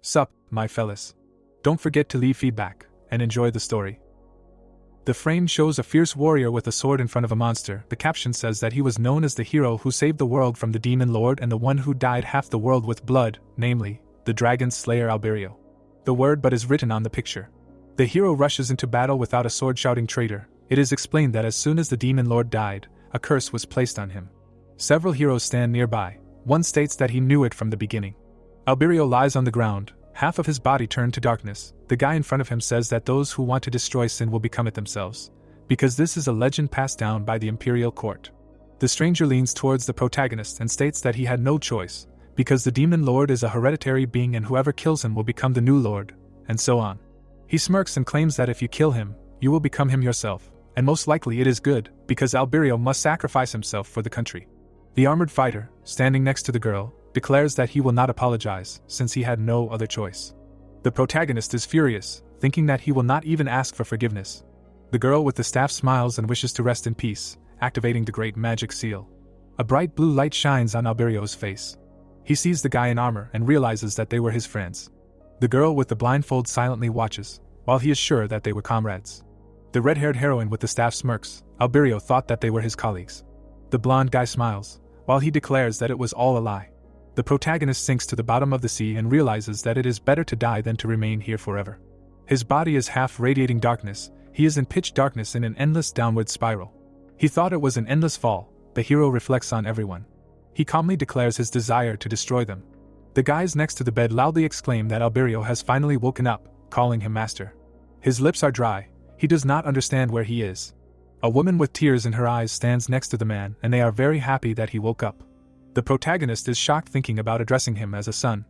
Sup, my fellas. Don't forget to leave feedback, and enjoy the story. The frame shows a fierce warrior with a sword in front of a monster. The caption says that he was known as the hero who saved the world from the demon lord and the one who dyed half the world with blood, namely, the dragon slayer Alberio. The word but is written on the picture. The hero rushes into battle without a sword shouting traitor. It is explained that as soon as the demon lord died, a curse was placed on him. Several heroes stand nearby. One states that he knew it from the beginning. Alberio lies on the ground, half of his body turned to darkness. The guy in front of him says that those who want to destroy sin will become it themselves, because this is a legend passed down by the imperial court. The stranger leans towards the protagonist and states that he had no choice, because the demon lord is a hereditary being and whoever kills him will become the new lord, and so on. He smirks and claims that if you kill him, you will become him yourself, and most likely it is good, because Alberio must sacrifice himself for the country. The armored fighter, standing next to the girl, declares that he will not apologize, since he had no other choice. The protagonist is furious, thinking that he will not even ask for forgiveness. The girl with the staff smiles and wishes to rest in peace, activating the great magic seal. A bright blue light shines on Alberio's face. He sees the guy in armor and realizes that they were his friends. The girl with the blindfold silently watches, while he is sure that they were comrades. The red-haired heroine with the staff smirks. Alberio thought that they were his colleagues. The blonde guy smiles, while he declares that it was all a lie. The protagonist sinks to the bottom of the sea and realizes that it is better to die than to remain here forever. His body is half radiating darkness. He is in pitch darkness in an endless downward spiral. He thought it was an endless fall. The hero reflects on everyone. He calmly declares his desire to destroy them. The guys next to the bed loudly exclaim that Alberio has finally woken up, calling him master. His lips are dry. He does not understand where he is. A woman with tears in her eyes stands next to the man, and they are very happy that he woke up. The protagonist is shocked, thinking about addressing him as a son.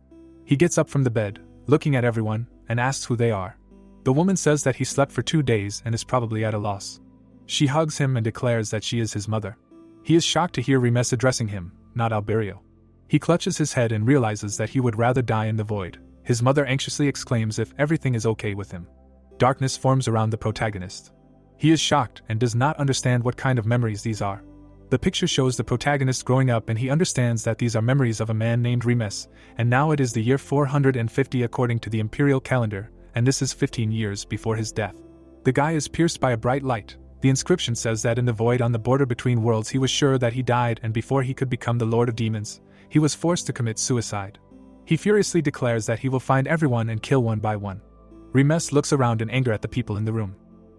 He gets up from the bed, looking at everyone, and asks who they are. The woman says that he slept for 2 days and is probably at a loss. She hugs him and declares that she is his mother. He is shocked to hear Remes addressing him, not Alberio. He clutches his head and realizes that he would rather die in the void. His mother anxiously exclaims if everything is okay with him. Darkness forms around the protagonist. He is shocked and does not understand what kind of memories these are. The picture shows the protagonist growing up and he understands that these are memories of a man named Remes, and now it is the year 450 according to the imperial calendar, and this is 15 years before his death. The guy is pierced by a bright light. The inscription says that in the void on the border between worlds he was sure that he died, and before he could become the Lord of Demons, he was forced to commit suicide. He furiously declares that he will find everyone and kill one by one. Remes looks around in anger at the people in the room.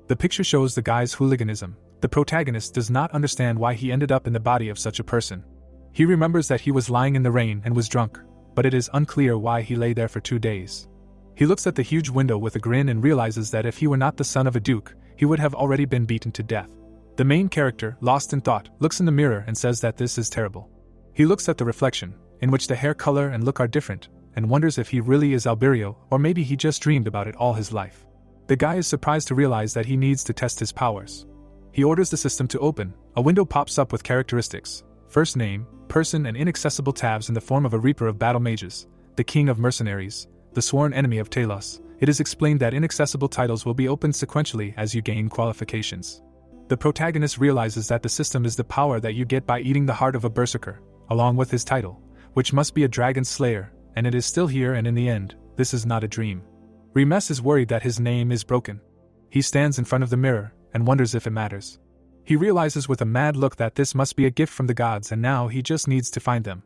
The picture shows the guy's hooliganism. The protagonist does not understand why he ended up in the body of such a person. He remembers that he was lying in the rain and was drunk, but it is unclear why he lay there for 2 days. He looks at the huge window with a grin and realizes that if he were not the son of a duke, he would have already been beaten to death. The main character, lost in thought, looks in the mirror and says that this is terrible. He looks at the reflection, in which the hair color and look are different, and wonders if he really is Alberio, or maybe he just dreamed about it all his life. The guy is surprised to realize that he needs to test his powers. He orders the system to open. A window pops up with characteristics: first name, person, and inaccessible tabs in the form of a reaper of battle mages, the king of mercenaries, the sworn enemy of Talos. It is explained that inaccessible titles will be opened sequentially as you gain qualifications. The protagonist realizes that the system is the power that you get by eating the heart of a berserker, along with his title, which must be a dragon slayer, and it is still here, and in the end, this is not a dream. Remes is worried that his name is broken. He stands in front of the mirror and wonders if it matters. He realizes with a mad look that this must be a gift from the gods, and now he just needs to find them.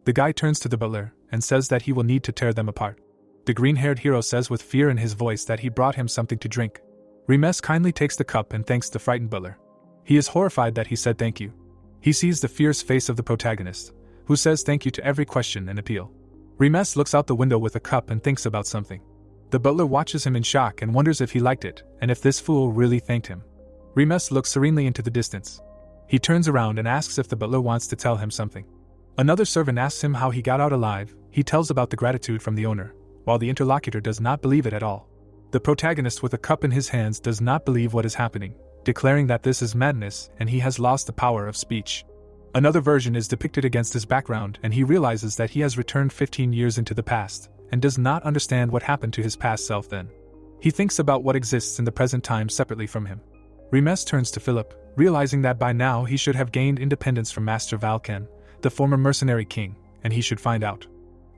The guy turns to the butler and says that he will need to tear them apart. The green-haired hero says with fear in his voice that he brought him something to drink. Remes kindly takes the cup and thanks the frightened butler. He is horrified that he said thank you. He sees the fierce face of the protagonist, who says thank you to every question and appeal. Remes looks out the window with a cup and thinks about something. The butler watches him in shock and wonders if he liked it, and if this fool really thanked him. Remes looks serenely into the distance. He turns around and asks if the butler wants to tell him something. Another servant asks him how he got out alive. He tells about the gratitude from the owner, while the interlocutor does not believe it at all. The protagonist with a cup in his hands does not believe what is happening, declaring that this is madness and he has lost the power of speech. Another version is depicted against his background, and he realizes that he has returned 15 years into the past, and does not understand what happened to his past self then. He thinks about what exists in the present time separately from him. Remes turns to Philip, realizing that by now he should have gained independence from Master Valken, the former mercenary king, and he should find out.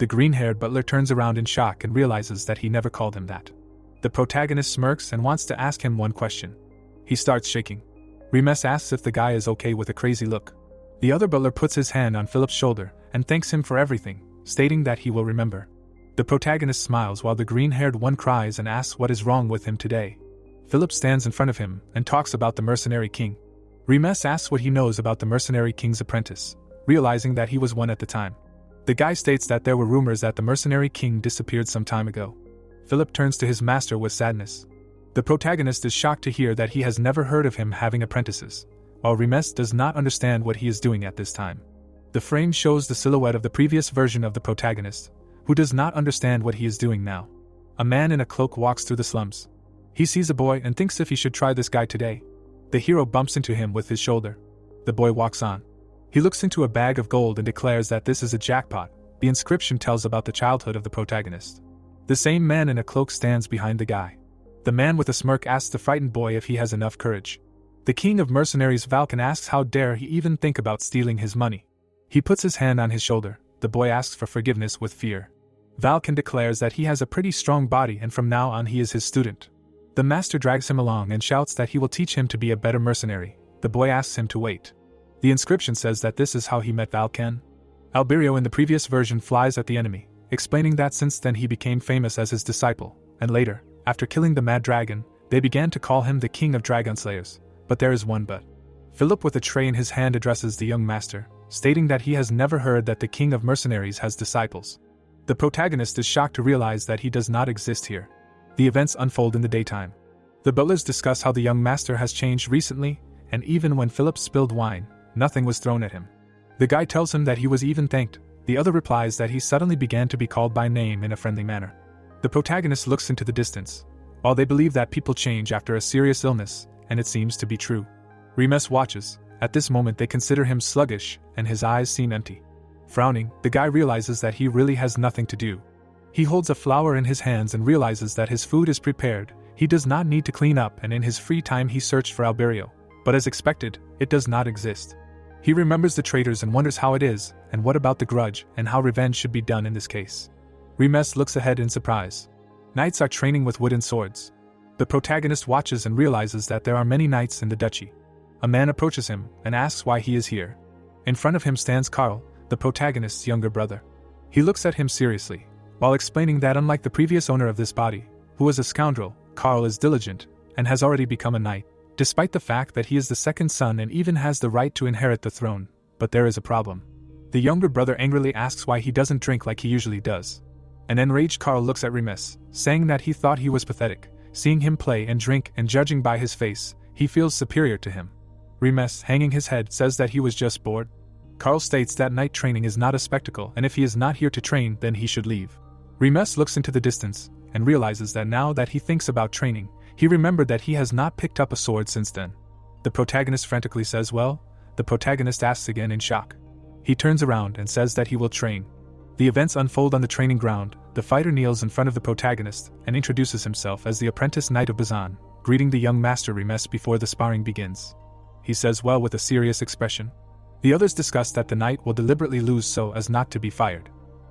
The green-haired butler turns around in shock and realizes that he never called him that. The protagonist smirks and wants to ask him one question. He starts shaking. Remes asks if the guy is okay with a crazy look. The other butler puts his hand on Philip's shoulder and thanks him for everything, stating that he will remember. The protagonist smiles while the green-haired one cries and asks what is wrong with him today. Philip stands in front of him and talks about the mercenary king. Remes asks what he knows about the mercenary king's apprentice, realizing that he was one at the time. The guy states that there were rumors that the mercenary king disappeared some time ago. Philip turns to his master with sadness. The protagonist is shocked to hear that he has never heard of him having apprentices, while Remes does not understand what he is doing at this time. The frame shows the silhouette of the previous version of the protagonist, who does not understand what he is doing now. A man in a cloak walks through the slums. He sees a boy and thinks if he should try this guy today. The hero bumps into him with his shoulder. The boy walks on. He looks into a bag of gold and declares that this is a jackpot. The inscription tells about the childhood of the protagonist. The same man in a cloak stands behind the guy. The man with a smirk asks the frightened boy if he has enough courage. The king of mercenaries Valken asks how dare he even think about stealing his money. He puts his hand on his shoulder. The boy asks for forgiveness with fear. Valken declares that he has a pretty strong body and from now on he is his student. The master drags him along and shouts that he will teach him to be a better mercenary. The boy asks him to wait. The inscription says that this is how he met Valken. Alberio in the previous version flies at the enemy, explaining that since then he became famous as his disciple, and later, after killing the mad dragon, they began to call him the king of dragonslayers. But there is one but. Philip with a tray in his hand addresses the young master, stating that he has never heard that the king of mercenaries has disciples. The protagonist is shocked to realize that he does not exist here. The events unfold in the daytime. The butlers discuss how the young master has changed recently, and even when Philip spilled wine, nothing was thrown at him. The guy tells him that he was even thanked. The other replies that he suddenly began to be called by name in a friendly manner. The protagonist looks into the distance. While they believe that people change after a serious illness, and it seems to be true. Remes watches. At this moment they consider him sluggish, and his eyes seem empty. Frowning, the guy realizes that he really has nothing to do. He holds a flower in his hands and realizes that his food is prepared. He does not need to clean up, and in his free time he searched for Alberio. But as expected, it does not exist. He remembers the traitors and wonders how it is, and what about the grudge, and how revenge should be done in this case. Remes looks ahead in surprise. Knights are training with wooden swords. The protagonist watches and realizes that there are many knights in the duchy. A man approaches him and asks why he is here. In front of him stands Karl, the protagonist's younger brother. He looks at him seriously, while explaining that unlike the previous owner of this body, who was a scoundrel, Karl is diligent, and has already become a knight, despite the fact that he is the second son and even has the right to inherit the throne. But there is a problem. The younger brother angrily asks why he doesn't drink like he usually does. An enraged Karl looks at Remes, saying that he thought he was pathetic. Seeing him play and drink and judging by his face, he feels superior to him. Remes, hanging his head, says that he was just bored. Karl states that knight training is not a spectacle and if he is not here to train then he should leave. Remes looks into the distance and realizes that now that he thinks about training, he remembered that he has not picked up a sword since then. The protagonist frantically says well. The protagonist asks again in shock. He turns around and says that he will train. The events unfold on the training ground. The fighter kneels in front of the protagonist and introduces himself as the apprentice knight of Bazan, greeting the young master Remes before the sparring begins. He says well with a serious expression. The others discuss that the knight will deliberately lose so as not to be fired.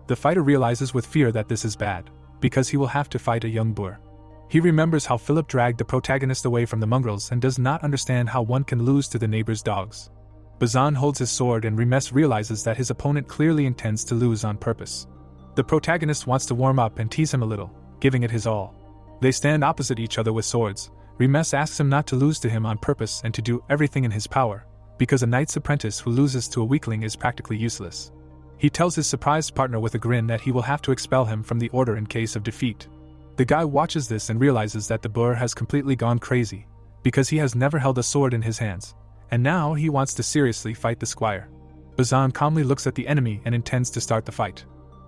The fighter realizes with fear that this is bad, because he will have to fight a young boor. He remembers how Philip dragged the protagonist away from the mongrels and does not understand how one can lose to the neighbor's dogs. Bazan holds his sword and Remes realizes that his opponent clearly intends to lose on purpose. The protagonist wants to warm up and tease him a little, giving it his all. They stand opposite each other with swords. Remes asks him not to lose to him on purpose and to do everything in his power, because a knight's apprentice who loses to a weakling is practically useless. He tells his surprised partner with a grin that he will have to expel him from the order in case of defeat. The guy watches this and realizes that the boor has completely gone crazy, because he has never held a sword in his hands, and now he wants to seriously fight the squire. Bazan calmly looks at the enemy and intends to start the fight.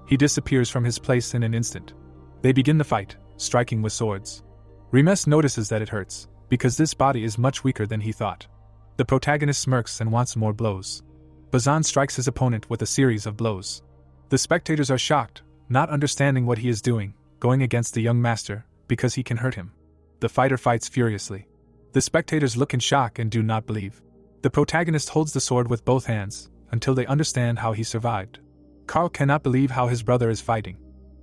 He disappears from his place in an instant. They begin the fight, striking with swords. Remes notices that it hurts, because this body is much weaker than he thought. The protagonist smirks and wants more blows. Bazan strikes his opponent with a series of blows. The spectators are shocked, not understanding what he is doing, going against the young master, because he can hurt him. The fighter fights furiously. The spectators look in shock and do not believe. The protagonist holds the sword with both hands, until they understand how he survived. Carl cannot believe how his brother is fighting.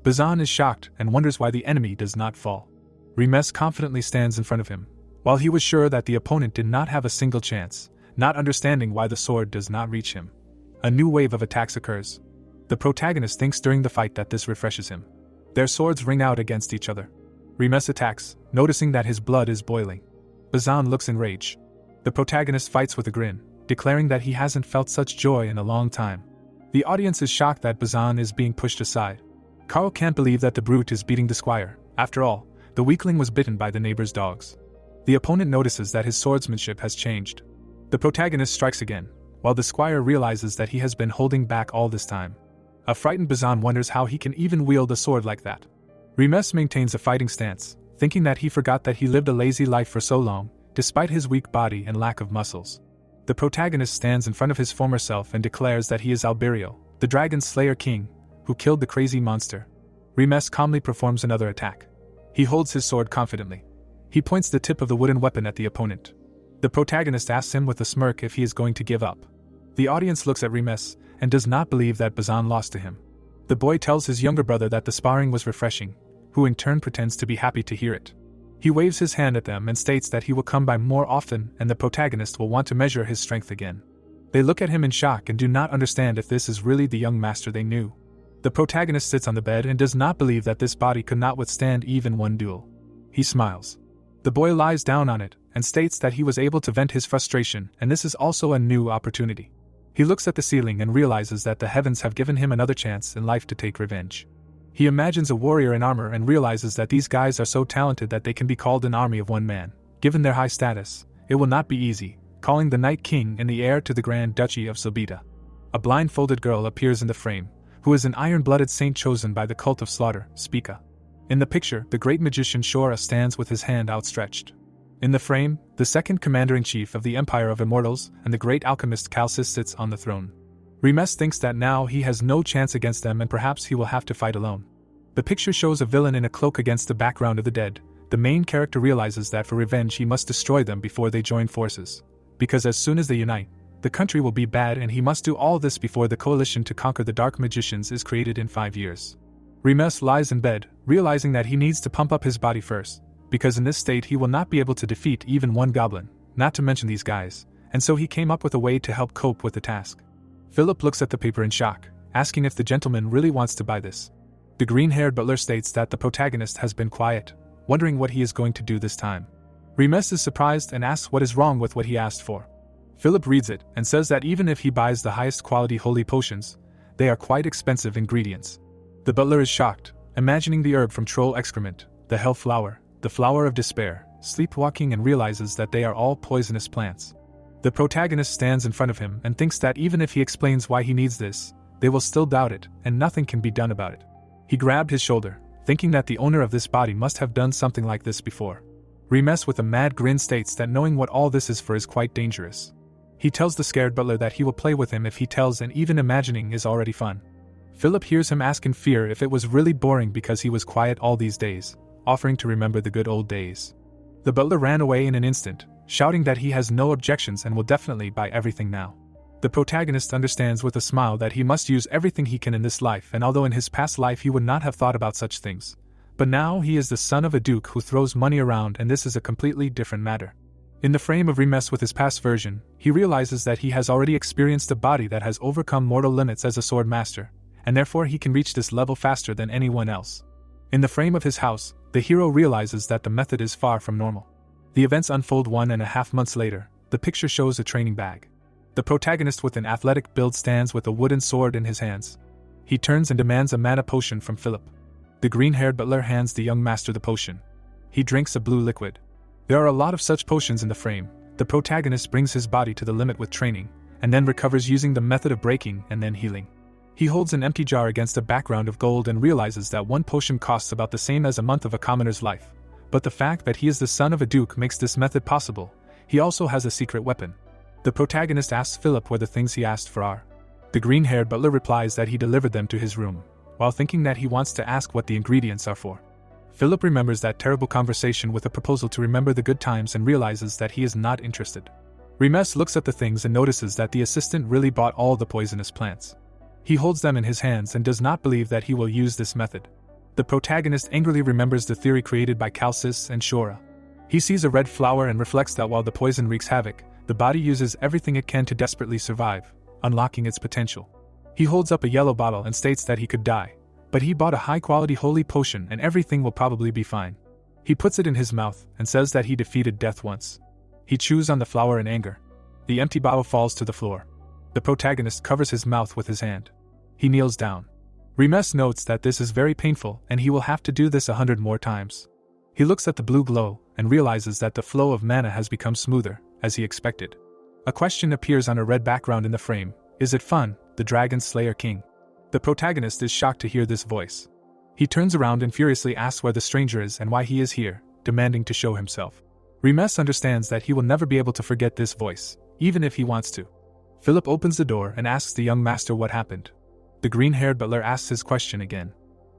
Bazan is shocked and wonders why the enemy does not fall. Remes confidently stands in front of him, while he was sure that the opponent did not have a single chance, not understanding why the sword does not reach him. A new wave of attacks occurs. The protagonist thinks during the fight that this refreshes him. Their swords ring out against each other. Remes attacks, noticing that his blood is boiling. Bazan looks in rage. The protagonist fights with a grin, declaring that he hasn't felt such joy in a long time. The audience is shocked that Bazan is being pushed aside. Carl can't believe that the brute is beating the squire. After all, the weakling was bitten by the neighbor's dogs. The opponent notices that his swordsmanship has changed. The protagonist strikes again, while the squire realizes that he has been holding back all this time. A frightened Bazan wonders how he can even wield a sword like that. Remes maintains a fighting stance, thinking that he forgot that he lived a lazy life for so long, despite his weak body and lack of muscles. The protagonist stands in front of his former self and declares that he is Alberio, the dragon slayer king, who killed the crazy monster. Remes calmly performs another attack. He holds his sword confidently. He points the tip of the wooden weapon at the opponent. The protagonist asks him with a smirk if he is going to give up. The audience looks at Remes and does not believe that Bazan lost to him. The boy tells his younger brother that the sparring was refreshing, who in turn pretends to be happy to hear it. He waves his hand at them and states that he will come by more often and the protagonist will want to measure his strength again. They look at him in shock and do not understand if this is really the young master they knew. The protagonist sits on the bed and does not believe that this body could not withstand even one duel. He smiles. The boy lies down on it and states that he was able to vent his frustration and this is also a new opportunity. He looks at the ceiling and realizes that the heavens have given him another chance in life to take revenge. He imagines a warrior in armor and realizes that these guys are so talented that they can be called an army of one man. Given their high status, it will not be easy, calling the Night King and the heir to the Grand Duchy of Sobita. A blindfolded girl appears in the frame, who is an iron-blooded saint chosen by the cult of slaughter, Spica. In the picture, the great magician Shora stands with his hand outstretched. In the frame, the second commander-in-chief of the Empire of Immortals and the great alchemist Calcis sits on the throne. Remes thinks that now he has no chance against them and perhaps he will have to fight alone. The picture shows a villain in a cloak against the background of the dead. The main character realizes that for revenge he must destroy them before they join forces. Because as soon as they unite, the country will be bad and he must do all this before the coalition to conquer the dark magicians is created in 5 years. Remes lies in bed, realizing that he needs to pump up his body first, because in this state he will not be able to defeat even one goblin, not to mention these guys, and so he came up with a way to help cope with the task. Philip looks at the paper in shock, asking if the gentleman really wants to buy this. The green-haired butler states that the protagonist has been quiet, wondering what he is going to do this time. Remes is surprised and asks what is wrong with what he asked for. Philip reads it and says that even if he buys the highest quality holy potions, they are quite expensive ingredients. The butler is shocked, imagining the herb from troll excrement, the hell flower, the flower of despair, sleepwalking, and realizes that they are all poisonous plants. The protagonist stands in front of him and thinks that even if he explains why he needs this, they will still doubt it and nothing can be done about it. He grabbed his shoulder, thinking that the owner of this body must have done something like this before. Remes with a mad grin states that knowing what all this is for is quite dangerous. He tells the scared butler that he will play with him if he tells, and even imagining is already fun. Philip hears him ask in fear if it was really boring because he was quiet all these days, offering to remember the good old days. The butler ran away in an instant, shouting that he has no objections and will definitely buy everything now. The protagonist understands with a smile that he must use everything he can in this life, and although in his past life he would not have thought about such things, but now he is the son of a duke who throws money around and this is a completely different matter. In the frame of Remes with his past version, he realizes that he has already experienced a body that has overcome mortal limits as a sword master, and therefore he can reach this level faster than anyone else. In the frame of his house, the hero realizes that the method is far from normal. The events unfold 1.5 months later. The picture shows a training bag. The protagonist with an athletic build stands with a wooden sword in his hands. He turns and demands a mana potion from Philip. The green-haired butler hands the young master the potion. He drinks a blue liquid. There are a lot of such potions in the frame. The protagonist brings his body to the limit with training, and then recovers using the method of breaking and then healing. He holds an empty jar against a background of gold and realizes that one potion costs about the same as a month of a commoner's life. But the fact that he is the son of a duke makes this method possible. He also has a secret weapon. The protagonist asks Philip where the things he asked for are. The green-haired butler replies that he delivered them to his room, while thinking that he wants to ask what the ingredients are for. Philip remembers that terrible conversation with a proposal to remember the good times and realizes that he is not interested. Remes looks at the things and notices that the assistant really bought all the poisonous plants. He holds them in his hands and does not believe that he will use this method. The protagonist angrily remembers the theory created by Cedus and Shora. He sees a red flower and reflects that while the poison wreaks havoc, the body uses everything it can to desperately survive, unlocking its potential. He holds up a yellow bottle and states that he could die, but he bought a high-quality holy potion and everything will probably be fine. He puts it in his mouth and says that he defeated death once. He chews on the flower in anger. The empty bottle falls to the floor. The protagonist covers his mouth with his hand. He kneels down. Remes notes that this is very painful and he will have to do this 100 more times. He looks at the blue glow and realizes that the flow of mana has become smoother, as he expected. A question appears on a red background in the frame. Is it fun, the Dragon Slayer King? The protagonist is shocked to hear this voice. He turns around and furiously asks where the stranger is and why he is here, demanding to show himself. Remes understands that he will never be able to forget this voice, even if he wants to. Philip opens the door and asks the young master what happened. The green-haired butler asks his question again.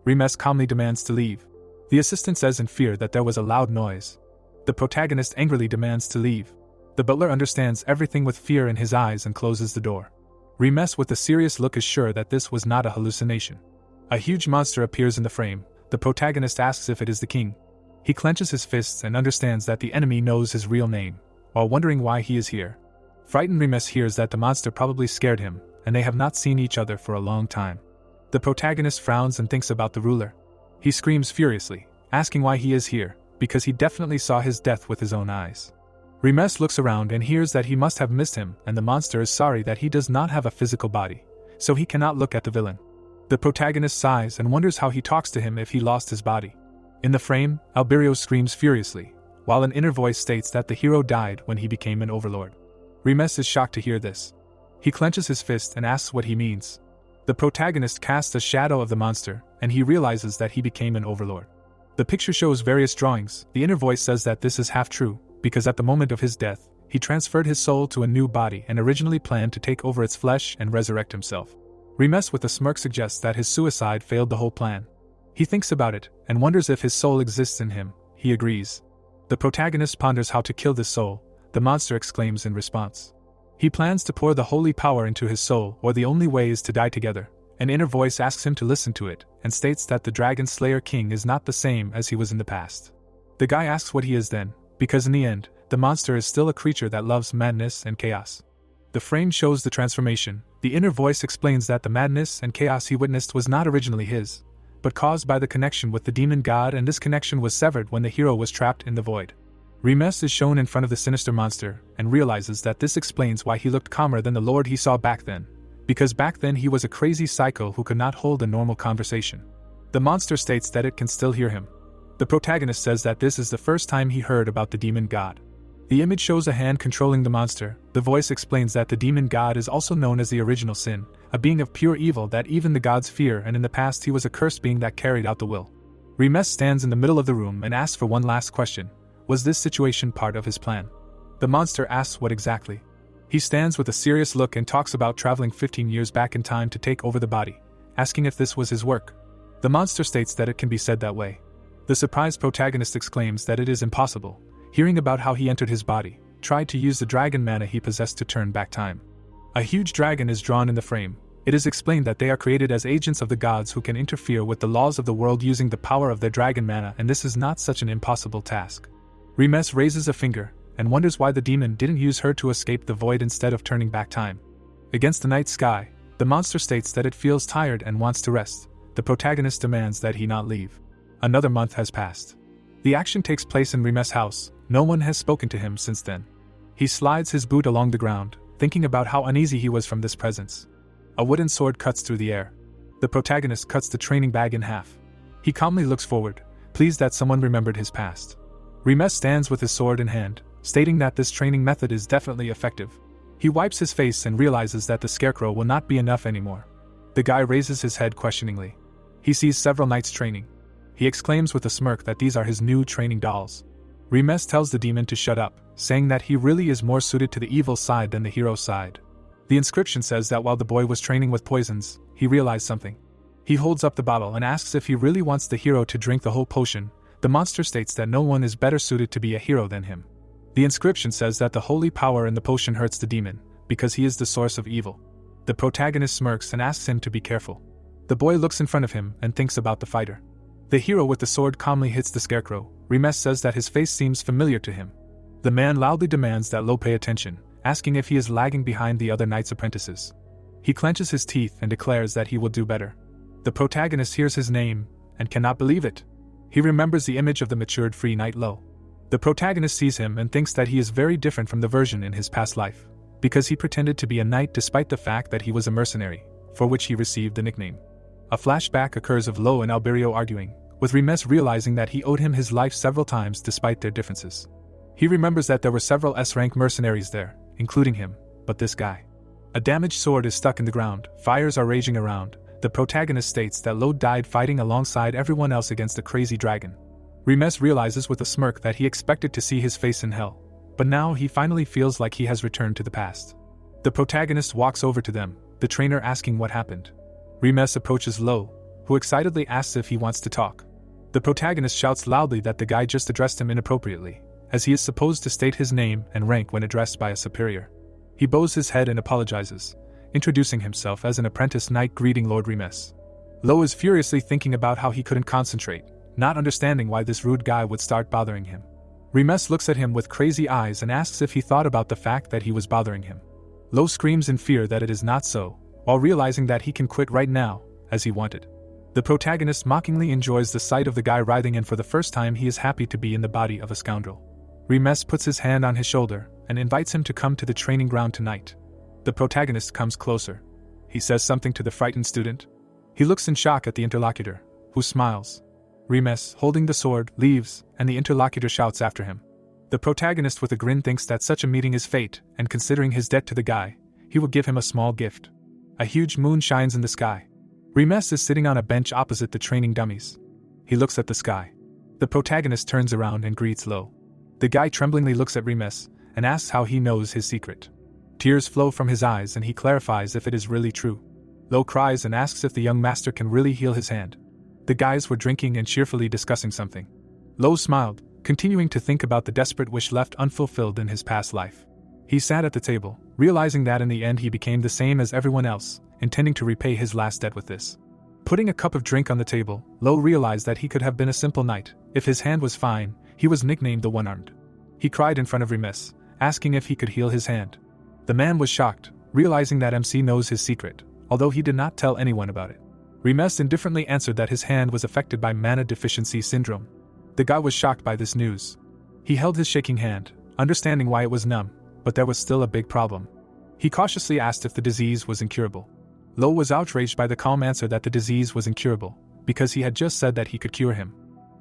Remes calmly demands to leave. The assistant says in fear that there was a loud noise. The protagonist angrily demands to leave. The butler understands everything with fear in his eyes and closes the door. Remes with a serious look is sure that this was not a hallucination. A huge monster appears in the frame. The protagonist asks if it is the king. He clenches his fists and understands that the enemy knows his real name, while wondering why he is here. Frightened Remes hears that the monster probably scared him, and they have not seen each other for a long time. The protagonist frowns and thinks about the ruler. He screams furiously, asking why he is here, because he definitely saw his death with his own eyes. Remes looks around and hears that he must have missed him, and the monster is sorry that he does not have a physical body, so he cannot look at the villain. The protagonist sighs and wonders how he talks to him if he lost his body. In the frame, Alberio screams furiously, while an inner voice states that the hero died when he became an overlord. Remes is shocked to hear this. He clenches his fist and asks what he means. The protagonist casts a shadow of the monster, and he realizes that he became an overlord. The picture shows various drawings. The inner voice says that this is half true, because at the moment of his death, he transferred his soul to a new body and originally planned to take over its flesh and resurrect himself. Remes with a smirk suggests that his suicide failed the whole plan. He thinks about it, and wonders if his soul exists in him. He agrees. The protagonist ponders how to kill this soul. The monster exclaims in response. He plans to pour the holy power into his soul, or the only way is to die together. An inner voice asks him to listen to it, and states that the Dragon Slayer King is not the same as he was in the past. The guy asks what he is then, because in the end, the monster is still a creature that loves madness and chaos. The frame shows the transformation. The inner voice explains that the madness and chaos he witnessed was not originally his, but caused by the connection with the demon god, and this connection was severed when the hero was trapped in the void. Remes is shown in front of the sinister monster, and realizes that this explains why he looked calmer than the lord he saw back then, because back then he was a crazy psycho who could not hold a normal conversation. The monster states that it can still hear him. The protagonist says that this is the first time he heard about the demon god. The image shows a hand controlling the monster. The voice explains that the demon god is also known as the original sin, a being of pure evil that even the gods fear, and in the past he was a cursed being that carried out the will. Remes stands in the middle of the room and asks for one last question. Was this situation part of his plan? The monster asks what exactly. He stands with a serious look and talks about traveling 15 years back in time to take over the body, asking if this was his work. The monster states that it can be said that way. The surprised protagonist exclaims that it is impossible, hearing about how he entered his body, tried to use the dragon mana he possessed to turn back time. A huge dragon is drawn in the frame. It is explained that they are created as agents of the gods who can interfere with the laws of the world using the power of their dragon mana, and this is not such an impossible task. Remes raises a finger, and wonders why the demon didn't use her to escape the void instead of turning back time. Against the night sky, the monster states that it feels tired and wants to rest. The protagonist demands that he not leave. Another month has passed. The action takes place in Remes' house. No one has spoken to him since then. He slides his boot along the ground, thinking about how uneasy he was from this presence. A wooden sword cuts through the air. The protagonist cuts the training bag in half. He calmly looks forward, pleased that someone remembered his past. Remes stands with his sword in hand, stating that this training method is definitely effective. He wipes his face and realizes that the scarecrow will not be enough anymore. The guy raises his head questioningly. He sees several knights training. He exclaims with a smirk that these are his new training dolls. Remes tells the demon to shut up, saying that he really is more suited to the evil side than the hero side. The inscription says that while the boy was training with poisons, he realized something. He holds up the bottle and asks if he really wants the hero to drink the whole potion. The monster states that no one is better suited to be a hero than him. The inscription says that the holy power in the potion hurts the demon, because he is the source of evil. The protagonist smirks and asks him to be careful. The boy looks in front of him and thinks about the fighter. The hero with the sword calmly hits the scarecrow. Remes says that his face seems familiar to him. The man loudly demands that Lo pay attention, asking if he is lagging behind the other knight's apprentices. He clenches his teeth and declares that he will do better. The protagonist hears his name and cannot believe it. He remembers the image of the matured free knight Lo. The protagonist sees him and thinks that he is very different from the version in his past life, because he pretended to be a knight despite the fact that he was a mercenary, for which he received the nickname. A flashback occurs of Lo and Alberio arguing, with Remes realizing that he owed him his life several times despite their differences. He remembers that there were several S-rank mercenaries there, including him, but this guy. A damaged sword is stuck in the ground, fires are raging around. The protagonist states that Lo died fighting alongside everyone else against a crazy dragon. Remes realizes with a smirk that he expected to see his face in hell, but now he finally feels like he has returned to the past. The protagonist walks over to them, the trainer asking what happened. Remes approaches Lo, who excitedly asks if he wants to talk. The protagonist shouts loudly that the guy just addressed him inappropriately, as he is supposed to state his name and rank when addressed by a superior. He bows his head and apologizes, introducing himself as an apprentice knight greeting Lord Remes. Lo is furiously thinking about how he couldn't concentrate, not understanding why this rude guy would start bothering him. Remes looks at him with crazy eyes and asks if he thought about the fact that he was bothering him. Lo screams in fear that it is not so, while realizing that he can quit right now, as he wanted. The protagonist mockingly enjoys the sight of the guy writhing, and for the first time he is happy to be in the body of a scoundrel. Remes puts his hand on his shoulder and invites him to come to the training ground tonight. The protagonist comes closer. He says something to the frightened student. He looks in shock at the interlocutor, who smiles. Remes, holding the sword, leaves, and the interlocutor shouts after him. The protagonist with a grin thinks that such a meeting is fate, and considering his debt to the guy, he will give him a small gift. A huge moon shines in the sky. Remes is sitting on a bench opposite the training dummies. He looks at the sky. The protagonist turns around and greets Lo. The guy tremblingly looks at Remes and asks how he knows his secret. Tears flow from his eyes and he clarifies if it is really true. Lo cries and asks if the young master can really heal his hand. The guys were drinking and cheerfully discussing something. Lo smiled, continuing to think about the desperate wish left unfulfilled in his past life. He sat at the table, realizing that in the end he became the same as everyone else, intending to repay his last debt with this. Putting a cup of drink on the table, Lo realized that he could have been a simple knight. If his hand was fine, he was nicknamed the One-Armed. He cried in front of Remes, asking if he could heal his hand. The man was shocked, realizing that MC knows his secret, although he did not tell anyone about it. Remes indifferently answered that his hand was affected by mana deficiency syndrome. The guy was shocked by this news. He held his shaking hand, understanding why it was numb, but there was still a big problem. He cautiously asked if the disease was incurable. Lo was outraged by the calm answer that the disease was incurable, because he had just said that he could cure him.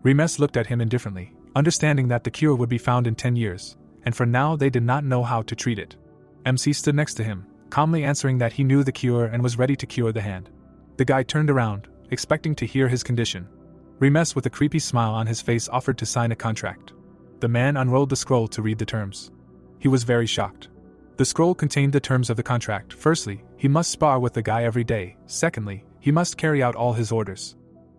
Remes looked at him indifferently, understanding that the cure would be found in 10 years, and for now they did not know how to treat it. MC stood next to him, calmly answering that he knew the cure and was ready to cure the hand. The guy turned around, expecting to hear his condition. Remes, with a creepy smile on his face, offered to sign a contract. The man unrolled the scroll to read the terms. He was very shocked. The scroll contained the terms of the contract. Firstly, he must spar with the guy every day. Secondly, he must carry out all his orders.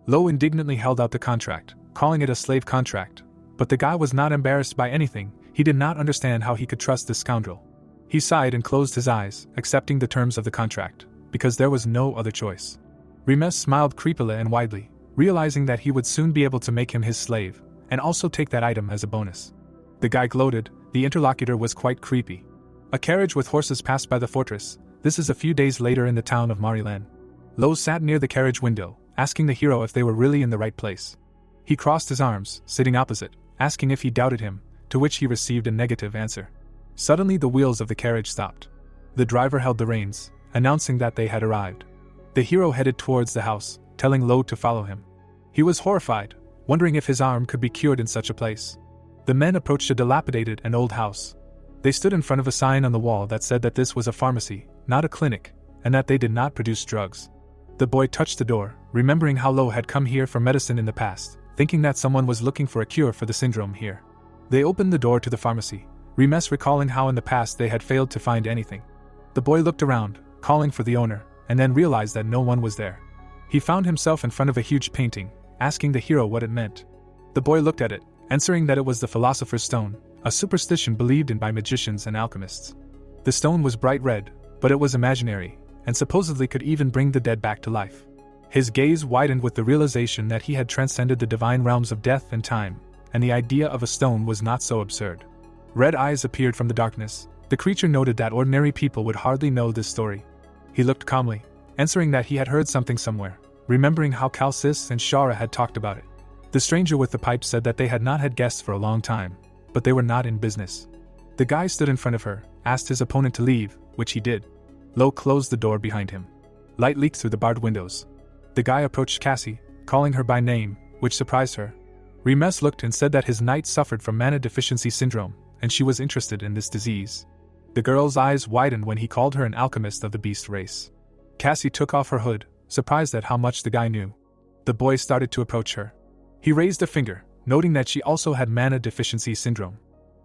Lo indignantly held out the contract, calling it a slave contract, but the guy was not embarrassed by anything. He did not understand how he could trust this scoundrel. He sighed and closed his eyes, accepting the terms of the contract, because there was no other choice. Remes smiled creepily and widely, realizing that he would soon be able to make him his slave, and also take that item as a bonus. The guy gloated. The interlocutor was quite creepy. A carriage with horses passed by the fortress. This is a few days later in the town of Marilen. Lo sat near the carriage window, asking the hero if they were really in the right place. He crossed his arms, sitting opposite, asking if he doubted him, to which he received a negative answer. Suddenly the wheels of the carriage stopped. The driver held the reins, announcing that they had arrived. The hero headed towards the house, telling Lo to follow him. He was horrified, wondering if his arm could be cured in such a place. The men approached a dilapidated and old house. They stood in front of a sign on the wall that said that this was a pharmacy, not a clinic, and that they did not produce drugs. The boy touched the door, remembering how Lo had come here for medicine in the past, thinking that someone was looking for a cure for the syndrome here. They opened the door to the pharmacy, Remes recalling how in the past they had failed to find anything. The boy looked around, calling for the owner, and then realized that no one was there. He found himself in front of a huge painting, asking the hero what it meant. The boy looked at it, answering that it was the Philosopher's Stone, a superstition believed in by magicians and alchemists. The stone was bright red, but it was imaginary, and supposedly could even bring the dead back to life. His gaze widened with the realization that he had transcended the divine realms of death and time, and the idea of a stone was not so absurd. Red eyes appeared from the darkness. The creature noted that ordinary people would hardly know this story. He looked calmly, answering that he had heard something somewhere, remembering how Calcis and Shara had talked about it. The stranger with the pipe said that they had not had guests for a long time, but they were not in business. The guy stood in front of her, asked his opponent to leave, which he did. Lo closed the door behind him. Light leaked through the barred windows. The guy approached Cassie, calling her by name, which surprised her. Remes looked and said that his knight suffered from mana deficiency syndrome, and she was interested in this disease. The girl's eyes widened when he called her an alchemist of the beast race. Cassie took off her hood, surprised at how much the guy knew. The boy started to approach her. He raised a finger, noting that she also had mana deficiency syndrome.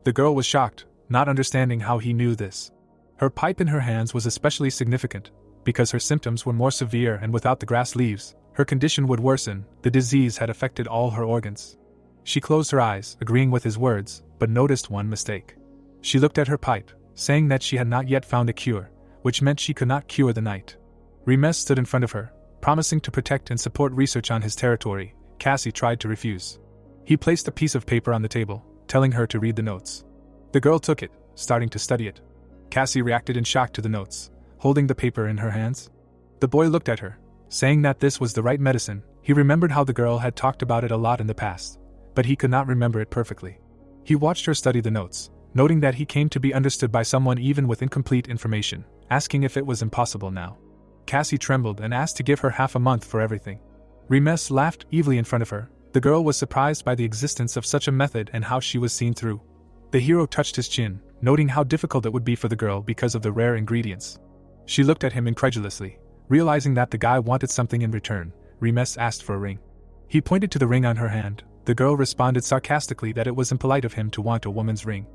The girl was shocked, not understanding how he knew this. Her pipe in her hands was especially significant, because her symptoms were more severe and without the grass leaves, her condition would worsen. The disease had affected all her organs. She closed her eyes, agreeing with his words, but noticed one mistake. She looked at her pipe, saying that she had not yet found a cure, which meant she could not cure the knight. Remes stood in front of her, promising to protect and support research on his territory. Cassie tried to refuse. He placed a piece of paper on the table, telling her to read the notes. The girl took it, starting to study it. Cassie reacted in shock to the notes, holding the paper in her hands. The boy looked at her, saying that this was the right medicine. He remembered how the girl had talked about it a lot in the past, but he could not remember it perfectly. He watched her study the notes, noting that he came to be understood by someone even with incomplete information, asking if it was impossible now. Cassie trembled and asked to give her half a month for everything. Remes laughed evilly in front of her. The girl was surprised by the existence of such a method and how she was seen through. The hero touched his chin, noting how difficult it would be for the girl because of the rare ingredients. She looked at him incredulously, realizing that the guy wanted something in return. Remes asked for a ring. He pointed to the ring on her hand. The girl responded sarcastically that it was impolite of him to want a woman's ring.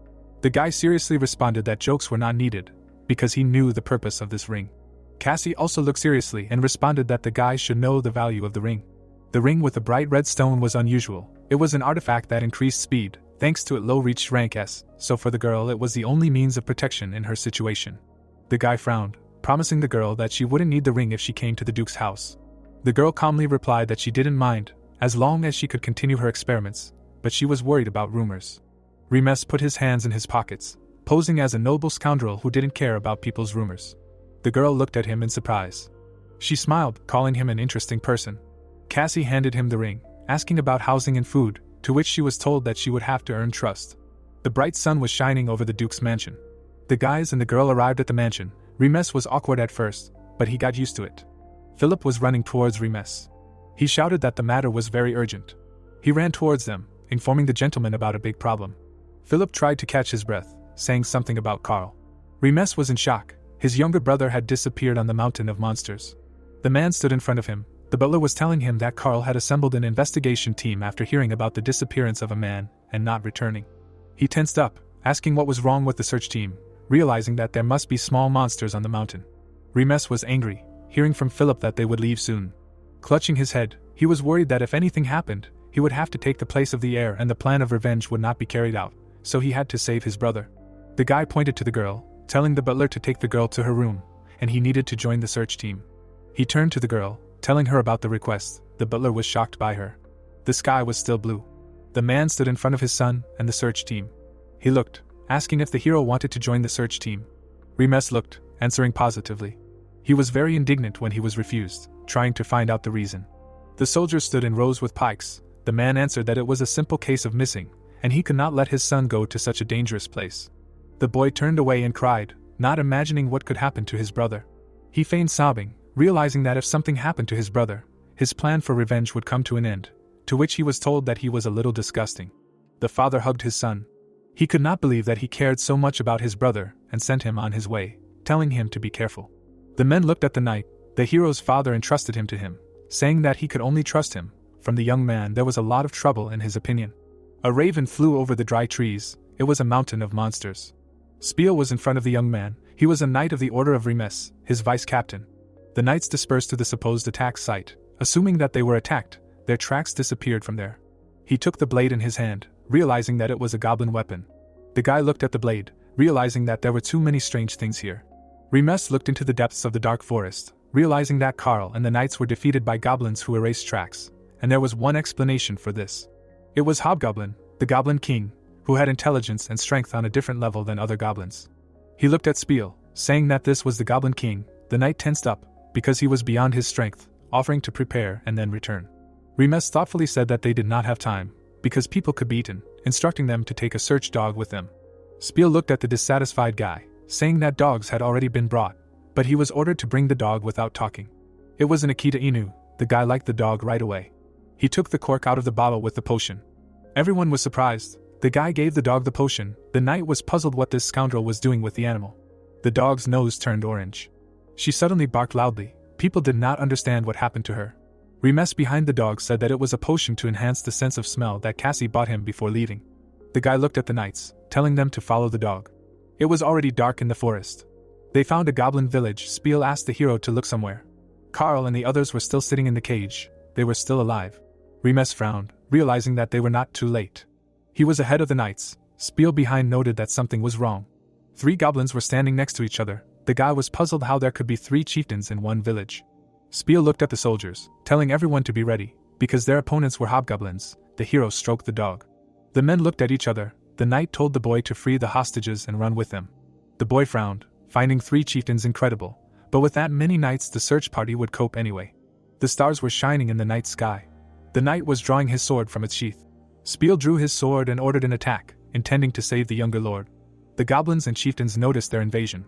The guy seriously responded that jokes were not needed, because he knew the purpose of this ring. Cassie also looked seriously and responded that the guy should know the value of the ring. The ring with the bright red stone was unusual. It was an artifact that increased speed, thanks to it Lo reached rank S, so for the girl it was the only means of protection in her situation. The guy frowned, promising the girl that she wouldn't need the ring if she came to the Duke's house. The girl calmly replied that she didn't mind, as long as she could continue her experiments, but she was worried about rumors. Remes put his hands in his pockets, posing as a noble scoundrel who didn't care about people's rumors. The girl looked at him in surprise. She smiled, calling him an interesting person. Cassie handed him the ring, asking about housing and food, to which she was told that she would have to earn trust. The bright sun was shining over the Duke's mansion. The guys and the girl arrived at the mansion. Remes was awkward at first, but he got used to it. Philip was running towards Remes. He shouted that the matter was very urgent. He ran towards them, informing the gentleman about a big problem. Philip tried to catch his breath, saying something about Carl. Remes was in shock. His younger brother had disappeared on the mountain of monsters. The man stood in front of him. The butler was telling him that Carl had assembled an investigation team after hearing about the disappearance of a man and not returning. He tensed up, asking what was wrong with the search team, realizing that there must be small monsters on the mountain. Remes was angry, hearing from Philip that they would leave soon. Clutching his head, he was worried that if anything happened, he would have to take the place of the heir and the plan of revenge would not be carried out, so he had to save his brother. The guy pointed to the girl, telling the butler to take the girl to her room, and he needed to join the search team. He turned to the girl, telling her about the request. The butler was shocked by her. The sky was still blue. The man stood in front of his son and the search team. He looked, asking if the hero wanted to join the search team. Remes looked, answering positively. He was very indignant when he was refused, trying to find out the reason. The soldiers stood in rows with pikes. The man answered that it was a simple case of missing, and he could not let his son go to such a dangerous place. The boy turned away and cried, not imagining what could happen to his brother. He feigned sobbing, realizing that if something happened to his brother, his plan for revenge would come to an end, to which he was told that he was a little disgusting. The father hugged his son. He could not believe that he cared so much about his brother and sent him on his way, telling him to be careful. The men looked at the knight. The hero's father entrusted him to him, saying that he could only trust him. From the young man there was a lot of trouble in his opinion. A raven flew over the dry trees. It was a mountain of monsters. Spiel was in front of the young man. He was a knight of the Order of Remes, his vice-captain. The knights dispersed to the supposed attack site. Assuming that they were attacked, their tracks disappeared from there. He took the blade in his hand, realizing that it was a goblin weapon. The guy looked at the blade, realizing that there were too many strange things here. Remes looked into the depths of the dark forest, realizing that Carl and the knights were defeated by goblins who erased tracks, and there was one explanation for this. It was Hobgoblin, the Goblin King, who had intelligence and strength on a different level than other goblins. He looked at Spiel, saying that this was the Goblin King. The knight tensed up, because he was beyond his strength, offering to prepare and then return. Remes thoughtfully said that they did not have time, because people could be eaten, instructing them to take a search dog with them. Spiel looked at the dissatisfied guy, saying that dogs had already been brought, but he was ordered to bring the dog without talking. It was an Akita Inu. The guy liked the dog right away. He took the cork out of the bottle with the potion. Everyone was surprised. The guy gave the dog the potion. The knight was puzzled what this scoundrel was doing with the animal. The dog's nose turned orange. She suddenly barked loudly. People did not understand what happened to her. Remes behind the dog said that it was a potion to enhance the sense of smell that Cassie bought him before leaving. The guy looked at the knights, telling them to follow the dog. It was already dark in the forest. They found a goblin village. Spiel asked the hero to look somewhere. Carl and the others were still sitting in the cage. They were still alive. Remes frowned, realizing that they were not too late. He was ahead of the knights. Spiel behind noted that something was wrong. 3 goblins were standing next to each other. The guy was puzzled how there could be 3 chieftains in one village. Spiel looked at the soldiers, telling everyone to be ready, because their opponents were hobgoblins. The hero stroked the dog. The men looked at each other. The knight told the boy to free the hostages and run with them. The boy frowned, finding 3 chieftains incredible, but with that many knights the search party would cope anyway. The stars were shining in the night sky. The knight was drawing his sword from its sheath. Spiel drew his sword and ordered an attack, intending to save the younger lord. The goblins and chieftains noticed their invasion.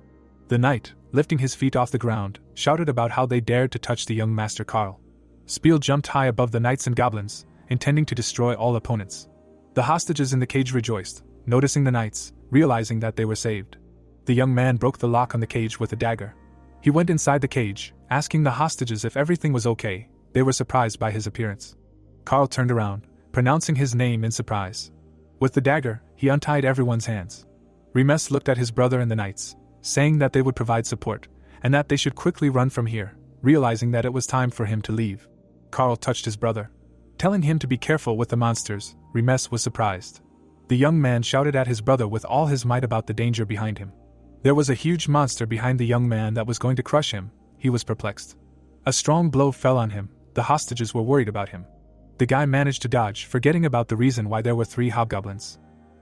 The knight, lifting his feet off the ground, shouted about how they dared to touch the young master Carl. Spiel jumped high above the knights and goblins, intending to destroy all opponents. The hostages in the cage rejoiced, noticing the knights, realizing that they were saved. The young man broke the lock on the cage with a dagger. He went inside the cage, asking the hostages if everything was okay. They were surprised by his appearance. Carl turned around, pronouncing his name in surprise. With the dagger, he untied everyone's hands. Remes looked at his brother and the knights, saying that they would provide support, and that they should quickly run from here, realizing that it was time for him to leave. Carl touched his brother, telling him to be careful with the monsters. Remes was surprised. The young man shouted at his brother with all his might about the danger behind him. There was a huge monster behind the young man that was going to crush him. He was perplexed. A strong blow fell on him. The hostages were worried about him. The guy managed to dodge, forgetting about the reason why there were 3 hobgoblins.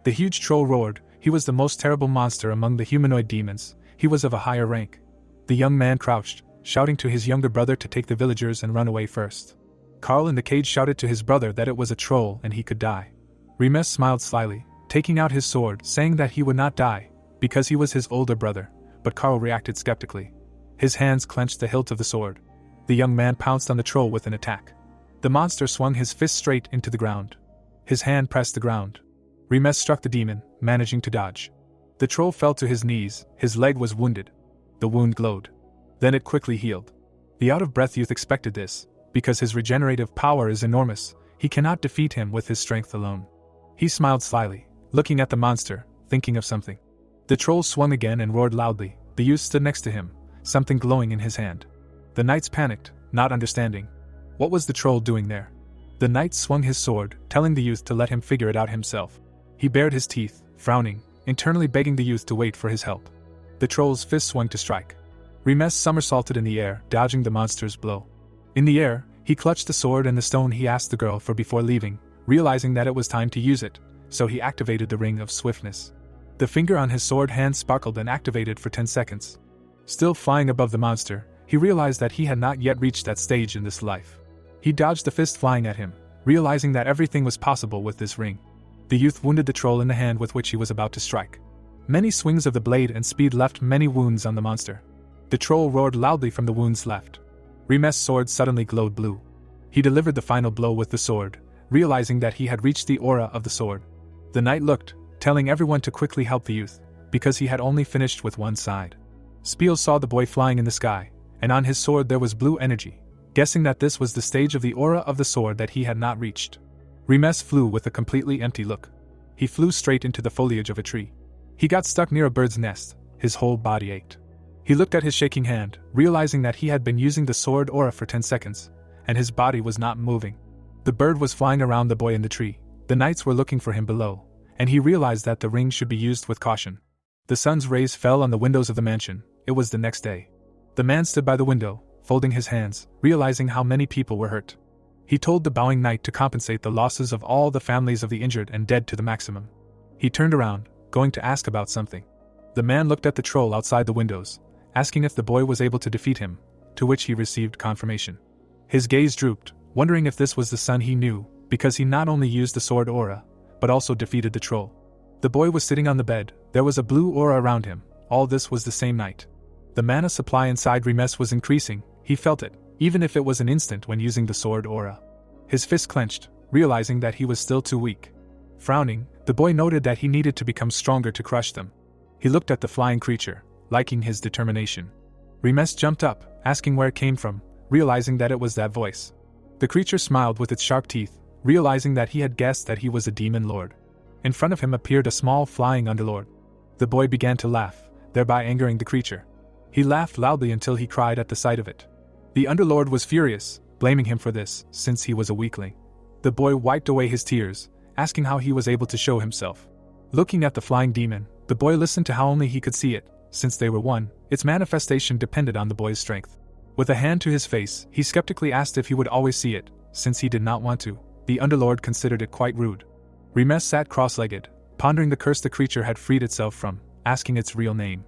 The huge troll roared. He was the most terrible monster among the humanoid demons. He was of a higher rank. The young man crouched, shouting to his younger brother to take the villagers and run away first. Carl in the cage shouted to his brother that it was a troll and he could die. Remes smiled slyly, taking out his sword, saying that he would not die, because he was his older brother, but Carl reacted skeptically. His hands clenched the hilt of the sword. The young man pounced on the troll with an attack. The monster swung his fist straight into the ground. His hand pressed the ground. Remes struck the demon, managing to dodge. The troll fell to his knees. His leg was wounded. The wound glowed. Then it quickly healed. The out-of-breath youth expected this, because his regenerative power is enormous. He cannot defeat him with his strength alone. He smiled slyly, looking at the monster, thinking of something. The troll swung again and roared loudly. The youth stood next to him, something glowing in his hand. The knights panicked, not understanding. What was the troll doing there? The knight swung his sword, telling the youth to let him figure it out himself. He bared his teeth, frowning, internally begging the youth to wait for his help. The troll's fist swung to strike. Remes somersaulted in the air, dodging the monster's blow. In the air, he clutched the sword and the stone he asked the girl for before leaving, realizing that it was time to use it, so he activated the Ring of Swiftness. The finger on his sword hand sparkled and activated for 10 seconds. Still flying above the monster, he realized that he had not yet reached that stage in this life. He dodged the fist flying at him, realizing that everything was possible with this ring. The youth wounded the troll in the hand with which he was about to strike. Many swings of the blade and speed left many wounds on the monster. The troll roared loudly from the wounds left. Remes' sword suddenly glowed blue. He delivered the final blow with the sword, realizing that he had reached the aura of the sword. The knight looked, telling everyone to quickly help the youth, because he had only finished with one side. Spiel saw the boy flying in the sky, and on his sword there was blue energy, guessing that this was the stage of the aura of the sword that he had not reached. Remes flew with a completely empty look. He flew straight into the foliage of a tree. He got stuck near a bird's nest. His whole body ached. He looked at his shaking hand, realizing that he had been using the sword aura for 10 seconds, and his body was not moving. The bird was flying around the boy in the tree. The knights were looking for him below, and he realized that the ring should be used with caution. The sun's rays fell on the windows of the mansion, It was the next day. The man stood by the window, folding his hands, realizing how many people were hurt. He told the bowing knight to compensate the losses of all the families of the injured and dead to the maximum. He turned around, going to ask about something. The man looked at the troll outside the windows, asking if the boy was able to defeat him, to which he received confirmation. His gaze drooped, wondering if this was the son he knew, because he not only used the sword aura, but also defeated the troll. The boy was sitting on the bed, there was a blue aura around him, all this was the same night. The mana supply inside Remes was increasing, he felt it, even if it was an instant when using the sword aura. His fist clenched, realizing that he was still too weak. Frowning, the boy noted that he needed to become stronger to crush them. He looked at the flying creature, liking his determination. Remes jumped up, asking where it came from, realizing that it was that voice. The creature smiled with its sharp teeth, realizing that he had guessed that he was a demon lord. In front of him appeared a small flying underlord. The boy began to laugh, thereby angering the creature. He laughed loudly until he cried at the sight of it. The underlord was furious, blaming him for this, since he was a weakling. The boy wiped away his tears, asking how he was able to show himself. Looking at the flying demon, the boy listened to how only he could see it. Since they were one, its manifestation depended on the boy's strength. With a hand to his face, he skeptically asked if he would always see it, since he did not want to. The underlord considered it quite rude. Remes sat cross-legged, pondering the curse the creature had freed itself from, asking its real name.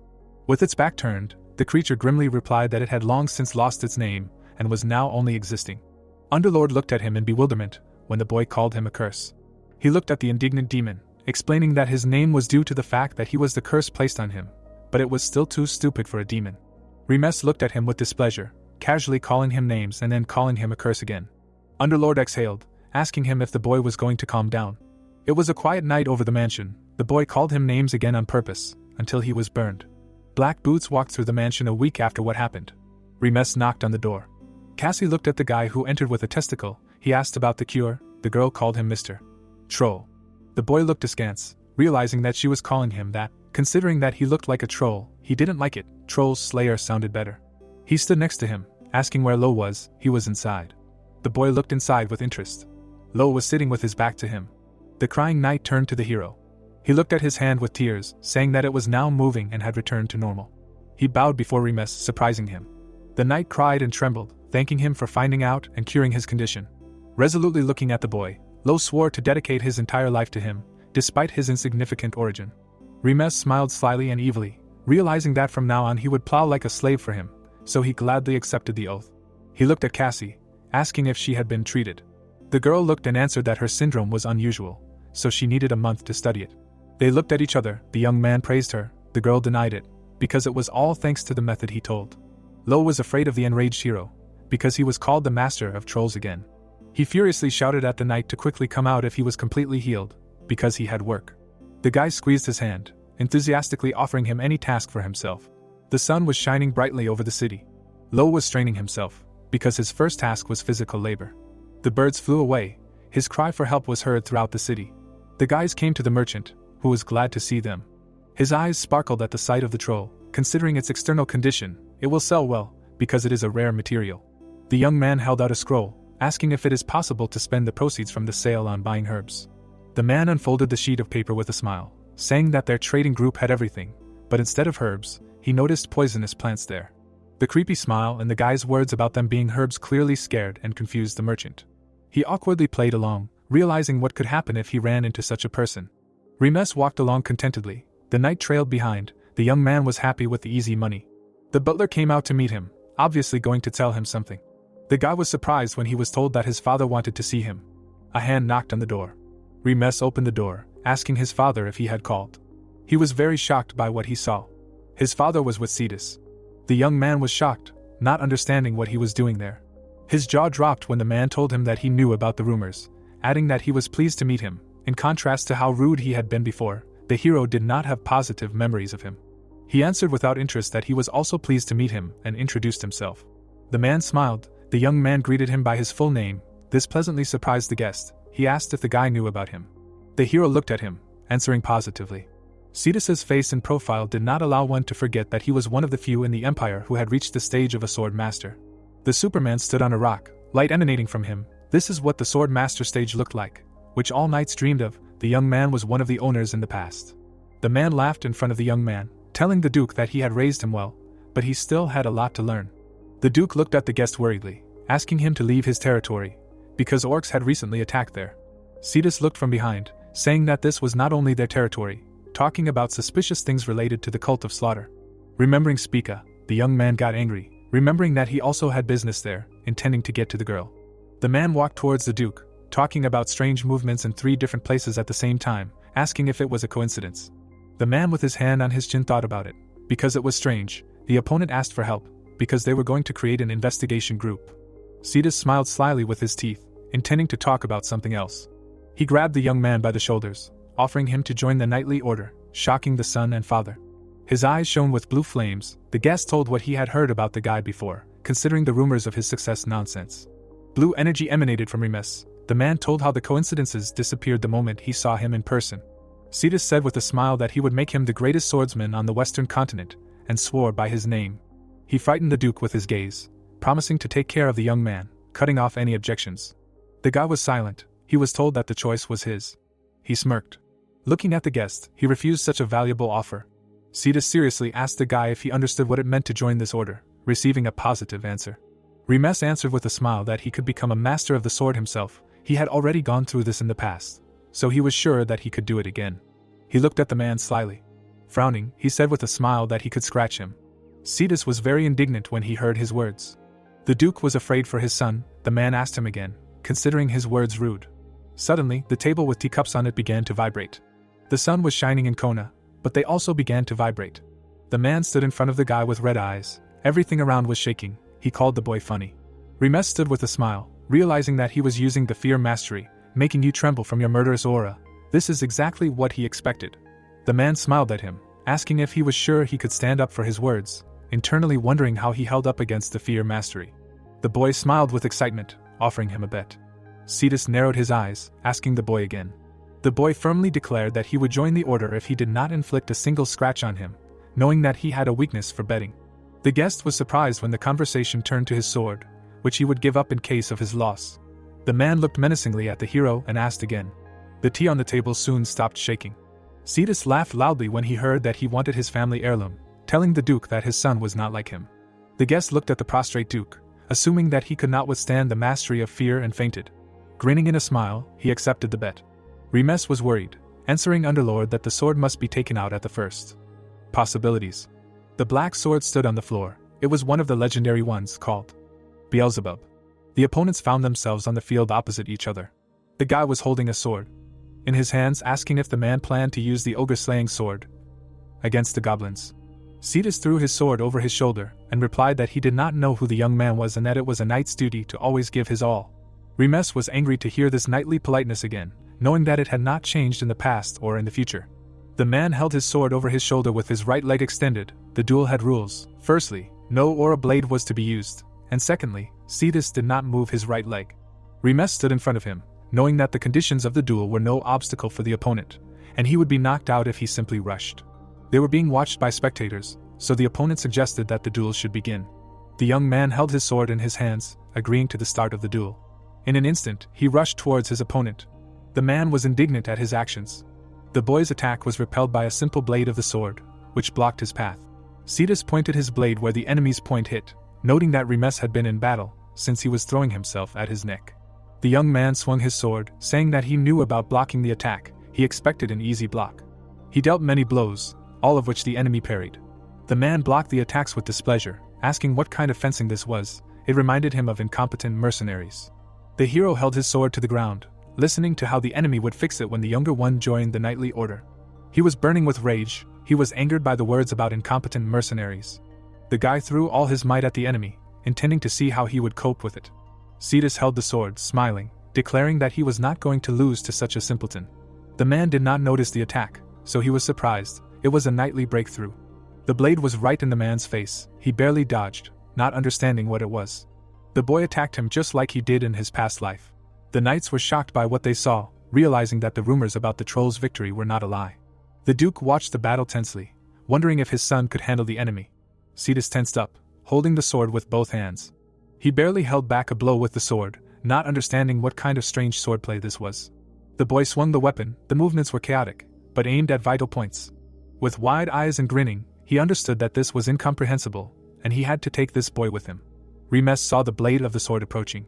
With its back turned, the creature grimly replied that it had long since lost its name, and was now only existing. Underlord looked at him in bewilderment, when the boy called him a curse. He looked at the indignant demon, explaining that his name was due to the fact that he was the curse placed on him, but it was still too stupid for a demon. Remes looked at him with displeasure, casually calling him names and then calling him a curse again. Underlord exhaled, asking him if the boy was going to calm down. It was a quiet night over the mansion. The boy called him names again on purpose, until he was burned. Black Boots walked through the mansion a week after what happened. Remes knocked on the door. Cassie looked at the guy who entered with a testicle. He asked about the cure. The girl called him Mr. Troll. The boy looked askance, realizing that she was calling him that. Considering that he looked like a troll, he didn't like it. Troll's slayer sounded better. He stood next to him, asking where Lo was. He was inside. The boy looked inside with interest. Lo was sitting with his back to him. The crying knight turned to the hero. He looked at his hand with tears, saying that it was now moving and had returned to normal. He bowed before Remes, surprising him. The knight cried and trembled, thanking him for finding out and curing his condition. Resolutely looking at the boy, Lo swore to dedicate his entire life to him, despite his insignificant origin. Remes smiled slyly and evilly, realizing that from now on he would plow like a slave for him, so he gladly accepted the oath. He looked at Cassie, asking if she had been treated. The girl looked and answered that her syndrome was unusual, so she needed a month to study it. They looked at each other. The young man praised her, the girl denied it, because it was all thanks to the method he told. Lo was afraid of the enraged hero, because he was called the master of trolls again. He furiously shouted at the knight to quickly come out if he was completely healed, because he had work. The guy squeezed his hand, enthusiastically offering him any task for himself. The sun was shining brightly over the city. Lo was straining himself, because his first task was physical labor. The birds flew away. His cry for help was heard throughout the city. The guys came to the merchant, who was glad to see them. His eyes sparkled at the sight of the troll. Considering its external condition, it will sell well, because it is a rare material. The young man held out a scroll, asking if it is possible to spend the proceeds from the sale on buying herbs. The man unfolded the sheet of paper with a smile, saying that their trading group had everything, but instead of herbs, he noticed poisonous plants there. The creepy smile and the guy's words about them being herbs clearly scared and confused the merchant. He awkwardly played along, realizing what could happen if he ran into such a person. Remes walked along contentedly. The knight trailed behind. The young man was happy with the easy money. The butler came out to meet him, obviously going to tell him something. The guy was surprised when he was told that his father wanted to see him. A hand knocked on the door. Remes opened the door, asking his father if he had called. He was very shocked by what he saw. His father was with Cedus. The young man was shocked, not understanding what he was doing there. His jaw dropped when the man told him that he knew about the rumors, adding that he was pleased to meet him. In contrast to how rude he had been before, the hero did not have positive memories of him. He answered without interest that he was also pleased to meet him and introduced himself. The man smiled. The young man greeted him by his full name. This pleasantly surprised the guest. He asked if the guy knew about him. The hero looked at him, answering positively. Cedus's face and profile did not allow one to forget that he was one of the few in the Empire who had reached the stage of a sword master. The Superman stood on a rock, light emanating from him. This is what the sword master stage looked like, which all knights dreamed of. The young man was one of the owners in the past. The man laughed in front of the young man, telling the Duke that he had raised him well, but he still had a lot to learn. The Duke looked at the guest worriedly, asking him to leave his territory, because orcs had recently attacked there. Cedus looked from behind, saying that this was not only their territory, talking about suspicious things related to the cult of slaughter. Remembering Spica, the young man got angry, remembering that he also had business there, intending to get to the girl. The man walked towards the Duke, talking about strange movements in 3 different places at the same time, asking if it was a coincidence. The man with his hand on his chin thought about it. Because it was strange, the opponent asked for help, because they were going to create an investigation group. Cedus smiled slyly with his teeth, intending to talk about something else. He grabbed the young man by the shoulders, offering him to join the knightly order, shocking the son and father. His eyes shone with blue flames. The guest told what he had heard about the guy before, considering the rumors of his success nonsense. Blue energy emanated from Remes. The man told how the coincidences disappeared the moment he saw him in person. Cedus said with a smile that he would make him the greatest swordsman on the western continent, and swore by his name. He frightened the Duke with his gaze, promising to take care of the young man, cutting off any objections. The guy was silent. He was told that the choice was his. He smirked. Looking at the guest, he refused such a valuable offer. Cedus seriously asked the guy if he understood what it meant to join this order, receiving a positive answer. Remes answered with a smile that he could become a master of the sword himself. He had already gone through this in the past, so he was sure that he could do it again. He looked at the man slyly. Frowning, he said with a smile that he could scratch him. Cedus was very indignant when he heard his words. The Duke was afraid for his son. The man asked him again, considering his words rude. Suddenly, the table with teacups on it began to vibrate. The sun was shining in Kona, but they also began to vibrate. The man stood in front of the guy with red eyes. Everything around was shaking. He called the boy funny. Remes stood with a smile, realizing that he was using the fear mastery, making you tremble from your murderous aura. This is exactly what he expected. The man smiled at him, asking if he was sure he could stand up for his words, internally wondering how he held up against the fear mastery. The boy smiled with excitement, offering him a bet. Cedus narrowed his eyes, asking the boy again. The boy firmly declared that he would join the order if he did not inflict a single scratch on him, knowing that he had a weakness for betting. The guest was surprised when the conversation turned to his sword, which he would give up in case of his loss. The man looked menacingly at the hero and asked again. The tea on the table soon stopped shaking. Cedus laughed loudly when he heard that he wanted his family heirloom, telling the Duke that his son was not like him. The guest looked at the prostrate Duke, assuming that he could not withstand the mastery of fear, and fainted. Grinning in a smile, he accepted the bet. Remes was worried, answering Underlord that the sword must be taken out at the first. Possibilities. The black sword stood on the floor. It was one of the legendary ones called Beelzebub. The opponents found themselves on the field opposite each other. The guy was holding a sword in his hands, asking if the man planned to use the ogre-slaying sword against the goblins. Cedus threw his sword over his shoulder and replied that he did not know who the young man was and that it was a knight's duty to always give his all. Remes was angry to hear this knightly politeness again, knowing that it had not changed in the past or in the future. The man held his sword over his shoulder with his right leg extended. The duel had rules. Firstly, no aura blade was to be used, and secondly, Cedus did not move his right leg. Remes stood in front of him, knowing that the conditions of the duel were no obstacle for the opponent, and he would be knocked out if he simply rushed. They were being watched by spectators, so the opponent suggested that the duel should begin. The young man held his sword in his hands, agreeing to the start of the duel. In an instant, he rushed towards his opponent. The man was indignant at his actions. The boy's attack was repelled by a simple blade of the sword, which blocked his path. Cedus pointed his blade where the enemy's point hit, noting that Remes had been in battle, since he was throwing himself at his neck. The young man swung his sword, saying that he knew about blocking the attack. He expected an easy block. He dealt many blows, all of which the enemy parried. The man blocked the attacks with displeasure, asking what kind of fencing this was. It reminded him of incompetent mercenaries. The hero held his sword to the ground, listening to how the enemy would fix it when the younger one joined the knightly order. He was burning with rage. He was angered by the words about incompetent mercenaries. The guy threw all his might at the enemy, intending to see how he would cope with it. Cedus held the sword, smiling, declaring that he was not going to lose to such a simpleton. The man did not notice the attack, so he was surprised. It was a knightly breakthrough. The blade was right in the man's face. He barely dodged, not understanding what it was. The boy attacked him just like he did in his past life. The knights were shocked by what they saw, realizing that the rumors about the troll's victory were not a lie. The Duke watched the battle tensely, wondering if his son could handle the enemy. Cedus tensed up, holding the sword with both hands. He barely held back a blow with the sword, not understanding what kind of strange swordplay this was. The boy swung the weapon. The movements were chaotic, but aimed at vital points. With wide eyes and grinning, he understood that this was incomprehensible, and he had to take this boy with him. Remes saw the blade of the sword approaching.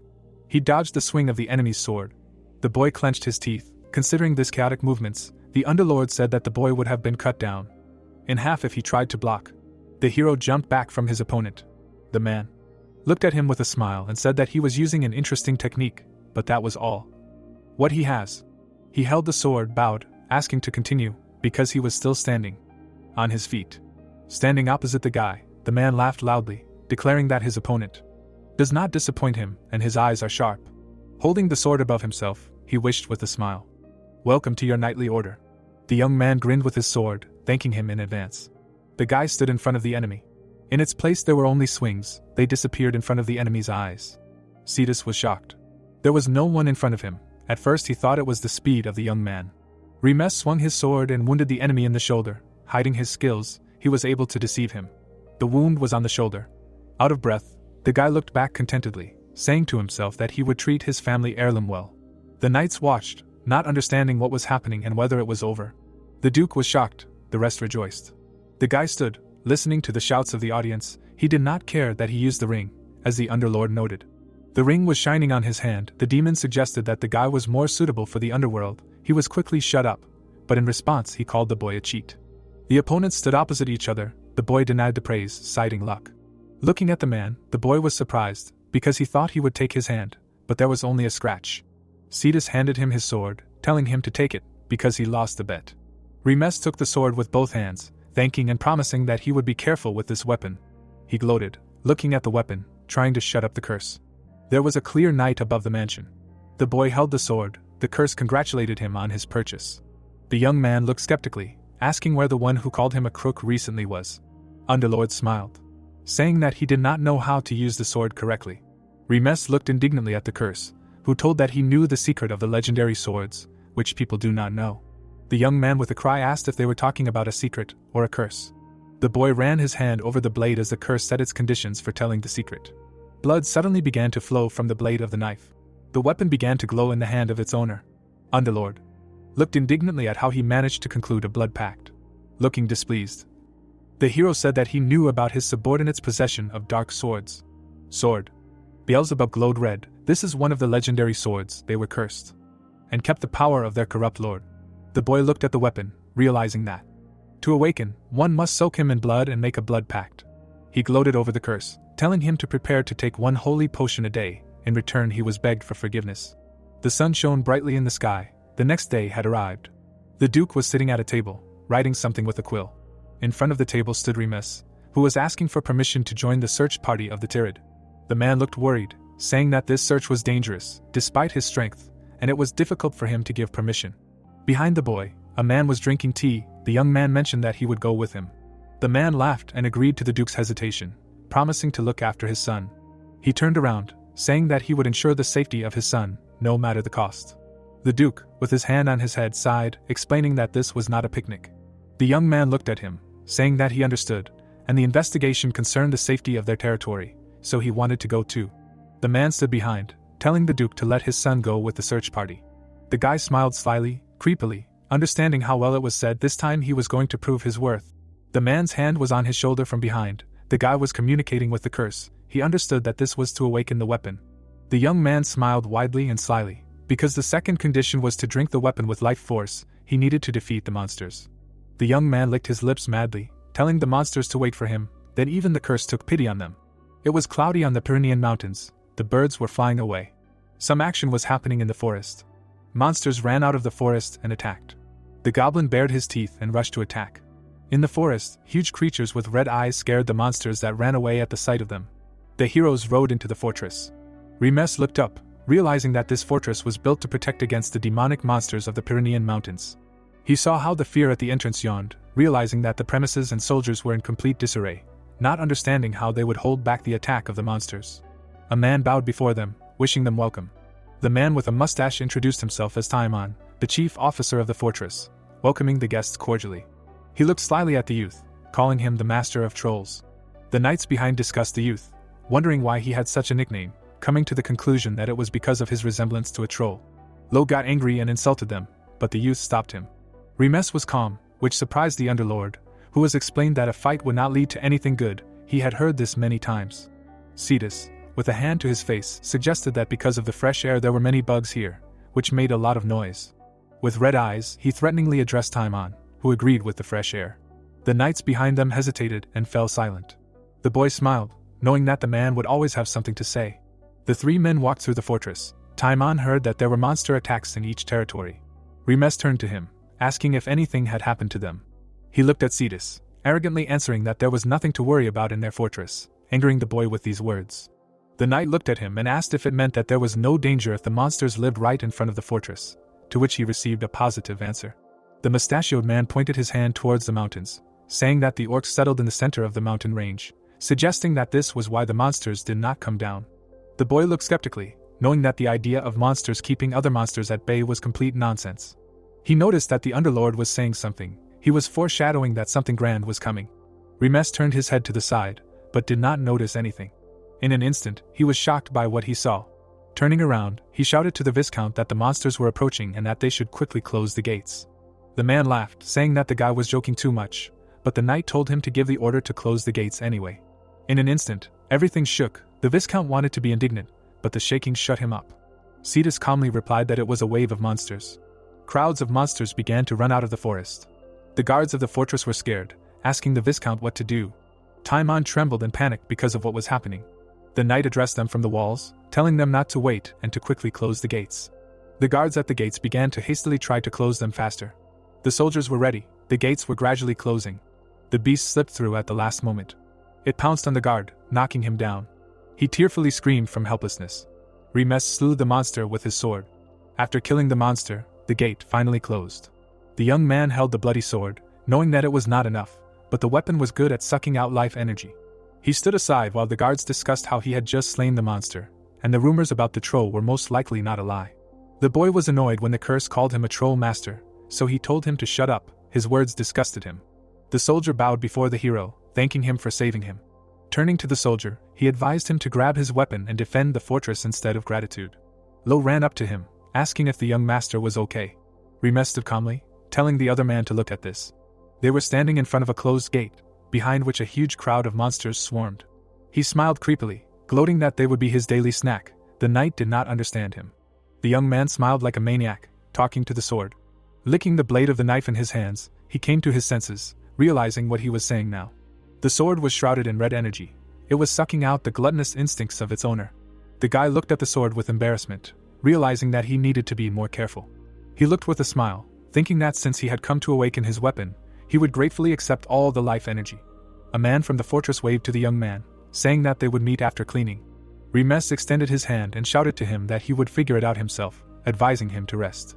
He dodged the swing of the enemy's sword. The boy clenched his teeth. Considering this chaotic movements, the Underlord said that the boy would have been cut down in half if he tried to block. The hero jumped back from his opponent. The man looked at him with a smile and said that he was using an interesting technique, but that was all. What he has. He held the sword, bowed, asking to continue, because he was still standing on his feet. Standing opposite the guy, the man laughed loudly, declaring that his opponent does not disappoint him and his eyes are sharp. Holding the sword above himself, he wished with a smile. Welcome to your knightly order. The young man grinned with his sword, thanking him in advance. The guy stood in front of the enemy. In its place there were only swings, they disappeared in front of the enemy's eyes. Cedus was shocked. There was no one in front of him. At first he thought it was the speed of the young man. Remes swung his sword and wounded the enemy in the shoulder. Hiding his skills, he was able to deceive him. The wound was on the shoulder. Out of breath, the guy looked back contentedly, saying to himself that he would treat his family heirloom well. The knights watched, not understanding what was happening and whether it was over. The Duke was shocked, the rest rejoiced. The guy stood, listening to the shouts of the audience. He did not care that he used the ring, as the Underlord noted. The ring was shining on his hand. The demon suggested that the guy was more suitable for the underworld. He was quickly shut up, but in response he called the boy a cheat. The opponents stood opposite each other. The boy denied the praise, citing luck. Looking at the man, the boy was surprised, because he thought he would take his hand, but there was only a scratch. Cedus handed him his sword, telling him to take it, because he lost the bet. Remes took the sword with both hands, thanking and promising that he would be careful with this weapon. He gloated, looking at the weapon, trying to shut up the curse. There was a clear night above the mansion. The boy held the sword. The curse congratulated him on his purchase. The young man looked skeptically, asking where the one who called him a crook recently was. Underlord smiled, saying that he did not know how to use the sword correctly. Remes looked indignantly at the curse, who told that he knew the secret of the legendary swords, which people do not know. The young man with a cry asked if they were talking about a secret or a curse. The boy ran his hand over the blade as the curse set its conditions for telling the secret. Blood suddenly began to flow from the blade of the knife. The weapon began to glow in the hand of its owner. Underlord looked indignantly at how he managed to conclude a blood pact. Looking displeased, the hero said that he knew about his subordinate's possession of dark swords. Sword. Beelzebub glowed red. This is one of the legendary swords. They were cursed and kept the power of their corrupt lord. The boy looked at the weapon, realizing that to awaken, one must soak him in blood and make a blood pact. He gloated over the curse, telling him to prepare to take one holy potion a day. In return he was begged for forgiveness. The sun shone brightly in the sky. The next day had arrived. The Duke was sitting at a table, writing something with a quill. In front of the table stood Remes, who was asking for permission to join the search party of the Tirid. The man looked worried, saying that this search was dangerous, despite his strength, and it was difficult for him to give permission. Behind the boy, a man was drinking tea. The young man mentioned that he would go with him. The man laughed and agreed to the Duke's hesitation, promising to look after his son. He turned around, saying that he would ensure the safety of his son, no matter the cost. The Duke, with his hand on his head, sighed, explaining that this was not a picnic. The young man looked at him, saying that he understood, and the investigation concerned the safety of their territory, so he wanted to go too. The man stood behind, telling the Duke to let his son go with the search party. The guy smiled slyly, creepily, understanding how well it was said this time he was going to prove his worth. The man's hand was on his shoulder from behind. The guy was communicating with the curse. He understood that this was to awaken the weapon. The young man smiled widely and slyly. Because the second condition was to drink the weapon with life force, he needed to defeat the monsters. The young man licked his lips madly, telling the monsters to wait for him. Then even the curse took pity on them. It was cloudy on the Pyrenean mountains. The birds were flying away. Some action was happening in the forest. Monsters ran out of the forest and attacked. The goblin bared his teeth and rushed to attack. In the forest, huge creatures with red eyes scared the monsters that ran away at the sight of them. The heroes rode into the fortress. Remes looked up, realizing that this fortress was built to protect against the demonic monsters of the Pyrenean mountains. He saw how the fear at the entrance yawned, realizing that the premises and soldiers were in complete disarray, not understanding how they would hold back the attack of the monsters. A man bowed before them, wishing them welcome. The man with a mustache introduced himself as Taimon, the chief officer of the fortress, welcoming the guests cordially. He looked slyly at the youth, calling him the master of trolls. The knights behind discussed the youth, wondering why he had such a nickname, coming to the conclusion that it was because of his resemblance to a troll. Lo got angry and insulted them, but the youth stopped him. Remes was calm, which surprised the Underlord, who was explained that a fight would not lead to anything good. He had heard this many times. Cedus, with a hand to his face, suggested that because of the fresh air there were many bugs here, which made a lot of noise. With red eyes, he threateningly addressed Timon, who agreed with the fresh air. The knights behind them hesitated and fell silent. The boy smiled, knowing that the man would always have something to say. The three men walked through the fortress. Timon heard that there were monster attacks in each territory. Remes turned to him, asking if anything had happened to them. He looked at Cedus, arrogantly answering that there was nothing to worry about in their fortress, angering the boy with these words. The knight looked at him and asked if it meant that there was no danger if the monsters lived right in front of the fortress, to which he received a positive answer. The mustachioed man pointed his hand towards the mountains, saying that the orcs settled in the center of the mountain range, suggesting that this was why the monsters did not come down. The boy looked skeptically, knowing that the idea of monsters keeping other monsters at bay was complete nonsense. He noticed that the Underlord was saying something. He was foreshadowing that something grand was coming. Remes turned his head to the side, but did not notice anything. In an instant, he was shocked by what he saw. Turning around, he shouted to the Viscount that the monsters were approaching and that they should quickly close the gates. The man laughed, saying that the guy was joking too much, but the knight told him to give the order to close the gates anyway. In an instant, everything shook. The Viscount wanted to be indignant, but the shaking shut him up. Cedus calmly replied that it was a wave of monsters. Crowds of monsters began to run out of the forest. The guards of the fortress were scared, asking the Viscount what to do. Timon trembled and panicked because of what was happening. The knight addressed them from the walls, telling them not to wait and to quickly close the gates. The guards at the gates began to hastily try to close them faster. The soldiers were ready. The gates were gradually closing. The beast slipped through at the last moment. It pounced on the guard, knocking him down. He tearfully screamed from helplessness. Remes slew the monster with his sword. After killing the monster, the gate finally closed. The young man held the bloody sword, knowing that it was not enough, but the weapon was good at sucking out life energy. He stood aside while the guards discussed how he had just slain the monster, and the rumors about the troll were most likely not a lie. The boy was annoyed when the curse called him a troll master, so he told him to shut up. His words disgusted him. The soldier bowed before the hero, thanking him for saving him. Turning to the soldier, he advised him to grab his weapon and defend the fortress instead of gratitude. Lo ran up to him, asking if the young master was okay. Remes stood calmly, telling the other man to look at this. They were standing in front of a closed gate, behind which a huge crowd of monsters swarmed. He smiled creepily, gloating that they would be his daily snack. The knight did not understand him. The young man smiled like a maniac, talking to the sword. Licking the blade of the knife in his hands, he came to his senses, realizing what he was saying now. The sword was shrouded in red energy. It was sucking out the gluttonous instincts of its owner. The guy looked at the sword with embarrassment, realizing that he needed to be more careful. He looked with a smile, thinking that since he had come to awaken his weapon, he would gratefully accept all the life energy. A man from the fortress waved to the young man, saying that they would meet after cleaning. Remes extended his hand and shouted to him that he would figure it out himself, advising him to rest.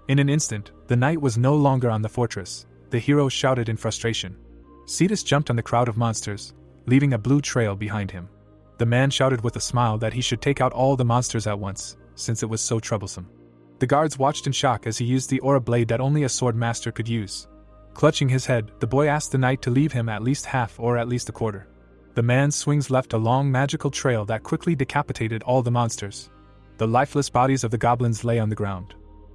In an instant, the knight was no longer on the fortress. The hero shouted in frustration. Cedus jumped on the crowd of monsters, leaving a blue trail behind him. The man shouted with a smile that he should take out all the monsters at once, since it was so troublesome. The guards watched in shock as he used the aura blade that only a sword master could use. Clutching his head, the boy asked the knight to leave him at least half or at least a quarter. The man's swings left a long magical trail that quickly decapitated all the monsters. The lifeless bodies of the goblins lay on the ground.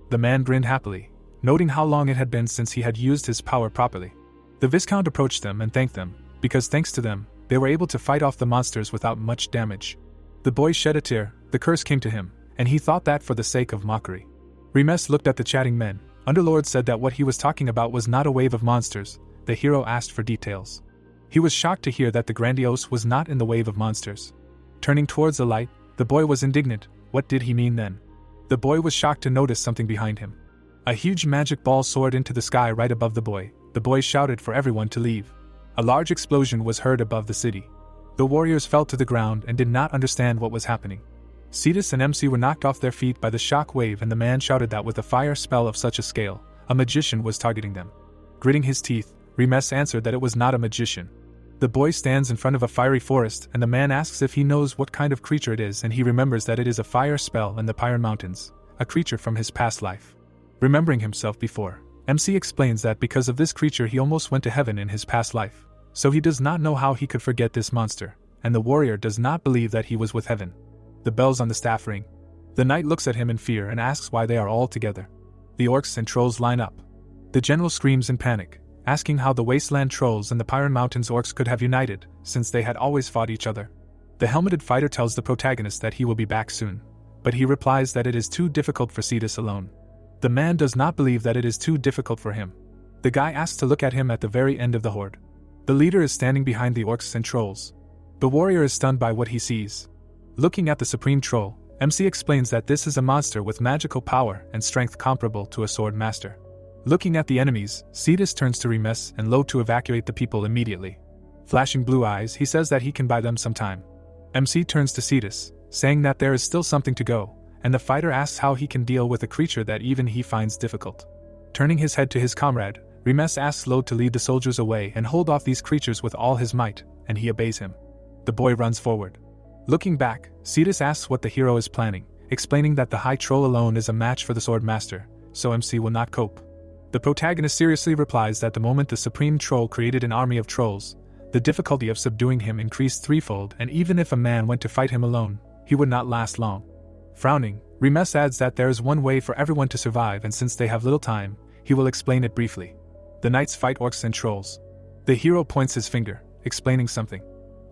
The man grinned happily, noting how long it had been since he had used his power properly. The Viscount approached them and thanked them, because thanks to them, they were able to fight off the monsters without much damage. The boy shed a tear. The curse came to him, and he thought that for the sake of mockery. Remes looked at the chatting men. Underlord said that what he was talking about was not a wave of monsters. The hero asked for details. He was shocked to hear that the grandiose was not in the wave of monsters. Turning towards the light, the boy was indignant. What did he mean then? The boy was shocked to notice something behind him. A huge magic ball soared into the sky right above the boy. The boy shouted for everyone to leave. A large explosion was heard above the city. The warriors fell to the ground and did not understand what was happening. Cedus and MC were knocked off their feet by the shock wave, and the man shouted that with a fire spell of such a scale, a magician was targeting them. Gritting his teeth, Remes answered that it was not a magician. The boy stands in front of a fiery forest, and the man asks if he knows what kind of creature it is, and he remembers that it is a fire spell in the Pyre Mountains, a creature from his past life. Remembering himself before, MC explains that because of this creature he almost went to heaven in his past life, so he does not know how he could forget this monster, and the warrior does not believe that he was with heaven. The bells on the staff ring. The knight looks at him in fear and asks why they are all together. The orcs and trolls line up. The general screams in panic, asking how the wasteland trolls and the Pyre Mountains orcs could have united, since they had always fought each other. The helmeted fighter tells the protagonist that he will be back soon, but he replies that it is too difficult for Cedus alone. The man does not believe that it is too difficult for him. The guy asks to look at him at the very end of the horde. The leader is standing behind the orcs and trolls. The warrior is stunned by what he sees. Looking at the supreme troll, MC explains that this is a monster with magical power and strength comparable to a sword master. Looking at the enemies, Cedus turns to Remes and Lo to evacuate the people immediately. Flashing blue eyes, he says that he can buy them some time. MC turns to Cedus, saying that there is still something to go, and the fighter asks how he can deal with a creature that even he finds difficult. Turning his head to his comrade, Remes asks Lo to lead the soldiers away and hold off these creatures with all his might, and he obeys him. The boy runs forward. Looking back, Cedus asks what the hero is planning, explaining that the high troll alone is a match for the sword master, so MC will not cope. The protagonist seriously replies that the moment the supreme troll created an army of trolls, the difficulty of subduing him increased threefold, and even if a man went to fight him alone, he would not last long. Frowning, Remes adds that there is one way for everyone to survive, and since they have little time, he will explain it briefly. The knights fight orcs and trolls. The hero points his finger, explaining something.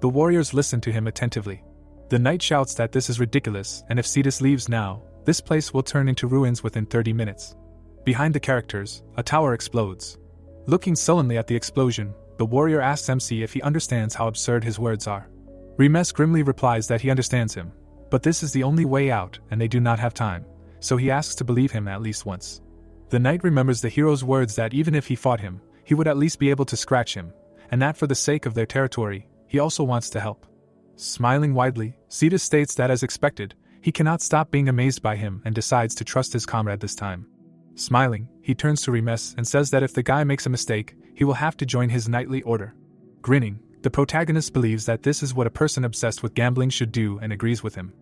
The warriors listen to him attentively. The knight shouts that this is ridiculous, and if Cedus leaves now, this place will turn into ruins within 30 minutes. Behind the characters, a tower explodes. Looking sullenly at the explosion, the warrior asks MC if he understands how absurd his words are. Remes grimly replies that he understands him, but this is the only way out and they do not have time, so he asks to believe him at least once. The knight remembers the hero's words that even if he fought him, he would at least be able to scratch him, and that for the sake of their territory, he also wants to help. Smiling widely, Cedus states that as expected, he cannot stop being amazed by him and decides to trust his comrade this time. Smiling, he turns to Remes and says that if the guy makes a mistake, he will have to join his knightly order. Grinning, the protagonist believes that this is what a person obsessed with gambling should do and agrees with him.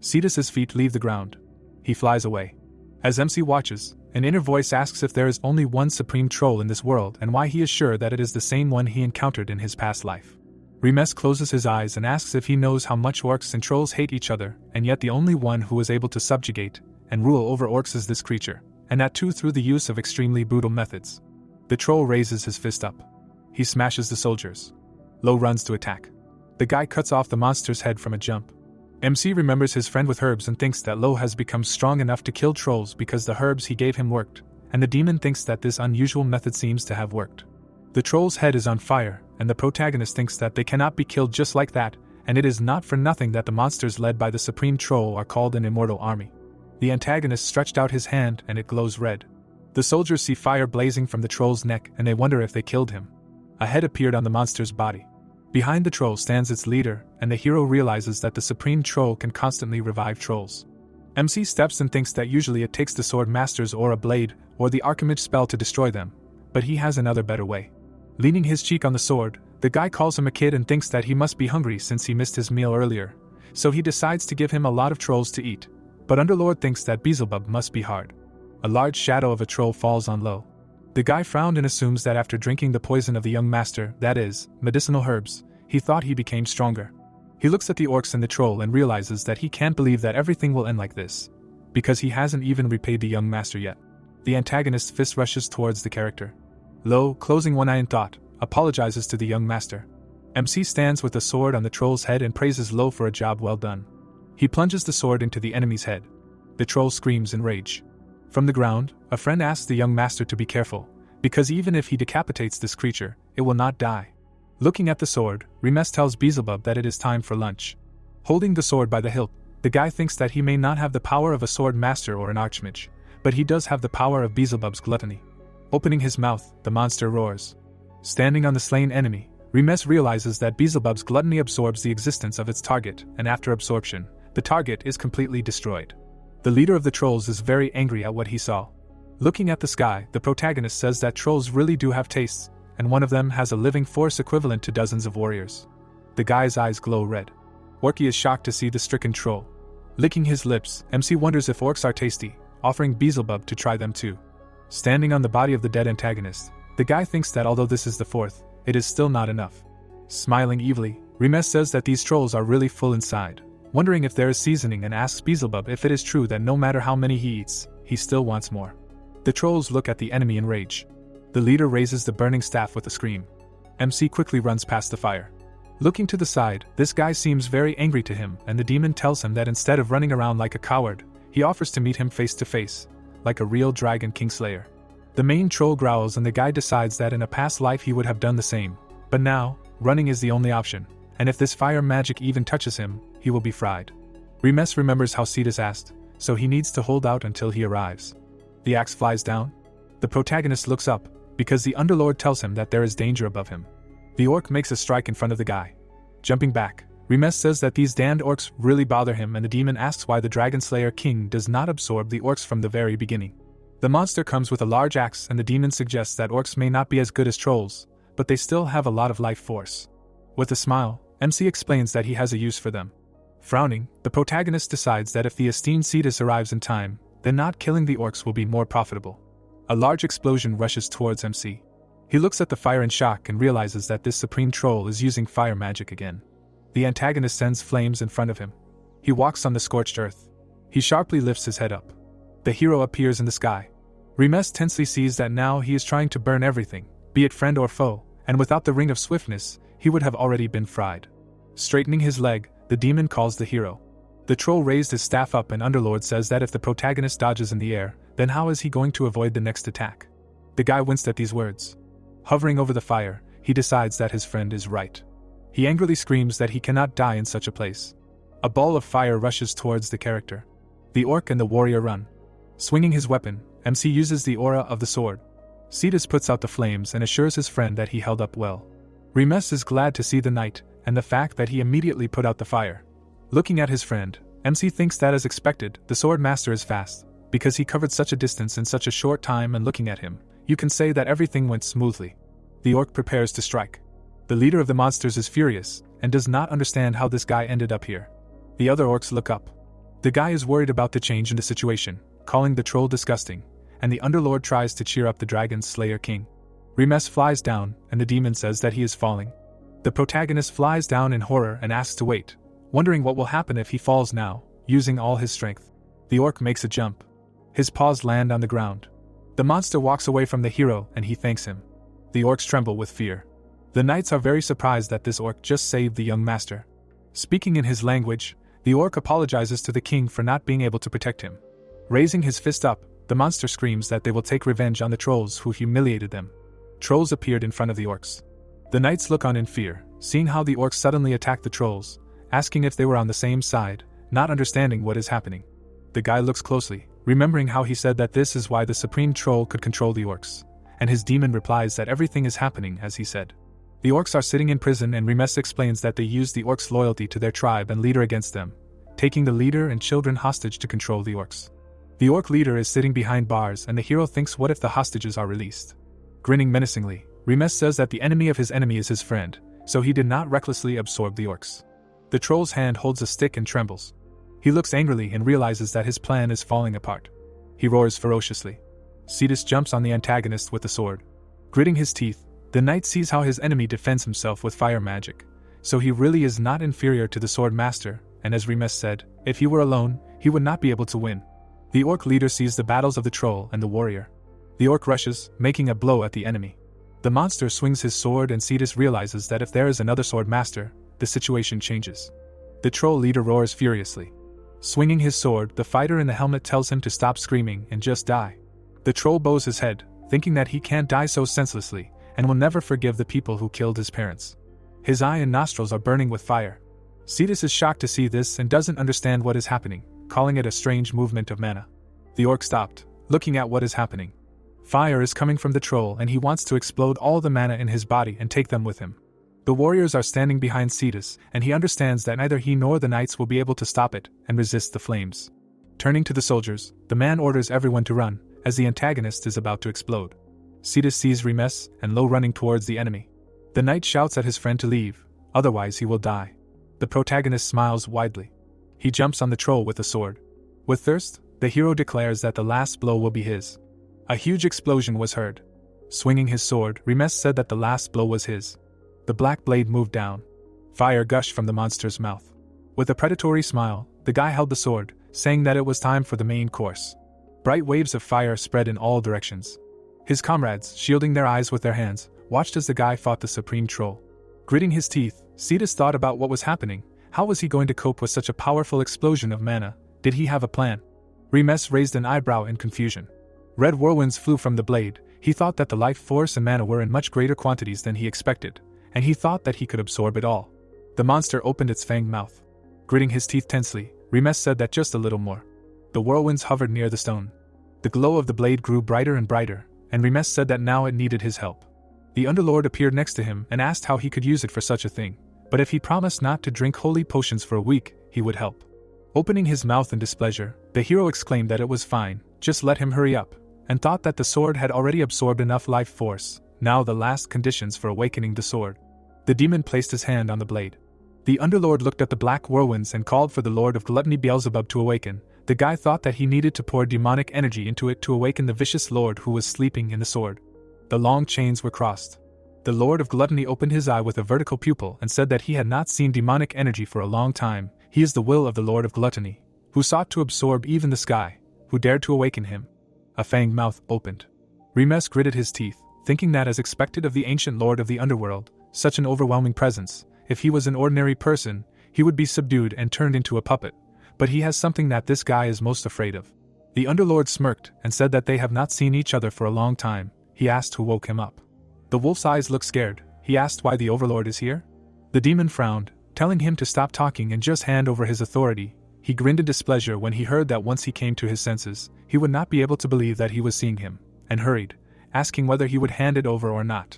Cedus's feet leave the ground. He flies away. As MC watches, an inner voice asks if there is only one supreme troll in this world and why he is sure that it is the same one he encountered in his past life. Remes closes his eyes and asks if he knows how much orcs and trolls hate each other, and yet the only one who is able to subjugate and rule over orcs is this creature, and that too through the use of extremely brutal methods. The troll raises his fist up. He smashes the soldiers. Lo runs to attack. The guy cuts off the monster's head from a jump. MC remembers his friend with herbs and thinks that Lo has become strong enough to kill trolls because the herbs he gave him worked, and the demon thinks that this unusual method seems to have worked. The troll's head is on fire, and the protagonist thinks that they cannot be killed just like that, and it is not for nothing that the monsters led by the supreme troll are called an immortal army. The antagonist stretched out his hand and it glows red. The soldiers see fire blazing from the troll's neck and they wonder if they killed him. A head appeared on the monster's body. Behind the troll stands its leader, and the hero realizes that the supreme troll can constantly revive trolls. MC steps and thinks that usually it takes the sword masters or a blade or the archimage spell to destroy them, but he has another better way. Leaning his cheek on the sword, the guy calls him a kid and thinks that he must be hungry since he missed his meal earlier, so he decides to give him a lot of trolls to eat, but Underlord thinks that Beelzebub must be hard. A large shadow of a troll falls on Lo. The guy frowned and assumes that after drinking the poison of the young master, that is, medicinal herbs, he thought he became stronger. He looks at the orcs and the troll and realizes that he can't believe that everything will end like this, because he hasn't even repaid the young master yet. The antagonist's fist rushes towards the character. Lo, closing one eye in thought, apologizes to the young master. MC stands with the sword on the troll's head and praises Lo for a job well done. He plunges the sword into the enemy's head. The troll screams in rage. From the ground, a friend asks the young master to be careful, because even if he decapitates this creature, it will not die. Looking at the sword, Remes tells Beelzebub that it is time for lunch. Holding the sword by the hilt, the guy thinks that he may not have the power of a sword master or an archmage, but he does have the power of Beelzebub's gluttony. Opening his mouth, the monster roars. Standing on the slain enemy, Remes realizes that Beelzebub's gluttony absorbs the existence of its target, and after absorption, the target is completely destroyed. The leader of the trolls is very angry at what he saw. Looking at the sky, the protagonist says that trolls really do have tastes, and one of them has a living force equivalent to dozens of warriors. The guy's eyes glow red. Orky is shocked to see the stricken troll. Licking his lips, MC wonders if orcs are tasty, offering Beelzebub to try them too. Standing on the body of the dead antagonist, the guy thinks that although this is the fourth, it is still not enough. Smiling evilly, Remes says that these trolls are really full inside, wondering if there is seasoning, and asks Beelzebub if it is true that no matter how many he eats, he still wants more. The trolls look at the enemy in rage. The leader raises the burning staff with a scream. MC quickly runs past the fire. Looking to the side, this guy seems very angry to him, and the demon tells him that instead of running around like a coward, he offers to meet him face to face, like a real dragon kingslayer. The main troll growls and the guy decides that in a past life he would have done the same, but now, running is the only option, and if this fire magic even touches him, he will be fried. Remes remembers how Cedus asked, so he needs to hold out until he arrives. The axe flies down. The protagonist looks up, because the Underlord tells him that there is danger above him. The orc makes a strike in front of the guy. Jumping back, Remes says that these damned orcs really bother him, and the demon asks why the Dragon Slayer King does not absorb the orcs from the very beginning. The monster comes with a large axe, and the demon suggests that orcs may not be as good as trolls, but they still have a lot of life force. With a smile, MC explains that he has a use for them. Frowning, the protagonist decides that if the esteemed Cedus arrives in time, then not killing the orcs will be more profitable. A large explosion rushes towards MC. He looks at the fire in shock and realizes that this supreme troll is using fire magic again. The antagonist sends flames in front of him. He walks on the scorched earth. He sharply lifts his head up. The hero appears in the sky. Remes tensely sees that now he is trying to burn everything, be it friend or foe, and without the ring of swiftness, he would have already been fried. Straightening his leg, the demon calls the hero. The troll raised his staff up, and Underlord says that if the protagonist dodges in the air, then how is he going to avoid the next attack? The guy winced at these words. Hovering over the fire, he decides that his friend is right. He angrily screams that he cannot die in such a place. A ball of fire rushes towards the character. The orc and the warrior run. Swinging his weapon, MC uses the aura of the sword. Cedus puts out the flames and assures his friend that he held up well. Remes is glad to see the knight, and the fact that he immediately put out the fire. Looking at his friend, MC thinks that as expected, the sword master is fast, because he covered such a distance in such a short time, and looking at him, you can say that everything went smoothly. The orc prepares to strike. The leader of the monsters is furious, and does not understand how this guy ended up here. The other orcs look up. The guy is worried about the change in the situation, calling the troll disgusting, and the Underlord tries to cheer up the Dragon Slayer King. Remes flies down, and the demon says that he is falling. The protagonist flies down in horror and asks to wait, wondering what will happen if he falls now, using all his strength. The orc makes a jump. His paws land on the ground. The monster walks away from the hero, and he thanks him. The orcs tremble with fear. The knights are very surprised that this orc just saved the young master. Speaking in his language, the orc apologizes to the king for not being able to protect him. Raising his fist up, the monster screams that they will take revenge on the trolls who humiliated them. Trolls appeared in front of the orcs. The knights look on in fear, seeing how the orcs suddenly attack the trolls, asking if they were on the same side, not understanding what is happening. The guy looks closely, remembering how he said that this is why the supreme troll could control the orcs, and his demon replies that everything is happening as he said. The orcs are sitting in prison, and Remes explains that they used the orcs' loyalty to their tribe and leader against them, taking the leader and children hostage to control the orcs. The orc leader is sitting behind bars, and the hero thinks, what if the hostages are released? Grinning menacingly, Remes says that the enemy of his enemy is his friend, so he did not recklessly absorb the orcs. The troll's hand holds a stick and trembles. He looks angrily and realizes that his plan is falling apart. He roars ferociously. Cedus jumps on the antagonist with the sword. Gritting his teeth, the knight sees how his enemy defends himself with fire magic, so he really is not inferior to the sword master, and as Remes said, if he were alone, he would not be able to win. The orc leader sees the battles of the troll and the warrior. The orc rushes, making a blow at the enemy. The monster swings his sword, and Cedus realizes that if there is another sword master, the situation changes. The troll leader roars furiously. Swinging his sword, the fighter in the helmet tells him to stop screaming and just die. The troll bows his head, thinking that he can't die so senselessly, and will never forgive the people who killed his parents. His eye and nostrils are burning with fire. Cedus is shocked to see this and doesn't understand what is happening, calling it a strange movement of mana. The orc stopped, looking at what is happening. Fire is coming from the troll, and he wants to explode all the mana in his body and take them with him. The warriors are standing behind Cedus, and he understands that neither he nor the knights will be able to stop it and resist the flames. Turning to the soldiers, the man orders everyone to run, as the antagonist is about to explode. Cedus sees Remes and Lo running towards the enemy. The knight shouts at his friend to leave, otherwise he will die. The protagonist smiles widely. He jumps on the troll with a sword. With thirst, the hero declares that the last blow will be his. A huge explosion was heard. Swinging his sword, Remes said that the last blow was his. The black blade moved down. Fire gushed from the monster's mouth. With a predatory smile, the guy held the sword, saying that it was time for the main course. Bright waves of fire spread in all directions. His comrades, shielding their eyes with their hands, watched as the guy fought the supreme troll. Gritting his teeth, Cedus thought about what was happening. How was he going to cope with such a powerful explosion of mana? Did he have a plan? Remes raised an eyebrow in confusion. Red whirlwinds flew from the blade. He thought that the life force and mana were in much greater quantities than he expected, and he thought that he could absorb it all. The monster opened its fanged mouth. Gritting his teeth tensely, Remes said that just a little more. The whirlwinds hovered near the stone. The glow of the blade grew brighter and brighter, and Remes said that now it needed his help. The Underlord appeared next to him and asked how he could use it for such a thing, but if he promised not to drink holy potions for a week, he would help. Opening his mouth in displeasure, the hero exclaimed that it was fine, just let him hurry up, and thought that the sword had already absorbed enough life force, now the last conditions for awakening the sword. The demon placed his hand on the blade. The Underlord looked at the black whirlwinds and called for the Lord of Gluttony Beelzebub to awaken. The guy thought that he needed to pour demonic energy into it to awaken the vicious lord who was sleeping in the sword. The long chains were crossed. The Lord of Gluttony opened his eye with a vertical pupil and said that he had not seen demonic energy for a long time. He is the will of the Lord of Gluttony, who sought to absorb even the sky, who dared to awaken him. A fanged mouth opened. Remes gritted his teeth, thinking that as expected of the ancient lord of the underworld, such an overwhelming presence, if he was an ordinary person, he would be subdued and turned into a puppet. But he has something that this guy is most afraid of. The Underlord smirked and said that they have not seen each other for a long time. He asked who woke him up. The wolf's eyes looked scared. He asked why the Overlord is here. The demon frowned, telling him to stop talking and just hand over his authority. He grinned in displeasure when he heard that once he came to his senses, he would not be able to believe that he was seeing him, and hurried, asking whether he would hand it over or not.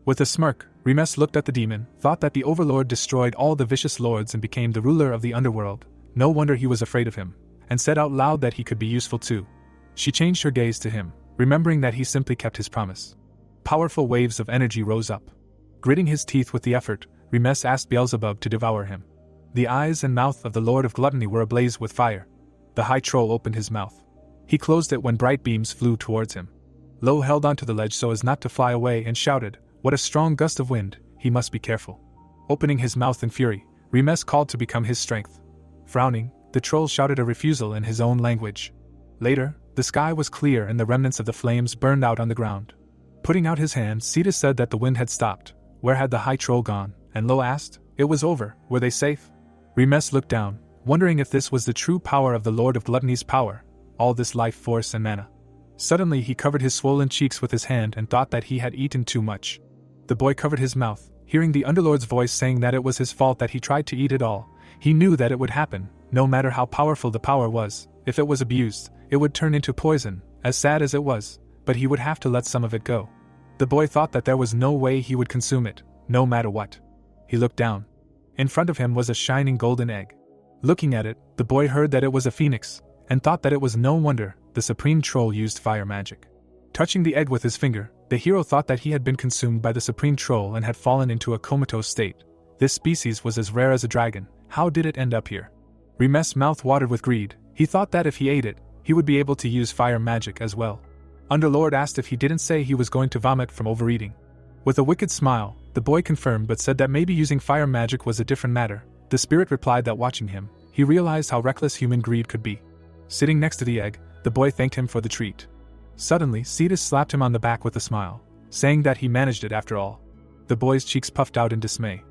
With a smirk, Remes looked at the demon, thought that the Overlord destroyed all the vicious lords and became the ruler of the underworld. No wonder he was afraid of him, and said out loud that he could be useful too. She changed her gaze to him, remembering that he simply kept his promise. Powerful waves of energy rose up. Gritting his teeth with the effort, Remes asked Beelzebub to devour him. The eyes and mouth of the Lord of Gluttony were ablaze with fire. The high troll opened his mouth. He closed it when bright beams flew towards him. Lo held onto the ledge so as not to fly away and shouted, "What a strong gust of wind, he must be careful." Opening his mouth in fury, Remes called to become his strength. Frowning, the troll shouted a refusal in his own language. Later, the sky was clear and the remnants of the flames burned out on the ground. Putting out his hand, Cedus said that the wind had stopped. Where had the high troll gone? And Lo asked, "It was over, were they safe?" Remes looked down, wondering if this was the true power of the Lord of Gluttony's power, all this life force and mana. Suddenly he covered his swollen cheeks with his hand and thought that he had eaten too much. The boy covered his mouth, hearing the Underlord's voice saying that it was his fault that he tried to eat it all. He knew that it would happen, no matter how powerful the power was. If it was abused, it would turn into poison, as sad as it was, but he would have to let some of it go. The boy thought that there was no way he would consume it, no matter what. He looked down. In front of him was a shining golden egg. Looking at it, the boy heard that it was a phoenix, and thought that it was no wonder the supreme troll used fire magic. Touching the egg with his finger, the hero thought that he had been consumed by the supreme troll and had fallen into a comatose state. This species was as rare as a dragon. How did it end up here? Remes' mouth watered with greed. He thought that if he ate it, he would be able to use fire magic as well. Underlord asked if he didn't say he was going to vomit from overeating. With a wicked smile, the boy confirmed but said that maybe using fire magic was a different matter. The spirit replied that watching him, he realized how reckless human greed could be. Sitting next to the egg, the boy thanked him for the treat. Suddenly, Cedus slapped him on the back with a smile, saying that he managed it after all. The boy's cheeks puffed out in dismay.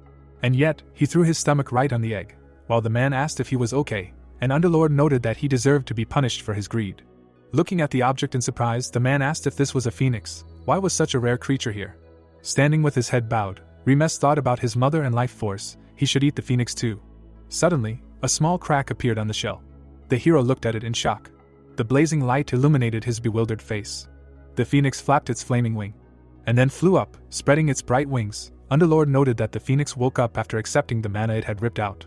And yet, he threw his stomach right on the egg, while the man asked if he was okay, and Underlord noted that he deserved to be punished for his greed. Looking at the object in surprise, the man asked if this was a phoenix. Why was such a rare creature here? Standing with his head bowed, Remes thought about his mother and life force. He should eat the phoenix too. Suddenly, a small crack appeared on the shell. The hero looked at it in shock. The blazing light illuminated his bewildered face. The phoenix flapped its flaming wing, and then flew up, spreading its bright wings. Underlord noted that the phoenix woke up after accepting the mana it had ripped out.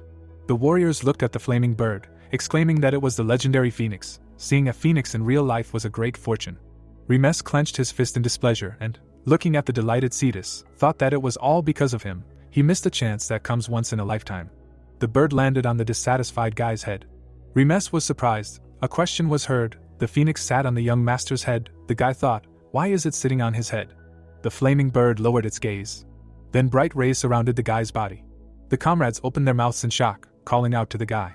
The warriors looked at the flaming bird, exclaiming that it was the legendary phoenix. Seeing a phoenix in real life was a great fortune. Remes clenched his fist in displeasure and, looking at the delighted Cedus, thought that it was all because of him. He missed a chance that comes once in a lifetime. The bird landed on the dissatisfied guy's head. Remes was surprised. A question was heard. The phoenix sat on the young master's head. The guy thought, why is it sitting on his head? The flaming bird lowered its gaze. Then bright rays surrounded the guy's body. The comrades opened their mouths in shock, calling out to the guy.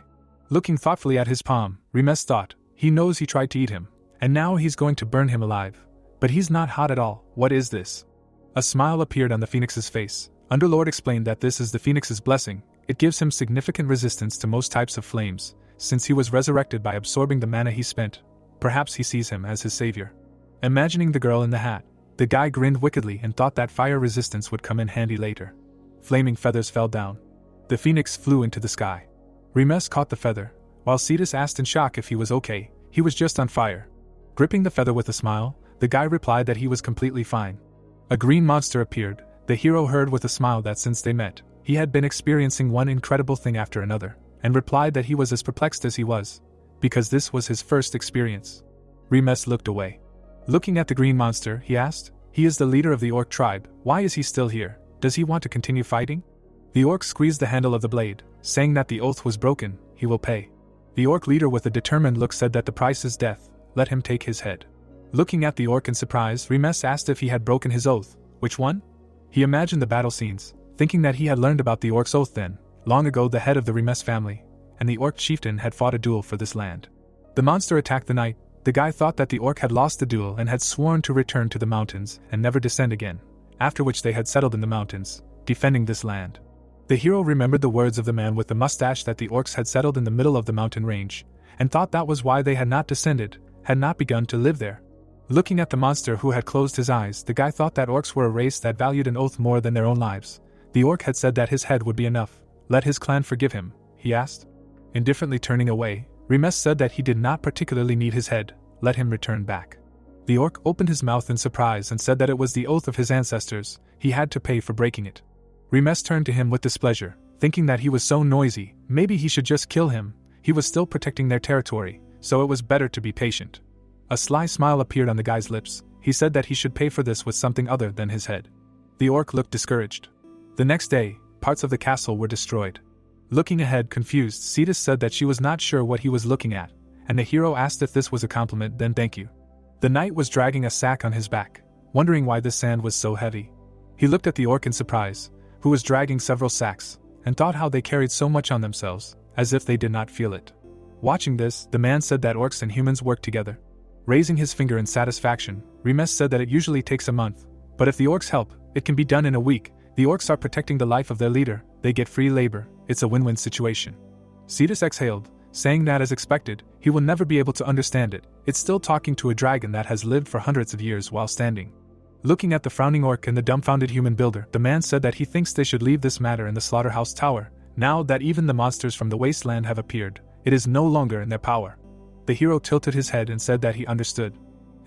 Looking thoughtfully at his palm, Remes thought, he knows he tried to eat him, and now he's going to burn him alive. But he's not hot at all. What is this? A smile appeared on the phoenix's face. Underlord explained that this is the Phoenix's blessing. It gives him significant resistance to most types of flames, since he was resurrected by absorbing the mana he spent. Perhaps he sees him as his savior. Imagining the girl in the hat, the guy grinned wickedly and thought that fire resistance would come in handy later. Flaming feathers fell down. The Phoenix flew into the sky. Remes caught the feather, while Cedus asked in shock if he was okay. He was just on fire. Gripping the feather with a smile, the guy replied that he was completely fine. A green monster appeared. The hero heard with a smile that since they met, he had been experiencing one incredible thing after another, and replied that he was as perplexed as he was, because this was his first experience. Remes looked away. Looking at the green monster, he asked, "He is the leader of the orc tribe. Why is he still here? Does he want to continue fighting?" The orc squeezed the handle of the blade, saying that the oath was broken. He will pay. The orc leader with a determined look said that the price is death. Let him take his head. Looking at the orc in surprise, Remes asked if he had broken his oath. Which one? He imagined the battle scenes, thinking that he had learned about the orc's oath then. Long ago, the head of the Remes family and the orc chieftain had fought a duel for this land. The monster attacked the knight. The guy thought that the orc had lost the duel and had sworn to return to the mountains and never descend again, after which they had settled in the mountains, defending this land. The hero remembered the words of the man with the mustache that the orcs had settled in the middle of the mountain range, and thought that was why they had not descended, had not begun to live there. Looking at the monster who had closed his eyes, the guy thought that orcs were a race that valued an oath more than their own lives. The orc had said that his head would be enough. Let his clan forgive him, he asked. Indifferently turning away, Remes said that he did not particularly need his head. Let him return back. The orc opened his mouth in surprise and said that it was the oath of his ancestors. He had to pay for breaking it. Remes turned to him with displeasure, thinking that he was so noisy, maybe he should just kill him. He was still protecting their territory, so it was better to be patient. A sly smile appeared on the guy's lips. He said that he should pay for this with something other than his head. The orc looked discouraged. The next day, parts of the castle were destroyed. Looking ahead confused, Cedus said that she was not sure what he was looking at, and the hero asked if this was a compliment. Then thank you. The knight was dragging a sack on his back, wondering why the sand was so heavy. He looked at the orc in surprise, who was dragging several sacks, and thought how they carried so much on themselves, as if they did not feel it. Watching this, the man said that orcs and humans work together. Raising his finger in satisfaction, Remes said that it usually takes a month, but if the orcs help, it can be done in a week. The orcs are protecting the life of their leader, they get free labor, it's a win-win situation. Cedus exhaled, saying that as expected, he will never be able to understand it. It's still talking to a dragon that has lived for hundreds of years while standing. Looking at the frowning orc and the dumbfounded human builder, the man said that he thinks they should leave this matter in the slaughterhouse tower. Now that even the monsters from the wasteland have appeared, it is no longer in their power. The hero tilted his head and said that he understood.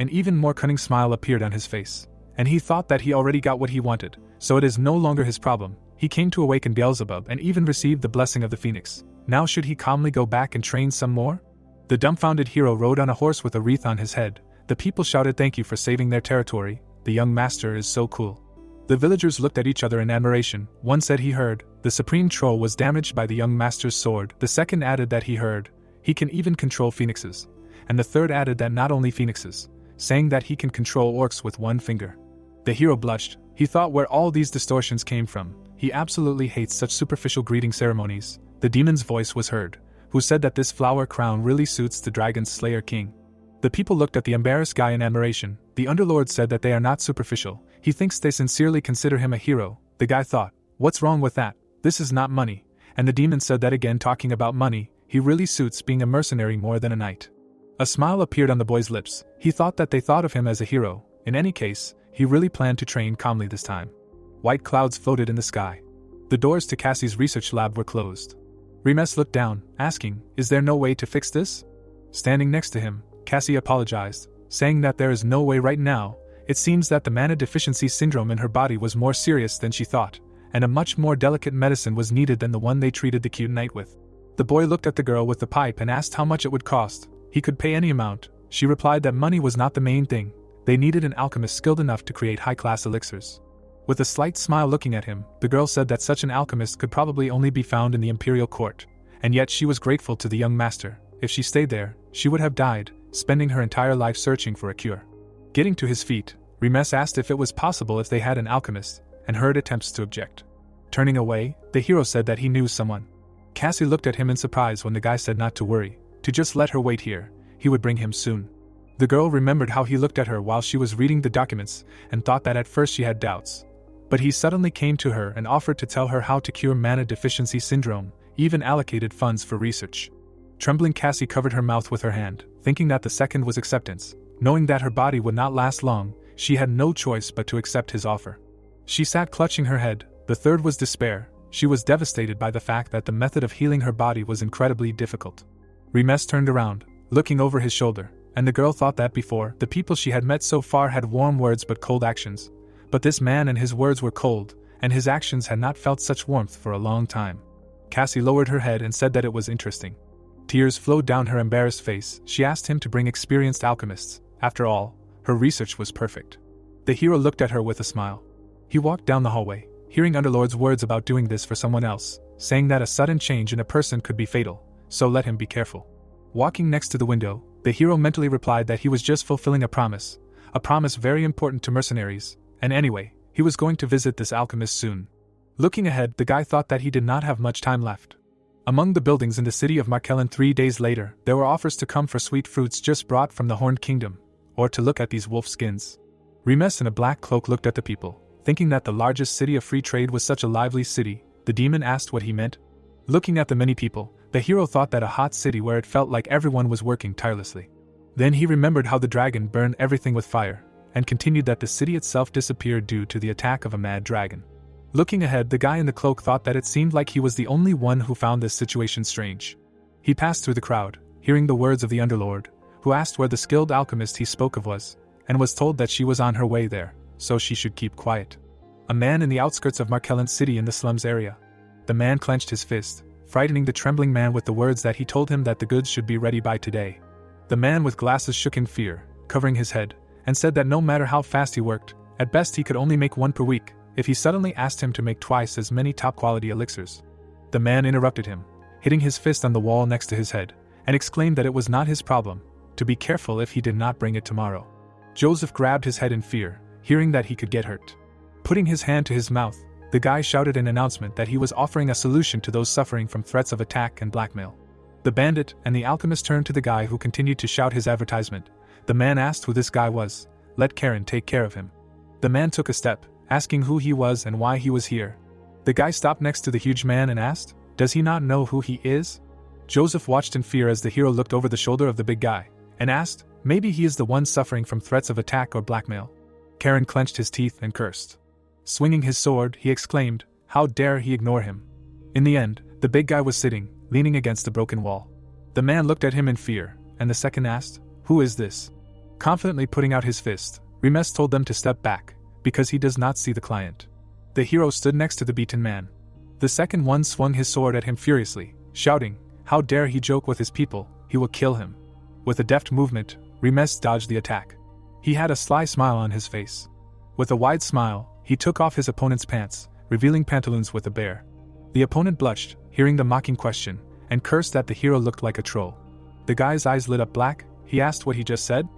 An even more cunning smile appeared on his face, and he thought that he already got what he wanted, so it is no longer his problem. He came to awaken Beelzebub and even received the blessing of the Phoenix. Now should he calmly go back and train some more? The dumbfounded hero rode on a horse with a wreath on his head. The people shouted thank you for saving their territory. The young master is so cool. The villagers looked at each other in admiration. One said he heard the supreme troll was damaged by the young master's sword. The second added that he heard he can even control phoenixes. And the third added that not only phoenixes, saying that he can control orcs with one finger. The hero blushed. He thought where all these distortions came from. He absolutely hates such superficial greeting ceremonies. The demon's voice was heard, who said that this flower crown really suits the dragon's slayer king. The people looked at the embarrassed guy in admiration. The underlord said that they are not superficial. He thinks they sincerely consider him a hero. The guy thought, what's wrong with that? This is not money. And the demon said that again, talking about money, he really suits being a mercenary more than a knight. A smile appeared on the boy's lips. He thought that they thought of him as a hero. In any case, he really planned to train calmly this time. White clouds floated in the sky. The doors to Cassie's research lab were closed. Remes looked down, asking, is there no way to fix this? Standing next to him, Cassie apologized, saying that there is no way right now. It seems that the mana deficiency syndrome in her body was more serious than she thought, and a much more delicate medicine was needed than the one they treated the cute knight with. The boy looked at the girl with the pipe and asked how much it would cost. He could pay any amount. She replied that money was not the main thing. They needed an alchemist skilled enough to create high-class elixirs. With a slight smile looking at him, the girl said that such an alchemist could probably only be found in the imperial court, and yet she was grateful to the young master. If she stayed there, she would have died, spending her entire life searching for a cure. Getting to his feet, Remes asked if it was possible if they had an alchemist, and heard attempts to object. Turning away, the hero said that he knew someone. Cassie looked at him in surprise when the guy said not to worry, to just let her wait here, he would bring him soon. The girl remembered how he looked at her while she was reading the documents, and thought that at first she had doubts. But he suddenly came to her and offered to tell her how to cure mana deficiency syndrome, even allocated funds for research. Trembling Cassie covered her mouth with her hand, thinking that the second was acceptance. Knowing that her body would not last long, she had no choice but to accept his offer. She sat clutching her head. The third was despair. She was devastated by the fact that the method of healing her body was incredibly difficult. Remes turned around, looking over his shoulder, and the girl thought that before, the people she had met so far had warm words but cold actions. But this man and his words were cold, and his actions had not felt such warmth for a long time. Cassie lowered her head and said that it was interesting. Tears flowed down her embarrassed face. She asked him to bring experienced alchemists. After all, her research was perfect. The hero looked at her with a smile. He walked down the hallway, hearing Underlord's words about doing this for someone else, saying that a sudden change in a person could be fatal, so let him be careful. Walking next to the window, the hero mentally replied that he was just fulfilling a promise very important to mercenaries, and anyway, he was going to visit this alchemist soon. Looking ahead, the guy thought that he did not have much time left. Among the buildings in the city of Markellen 3 days later, there were offers to come for sweet fruits just brought from the Horned Kingdom, or to look at these wolf skins. Remes in a black cloak looked at the people, thinking that the largest city of free trade was such a lively city. The demon asked what he meant. Looking at the many people, the hero thought that a hot city where it felt like everyone was working tirelessly. Then he remembered how the dragon burned everything with fire, and continued that the city itself disappeared due to the attack of a mad dragon. Looking ahead, the guy in the cloak thought that it seemed like he was the only one who found this situation strange. He passed through the crowd, hearing the words of the Underlord, who asked where the skilled alchemist he spoke of was, and was told that she was on her way there, so she should keep quiet. A man in the outskirts of Markellen City in the slums area. The man clenched his fist, frightening the trembling man with the words that he told him that the goods should be ready by today. The man with glasses shook in fear, covering his head, and said that no matter how fast he worked, at best he could only make one per week, if he suddenly asked him to make twice as many top-quality elixirs. The man interrupted him, hitting his fist on the wall next to his head, and exclaimed that it was not his problem, to be careful if he did not bring it tomorrow. Joseph grabbed his head in fear, hearing that he could get hurt. Putting his hand to his mouth, the guy shouted an announcement that he was offering a solution to those suffering from threats of attack and blackmail. The bandit and the alchemist turned to the guy who continued to shout his advertisement. The man asked who this guy was. Let Karen take care of him. The man took a step, asking who he was and why he was here. The guy stopped next to the huge man and asked, "Does he not know who he is?" Joseph watched in fear as the hero looked over the shoulder of the big guy, and asked, "Maybe he is the one suffering from threats of attack or blackmail." Karen clenched his teeth and cursed. Swinging his sword, he exclaimed, "How dare he ignore him?" In the end, the big guy was sitting, leaning against the broken wall. The man looked at him in fear, and the second asked, "Who is this?" Confidently putting out his fist, Remes told them to step back, because he does not see the client. The hero stood next to the beaten man. The second one swung his sword at him furiously, shouting, "How dare he joke with his people, he will kill him." With a deft movement, Remes dodged the attack. He had a sly smile on his face. With a wide smile, he took off his opponent's pants, revealing pantaloons with a bear. The opponent blushed, hearing the mocking question, and cursed that the hero looked like a troll. The guy's eyes lit up black. He asked what he just said.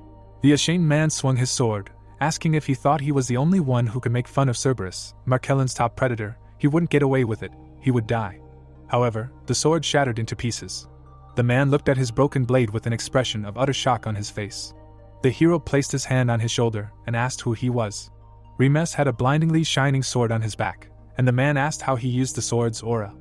The ashamed man swung his sword, asking if he thought he was the only one who could make fun of Cerberus, Markellen's top predator. He wouldn't get away with it, he would die. However, the sword shattered into pieces. The man looked at his broken blade with an expression of utter shock on his face. The hero placed his hand on his shoulder and asked who he was. Remes had a blindingly shining sword on his back, and the man asked how he used the sword's aura.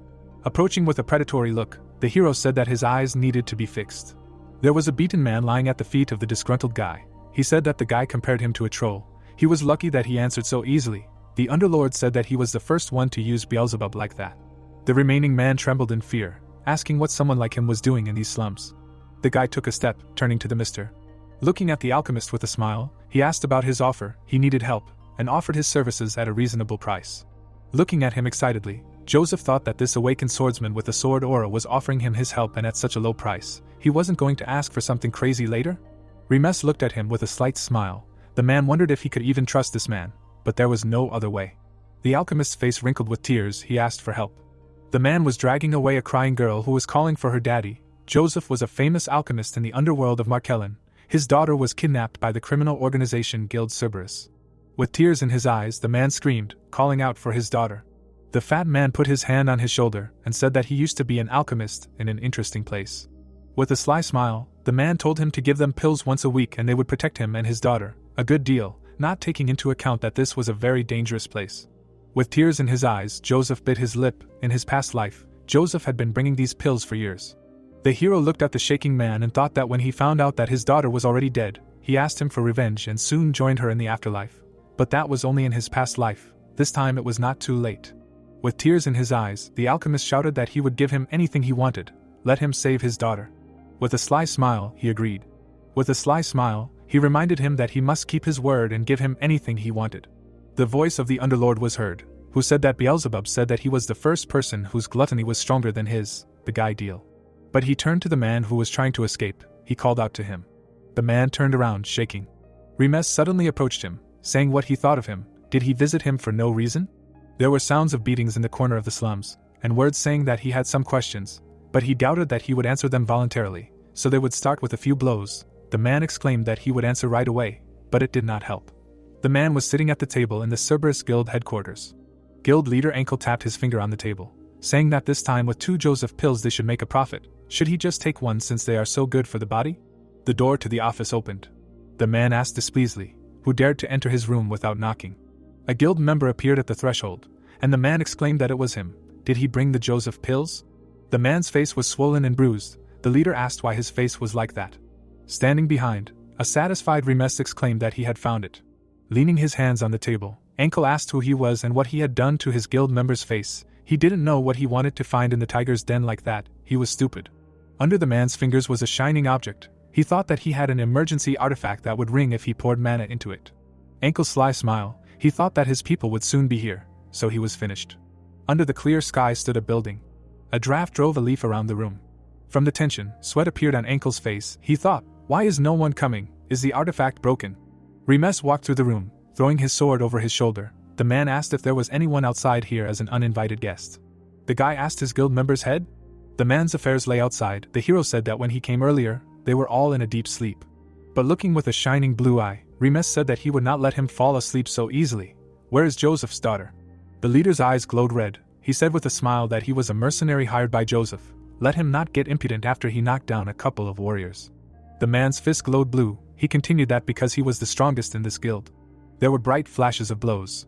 Approaching with a predatory look, the hero said that his eyes needed to be fixed. There was a beaten man lying at the feet of the disgruntled guy. He said that the guy compared him to a troll. He was lucky that he answered so easily. The Underlord said that he was the first one to use Beelzebub like that. The remaining man trembled in fear, asking what someone like him was doing in these slums. The guy took a step, turning to the mister. Looking at the alchemist with a smile, he asked about his offer. He needed help, and offered his services at a reasonable price. Looking at him excitedly, Joseph thought that this awakened swordsman with a sword aura was offering him his help and at such a low price. He wasn't going to ask for something crazy later? Remes looked at him with a slight smile. The man wondered if he could even trust this man, but there was no other way. The alchemist's face wrinkled with tears. He asked for help. The man was dragging away a crying girl who was calling for her daddy. Joseph was a famous alchemist in the underworld of Markellen. His daughter was kidnapped by the criminal organization Guild Cerberus. With tears in his eyes, the man screamed, calling out for his daughter. The fat man put his hand on his shoulder and said that he used to be an alchemist in an interesting place. With a sly smile, the man told him to give them pills once a week and they would protect him and his daughter. A good deal, not taking into account that this was a very dangerous place. With tears in his eyes, Joseph bit his lip. In his past life, Joseph had been bringing these pills for years. The hero looked at the shaking man and thought that when he found out that his daughter was already dead, he asked him for revenge and soon joined her in the afterlife. But that was only in his past life. This time it was not too late. With tears in his eyes, the alchemist shouted that he would give him anything he wanted. Let him save his daughter. With a sly smile, he agreed. With a sly smile, he reminded him that he must keep his word and give him anything he wanted. The voice of the Underlord was heard, who said that Beelzebub said that he was the first person whose gluttony was stronger than his, the guy deal. But he turned to the man who was trying to escape. He called out to him. The man turned around, shaking. Remes suddenly approached him, saying what he thought of him. Did he visit him for no reason? There were sounds of beatings in the corner of the slums, and words saying that he had some questions, but he doubted that he would answer them voluntarily, so they would start with a few blows. The man exclaimed that he would answer right away, but it did not help. The man was sitting at the table in the Cerberus Guild headquarters. Guild leader Ankle tapped his finger on the table, saying that this time with 2 Joseph pills they should make a profit. Should he just take one since they are so good for the body? The door to the office opened. The man asked displeasantly, who dared to enter his room without knocking. A guild member appeared at the threshold, and the man exclaimed that it was him. Did he bring the Joseph pills? The man's face was swollen and bruised. The leader asked why his face was like that. Standing behind, a satisfied Remes exclaimed that he had found it. Leaning his hands on the table, Ankle asked who he was and what he had done to his guild member's face. He didn't know what he wanted to find in the tiger's den like that. He was stupid. Under the man's fingers was a shining object. He thought that he had an emergency artifact that would ring if he poured mana into it. Ankle's sly smile, he thought that his people would soon be here, so he was finished. Under the clear sky stood a building. A draft drove a leaf around the room. From the tension, sweat appeared on Ankle's face. He thought, why is no one coming? Is the artifact broken? Remes walked through the room, throwing his sword over his shoulder. The man asked if there was anyone outside here as an uninvited guest. The guy asked his guild member's head. The man's affairs lay outside. The hero said that when he came earlier, they were all in a deep sleep. But looking with a shining blue eye, Remes said that he would not let him fall asleep so easily. Where is Joseph's daughter? The leader's eyes glowed red. He said with a smile that he was a mercenary hired by Joseph. Let him not get impudent after he knocked down a couple of warriors. The man's fist glowed blue. He continued that because he was the strongest in this guild. There were bright flashes of blows.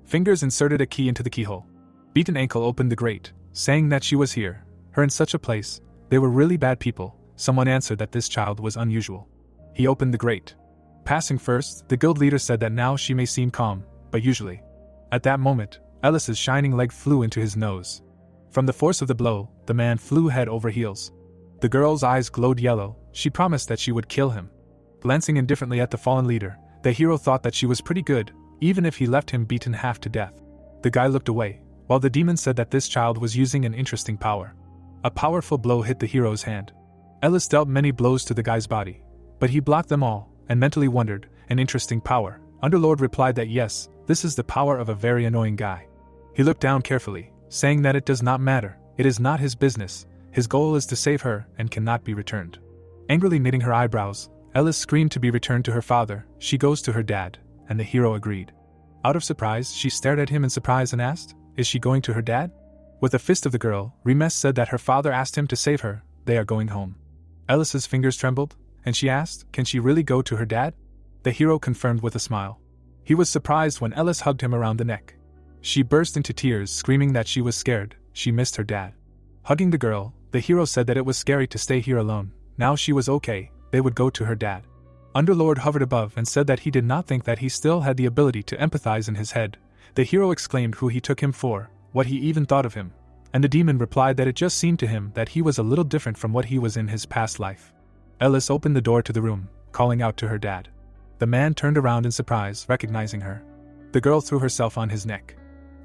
Fingers inserted a key into the keyhole. Beaten Ankle opened the grate, saying that she was here. Her in such a place. They were really bad people. Someone answered that this child was unusual. He opened the grate. Passing first, the guild leader said that now she may seem calm, but usually. At that moment, Eldest's shining leg flew into his nose. From the force of the blow, the man flew head over heels. The girl's eyes glowed yellow. She promised that she would kill him. Glancing indifferently at the fallen leader, the hero thought that she was pretty good, even if he left him beaten half to death. The guy looked away, while the demon said that this child was using an interesting power. A powerful blow hit the hero's hand. Eldest dealt many blows to the guy's body, but he blocked them all, and mentally wondered, an interesting power. Underlord replied that yes, this is the power of a very annoying guy. He looked down carefully, saying that it does not matter, it is not his business, his goal is to save her and cannot be returned. Angrily knitting her eyebrows, Eldest screamed to be returned to her father. She goes to her dad, and the hero agreed. Out of surprise, she stared at him in surprise and asked, is she going to her dad? With a fist of the girl, Remes said that her father asked him to save her. They are going home. Eldest's fingers trembled, and she asked, can she really go to her dad? The hero confirmed with a smile. He was surprised when Eldest hugged him around the neck. She burst into tears, screaming that she was scared. She missed her dad. Hugging the girl, the hero said that it was scary to stay here alone. Now she was okay, they would go to her dad. Underlord hovered above and said that he did not think that he still had the ability to empathize in his head. The hero exclaimed who he took him for, what he even thought of him, and the demon replied that it just seemed to him that he was a little different from what he was in his past life. Eldest opened the door to the room, calling out to her dad. The man turned around in surprise, recognizing her. The girl threw herself on his neck.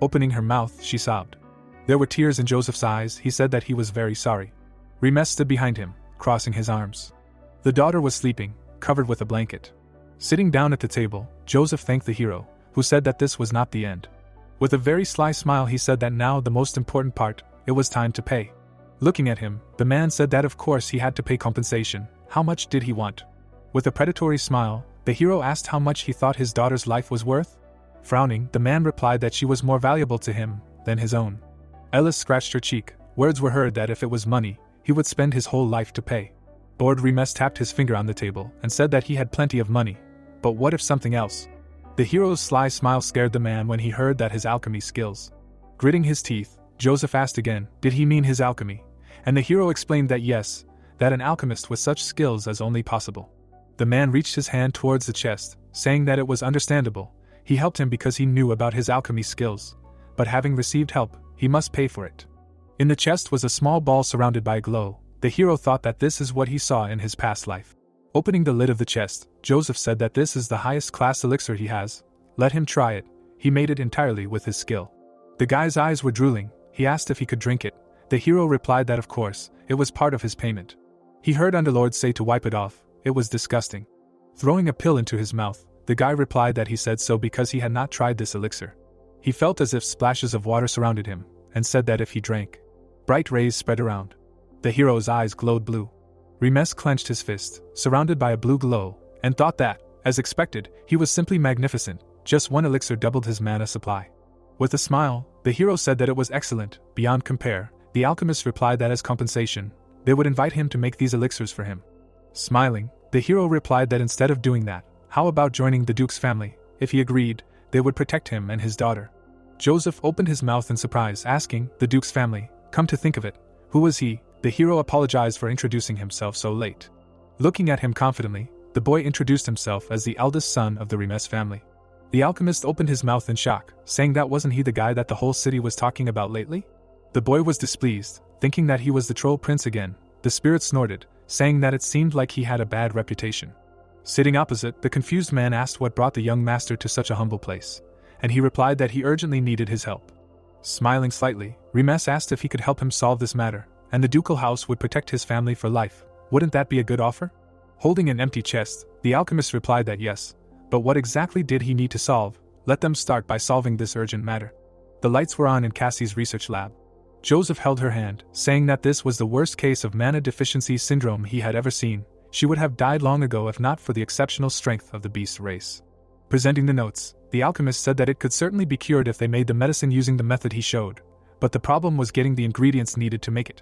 Opening her mouth, she sobbed. There were tears in Joseph's eyes. He said that he was very sorry. Remes stood behind him, crossing his arms. The daughter was sleeping, covered with a blanket. Sitting down at the table, Joseph thanked the hero, who said that this was not the end. With a very sly smile he said that now the most important part, it was time to pay. Looking at him, the man said that of course he had to pay compensation. How much did he want? With a predatory smile, the hero asked how much he thought his daughter's life was worth. Frowning, the man replied that she was more valuable to him than his own. Eldest scratched her cheek. Words were heard that if it was money, he would spend his whole life to pay. Bored, Remes tapped his finger on the table and said that he had plenty of money. But what if something else? The hero's sly smile scared the man when he heard that his alchemy skills. Gritting his teeth, Joseph asked again, did he mean his alchemy? And the hero explained that yes, that an alchemist with such skills is only possible. The man reached his hand towards the chest, saying that it was understandable. He helped him because he knew about his alchemy skills, but having received help, he must pay for it. In the chest was a small ball surrounded by a glow. The hero thought that this is what he saw in his past life. Opening the lid of the chest, Joseph said that this is the highest class elixir he has. Let him try it. He made it entirely with his skill. The guy's eyes were drooling. He asked if he could drink it. The hero replied that of course, it was part of his payment. He heard Underlord say to wipe it off. It was disgusting. Throwing a pill into his mouth, the guy replied that he said so because he had not tried this elixir. He felt as if splashes of water surrounded him, and said that if he drank, bright rays spread around. The hero's eyes glowed blue. Remes clenched his fist, surrounded by a blue glow, and thought that, as expected, he was simply magnificent. Just one elixir doubled his mana supply. With a smile, the hero said that it was excellent, beyond compare. The alchemist replied that as compensation, they would invite him to make these elixirs for him. Smiling, the hero replied that instead of doing that, how about joining the Duke's family? If he agreed, they would protect him and his daughter. Joseph opened his mouth in surprise, asking, the Duke's family, come to think of it, who was he? The hero apologized for introducing himself so late. Looking at him confidently, the boy introduced himself as the eldest son of the Remes family. The alchemist opened his mouth in shock, saying that wasn't he the guy that the whole city was talking about lately? The boy was displeased, thinking that he was the troll prince again. The spirit snorted, saying that it seemed like he had a bad reputation. Sitting opposite, the confused man asked what brought the young master to such a humble place, and he replied that he urgently needed his help. Smiling slightly, Remes asked if he could help him solve this matter, and the ducal house would protect his family for life. Wouldn't that be a good offer? Holding an empty chest, the alchemist replied that yes, but what exactly did he need to solve? Let them start by solving this urgent matter. The lights were on in Cassie's research lab. Joseph held her hand, saying that this was the worst case of mana deficiency syndrome he had ever seen. She would have died long ago if not for the exceptional strength of the beast race. Presenting the notes, the alchemist said that it could certainly be cured if they made the medicine using the method he showed, but the problem was getting the ingredients needed to make it.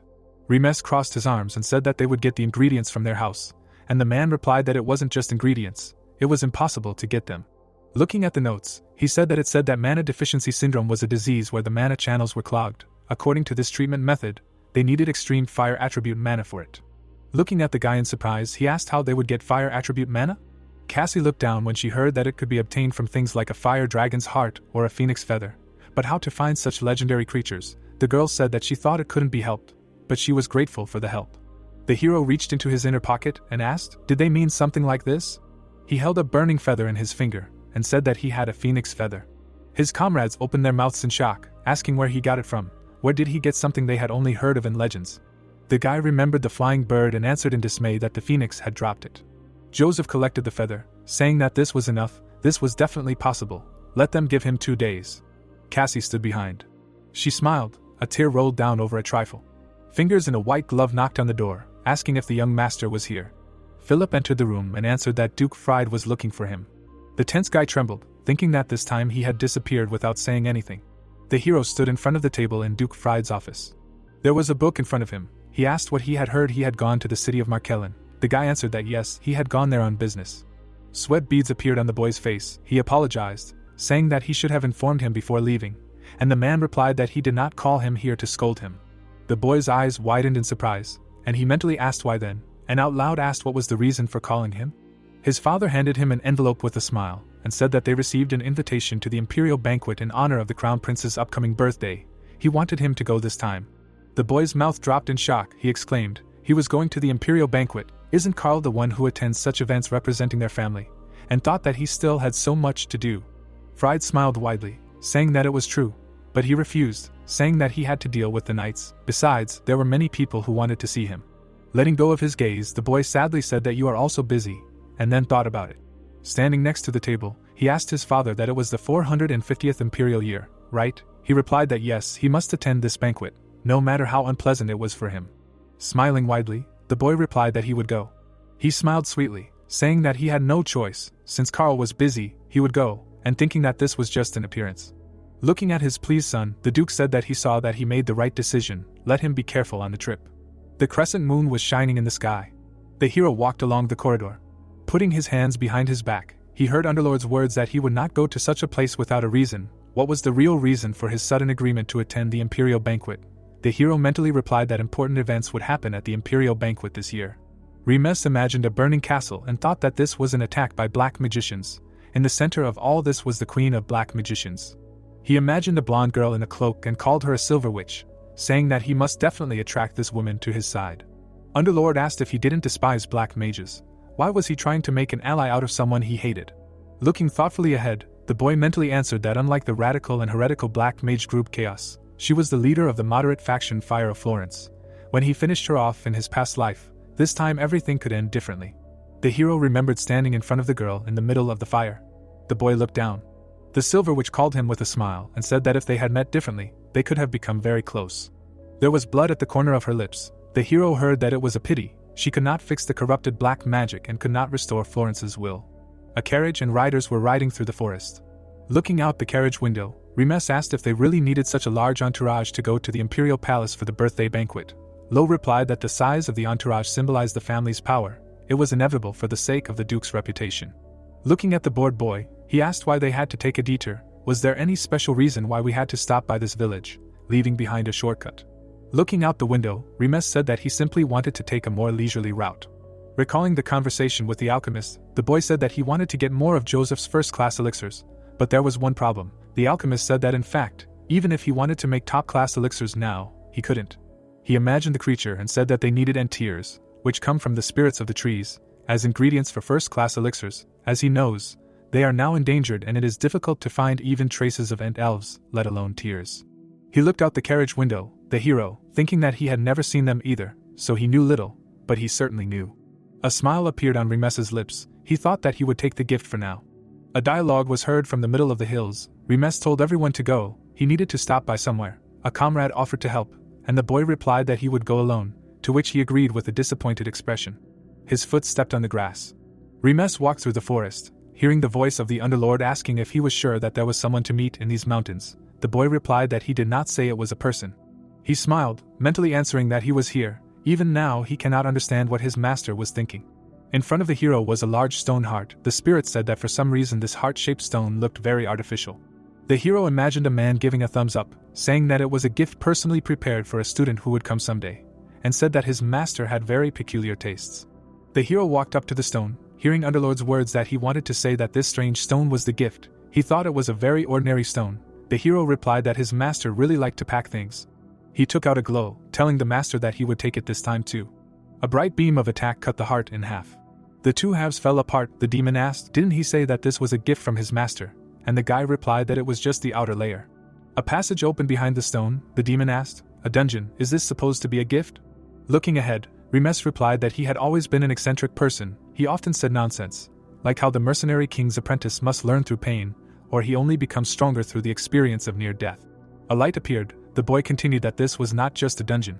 Remes crossed his arms and said that they would get the ingredients from their house, and the man replied that it wasn't just ingredients, it was impossible to get them. Looking at the notes, he said that mana deficiency syndrome was a disease where the mana channels were clogged. According to this treatment method, they needed extreme fire attribute mana for it. Looking at the guy in surprise, he asked how they would get fire attribute mana? Cassie looked down when she heard that it could be obtained from things like a fire dragon's heart or a phoenix feather. But how to find such legendary creatures? The girl said that she thought it couldn't be helped, but she was grateful for the help. The hero reached into his inner pocket and asked, did they mean something like this? He held a burning feather in his finger and said that he had a phoenix feather. His comrades opened their mouths in shock, asking where he got it from. Where did he get something they had only heard of in legends? The guy remembered the flying bird and answered in dismay that the phoenix had dropped it. Joseph collected the feather, saying that this was enough, this was definitely possible. Let them give him 2 days. Cassie stood behind. She smiled, a tear rolled down over a trifle. Fingers in a white glove knocked on the door, asking if the young master was here. Philip entered the room and answered that Duke Fried was looking for him. The tense guy trembled, thinking that this time he had disappeared without saying anything. The hero stood in front of the table in Duke Fried's office. There was a book in front of him. He asked what he had heard. He had gone to the city of Markellen. The guy answered that yes, he had gone there on business. Sweat beads appeared on the boy's face. He apologized, saying that he should have informed him before leaving, and the man replied that he did not call him here to scold him. The boy's eyes widened in surprise, and he mentally asked why then, and out loud asked what was the reason for calling him. His father handed him an envelope with a smile, and said that they received an invitation to the imperial banquet in honor of the crown prince's upcoming birthday. He wanted him to go this time. The boy's mouth dropped in shock. He exclaimed, he was going to the imperial banquet. Isn't Carl the one who attends such events representing their family? And thought that he still had so much to do. Fried smiled widely, saying that it was true, but he refused, saying that he had to deal with the knights. Besides, there were many people who wanted to see him. Letting go of his gaze, the boy sadly said that you are also busy, and then thought about it. Standing next to the table, he asked his father that it was the 450th imperial year, right? He replied that yes, he must attend this banquet, no matter how unpleasant it was for him. Smiling widely, the boy replied that he would go. He smiled sweetly, saying that he had no choice. Since Carl was busy, he would go, and thinking that this was just an appearance. Looking at his pleased son, the Duke said that he saw that he made the right decision. Let him be careful on the trip. The crescent moon was shining in the sky. The hero walked along the corridor. Putting his hands behind his back, He heard Underlord's words that he would not go to such a place without a reason. What was the real reason for his sudden agreement to attend the imperial banquet? The hero mentally replied that important events would happen at the imperial banquet this year. Remes imagined a burning castle and thought that this was an attack by black magicians. In the center of all this was the queen of black magicians. He imagined a blonde girl in a cloak and called her a silver witch, saying that he must definitely attract this woman to his side. Underlord asked if he didn't despise black mages. Why was he trying to make an ally out of someone he hated? Looking thoughtfully ahead, the boy mentally answered that unlike the radical and heretical black mage group Chaos, she was the leader of the moderate faction Fire of Florence. When he finished her off in his past life, this time everything could end differently. The hero remembered standing in front of the girl in the middle of the fire. The boy looked down. The silver witch called him with a smile and said that if they had met differently, they could have become very close. There was blood at the corner of her lips. The hero heard that it was a pity. She could not fix the corrupted black magic and could not restore Florence's will. A carriage and riders were riding through the forest. Looking out the carriage window, Remes asked if they really needed such a large entourage to go to the imperial palace for the birthday banquet. Lo replied that the size of the entourage symbolized the family's power. It was inevitable for the sake of the duke's reputation. Looking at the bored boy, he asked why they had to take a detour. Was there any special reason why we had to stop by this village, leaving behind a shortcut? Looking out the window, Remes said that he simply wanted to take a more leisurely route. Recalling the conversation with the alchemist, the boy said that he wanted to get more of Joseph's first-class elixirs, but there was one problem. The alchemist said that in fact, even if he wanted to make top-class elixirs now, he couldn't. He imagined the creature and said that they needed entiers, which come from the spirits of the trees, as ingredients for first-class elixirs. As he knows, they are now endangered and it is difficult to find even traces of ent elves, let alone tears. He looked out the carriage window, the hero, thinking that he had never seen them either, so he knew little, but he certainly knew. A smile appeared on Remes's lips. He thought that he would take the gift for now. A dialogue was heard from the middle of the hills. Remes told everyone to go. He needed to stop by somewhere. A comrade offered to help, and the boy replied that he would go alone, to which he agreed with a disappointed expression. His foot stepped on the grass. Remes walked through the forest, hearing the voice of the Underlord asking if he was sure that there was someone to meet in these mountains. The boy replied that he did not say it was a person. He smiled, mentally answering that he was here. Even now he cannot understand what his master was thinking. In front of the hero was a large stone heart. The spirit said that for some reason this heart-shaped stone looked very artificial. The hero imagined a man giving a thumbs up, saying that it was a gift personally prepared for a student who would come someday, and said that his master had very peculiar tastes. The hero walked up to the stone, hearing Underlord's words that he wanted to say that this strange stone was the gift. He thought it was a very ordinary stone. The hero replied that his master really liked to pack things. He took out a glow, telling the master that he would take it this time too. A bright beam of attack cut the heart in half. The two halves fell apart. The demon asked, didn't he say that this was a gift from his master? And the guy replied that it was just the outer layer. A passage opened behind the stone. The demon asked, a dungeon, is this supposed to be a gift? Looking ahead, Remes replied that he had always been an eccentric person. He often said nonsense, like how the mercenary king's apprentice must learn through pain, or he only becomes stronger through the experience of near death. A light appeared. The boy continued that this was not just a dungeon.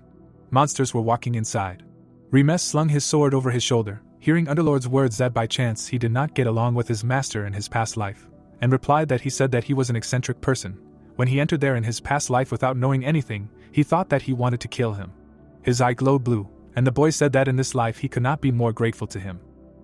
Monsters were walking inside. Remes slung his sword over his shoulder, hearing Underlord's words that by chance he did not get along with his master in his past life, and replied that he said that he was an eccentric person. When he entered there in his past life without knowing anything, he thought that he wanted to kill him. His eye glowed blue, and the boy said that in this life he could not be more grateful to him.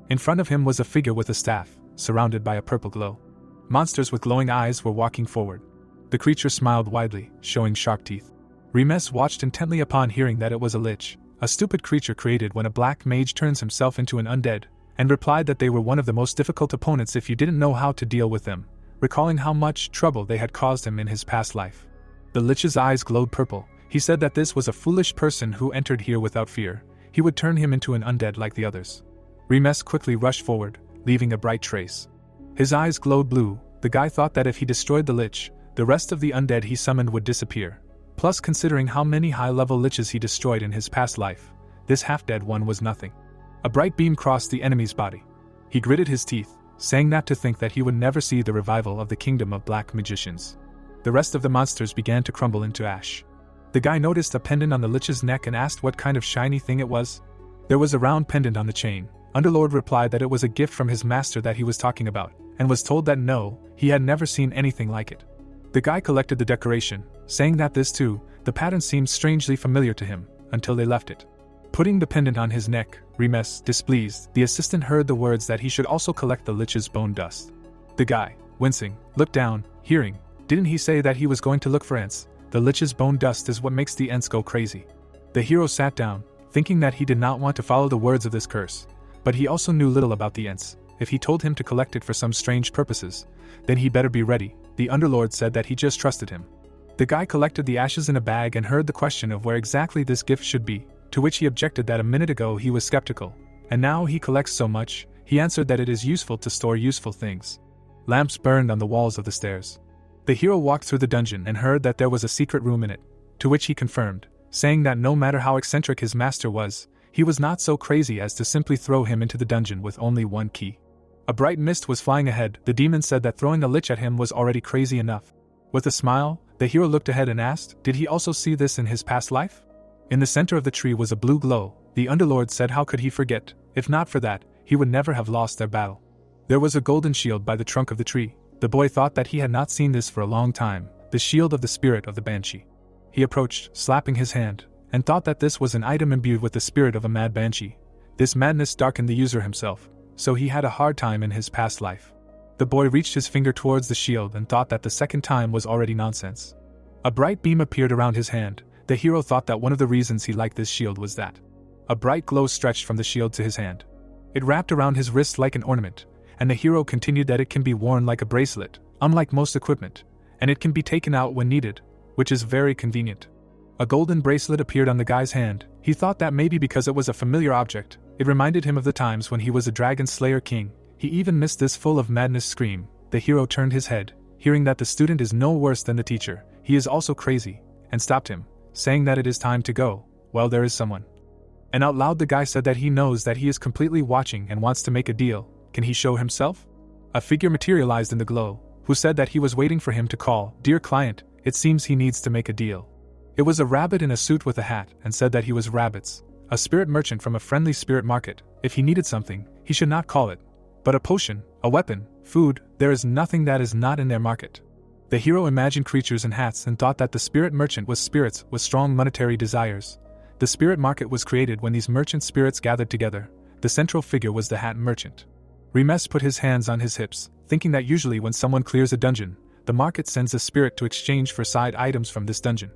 In front of him was a figure with a staff, surrounded by a purple glow. Monsters with glowing eyes were walking forward. The creature smiled widely, showing sharp teeth. Remes watched intently upon hearing that it was a lich, a stupid creature created when a black mage turns himself into an undead, and replied that they were one of the most difficult opponents if you didn't know how to deal with them, recalling how much trouble they had caused him in his past life. The lich's eyes glowed purple. He said that this was a foolish person who entered here without fear. He would turn him into an undead like the others. Remes quickly rushed forward, leaving a bright trace. His eyes glowed blue. The guy thought that if he destroyed the lich, the rest of the undead he summoned would disappear. Plus, considering how many high-level liches he destroyed in his past life, this half-dead one was nothing. A bright beam crossed the enemy's body. He gritted his teeth, saying that to think that he would never see the revival of the kingdom of black magicians. The rest of the monsters began to crumble into ash. The guy noticed a pendant on the lich's neck and asked what kind of shiny thing it was. There was a round pendant on the chain. Underlord replied that it was a gift from his master that he was talking about, and was told that no, he had never seen anything like it. The guy collected the decoration, saying that this too, the pattern seemed strangely familiar to him, until they left it. Putting the pendant on his neck, Remes, displeased, the assistant heard the words that he should also collect the lich's bone dust. The guy, wincing, looked down, hearing, didn't he say that he was going to look for ants? The lich's bone dust is what makes the ants go crazy. The hero sat down, thinking that he did not want to follow the words of this curse, but he also knew little about the ants. If he told him to collect it for some strange purposes, then he better be ready. The underlord said that he just trusted him. The guy collected the ashes in a bag and heard the question of where exactly this gift should be, to which he objected that a minute ago he was skeptical, and now he collects so much. He answered that it is useful to store useful things. Lamps burned on the walls of the stairs. The hero walked through the dungeon and heard that there was a secret room in it, to which he confirmed, saying that no matter how eccentric his master was, he was not so crazy as to simply throw him into the dungeon with only one key. A bright mist was flying ahead. The demon said that throwing a lich at him was already crazy enough. With a smile, the hero looked ahead and asked, did he also see this in his past life? In the center of the tree was a blue glow. The underlord said how could he forget? If not for that, he would never have lost their battle. There was a golden shield by the trunk of the tree. The boy thought that he had not seen this for a long time, the shield of the spirit of the banshee. He approached, slapping his hand, and thought that this was an item imbued with the spirit of a mad banshee. This madness darkened the user himself, so he had a hard time in his past life. The boy reached his finger towards the shield and thought that the second time was already nonsense. A bright beam appeared around his hand. The hero thought that one of the reasons he liked this shield was that a bright glow stretched from the shield to his hand. It wrapped around his wrist like an ornament, and the hero continued that it can be worn like a bracelet, unlike most equipment, and it can be taken out when needed, which is very convenient. A golden bracelet appeared on the guy's hand. He thought that maybe because it was a familiar object, it reminded him of the times when he was a dragon slayer king. He even missed this full of madness scream. The hero turned his head, hearing that the student is no worse than the teacher. He is also crazy, and stopped him, saying that it is time to go. Well, there is someone. And out loud the guy said that he knows that he is completely watching and wants to make a deal. Can he show himself? A figure materialized in the glow, who said that he was waiting for him to call. Dear client, it seems he needs to make a deal. It was a rabbit in a suit with a hat and said that he was Rabbits, a spirit merchant from a friendly spirit market. If he needed something, he should not call it, but a potion, a weapon, food. There is nothing that is not in their market. The hero imagined creatures in hats and thought that the spirit merchant was spirits with strong monetary desires. The spirit market was created when these merchant spirits gathered together. The central figure was the hat merchant. Remes put his hands on his hips, thinking that usually when someone clears a dungeon, the market sends a spirit to exchange for side items from this dungeon.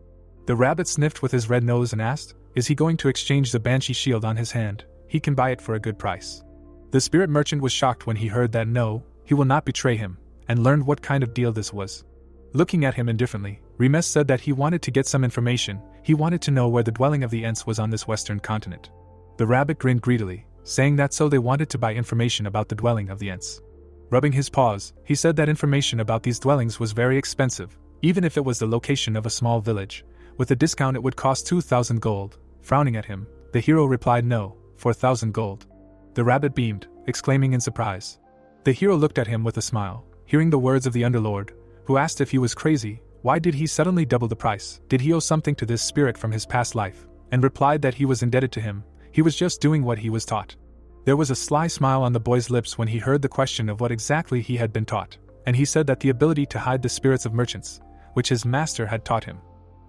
The rabbit sniffed with his red nose and asked, is he going to exchange the banshee shield on his hand? He can buy it for a good price. The spirit merchant was shocked when he heard that no, he will not betray him, and learned what kind of deal this was. Looking at him indifferently, Remes said that he wanted to get some information. He wanted to know where the dwelling of the Ents was on this western continent. The rabbit grinned greedily, saying that so they wanted to buy information about the dwelling of the Ents. Rubbing his paws, he said that information about these dwellings was very expensive, even if it was the location of a small village. With a discount it would cost 2,000 gold. Frowning at him, the hero replied no, 4,000 gold. The rabbit beamed, exclaiming in surprise. The hero looked at him with a smile, hearing the words of the underlord, who asked if he was crazy. Why did he suddenly double the price? Did he owe something to this spirit from his past life? And replied that he was indebted to him. He was just doing what he was taught. There was a sly smile on the boy's lips when he heard the question of what exactly he had been taught, and he said that the ability to hide the spirits of merchants, which his master had taught him.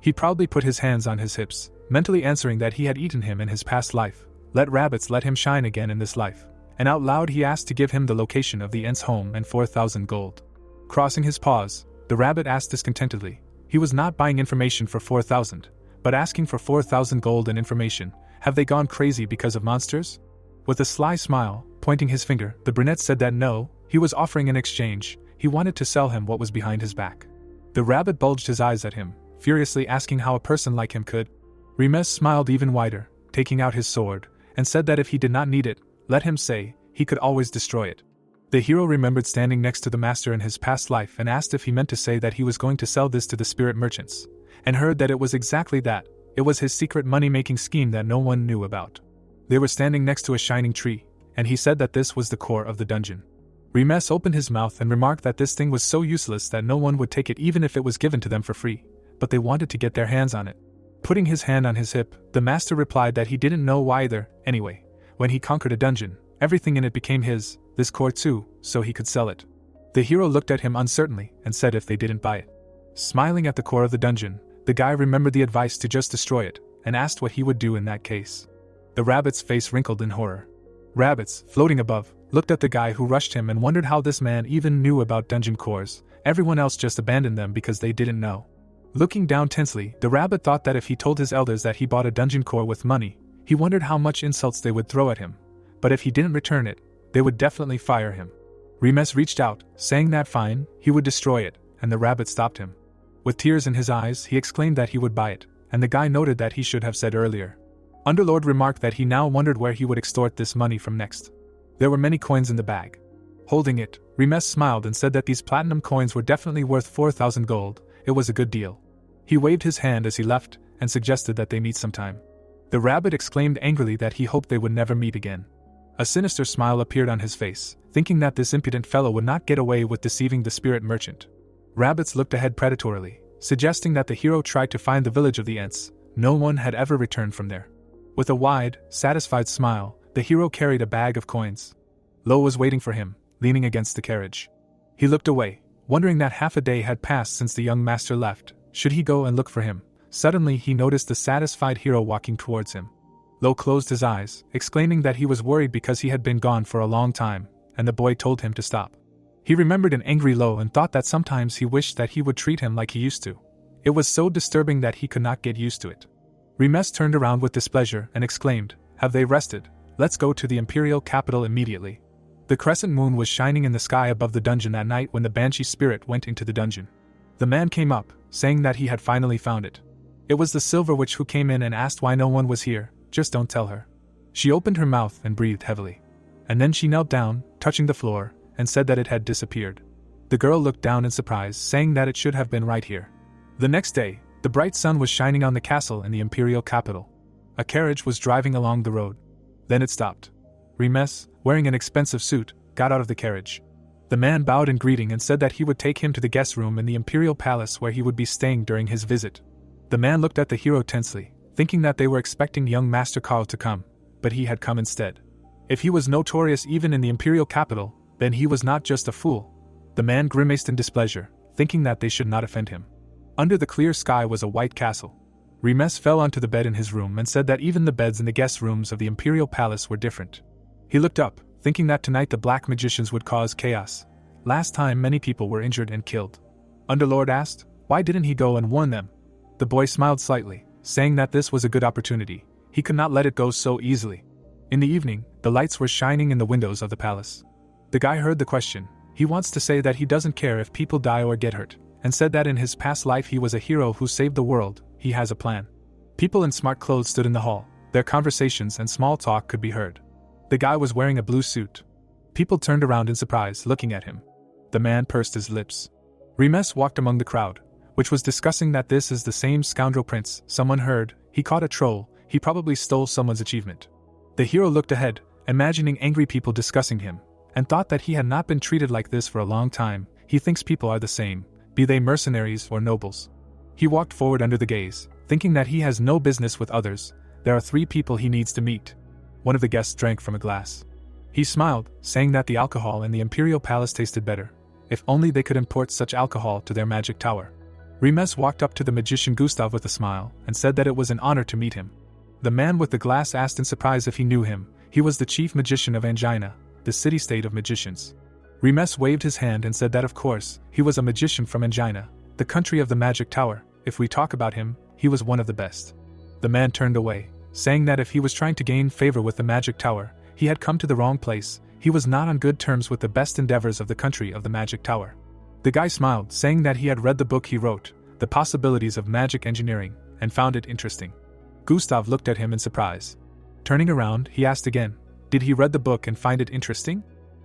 He proudly put his hands on his hips, mentally answering that he had eaten him in his past life. Let rabbits let him shine again in this life. And out loud he asked to give him the location of the Ents' home and 4,000 gold. Crossing his paws, the rabbit asked discontentedly. He was not buying information for 4,000, but asking for 4,000 gold and information. Have they gone crazy because of monsters? With a sly smile, pointing his finger, the brunette said that no, he was offering an exchange. He wanted to sell him what was behind his back. The rabbit bulged his eyes at him, furiously asking how a person like him could. Remes smiled even wider, taking out his sword, and said that if he did not need it, let him say, he could always destroy it. The hero remembered standing next to the master in his past life and asked if he meant to say that he was going to sell this to the spirit merchants, and heard that it was exactly that. It was his secret money-making scheme that no one knew about. They were standing next to a shining tree, and he said that this was the core of the dungeon. Remes opened his mouth and remarked that this thing was so useless that no one would take it even if it was given to them for free, but they wanted to get their hands on it. Putting his hand on his hip, the master replied that he didn't know why either. Anyway, when he conquered a dungeon, everything in it became his, this core too, so he could sell it. The hero looked at him uncertainly and said if they didn't buy it. Smiling at the core of the dungeon, the guy remembered the advice to just destroy it, and asked what he would do in that case. The rabbit's face wrinkled in horror. Rabbits, floating above, looked at the guy who rushed him and wondered how this man even knew about dungeon cores. Everyone else just abandoned them because they didn't know. Looking down tensely, the rabbit thought that if he told his elders that he bought a dungeon core with money, he wondered how much insults they would throw at him. But if he didn't return it, they would definitely fire him. Remes reached out, saying that fine, he would destroy it, and the rabbit stopped him. With tears in his eyes, he exclaimed that he would buy it, and the guy noted that he should have said earlier. Underlord remarked that he now wondered where he would extort this money from next. There were many coins in the bag. Holding it, Remes smiled and said that these platinum coins were definitely worth 4,000 gold. It was a good deal. He waved his hand as he left, and suggested that they meet sometime. The rabbit exclaimed angrily that he hoped they would never meet again. A sinister smile appeared on his face, thinking that this impudent fellow would not get away with deceiving the spirit merchant. Rabbits looked ahead predatorily, suggesting that the hero tried to find the village of the Ents. No one had ever returned from there. With a wide, satisfied smile, the hero carried a bag of coins. Lo was waiting for him, leaning against the carriage. He looked away, wondering that half a day had passed since the young master left. Should he go and look for him? Suddenly he noticed the satisfied hero walking towards him. Lo closed his eyes, exclaiming that he was worried because he had been gone for a long time, and the boy told him to stop. He remembered an angry Lo and thought that sometimes he wished that he would treat him like he used to. It was so disturbing that he could not get used to it. Remes turned around with displeasure and exclaimed, "Have they rested? Let's go to the imperial capital immediately." The crescent moon was shining in the sky above the dungeon that night when the banshee spirit went into the dungeon. The man came up, saying that he had finally found it. It was the silver witch who came in and asked why no one was here. "Just don't tell her." She opened her mouth and breathed heavily. And then she knelt down, touching the floor, and said that it had disappeared. The girl looked down in surprise, saying that it should have been right here. The next day, the bright sun was shining on the castle in the imperial capital. A carriage was driving along the road. Then it stopped. Remes, wearing an expensive suit, got out of the carriage. The man bowed in greeting and said that he would take him to the guest room in the imperial palace where he would be staying during his visit. The man looked at the hero tensely, thinking that they were expecting young Master Karl to come, but he had come instead. If he was notorious even in the imperial capital, then he was not just a fool. The man grimaced in displeasure, thinking that they should not offend him. Under the clear sky was a white castle. Remes fell onto the bed in his room and said that even the beds in the guest rooms of the imperial palace were different. He looked up, thinking that tonight the black magicians would cause chaos. Last time many people were injured and killed. Underlord asked, why didn't he go and warn them? The boy smiled slightly, saying that this was a good opportunity. He could not let it go so easily. In the evening, the lights were shining in the windows of the palace. The guy heard the question. He wants to say that he doesn't care if people die or get hurt, and said that in his past life he was a hero who saved the world. He has a plan. People in smart clothes stood in the hall. Their conversations and small talk could be heard. The guy was wearing a blue suit. People turned around in surprise, looking at him. The man pursed his lips. Remes walked among the crowd, which was discussing that this is the same scoundrel prince. Someone heard, he caught a troll, he probably stole someone's achievement. The hero looked ahead, imagining angry people discussing him, and thought that he had not been treated like this for a long time. He thinks people are the same, be they mercenaries or nobles. He walked forward under the gaze, thinking that he has no business with others. There are 3 people he needs to meet. One of the guests drank from a glass. He smiled, saying that the alcohol in the imperial palace tasted better. If only they could import such alcohol to their magic tower. Remes walked up to the magician Gustav with a smile, and said that it was an honor to meet him. The man with the glass asked in surprise if he knew him. He was the chief magician of Angina, the city-state of magicians. Remes waved his hand and said that of course, he was a magician from Angina, the country of the magic tower. If we talk about him, he was one of the best. The man turned away, saying that if he was trying to gain favor with the magic tower, he had come to the wrong place. He was not on good terms with the best endeavors of the country of the magic tower. The guy smiled, saying that he had read the book he wrote, The Possibilities of Magic Engineering, and found it interesting. Gustav looked at him in surprise. Turning around, he asked again, did he read the book and find it interesting?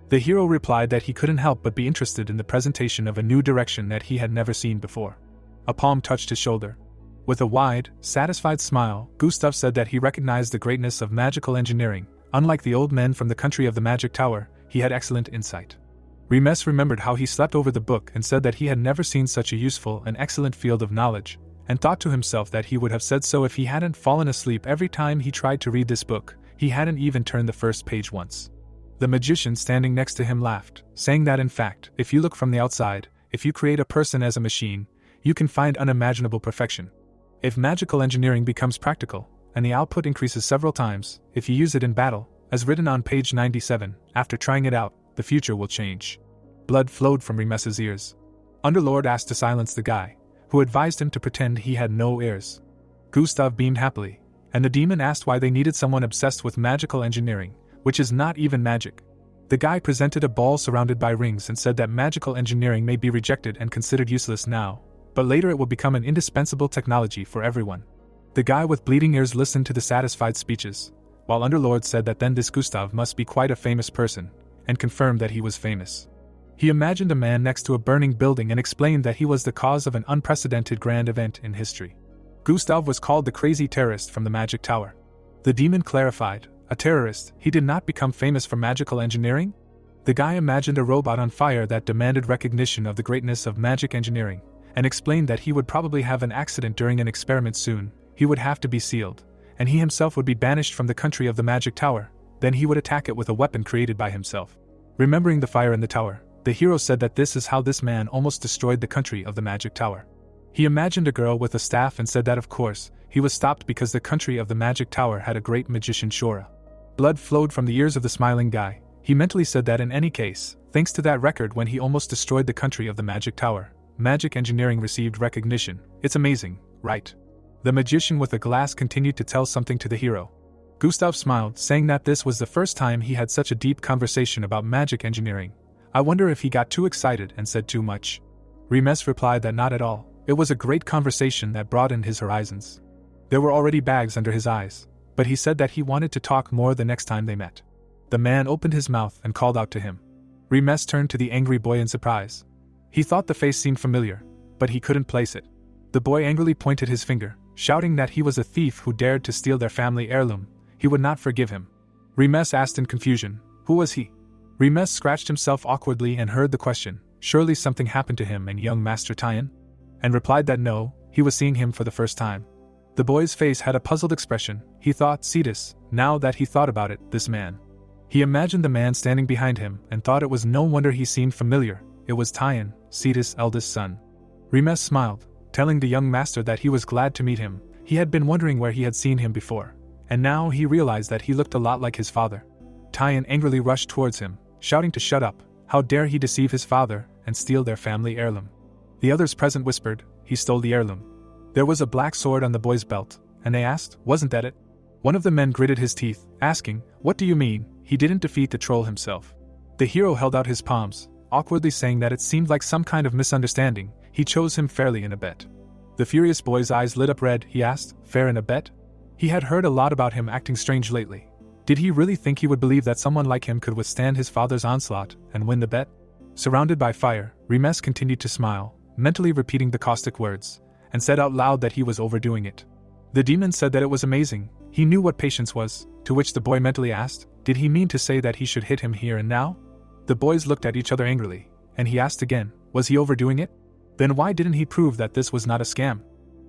The hero replied that he couldn't help but be interested in the presentation of a new direction that he had never seen before. A palm touched his shoulder. With a wide, satisfied smile, Gustav said that he recognized the greatness of magical engineering. Unlike the old men from the country of the magic tower, he had excellent insight. Remes remembered how he slept over the book and said that he had never seen such a useful and excellent field of knowledge, and thought to himself that he would have said so if he hadn't fallen asleep every time he tried to read this book. He hadn't even turned the first page once. The magician standing next to him laughed, saying that in fact, if you look from the outside, if you create a person as a machine, you can find unimaginable perfection. If magical engineering becomes practical, and the output increases several times if you use it in battle, as written on page 97. After trying it out, the future will change. Blood flowed from Remes's ears. Underlord asked to silence the guy, who advised him to pretend he had no ears. Gustav beamed happily, and the demon asked why they needed someone obsessed with magical engineering, which is not even magic. The guy presented a ball surrounded by rings and said that magical engineering may be rejected and considered useless now, but later it will become an indispensable technology for everyone. The guy with bleeding ears listened to the satisfied speeches, while Underlord said that then this Gustav must be quite a famous person, and confirmed that he was famous. He imagined a man next to a burning building and explained that he was the cause of an unprecedented grand event in history. Gustav was called the crazy terrorist from the magic tower. The demon clarified, a terrorist, he did not become famous for magical engineering? The guy imagined a robot on fire that demanded recognition of the greatness of magic engineering, and explained that he would probably have an accident during an experiment soon, he would have to be sealed, and he himself would be banished from the country of the magic tower, then he would attack it with a weapon created by himself. Remembering the fire in the tower, the hero said that this is how this man almost destroyed the country of the magic tower. He imagined a girl with a staff and said that of course, he was stopped because the country of the magic tower had a great magician Shora. Blood flowed from the ears of the smiling guy. He mentally said that in any case, thanks to that record when he almost destroyed the country of the magic tower, magic engineering received recognition. It's amazing, right? The magician with the glass continued to tell something to the hero. Gustav smiled, saying that this was the first time he had such a deep conversation about magic engineering. I wonder if he got too excited and said too much. Remes replied that not at all. It was a great conversation that broadened his horizons. There were already bags under his eyes, but he said that he wanted to talk more the next time they met. The man opened his mouth and called out to him. Remes turned to the angry boy in surprise. He thought the face seemed familiar, but he couldn't place it. The boy angrily pointed his finger, shouting that he was a thief who dared to steal their family heirloom. He would not forgive him. Remes asked in confusion, who was he? Remes scratched himself awkwardly and heard the question, surely something happened to him and young Master Tyan? And replied that no, he was seeing him for the first time. The boy's face had a puzzled expression. He thought Cedus. Now that he thought about it, this man. He imagined the man standing behind him and thought it was no wonder he seemed familiar. It was Tyan, Cedus' eldest son. Remes smiled, telling the young master that he was glad to meet him. He had been wondering where he had seen him before, and now he realized that he looked a lot like his father. Tyan angrily rushed towards him, shouting to shut up. How dare he deceive his father and steal their family heirloom? The others present whispered, he stole the heirloom. There was a black sword on the boy's belt, and they asked, wasn't that it? One of the men gritted his teeth, asking, what do you mean? He didn't defeat the troll himself. The hero held out his palms, awkwardly saying that it seemed like some kind of misunderstanding. He chose him fairly in a bet. The furious boy's eyes lit up red. He asked, fair in a bet? He had heard a lot about him acting strange lately. Did he really think he would believe that someone like him could withstand his father's onslaught and win the bet? Surrounded by fire, Remes continued to smile, mentally repeating the caustic words, and said out loud that he was overdoing it. The demon said that it was amazing. He knew what patience was, to which the boy mentally asked, did he mean to say that he should hit him here and now? The boys looked at each other angrily, and he asked again, was he overdoing it? Then why didn't he prove that this was not a scam?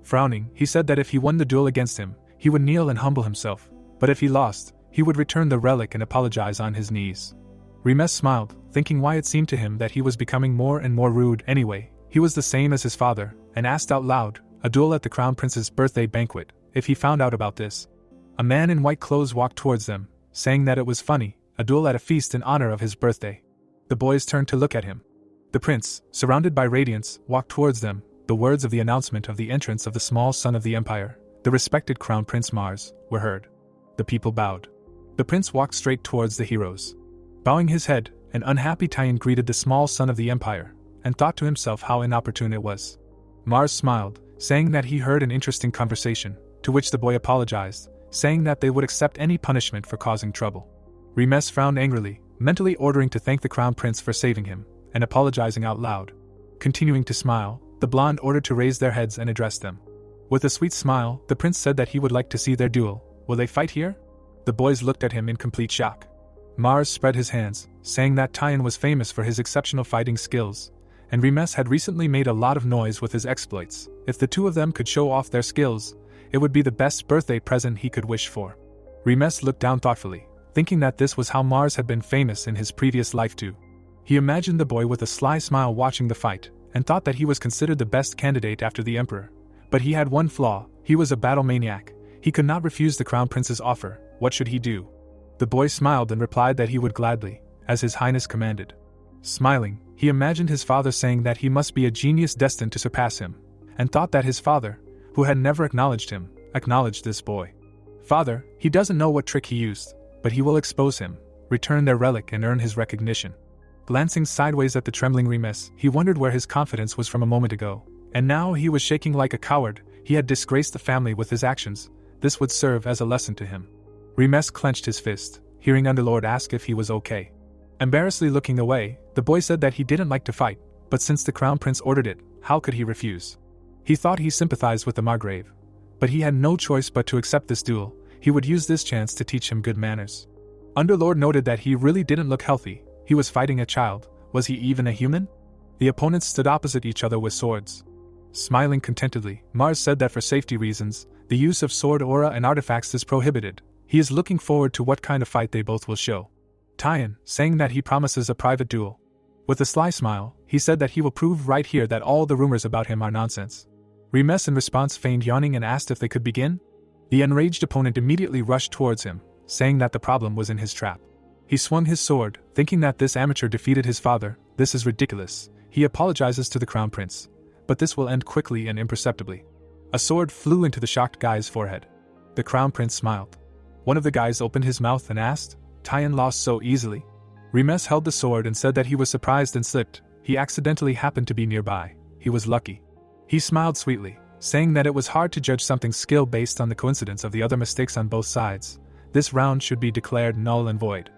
Frowning, he said that if he won the duel against him, he would kneel and humble himself, but if he lost, he would return the relic and apologize on his knees. Remes smiled, thinking why it seemed to him that he was becoming more and more rude anyway. He was the same as his father, and asked out loud, a duel at the Crown Prince's birthday banquet, if he found out about this. A man in white clothes walked towards them, saying that it was funny, a duel at a feast in honor of his birthday. The boys turned to look at him. The prince, surrounded by radiance, walked towards them. The words of the announcement of the entrance of the small son of the empire, the respected Crown Prince Mars, were heard. The people bowed. The prince walked straight towards the heroes. Bowing his head, an unhappy Tyan greeted the small son of the empire, and thought to himself how inopportune it was. Mars smiled, saying that he heard an interesting conversation, to which the boy apologized, saying that they would accept any punishment for causing trouble. Remes frowned angrily, mentally ordering to thank the Crown Prince for saving him, and apologizing out loud. Continuing to smile, the blonde ordered to raise their heads and address them. With a sweet smile, the prince said that he would like to see their duel. Will they fight here? The boys looked at him in complete shock. Mars spread his hands, saying that Tyan was famous for his exceptional fighting skills, and Remes had recently made a lot of noise with his exploits. If the two of them could show off their skills, it would be the best birthday present he could wish for. Remes looked down thoughtfully, thinking that this was how Mars had been famous in his previous life too. He imagined the boy with a sly smile watching the fight, and thought that he was considered the best candidate after the emperor. But he had one flaw, he was a battle maniac. He could not refuse the crown prince's offer. What should he do? The boy smiled and replied that he would gladly, as his highness commanded. Smiling, he imagined his father saying that he must be a genius destined to surpass him, and thought that his father, who had never acknowledged him, acknowledged this boy. Father, he doesn't know what trick he used, but he will expose him, return their relic and earn his recognition. Glancing sideways at the trembling Remes, he wondered where his confidence was from a moment ago, and now he was shaking like a coward. He had disgraced the family with his actions. This would serve as a lesson to him. Remes clenched his fist, hearing Underlord ask if he was okay. Embarrassedly looking away, the boy said that he didn't like to fight, but since the crown prince ordered it, how could he refuse? He thought he sympathized with the Margrave, but he had no choice but to accept this duel. He would use this chance to teach him good manners. Underlord noted that he really didn't look healthy. He was fighting a child. Was he even a human? The opponents stood opposite each other with swords. Smiling contentedly, Mars said that for safety reasons, the use of sword aura and artifacts is prohibited. He is looking forward to what kind of fight they both will show. Tyan, saying that he promises a private duel. With a sly smile, he said that he will prove right here that all the rumors about him are nonsense. Remes in response feigned yawning and asked if they could begin. The enraged opponent immediately rushed towards him, saying that the problem was in his trap. He swung his sword, thinking that this amateur defeated his father. This is ridiculous. He apologizes to the crown prince, but this will end quickly and imperceptibly. A sword flew into the shocked guy's forehead. The crown prince smiled. One of the guys opened his mouth and asked, "Tyan lost so easily?" Remes held the sword and said that he was surprised and slipped. He accidentally happened to be nearby. He was lucky. He smiled sweetly, saying that it was hard to judge something's skill based on the coincidence of the other mistakes on both sides. This round should be declared null and void.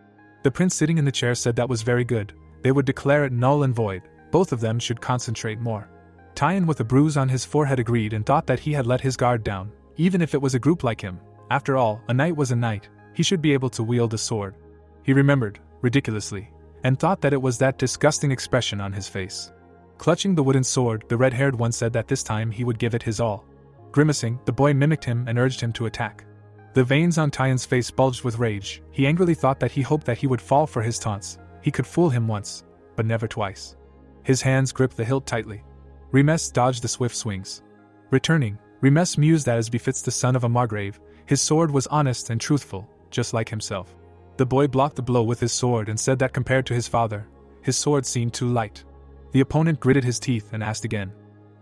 The prince sitting in the chair said that was very good. They would declare it null and void. Both of them should concentrate more. Tyan with a bruise on his forehead agreed and thought that he had let his guard down, even if it was a group like him. After all, a knight was a knight. He should be able to wield a sword. He remembered, ridiculously, and thought that it was that disgusting expression on his face. Clutching the wooden sword, the red-haired one said that this time he would give it his all. Grimacing, the boy mimicked him and urged him to attack. The veins on Tyan's face bulged with rage. He angrily thought that he hoped that he would fall for his taunts. He could fool him once, but never twice. His hands gripped the hilt tightly. Remes dodged the swift swings. Returning, Remes mused that as befits the son of a Margrave, his sword was honest and truthful, just like himself. The boy blocked the blow with his sword and said that compared to his father, his sword seemed too light. The opponent gritted his teeth and asked again.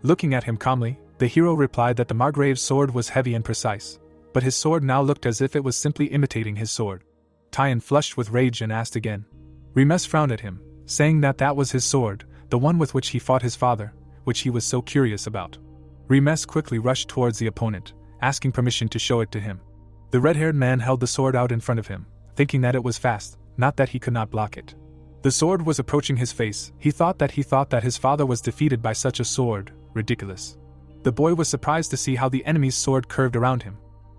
Looking at him calmly, the hero replied that the Margrave's sword was heavy and precise, but his sword now looked as if it was simply imitating his sword. Tyan flushed with rage and asked again. Remes frowned at him, saying that that was his sword, the one with which he fought his father, which he was so curious about. Remes quickly rushed towards the opponent, asking permission to show it to him. The red-haired man held the sword out in front of him, thinking that it was fast, not that he could not block it. The sword was approaching his face. He thought that his father was defeated by such a sword. Ridiculous. The boy was surprised to see how the enemy's sword curved around him.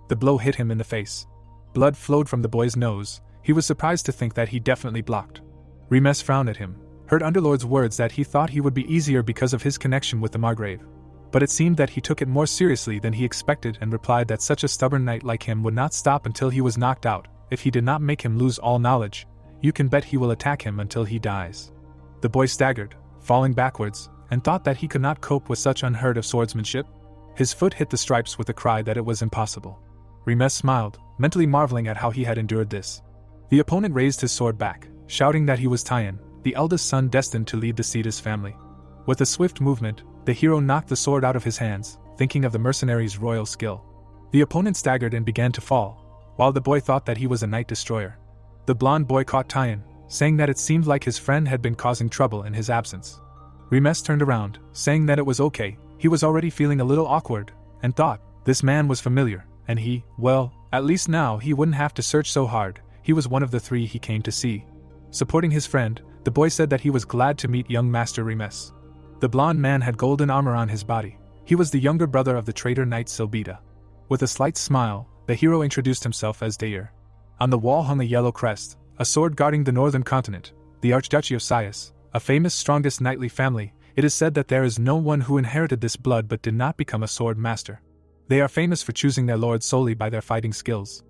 The blow hit him in the face. Blood flowed from the boy's nose. He was surprised to think that he definitely blocked. Remes frowned at him, heard Underlord's words that he thought he would be easier because of his connection with the Margrave. But it seemed that he took it more seriously than he expected and replied that such a stubborn knight like him would not stop until he was knocked out. If he did not make him lose all knowledge, you can bet he will attack him until he dies. The boy staggered, falling backwards, and thought that he could not cope with such unheard of swordsmanship. His foot hit the stripes with a cry that it was impossible. Remes smiled, mentally marveling at how he had endured this. The opponent raised his sword back, shouting that he was Tyan, the eldest son destined to lead the Cedus family. With a swift movement, the hero knocked the sword out of his hands, thinking of the mercenary's royal skill. The opponent staggered and began to fall, while the boy thought that he was a knight destroyer. The blonde boy caught Tyan, saying that it seemed like his friend had been causing trouble in his absence. Remes turned around, saying that it was okay. He was already feeling a little awkward, and thought, this man was familiar, and he, well, at least now he wouldn't have to search so hard. He was one of the three he came to see. Supporting his friend, the boy said that he was glad to meet young Master Remes. The blonde man had golden armor on his body. He was the younger brother of the traitor knight Silbita. With a slight smile, the hero introduced himself as Dair. On the wall hung a yellow crest, a sword guarding the northern continent, the Archduchy of Cedus, a famous strongest knightly family. It is said that there is no one who inherited this blood but did not become a sword master. They are famous for choosing their lord solely by their fighting skills.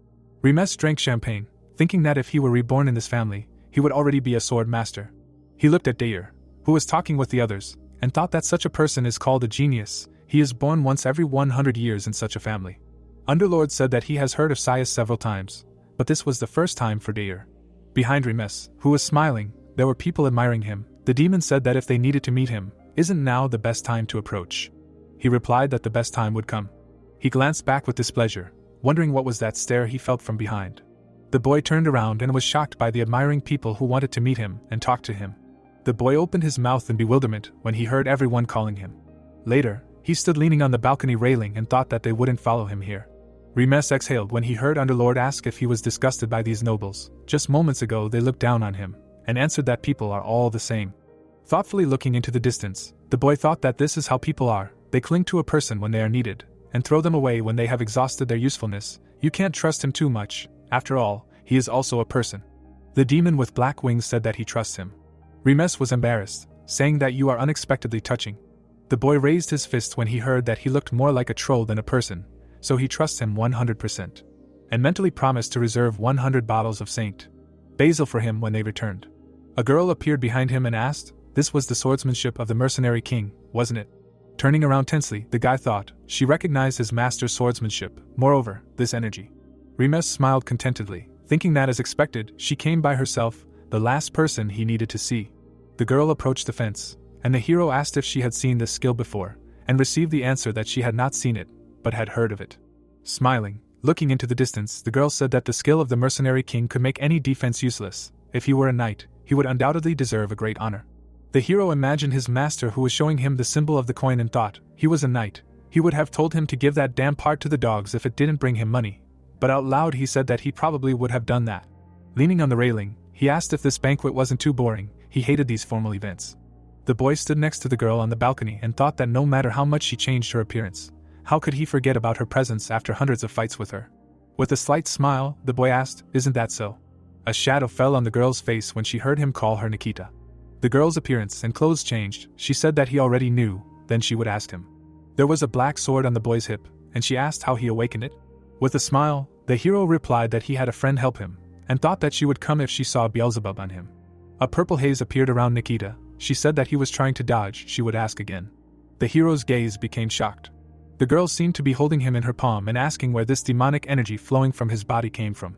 Remes drank champagne, thinking that if he were reborn in this family, he would already be a sword master. He looked at Dair, who was talking with the others, and thought that such a person is called a genius. He is born once every 100 years in such a family. Underlord said that he has heard of Cedus several times, but this was the first time for Deir. Behind Remes, who was smiling, there were people admiring him. The demon said that if they needed to meet him, isn't now the best time to approach? He replied that the best time would come. He glanced back with displeasure, wondering what was that stare he felt from behind. The boy turned around and was shocked by the admiring people who wanted to meet him and talk to him. The boy opened his mouth in bewilderment when he heard everyone calling him. Later, he stood leaning on the balcony railing and thought that they wouldn't follow him here. Remes exhaled when he heard Underlord ask if he was disgusted by these nobles. Just moments ago they looked down on him, and answered that people are all the same. Thoughtfully looking into the distance, the boy thought that this is how people are. They cling to a person when they are needed, and throw them away when they have exhausted their usefulness. You can't trust him too much. After all, he is also a person. The demon with black wings said that he trusts him. Remes was embarrassed, saying that you are unexpectedly touching. The boy raised his fist when he heard that he looked more like a troll than a person, so he trusts him 100%. And mentally promised to reserve 100 bottles of Saint Basil for him when they returned. A girl appeared behind him and asked, this was the swordsmanship of the mercenary king, wasn't it? Turning around tensely, the guy thought, she recognized his master's swordsmanship, moreover, this energy. Remes smiled contentedly, thinking that as expected, she came by herself, the last person he needed to see. The girl approached the fence, and the hero asked if she had seen this skill before, and received the answer that she had not seen it, but had heard of it. Smiling, looking into the distance, the girl said that the skill of the mercenary king could make any defense useless. If he were a knight, he would undoubtedly deserve a great honor. The hero imagined his master who was showing him the symbol of the coin and thought, he was a knight. He would have told him to give that damn part to the dogs if it didn't bring him money. But out loud he said that he probably would have done that. Leaning on the railing, he asked if this banquet wasn't too boring. He hated these formal events. The boy stood next to the girl on the balcony and thought that no matter how much she changed her appearance, how could he forget about her presence after hundreds of fights with her? With a slight smile, the boy asked, isn't that so? A shadow fell on the girl's face when she heard him call her Nikita. The girl's appearance and clothes changed. She said that he already knew, then she would ask him. There was a black sword on the boy's hip, and she asked how he awakened it. With a smile, the hero replied that he had a friend help him, and thought that she would come if she saw Beelzebub on him. A purple haze appeared around Nikita. She said that he was trying to dodge. She would ask again. The hero's gaze became shocked. The girl seemed to be holding him in her palm and asking where this demonic energy flowing from his body came from.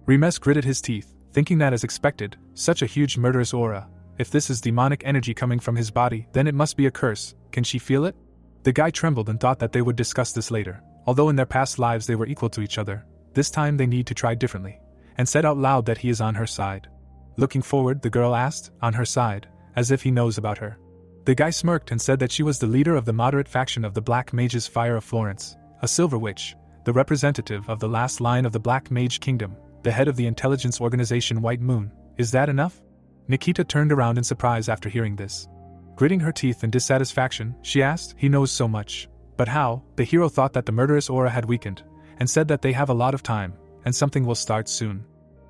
Remes gritted his teeth, thinking that as expected, such a huge murderous aura. If this is demonic energy coming from his body, then it must be a curse. Can she feel it? The guy trembled and thought that they would discuss this later. Although in their past lives they were equal to each other, this time they need to try differently, and said out loud that he is on her side. Looking forward, the girl asked, on her side, as if he knows about her. The guy smirked and said that she was the leader of the moderate faction of the Black Mages Fire of Florence, a silver witch, the representative of the last line of the Black Mage Kingdom, the head of the intelligence organization White Moon. Is that enough? Nikita turned around in surprise after hearing this. Gritting her teeth in dissatisfaction, she asked, he knows so much. But how? The hero thought that the murderous aura had weakened, and said that they have a lot of time, and something will start soon.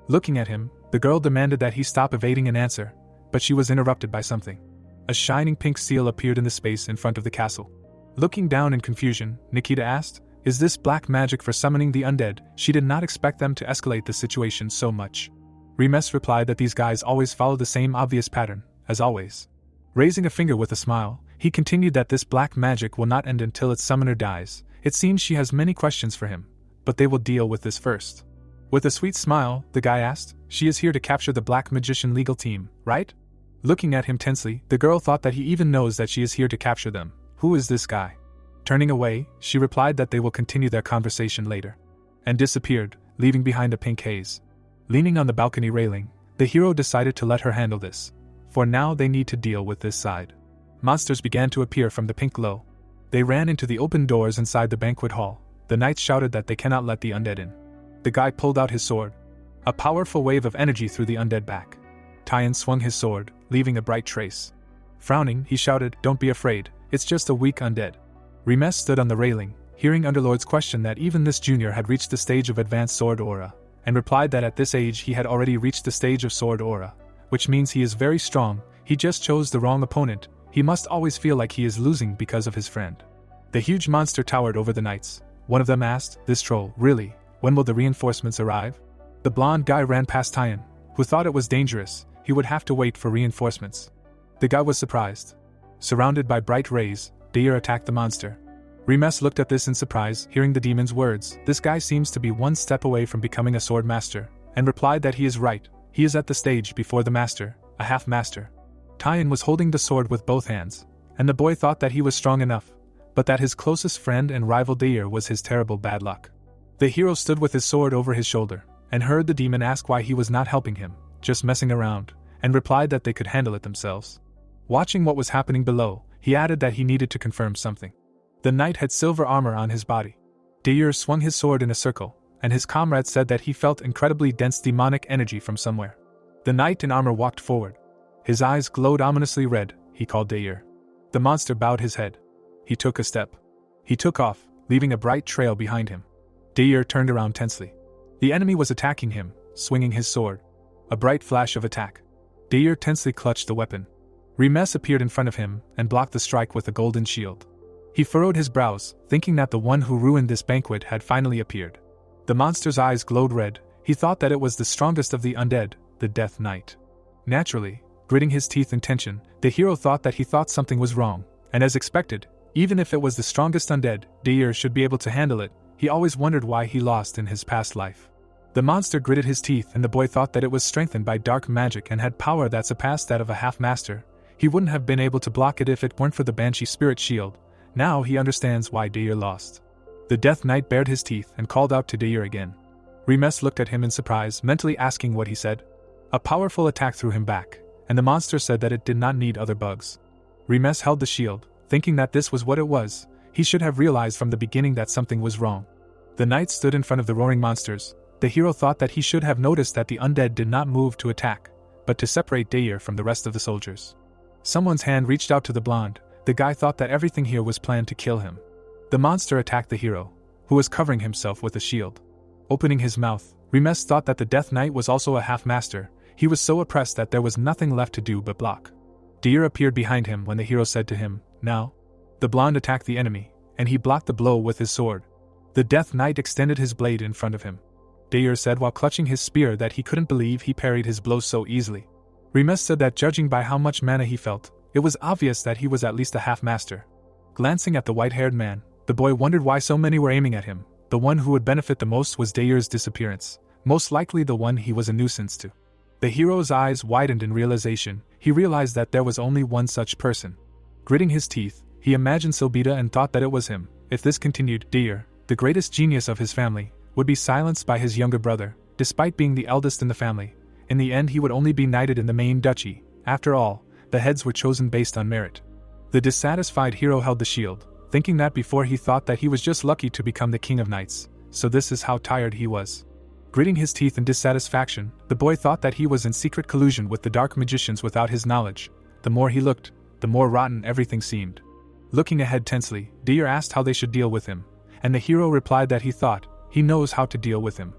Looking at him, the girl demanded that he stop evading an answer, but she was interrupted by something. A shining pink seal appeared in the space in front of the castle. Looking down in confusion, Nikita asked, is this black magic for summoning the undead? She did not expect them to escalate the situation so much. Remes replied that these guys always follow the same obvious pattern, as always. Raising a finger with a smile, he continued that this black magic will not end until its summoner dies. It seems she has many questions for him, but they will deal with this first. With a sweet smile, the guy asked, she is here to capture the black magician legal team, right? Looking at him tensely, the girl thought that he even knows that she is here to capture them. Who is this guy? Turning away, she replied that they will continue their conversation later, and disappeared, leaving behind a pink haze. Leaning on the balcony railing, the hero decided to let her handle this. For now they need to deal with this side. Monsters began to appear from the pink glow. They ran into the open doors inside the banquet hall. The knights shouted that they cannot let the undead in. The guy pulled out his sword. A powerful wave of energy threw the undead back. Tyan swung his sword, leaving a bright trace. Frowning, he shouted, don't be afraid, it's just a weak undead. Remes stood on the railing, hearing Underlord's question that even this junior had reached the stage of advanced sword aura, and replied that at this age he had already reached the stage of sword aura, which means he is very strong. He just chose the wrong opponent. He must always feel like he is losing because of his friend. The huge monster towered over the knights. One of them asked, this troll, really, when will the reinforcements arrive? The blonde guy ran past Tyan, who thought it was dangerous. He would have to wait for reinforcements. The guy was surprised. Surrounded by bright rays, Deir attacked the monster. Remes looked at this in surprise, hearing the demon's words. This guy seems to be one step away from becoming a sword master, and replied that he is right. He is at the stage before the master, a half-master. Taiyan was holding the sword with both hands, and the boy thought that he was strong enough, but that his closest friend and rival Deir was his terrible bad luck. The hero stood with his sword over his shoulder, and heard the demon ask why he was not helping him, just messing around, and replied that they could handle it themselves. Watching what was happening below, he added that he needed to confirm something. The knight had silver armor on his body. Deir swung his sword in a circle, and his comrade said that he felt incredibly dense demonic energy from somewhere. The knight in armor walked forward. His eyes glowed ominously red. He called Deir. The monster bowed his head. He took a step. He took off, leaving a bright trail behind him. Deir turned around tensely. The enemy was attacking him, swinging his sword. A bright flash of attack. Deir tensely clutched the weapon. Remes appeared in front of him and blocked the strike with a golden shield. He furrowed his brows, thinking that the one who ruined this banquet had finally appeared. The monster's eyes glowed red. He thought that it was the strongest of the undead, the Death Knight. Naturally, gritting his teeth in tension, the hero thought that he thought something was wrong, and as expected, even if it was the strongest undead, Deir should be able to handle it. He always wondered why he lost in his past life. The monster gritted his teeth, and the boy thought that it was strengthened by dark magic and had power that surpassed that of a half-master. He wouldn't have been able to block it if it weren't for the Banshee Spirit Shield. Now he understands why Deir lost. The Death Knight bared his teeth and called out to Deir again. Remes looked at him in surprise, mentally asking what he said. A powerful attack threw him back, and the monster said that it did not need other bugs. Remes held the shield, thinking that this was what it was. He should have realized from the beginning that something was wrong. The knight stood in front of the roaring monsters. The hero thought that he should have noticed that the undead did not move to attack, but to separate Deir from the rest of the soldiers. Someone's hand reached out to the blonde. The guy thought that everything here was planned to kill him. The monster attacked the hero, who was covering himself with a shield. Opening his mouth, Remes thought that the Death Knight was also a half-master. He was so oppressed that there was nothing left to do but block. Deir appeared behind him when the hero said to him, "Now." The blonde attacked the enemy, and he blocked the blow with his sword. The Death Knight extended his blade in front of him. Deir said while clutching his spear that he couldn't believe he parried his blows so easily. Remes said that judging by how much mana he felt, it was obvious that he was at least a half-master. Glancing at the white-haired man, the boy wondered why so many were aiming at him. The one who would benefit the most was Deir's disappearance, most likely the one he was a nuisance to. The hero's eyes widened in realization. He realized that there was only one such person. Gritting his teeth, he imagined Silbita and thought that it was him. If this continued, Deir, the greatest genius of his family, would be silenced by his younger brother, despite being the eldest in the family. In the end he would only be knighted in the main duchy. After all, the heads were chosen based on merit. The dissatisfied hero held the shield, thinking that before he thought that he was just lucky to become the king of knights, so this is how tired he was. Gritting his teeth in dissatisfaction, the boy thought that he was in secret collusion with the dark magicians without his knowledge. The more he looked, the more rotten everything seemed. Looking ahead tensely, Deir asked how they should deal with him, and the hero replied that he thought, he knows how to deal with him.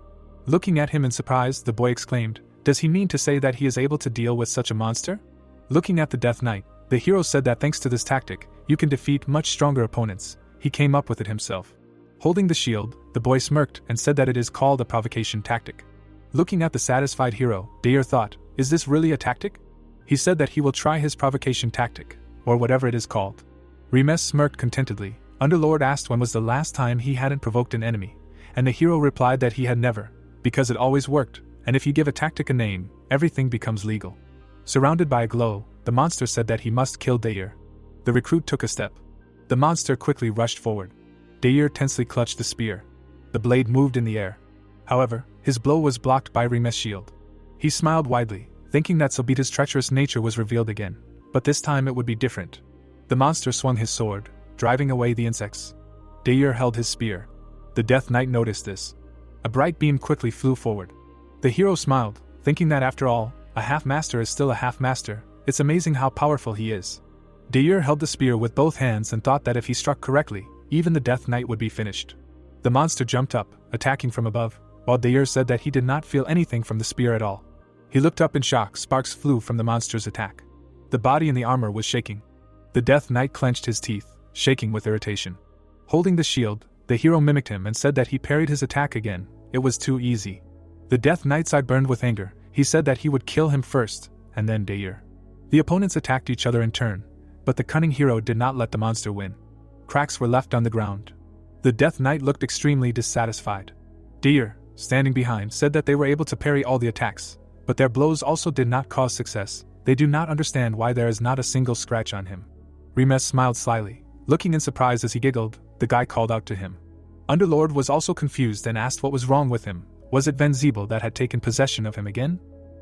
Looking at him in surprise, the boy exclaimed, "Does he mean to say that he is able to deal with such a monster?" Looking at the Death Knight, the hero said that thanks to this tactic, you can defeat much stronger opponents. He came up with it himself. Holding the shield, the boy smirked and said that it is called a provocation tactic. Looking at the satisfied hero, Deir thought, is this really a tactic? He said that he will try his provocation tactic, or whatever it is called. Remes smirked contentedly. Underlord asked when was the last time he hadn't provoked an enemy, and the hero replied that he had never, because it always worked, and if you give a tactic a name, everything becomes legal. Surrounded by a glow, the monster said that he must kill Deir. The recruit took a step. The monster quickly rushed forward. Deir tensely clutched the spear. The blade moved in the air. However, his blow was blocked by Remes' shield. He smiled widely, thinking that Silbita's treacherous nature was revealed again, but this time it would be different. The monster swung his sword, driving away the insects. Deir held his spear. The Death Knight noticed this. A bright beam quickly flew forward. The hero smiled, thinking that after all, a half-master is still a half-master. It's amazing how powerful he is. Deir held the spear with both hands and thought that if he struck correctly, even the Death Knight would be finished. The monster jumped up, attacking from above, while Deir said that he did not feel anything from the spear at all. He looked up in shock. Sparks flew from the monster's attack. The body in the armor was shaking. The Death Knight clenched his teeth, shaking with irritation. Holding the shield, the hero mimicked him and said that he parried his attack again. It was too easy. The Death Knight's eye burned with anger. He said that he would kill him first, and then Deir. The opponents attacked each other in turn, but the cunning hero did not let the monster win. cracks were left on the ground. The Death Knight looked extremely dissatisfied. Deer, standing behind, said that they were able to parry all the attacks, but their blows also did not cause success. They do not understand why there is not a single scratch on him. Remes smiled slyly. Looking in surprise as he giggled, the guy called out to him. Underlord was also confused and asked what was wrong with him. Was it Venzible that had taken possession of him again?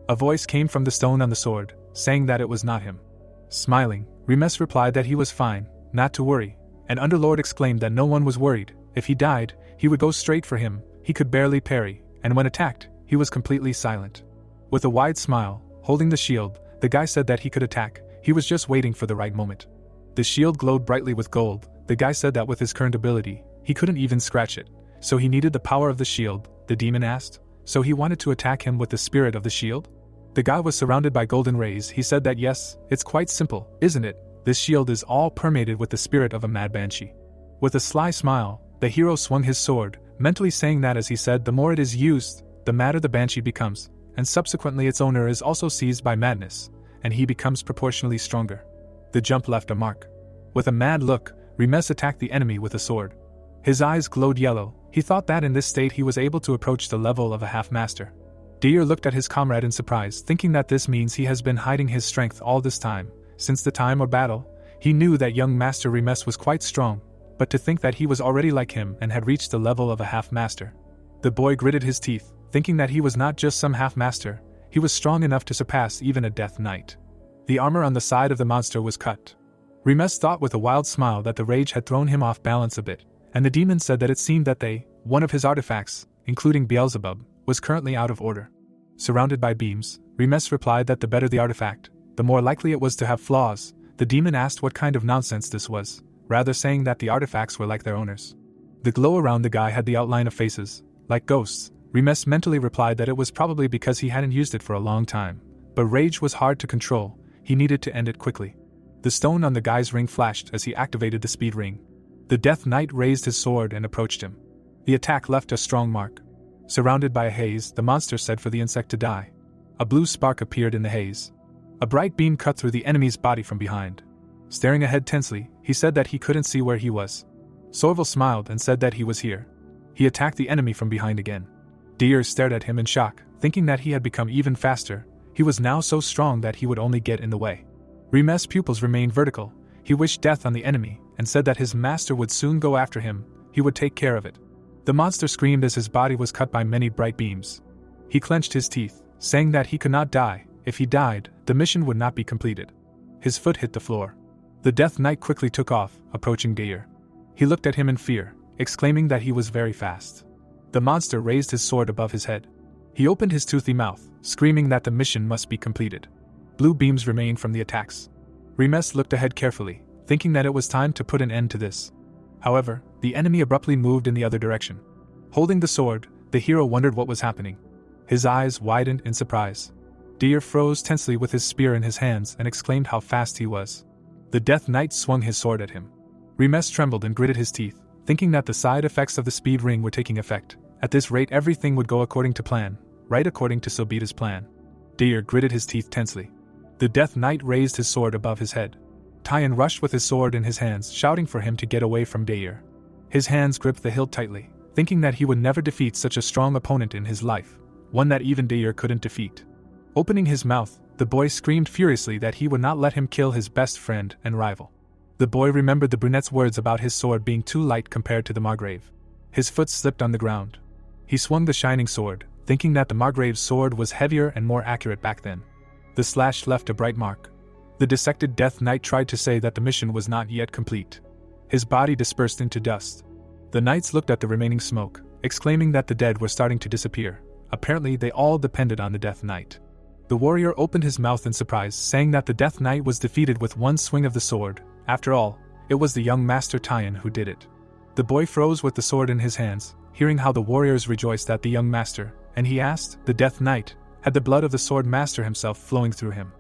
A voice came from the stone on the sword, saying that it was not him. Smiling, Remes replied that he was fine, not to worry, and Underlord exclaimed that no one was worried. If he died, he would go straight for him. He could barely parry, and when attacked, he was completely silent. With a wide smile, holding the shield, the guy said that he could attack. He was just waiting for the right moment. The shield glowed brightly with gold. The guy said that with his current ability, he couldn't even scratch it. So he needed the power of the shield, the demon asked. So he wanted to attack him with the spirit of the shield? The guy was surrounded by golden rays. He said that yes, it's quite simple, isn't it? This shield is all permeated with the spirit of a mad banshee. With a sly smile, the hero swung his sword, mentally saying that as he said, the more it is used, the madder the banshee becomes, and subsequently its owner is also seized by madness, and he becomes proportionally stronger. The jump left a mark. With a mad look, Remes attacked the enemy with a sword. His eyes glowed yellow. He thought that in this state he was able to approach the level of a half-master. Deer looked at his comrade in surprise, thinking that this means he has been hiding his strength all this time. Since the time of battle, he knew that young Master Remes was quite strong, but to think that he was already like him and had reached the level of a half-master. The boy gritted his teeth, thinking that he was not just some half-master, he was strong enough to surpass even a Death Knight. The armor on the side of the monster was cut. Remes thought with a wild smile that the rage had thrown him off balance a bit, and the demon said that it seemed that one of his artifacts, including Beelzebub, was currently out of order. Surrounded by beams, Remes replied that the better the artifact, the more likely it was to have flaws. The demon asked what kind of nonsense this was, rather saying that the artifacts were like their owners. The glow around the guy had the outline of faces, like ghosts. Remes mentally replied that it was probably because he hadn't used it for a long time. But rage was hard to control, he needed to end it quickly. The stone on the guy's ring flashed as he activated the speed ring. The Death Knight raised his sword and approached him. The attack left a strong mark. Surrounded by a haze, the monster said for the insect to die. A blue spark appeared in the haze. A bright beam cut through the enemy's body from behind. Staring ahead tensely, he said that he couldn't see where he was. Sorvel smiled and said that he was here. He attacked the enemy from behind again. Deer stared at him in shock, thinking that he had become even faster. He was now so strong that he would only get in the way. Remes' pupils remained vertical. He wished death on the enemy, and said that his master would soon go after him. He would take care of it. The monster screamed as his body was cut by many bright beams. He clenched his teeth, saying that he could not die. If he died, the mission would not be completed. His foot hit the floor. The Death Knight quickly took off, approaching Deer. He looked at him in fear, exclaiming that he was very fast. The monster raised his sword above his head. He opened his toothy mouth, screaming that the mission must be completed. Blue beams remained from the attacks. Remes looked ahead carefully, thinking that it was time to put an end to this. However, the enemy abruptly moved in the other direction. Holding the sword, the hero wondered what was happening. His eyes widened in surprise. Deer froze tensely with his spear in his hands and exclaimed how fast he was. The Death Knight swung his sword at him. Remes trembled and gritted his teeth, thinking that the side effects of the speed ring were taking effect. At this rate everything would go according to plan, right according to Sobita's plan. Deer gritted his teeth tensely. The Death Knight raised his sword above his head. Tyan rushed with his sword in his hands, shouting for him to get away from Deir. His hands gripped the hilt tightly, thinking that he would never defeat such a strong opponent in his life, one that even Deir couldn't defeat. Opening his mouth, the boy screamed furiously that he would not let him kill his best friend and rival. The boy remembered the brunette's words about his sword being too light compared to the Margrave. His foot slipped on the ground. He swung the shining sword, thinking that the Margrave's sword was heavier and more accurate back then. The slash left a bright mark. The dissected Death Knight tried to say that the mission was not yet complete. His body dispersed into dust. The knights looked at the remaining smoke, exclaiming that the dead were starting to disappear. Apparently they all depended on the Death Knight. The warrior opened his mouth in surprise, saying that the Death Knight was defeated with one swing of the sword. After all, it was the young Master Tyan who did it. The boy froze with the sword in his hands, hearing how the warriors rejoiced at the young master, and he asked, the Death Knight, had the blood of the sword master himself flowing through him?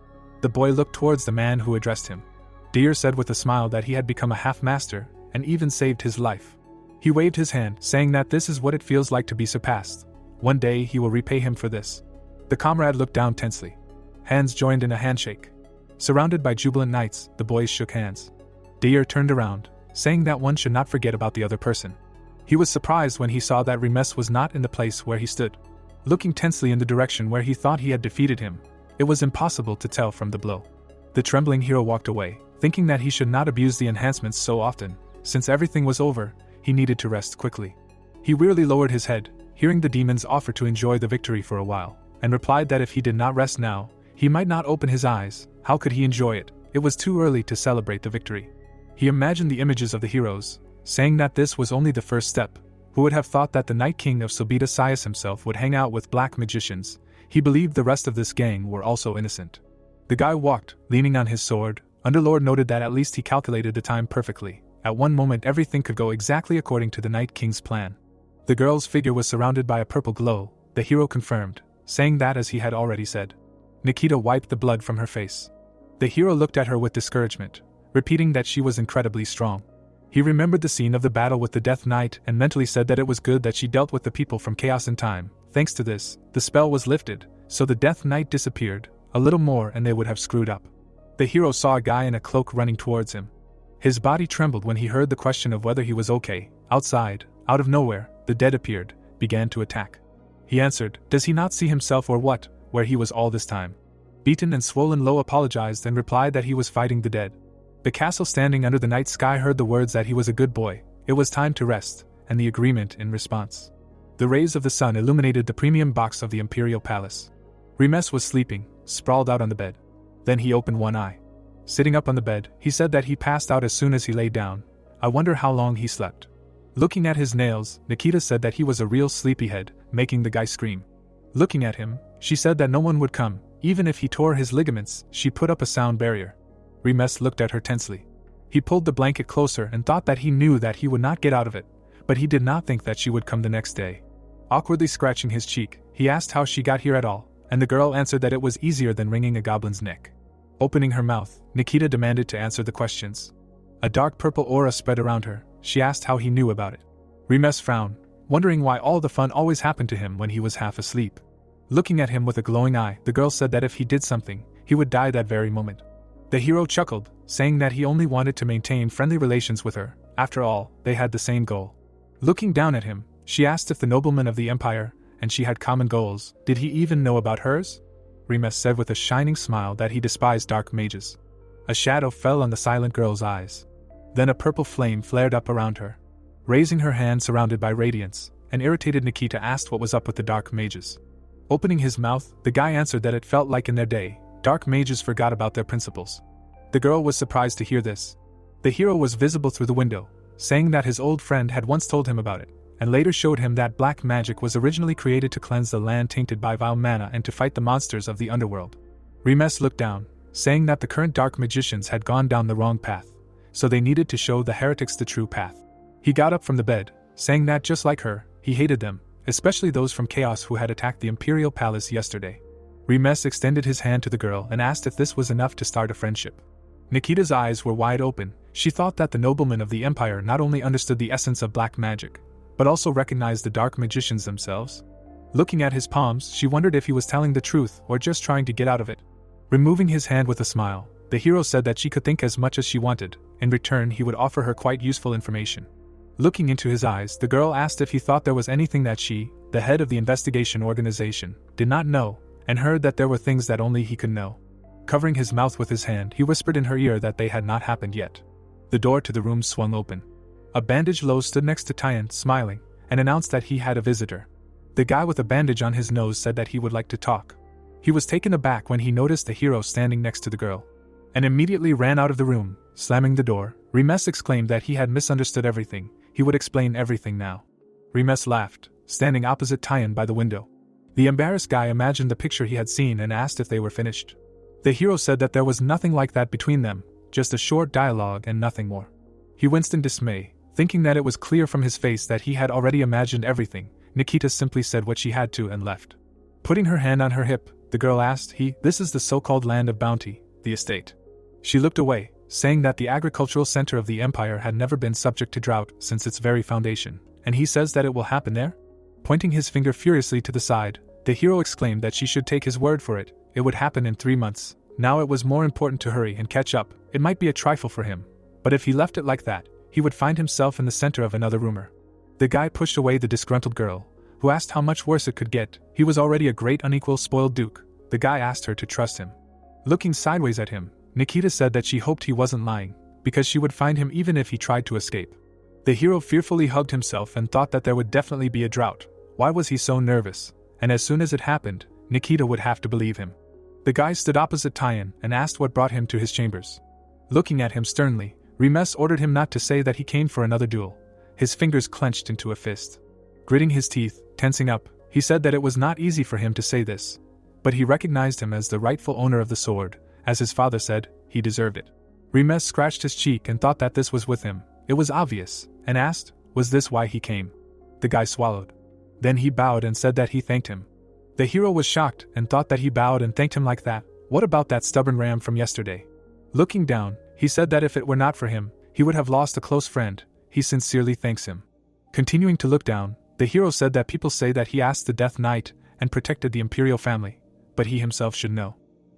The boy looked towards the man who addressed him. Deer said with a smile that he had become a half-master, and even saved his life. He waved his hand, saying that this is what it feels like to be surpassed. One day he will repay him for this. The comrade looked down tensely. Hands joined in a handshake. Surrounded by jubilant knights, the boys shook hands. Deir turned around, saying that one should not forget about the other person. He was surprised when he saw that Remes was not in the place where he stood. Looking tensely in the direction where he thought he had defeated him, it was impossible to tell from the blow. The trembling hero walked away, thinking that he should not abuse the enhancements so often. Since everything was over, he needed to rest quickly. He wearily lowered his head, hearing the demon's offer to enjoy the victory for a while, and replied that if he did not rest now, he might not open his eyes. How could he enjoy it? It was too early to celebrate the victory. He imagined the images of the heroes, saying that this was only the first step. Who would have thought that the Night King of Sobita Sias himself would hang out with black magicians? He believed the rest of this gang were also innocent. The guy walked, leaning on his sword. Underlord noted that at least he calculated the time perfectly. At one moment everything could go exactly according to the Night King's plan. The girl's figure was surrounded by a purple glow, the hero confirmed, saying that as he had already said. Nikita wiped the blood from her face. The hero looked at her with discouragement, repeating that she was incredibly strong. He remembered the scene of the battle with the Death Knight and mentally said that it was good that she dealt with the people from Chaos in time. Thanks to this, the spell was lifted, so the Death Knight disappeared. A little more and they would have screwed up. The hero saw a guy in a cloak running towards him. His body trembled when he heard the question of whether he was okay. Outside, out of nowhere, the dead appeared, began to attack. He answered, does he not see himself or what, where he was all this time? Beaten and swollen, Lo apologized and replied that he was fighting the dead. The castle standing under the night sky heard the words that he was a good boy, it was time to rest, and the agreement in response. The rays of the sun illuminated the premium box of the Imperial Palace. Remes was sleeping, sprawled out on the bed. Then he opened one eye. Sitting up on the bed, he said that he passed out as soon as he lay down. I wonder how long he slept. Looking at his nails, Nikita said that he was a real sleepyhead, making the guy scream. Looking at him, she said that no one would come, even if he tore his ligaments. She put up a sound barrier. Remes looked at her tensely. He pulled the blanket closer and thought that he knew that he would not get out of it, but he did not think that she would come the next day. Awkwardly scratching his cheek, he asked how she got here at all, and the girl answered that it was easier than wringing a goblin's neck. Opening her mouth, Nikita demanded to answer the questions. A dark purple aura spread around her. She asked how he knew about it. Remes frowned, wondering why all the fun always happened to him when he was half asleep. Looking at him with a glowing eye, the girl said that if he did something, he would die that very moment. The hero chuckled, saying that he only wanted to maintain friendly relations with her. After all, they had the same goal. Looking down at him, she asked if the nobleman of the empire and she had common goals. Did he even know about hers? Remes said with a shining smile that he despised dark mages. A shadow fell on the silent girl's eyes. Then a purple flame flared up around her. Raising her hand surrounded by radiance, an irritated Nikita asked what was up with the dark mages. Opening his mouth, the guy answered that it felt like in their day, dark mages forgot about their principles. The girl was surprised to hear this. The hero was visible through the window, saying that his old friend had once told him about it, and later showed him that black magic was originally created to cleanse the land tainted by vile mana and to fight the monsters of the underworld. Remes looked down, saying that the current dark magicians had gone down the wrong path, so they needed to show the heretics the true path. He got up from the bed, saying that just like her, he hated them, especially those from Chaos who had attacked the Imperial Palace yesterday. Remes extended his hand to the girl and asked if this was enough to start a friendship. Nikita's eyes were wide open. She thought that the noblemen of the empire not only understood the essence of black magic, but also recognized the dark magicians themselves. Looking at his palms, she wondered if he was telling the truth or just trying to get out of it. Removing his hand with a smile, the hero said that she could think as much as she wanted. In return, he would offer her quite useful information. Looking into his eyes, the girl asked if he thought there was anything that she, the head of the investigation organization, did not know, and heard that there were things that only he could know. Covering his mouth with his hand, he whispered in her ear that they had not happened yet. The door to the room swung open. A bandaged Lo stood next to Tyan, smiling, and announced that he had a visitor. The guy with a bandage on his nose said that he would like to talk. He was taken aback when he noticed the hero standing next to the girl, and immediately ran out of the room, slamming the door. Remes exclaimed that he had misunderstood everything. He would explain everything now. Remes laughed, standing opposite Tyan by the window. The embarrassed guy imagined the picture he had seen and asked if they were finished. The hero said that there was nothing like that between them, just a short dialogue and nothing more. He winced in dismay, thinking that it was clear from his face that he had already imagined everything. Nikita simply said what she had to and left. Putting her hand on her hip, the girl asked, This is the so-called land of bounty, the estate. She looked away, saying that the agricultural center of the empire had never been subject to drought since its very foundation, and he says that it will happen there? Pointing his finger furiously to the side, the hero exclaimed that she should take his word for it. It would happen in 3 months. Now it was more important to hurry and catch up. It might be a trifle for him, but if he left it like that, he would find himself in the center of another rumor. The guy pushed away the disgruntled girl, who asked how much worse it could get. He was already a great unequal spoiled duke. The guy asked her to trust him. Looking sideways at him, Nikita said that she hoped he wasn't lying, because she would find him even if he tried to escape. The hero fearfully hugged himself and thought that there would definitely be a drought. Why was he so nervous? And as soon as it happened, Nikita would have to believe him. The guy stood opposite Tyan and asked what brought him to his chambers. Looking at him sternly, Remes ordered him not to say that he came for another duel. His fingers clenched into a fist. Gritting his teeth, tensing up, he said that it was not easy for him to say this. But he recognized him as the rightful owner of the sword. As his father said, he deserved it. Remes scratched his cheek and thought that this was with him. It was obvious, and asked, was this why he came? The guy swallowed. Then he bowed and said that he thanked him. The hero was shocked and thought that he bowed and thanked him like that. What about that stubborn ram from yesterday? Looking down, he said that if it were not for him, he would have lost a close friend. He sincerely thanks him. Continuing to look down, the hero said that people say that he asked the Death Knight and protected the imperial family, but he himself should know.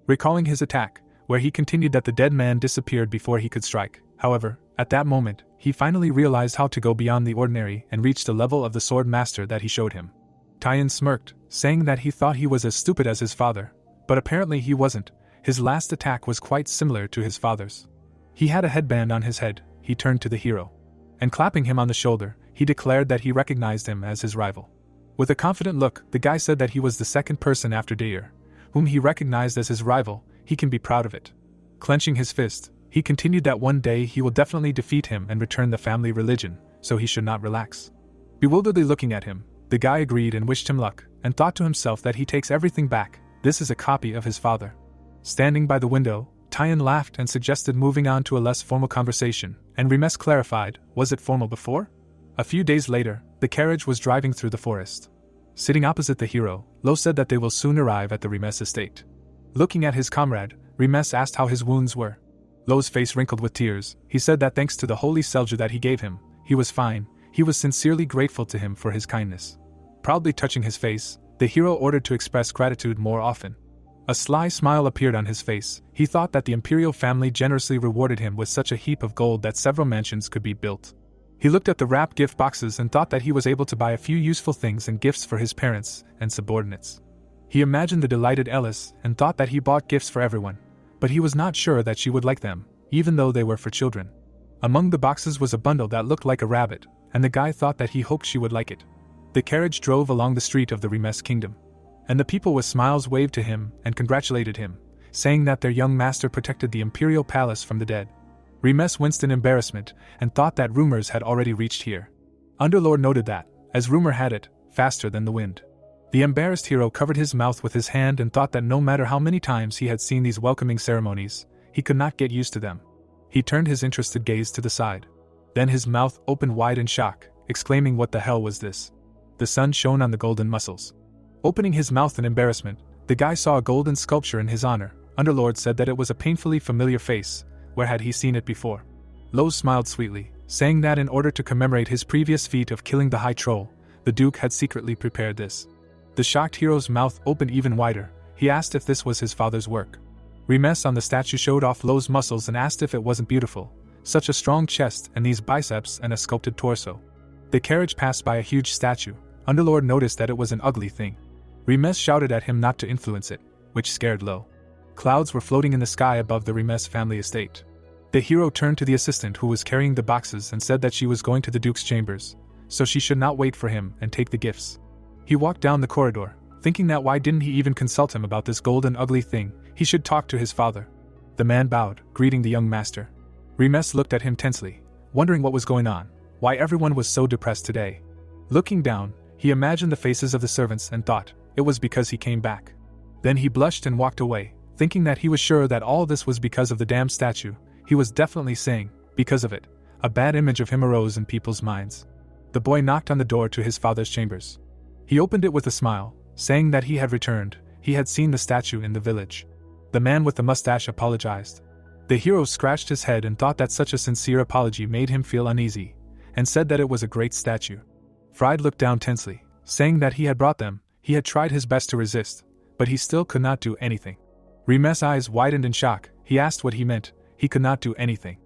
Recalling his attack, where he continued that the dead man disappeared before he could strike. However, at that moment, he finally realized how to go beyond the ordinary and reach the level of the sword master that he showed him. Tyan smirked, saying that he thought he was as stupid as his father, but apparently he wasn't. His last attack was quite similar to his father's. He had a headband on his head. He turned to the hero, and clapping him on the shoulder, he declared that he recognized him as his rival. With a confident look, the guy said that he was the second person after Deir, whom he recognized as his rival. He can be proud of it. Clenching his fist, he continued that one day he will definitely defeat him and return the family religion, so he should not relax. Bewilderedly looking at him, the guy agreed and wished him luck, and thought to himself that he takes everything back. This is a copy of his father. Standing by the window, Tyan laughed and suggested moving on to a less formal conversation, and Remes clarified, was it formal before? A few days later, the carriage was driving through the forest. Sitting opposite the hero, Lo said that they will soon arrive at the Remes estate. Looking at his comrade, Remes asked how his wounds were. Lo's face wrinkled with tears. He said that thanks to the holy Selja that he gave him, he was fine. He was sincerely grateful to him for his kindness. Proudly touching his face, the hero ordered to express gratitude more often. A sly smile appeared on his face. He thought that the imperial family generously rewarded him with such a heap of gold that several mansions could be built. He looked at the wrapped gift boxes and thought that he was able to buy a few useful things and gifts for his parents and subordinates. He imagined the delighted Eldest and thought that he bought gifts for everyone, but he was not sure that she would like them, even though they were for children. Among the boxes was a bundle that looked like a rabbit, and the guy thought that he hoped she would like it. The carriage drove along the street of the Remes kingdom, and the people with smiles waved to him and congratulated him, saying that their young master protected the imperial palace from the dead. Remes winced in embarrassment and thought that rumors had already reached here. Underlord noted that, as rumor had it, faster than the wind. The embarrassed hero covered his mouth with his hand and thought that no matter how many times he had seen these welcoming ceremonies, he could not get used to them. He turned his interested gaze to the side. Then his mouth opened wide in shock, exclaiming, "What the hell was this?" The sun shone on the golden muscles. Opening his mouth in embarrassment, the guy saw a golden sculpture in his honor. Underlord said that it was a painfully familiar face. Where had he seen it before? Lo smiled sweetly, saying that in order to commemorate his previous feat of killing the High Troll, the Duke had secretly prepared this. The shocked hero's mouth opened even wider. He asked if this was his father's work. Remes on the statue showed off Lo's muscles and asked if it wasn't beautiful. Such a strong chest and these biceps and a sculpted torso. The carriage passed by a huge statue. Underlord noticed that it was an ugly thing. Remes shouted at him not to influence it, which scared Lo. Clouds were floating in the sky above the Remes family estate. The hero turned to the assistant who was carrying the boxes and said that she was going to the Duke's chambers, so she should not wait for him and take the gifts. He walked down the corridor, thinking that why didn't he even consult him about this golden ugly thing, he should talk to his father. The man bowed, greeting the young master. Remes looked at him tensely, wondering what was going on, why everyone was so depressed today. Looking down, he imagined the faces of the servants and thought, it was because he came back. Then he blushed and walked away, thinking that he was sure that all this was because of the damn statue. He was definitely saying, because of it. A bad image of him arose in people's minds. The boy knocked on the door to his father's chambers. He opened it with a smile, saying that he had returned. He had seen the statue in the village. The man with the mustache apologized. The hero scratched his head and thought that such a sincere apology made him feel uneasy, and said that it was a great statue. Fried looked down tensely, saying that he had brought them. He had tried his best to resist, but he still could not do anything. Remes' eyes widened in shock. He asked what he meant. He could not do anything.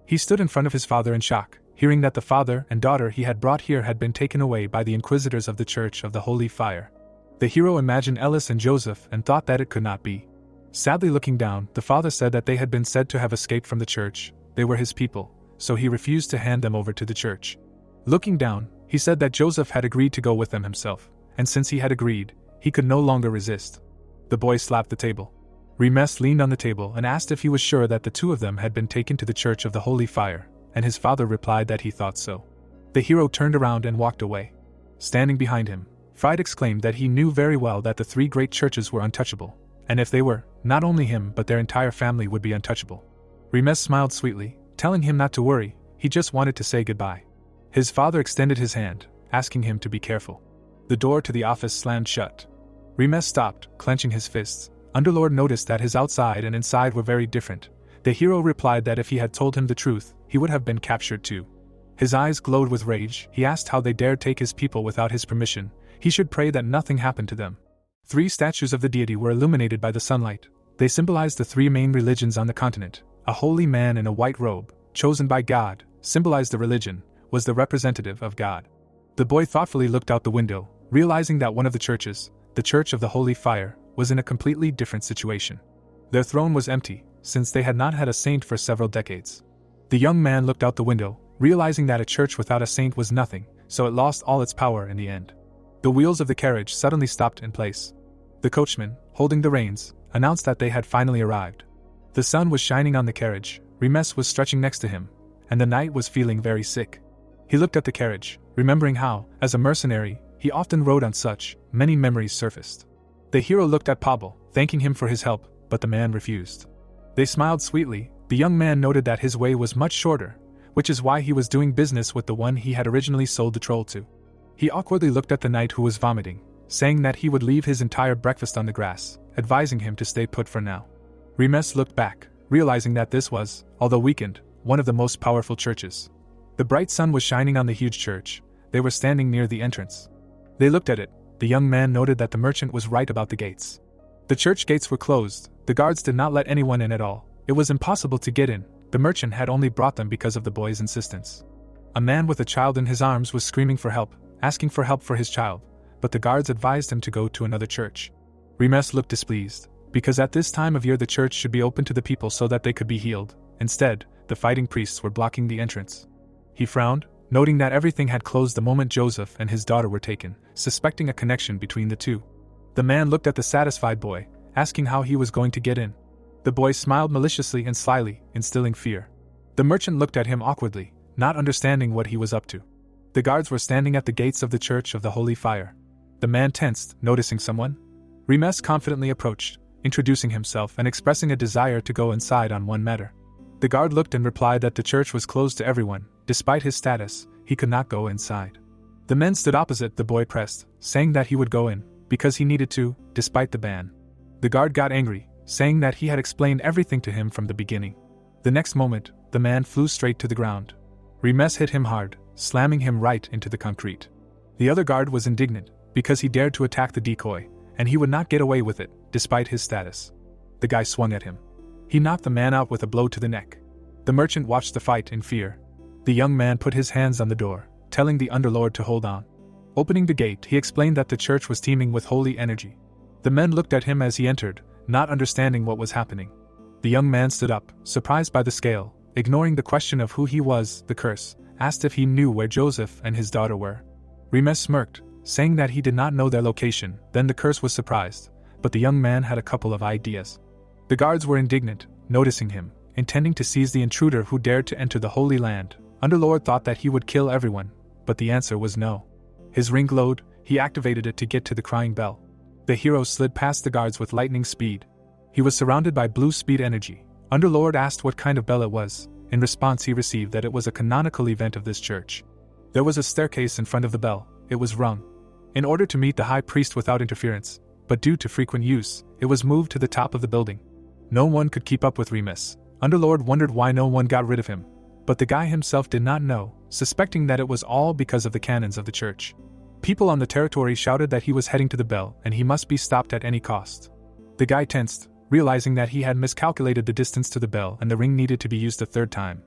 He stood in front of his father in shock. hearing that the father and daughter he had brought here had been taken away by the inquisitors of the Church of the Holy Fire. The hero imagined Ellis and Joseph and thought that it could not be. Sadly looking down, the father said that they had been said to have escaped from the church. They were his people, so he refused to hand them over to the church. Looking down, he said that Joseph had agreed to go with them himself, and since he had agreed, he could no longer resist. The boy slapped the table. Remes leaned on the table and asked if he was sure that the two of them had been taken to the Church of the Holy Fire, and his father replied that he thought so. The hero turned around and walked away. Standing behind him, Fried exclaimed that he knew very well that the three great churches were untouchable, and if they were, not only him but their entire family would be untouchable. Remes smiled sweetly, telling him not to worry, he just wanted to say goodbye. His father extended his hand, asking him to be careful. The door to the office slammed shut. Remes stopped, clenching his fists. Underlord noticed that his outside and inside were very different. The hero replied that if he had told him the truth, he would have been captured too. His eyes glowed with rage. He asked how they dared take his people without his permission. He should pray that nothing happened to them. 3 statues of the deity were illuminated by the sunlight. They symbolized the 3 main religions on the continent. A holy man in a white robe, chosen by God, symbolized the religion, was the representative of God. The boy thoughtfully looked out the window, realizing that one of the churches, the Church of the Holy Fire, was in a completely different situation. Their throne was empty, since they had not had a saint for several decades. The young man looked out the window, realizing that a church without a saint was nothing, so it lost all its power in the end. The wheels of the carriage suddenly stopped in place. The coachman, holding the reins, announced that they had finally arrived. The sun was shining on the carriage, Remes was stretching next to him, and the knight was feeling very sick. He looked at the carriage, remembering how, as a mercenary, he often rode on such. Many memories surfaced. The hero looked at Pavel, thanking him for his help, but the man refused. They smiled sweetly. The young man noted that his way was much shorter, which is why he was doing business with the one he had originally sold the troll to. He awkwardly looked at the knight who was vomiting, saying that he would leave his entire breakfast on the grass, advising him to stay put for now. Remes looked back, realizing that this was, although weakened, one of the most powerful churches. The bright sun was shining on the huge church. They were standing near the entrance. They looked at it. The young man noted that the merchant was right about the gates. The church gates were closed. The guards did not let anyone in at all. It was impossible to get in. The merchant had only brought them because of the boy's insistence. A man with a child in his arms was screaming for help, asking for help for his child, but the guards advised him to go to another church. Remes looked displeased, because at this time of year the church should be open to the people so that they could be healed. Instead, the fighting priests were blocking the entrance. He frowned, noting that everything had closed the moment Joseph and his daughter were taken, suspecting a connection between the two. The man looked at the satisfied boy, asking how he was going to get in. The boy smiled maliciously and slyly, instilling fear. The merchant looked at him awkwardly, not understanding what he was up to. The guards were standing at the gates of the Church of the Holy Fire. The man tensed, noticing someone. Remes confidently approached, introducing himself and expressing a desire to go inside on one matter. The guard looked and replied that the church was closed to everyone. Despite his status, he could not go inside. The men stood opposite. The boy pressed, saying that he would go in, because he needed to, despite the ban. The guard got angry, saying that he had explained everything to him from the beginning. The next moment, the man flew straight to the ground. Remes hit him hard, slamming him right into the concrete. The other guard was indignant, because he dared to attack the decoy, and he would not get away with it, despite his status. The guy swung at him. He knocked the man out with a blow to the neck. The merchant watched the fight in fear. The young man put his hands on the door, telling the underlord to hold on. Opening the gate, he explained that the church was teeming with holy energy. The men looked at him as he entered, not understanding what was happening. The young man stood up, surprised by the scale, ignoring the question of who he was. The curse asked if he knew where Joseph and his daughter were. Remes smirked, saying that he did not know their location. Then the curse was surprised, but the young man had a couple of ideas. The guards were indignant, noticing him, intending to seize the intruder who dared to enter the Holy Land. Underlord thought that he would kill everyone, but the answer was no. His ring glowed. He activated it to get to the crying bell. The hero slid past the guards with lightning speed. He was surrounded by blue speed energy. Underlord asked what kind of bell it was. In response, he received that it was a canonical event of this church. There was a staircase in front of the bell. It was rung in order to meet the high priest without interference, but due to frequent use, it was moved to the top of the building. No one could keep up with Remes. Underlord wondered why no one got rid of him, but the guy himself did not know, suspecting that it was all because of the canons of the church. People on the territory shouted that he was heading to the bell and he must be stopped at any cost. The guy tensed, realizing that he had miscalculated the distance to the bell and the ring needed to be used a third time.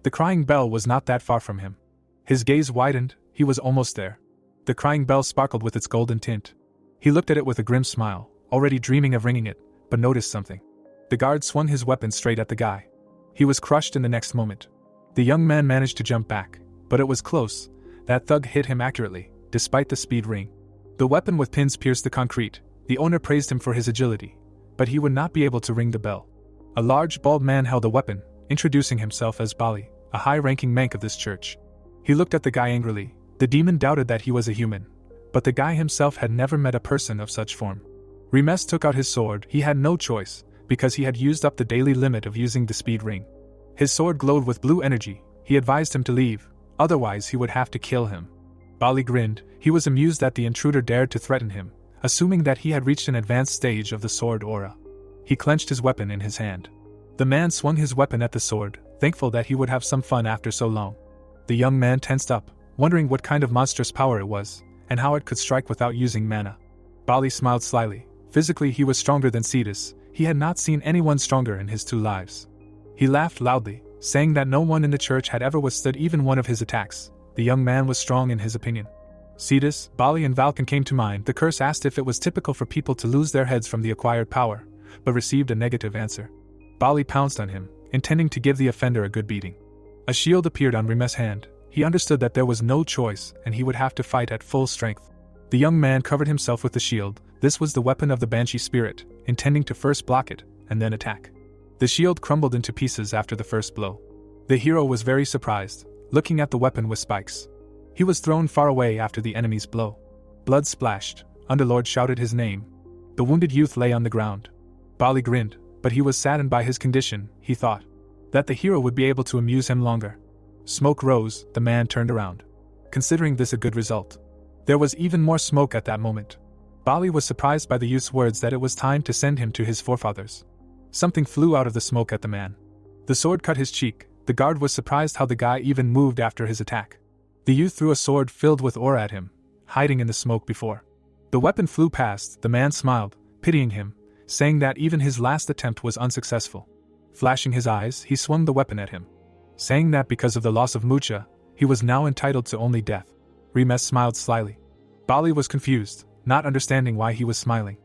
The crying bell was not that far from him. His gaze widened, he was almost there. The crying bell sparkled with its golden tint. He looked at it with a grim smile, already dreaming of ringing it, but noticed something. The guard swung his weapon straight at the guy. He was crushed in the next moment. The young man managed to jump back, but it was close. That thug hit him accurately, despite the speed ring. The weapon with pins pierced the concrete. The owner praised him for his agility, but he would not be able to ring the bell. A large, bald man held the weapon, introducing himself as Bali, a high-ranking monk of this church. He looked at the guy angrily. The demon doubted that he was a human, but the guy himself had never met a person of such form. Remes took out his sword. He had no choice, because he had used up the daily limit of using the speed ring. His sword glowed with blue energy. He advised him to leave, otherwise he would have to kill him. Bali grinned. He was amused that the intruder dared to threaten him, assuming that he had reached an advanced stage of the sword aura. He clenched his weapon in his hand. The man swung his weapon at the sword, thankful that he would have some fun after so long. The young man tensed up, wondering what kind of monstrous power it was, and how it could strike without using mana. Bali smiled slyly. Physically he was stronger than Cedus. He had not seen anyone stronger in his 2 lives. He laughed loudly, saying that no one in the church had ever withstood even one of his attacks. The young man was strong in his opinion. Cedus, Bali and Valken came to mind. The curse asked if it was typical for people to lose their heads from the acquired power, but received a negative answer. Bali pounced on him, intending to give the offender a good beating. A shield appeared on Remes' hand. He understood that there was no choice and he would have to fight at full strength. The young man covered himself with the shield. This was the weapon of the Banshee spirit, intending to first block it, and then attack. The shield crumbled into pieces after the first blow. The hero was very surprised, looking at the weapon with spikes. He was thrown far away after the enemy's blow. Blood splashed. Underlord shouted his name. The wounded youth lay on the ground. Bali grinned, but he was saddened by his condition. He thought that the hero would be able to amuse him longer. Smoke rose. The man turned around, considering this a good result. There was even more smoke at that moment. Bali was surprised by the youth's words that it was time to send him to his forefathers. Something flew out of the smoke at the man. The sword cut his cheek. The guard was surprised how the guy even moved after his attack. The youth threw a sword filled with ore at him, hiding in the smoke before. The weapon flew past. The man smiled, pitying him, saying that even his last attempt was unsuccessful. Flashing his eyes, he swung the weapon at him, saying that because of the loss of Mucha, he was now entitled to only death. Remes smiled slyly. Bali was confused, not understanding why he was smiling,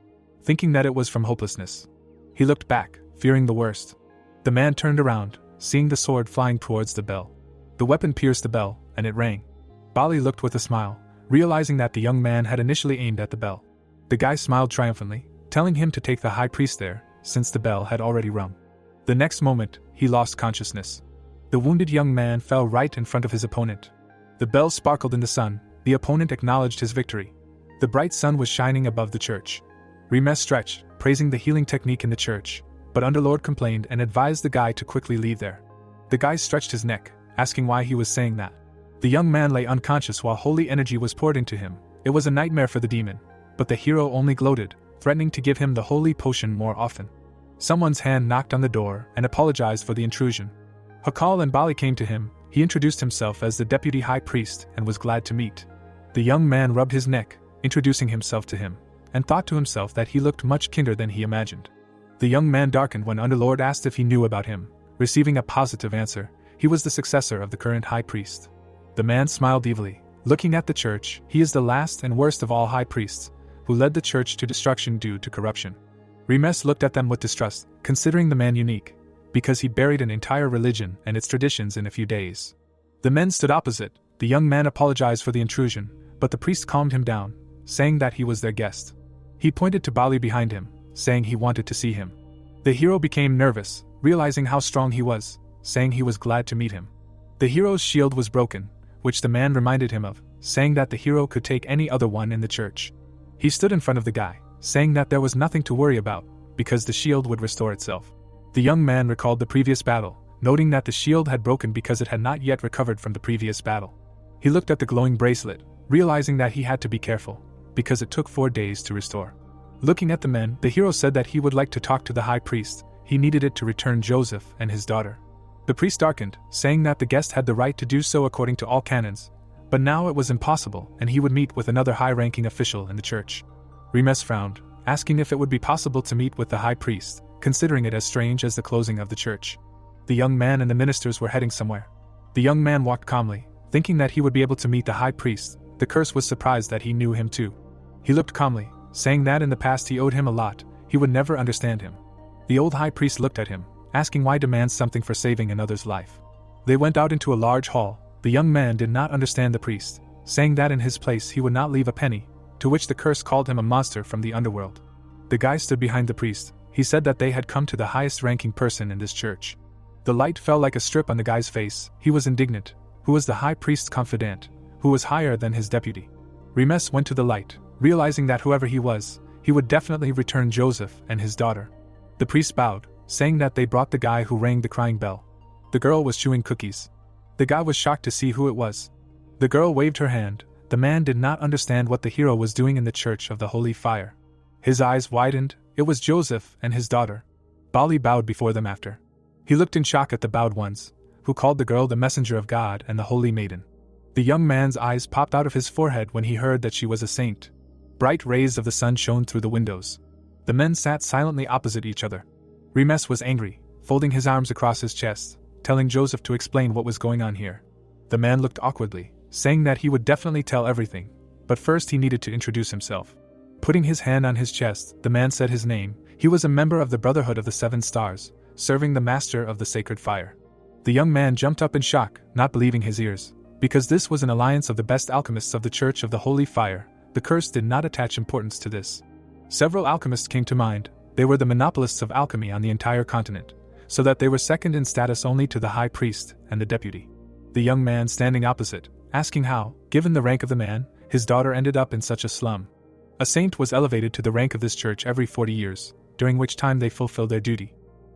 thinking that it was from hopelessness. He looked back, fearing the worst. The man turned around, seeing the sword flying towards the bell. The weapon pierced the bell, and it rang. Bali looked with a smile, realizing that the young man had initially aimed at the bell. The guy smiled triumphantly, telling him to take the high priest there, since the bell had already rung. The next moment, he lost consciousness. The wounded young man fell right in front of his opponent. The bell sparkled in the sun. The opponent acknowledged his victory. The bright sun was shining above the church. Remes stretched, praising the healing technique in the church, but Underlord complained and advised the guy to quickly leave there. The guy stretched his neck, asking why he was saying that. The young man lay unconscious while holy energy was poured into him. It was a nightmare for the demon, but the hero only gloated, threatening to give him the holy potion more often. Someone's hand knocked on the door and apologized for the intrusion. Hakal and Bali came to him. He introduced himself as the deputy high priest and was glad to meet. The young man rubbed his neck, introducing himself to him, and thought to himself that he looked much kinder than he imagined. The young man darkened when Underlord asked if he knew about him. Receiving a positive answer, he was the successor of the current high priest. The man smiled evilly, looking at the church. He is the last and worst of all high priests, who led the church to destruction due to corruption. Remes looked at them with distrust, considering the man unique, because he buried an entire religion and its traditions in a few days. The men stood opposite. The young man apologized for the intrusion, but the priest calmed him down, saying that he was their guest. He pointed to Bali behind him, saying he wanted to see him. The hero became nervous, realizing how strong he was, saying he was glad to meet him. The hero's shield was broken, which the man reminded him of, saying that the hero could take any other one in the church. He stood in front of the guy, saying that there was nothing to worry about, because the shield would restore itself. The young man recalled the previous battle, noting that the shield had broken because it had not yet recovered from the previous battle. He looked at the glowing bracelet, realizing that he had to be careful, because it took 4 days to restore. Looking at the men, the hero said that he would like to talk to the high priest. He needed it to return Joseph and his daughter. The priest darkened, saying that the guest had the right to do so according to all canons, but now it was impossible and he would meet with another high-ranking official in the church. Remes frowned, asking if it would be possible to meet with the high priest, considering it as strange as the closing of the church. The young man and the ministers were heading somewhere. The young man walked calmly, Thinking that he would be able to meet the high priest, the curse was surprised that he knew him too. He looked calmly, saying that in the past he owed him a lot, he would never understand him. The old high priest looked at him, asking why demands something for saving another's life. They went out into a large hall. The young man did not understand the priest, saying that in his place he would not leave a penny, to which the curse called him a monster from the underworld. The guy stood behind the priest. He said that they had come to the highest ranking person in this church. The light fell like a strip on the guy's face. He was indignant. Who was the high priest's confidant, who was higher than his deputy? Remes went to the light, realizing that whoever he was, he would definitely return Joseph and his daughter. The priest bowed, saying that they brought the guy who rang the crying bell. The girl was chewing cookies. The guy was shocked to see who it was. The girl waved her hand. The man did not understand what the hero was doing in the Church of the Holy Fire. His eyes widened. It was Joseph and his daughter. Bali bowed before them after. He looked in shock at the bowed ones, who called the girl the messenger of God and the holy maiden. The young man's eyes popped out of his forehead when he heard that she was a saint. Bright rays of the sun shone through the windows. The men sat silently opposite each other. Remes was angry, folding his arms across his chest, telling Joseph to explain what was going on here. The man looked awkwardly, saying that he would definitely tell everything, but first he needed to introduce himself. Putting his hand on his chest, the man said his name. He was a member of the Brotherhood of the Seven Stars, serving the Master of the Sacred Fire. The young man jumped up in shock, not believing his ears. Because this was an alliance of the best alchemists of the Church of the Holy Fire, the curse did not attach importance to this. Several alchemists came to mind. They were the monopolists of alchemy on the entire continent, so that they were second in status only to the high priest and the deputy. The young man standing opposite, asking how, given the rank of the man, his daughter ended up in such a slum. A saint was elevated to the rank of this church every 40 years, during which time they fulfill their duty.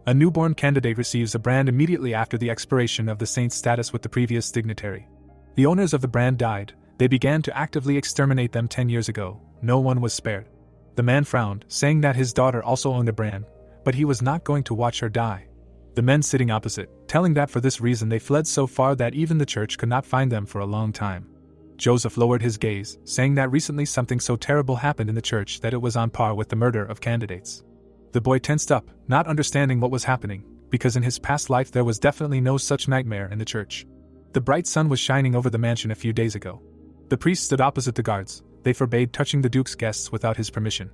A newborn candidate receives a brand immediately after the expiration of the saint's status with the previous dignitary. The owners of the brand died. They began to actively exterminate them 10 years ago. No one was spared. The man frowned, saying that his daughter also owned a brand, but he was not going to watch her die. The men sitting opposite, telling that for this reason they fled so far that even the church could not find them for a long time. Joseph lowered his gaze, saying that recently something so terrible happened in the church that it was on par with the murder of candidates. The boy tensed up, not understanding what was happening, because in his past life there was definitely no such nightmare in the church. The bright sun was shining over the mansion a few days ago. The priest stood opposite the guards. They forbade touching the duke's guests without his permission.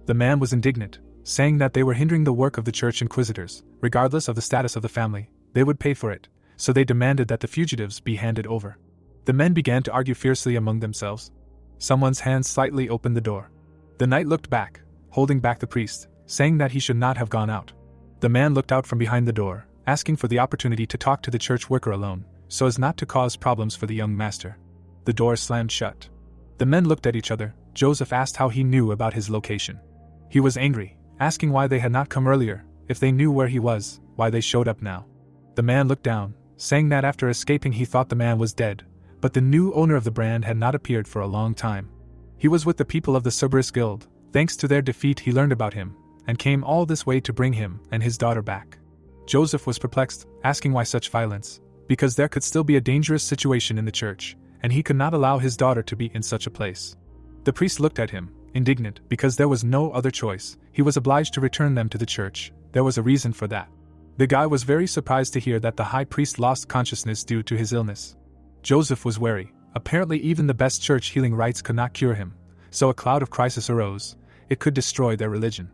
The man was indignant, saying that they were hindering the work of the church inquisitors. Regardless of the status of the family, they would pay for it, so they demanded that the fugitives be handed over. The men began to argue fiercely among themselves. Someone's hand slightly opened the door. The knight looked back, holding back the priest, saying that he should not have gone out. The man looked out from behind the door, asking for the opportunity to talk to the church worker alone, so as not to cause problems for the young master. The door slammed shut. The men looked at each other. Joseph asked how he knew about his location. He was angry, asking why they had not come earlier. If they knew where he was, why they showed up now. The man looked down, saying that after escaping he thought the man was dead, but the new owner of the brand had not appeared for a long time. He was with the people of the Cerberus Guild. Thanks to their defeat he learned about him, and came all this way to bring him and his daughter back. Joseph was perplexed, asking why such violence, because there could still be a dangerous situation in the church, and he could not allow his daughter to be in such a place. The priest looked at him, indignant, because there was no other choice. He was obliged to return them to the church. There was a reason for that. The guy was very surprised to hear that the high priest lost consciousness due to his illness. Joseph was wary. Apparently even the best church healing rites could not cure him, so a cloud of crisis arose. It could destroy their religion.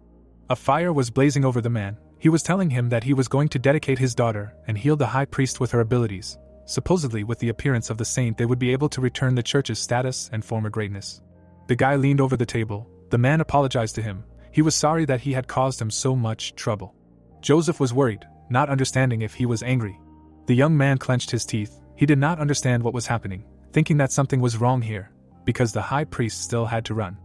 A fire was blazing over the man. He was telling him that he was going to dedicate his daughter and heal the high priest with her abilities. Supposedly with the appearance of the saint they would be able to return the church's status and former greatness. The guy leaned over the table. The man apologized to him. He was sorry that he had caused him so much trouble. Joseph was worried, not understanding if he was angry. The young man clenched his teeth. He did not understand what was happening, thinking that something was wrong here, because the high priest still had to run.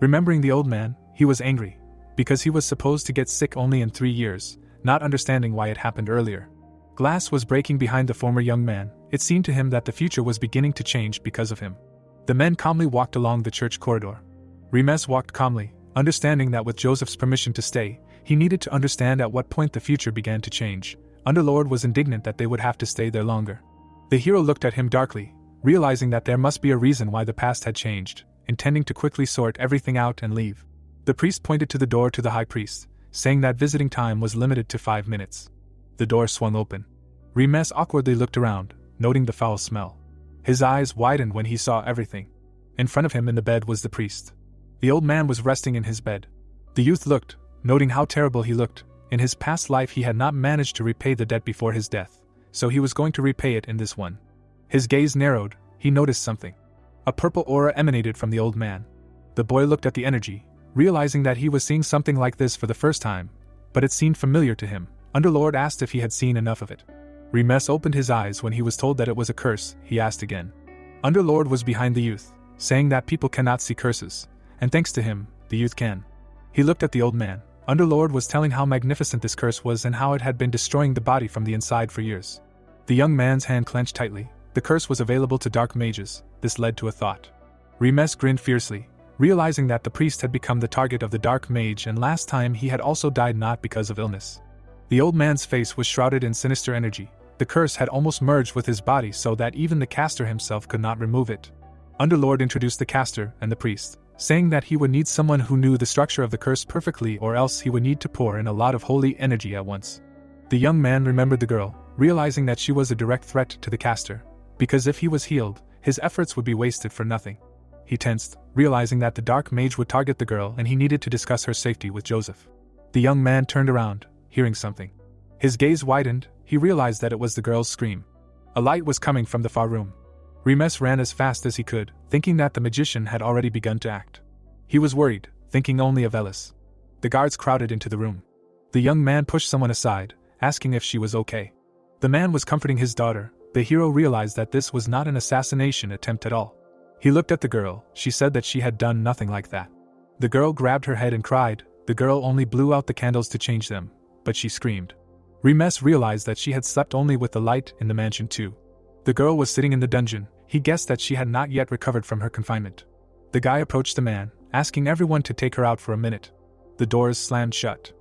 Remembering the old man, he was angry, because he was supposed to get sick only in 3 years, not understanding why it happened earlier. Glass was breaking behind the former young man. It seemed to him that the future was beginning to change because of him. The men calmly walked along the church corridor. Remes walked calmly, understanding that with Joseph's permission to stay, he needed to understand at what point the future began to change. Underlord was indignant that they would have to stay there longer. The hero looked at him darkly, realizing that there must be a reason why the past had changed, intending to quickly sort everything out and leave. The priest pointed to the door to the high priest, saying that visiting time was limited to 5 minutes. The door swung open. Remes awkwardly looked around, noting the foul smell. His eyes widened when he saw everything. In front of him in the bed was the priest. The old man was resting in his bed. The youth looked, noting how terrible he looked. In his past life he had not managed to repay the debt before his death, so he was going to repay it in this one. His gaze narrowed, he noticed something. A purple aura emanated from the old man. The boy looked at the energy, realizing that he was seeing something like this for the first time, but it seemed familiar to him. Underlord asked if he had seen enough of it. Remes opened his eyes when he was told that it was a curse. He asked again. Underlord was behind the youth, saying that people cannot see curses, and thanks to him, the youth can. He looked at the old man. Underlord was telling how magnificent this curse was and how it had been destroying the body from the inside for years. The young man's hand clenched tightly. The curse was available to dark mages. This led to a thought. Remes grinned fiercely, realizing that the priest had become the target of the dark mage, and last time he had also died not because of illness. The old man's face was shrouded in sinister energy. The curse had almost merged with his body so that even the caster himself could not remove it. Underlord introduced the caster and the priest, saying that he would need someone who knew the structure of the curse perfectly, or else he would need to pour in a lot of holy energy at once. The young man remembered the girl, realizing that she was a direct threat to the caster, because if he was healed, his efforts would be wasted for nothing. He tensed, realizing that the dark mage would target the girl and he needed to discuss her safety with Joseph. The young man turned around, hearing something. His gaze widened, he realized that it was the girl's scream. A light was coming from the far room. Remes ran as fast as he could, thinking that the magician had already begun to act. He was worried, thinking only of Eldest. The guards crowded into the room. The young man pushed someone aside, asking if she was okay. The man was comforting his daughter. The hero realized that this was not an assassination attempt at all. He looked at the girl. She said that she had done nothing like that. The girl grabbed her head and cried. The girl only blew out the candles to change them, but she screamed. Remes realized that she had slept only with the light in the mansion too. The girl was sitting in the dungeon. He guessed that she had not yet recovered from her confinement. The guy approached the man, asking everyone to take her out for a minute. The doors slammed shut.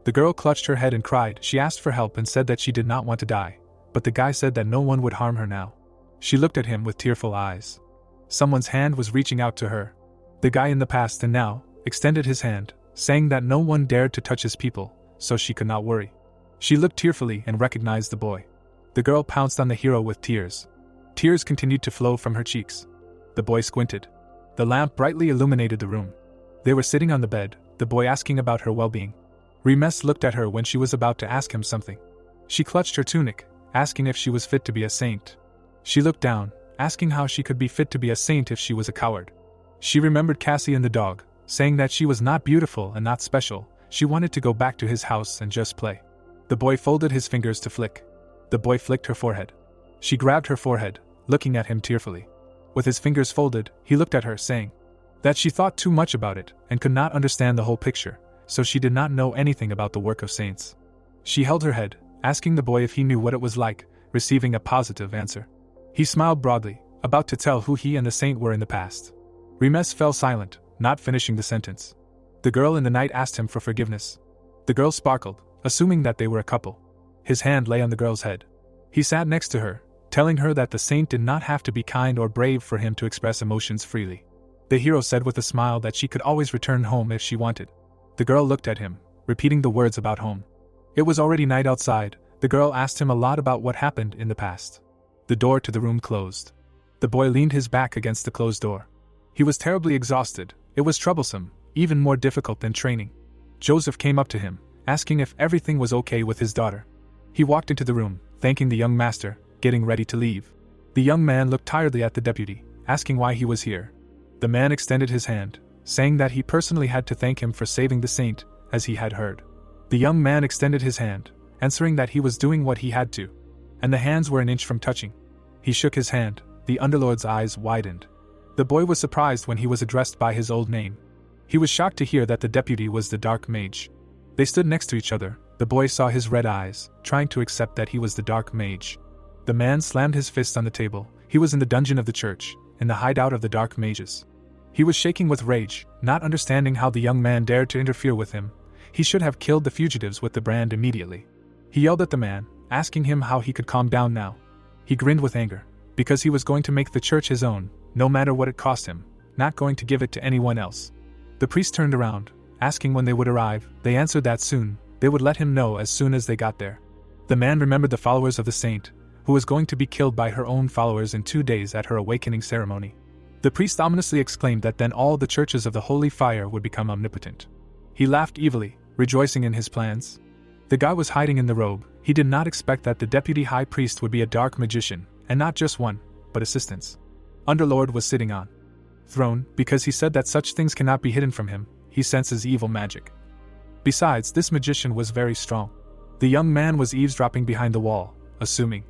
The girl clutched her head and cried. She asked for help and said that she did not want to die, but the guy said that no one would harm her now. She looked at him with tearful eyes. Someone's hand was reaching out to her. The guy in the past and now extended his hand, saying that no one dared to touch his people, so she could not worry. She looked tearfully and recognized the boy. The girl pounced on the hero with tears. Tears continued to flow from her cheeks. The boy squinted. The lamp brightly illuminated the room. They were sitting on the bed, the boy asking about her well-being. Remes looked at her when she was about to ask him something. She clutched her tunic, asking if she was fit to be a saint. She looked down, asking how she could be fit to be a saint if she was a coward. She remembered Cassie and the dog, saying that she was not beautiful and not special. She wanted to go back to his house and just play. The boy folded his fingers to flick. The boy flicked her forehead. She grabbed her forehead, looking at him tearfully. With his fingers folded, he looked at her, saying that she thought too much about it and could not understand the whole picture, so she did not know anything about the work of saints. She held her head, asking the boy if he knew what it was like, receiving a positive answer. He smiled broadly, about to tell who he and the saint were in the past. Remes fell silent, not finishing the sentence. The girl in the night asked him for forgiveness. The girl sparkled, assuming that they were a couple. His hand lay on the girl's head. He sat next to her, telling her that the saint did not have to be kind or brave for him to express emotions freely. The hero said with a smile that she could always return home if she wanted. The girl looked at him, repeating the words about home. It was already night outside. The girl asked him a lot about what happened in the past. The door to the room closed. The boy leaned his back against the closed door. He was terribly exhausted. It was troublesome, even more difficult than training. Joseph came up to him, asking if everything was okay with his daughter. He walked into the room, thanking the young master, getting ready to leave. The young man looked tiredly at the deputy, asking why he was here. The man extended his hand, saying that he personally had to thank him for saving the saint, as he had heard. The young man extended his hand, answering that he was doing what he had to, and the hands were an inch from touching. He shook his hand. The underlord's eyes widened. The boy was surprised when he was addressed by his old name. He was shocked to hear that the deputy was the dark mage. They stood next to each other. The boy saw his red eyes, trying to accept that he was the dark mage. The man slammed his fist on the table. He was in the dungeon of the church, in the hideout of the dark mages. He was shaking with rage, not understanding how the young man dared to interfere with him. He should have killed the fugitives with the brand immediately. He yelled at the man, asking him how he could calm down now. He grinned with anger, because he was going to make the church his own, no matter what it cost him, not going to give it to anyone else. The priest turned around, asking when they would arrive. They answered that soon. They would let him know as soon as they got there. The man remembered the followers of the saint, who was going to be killed by her own followers in 2 days at her awakening ceremony. The priest ominously exclaimed that then all the churches of the holy fire would become omnipotent. He laughed evilly, rejoicing in his plans. The guy was hiding in the robe. He did not expect that the deputy high priest would be a dark magician, and not just one, but assistants. Underlord was sitting on throne, because he said that such things cannot be hidden from him. He senses evil magic. Besides, this magician was very strong. The young man was eavesdropping behind the wall, assuming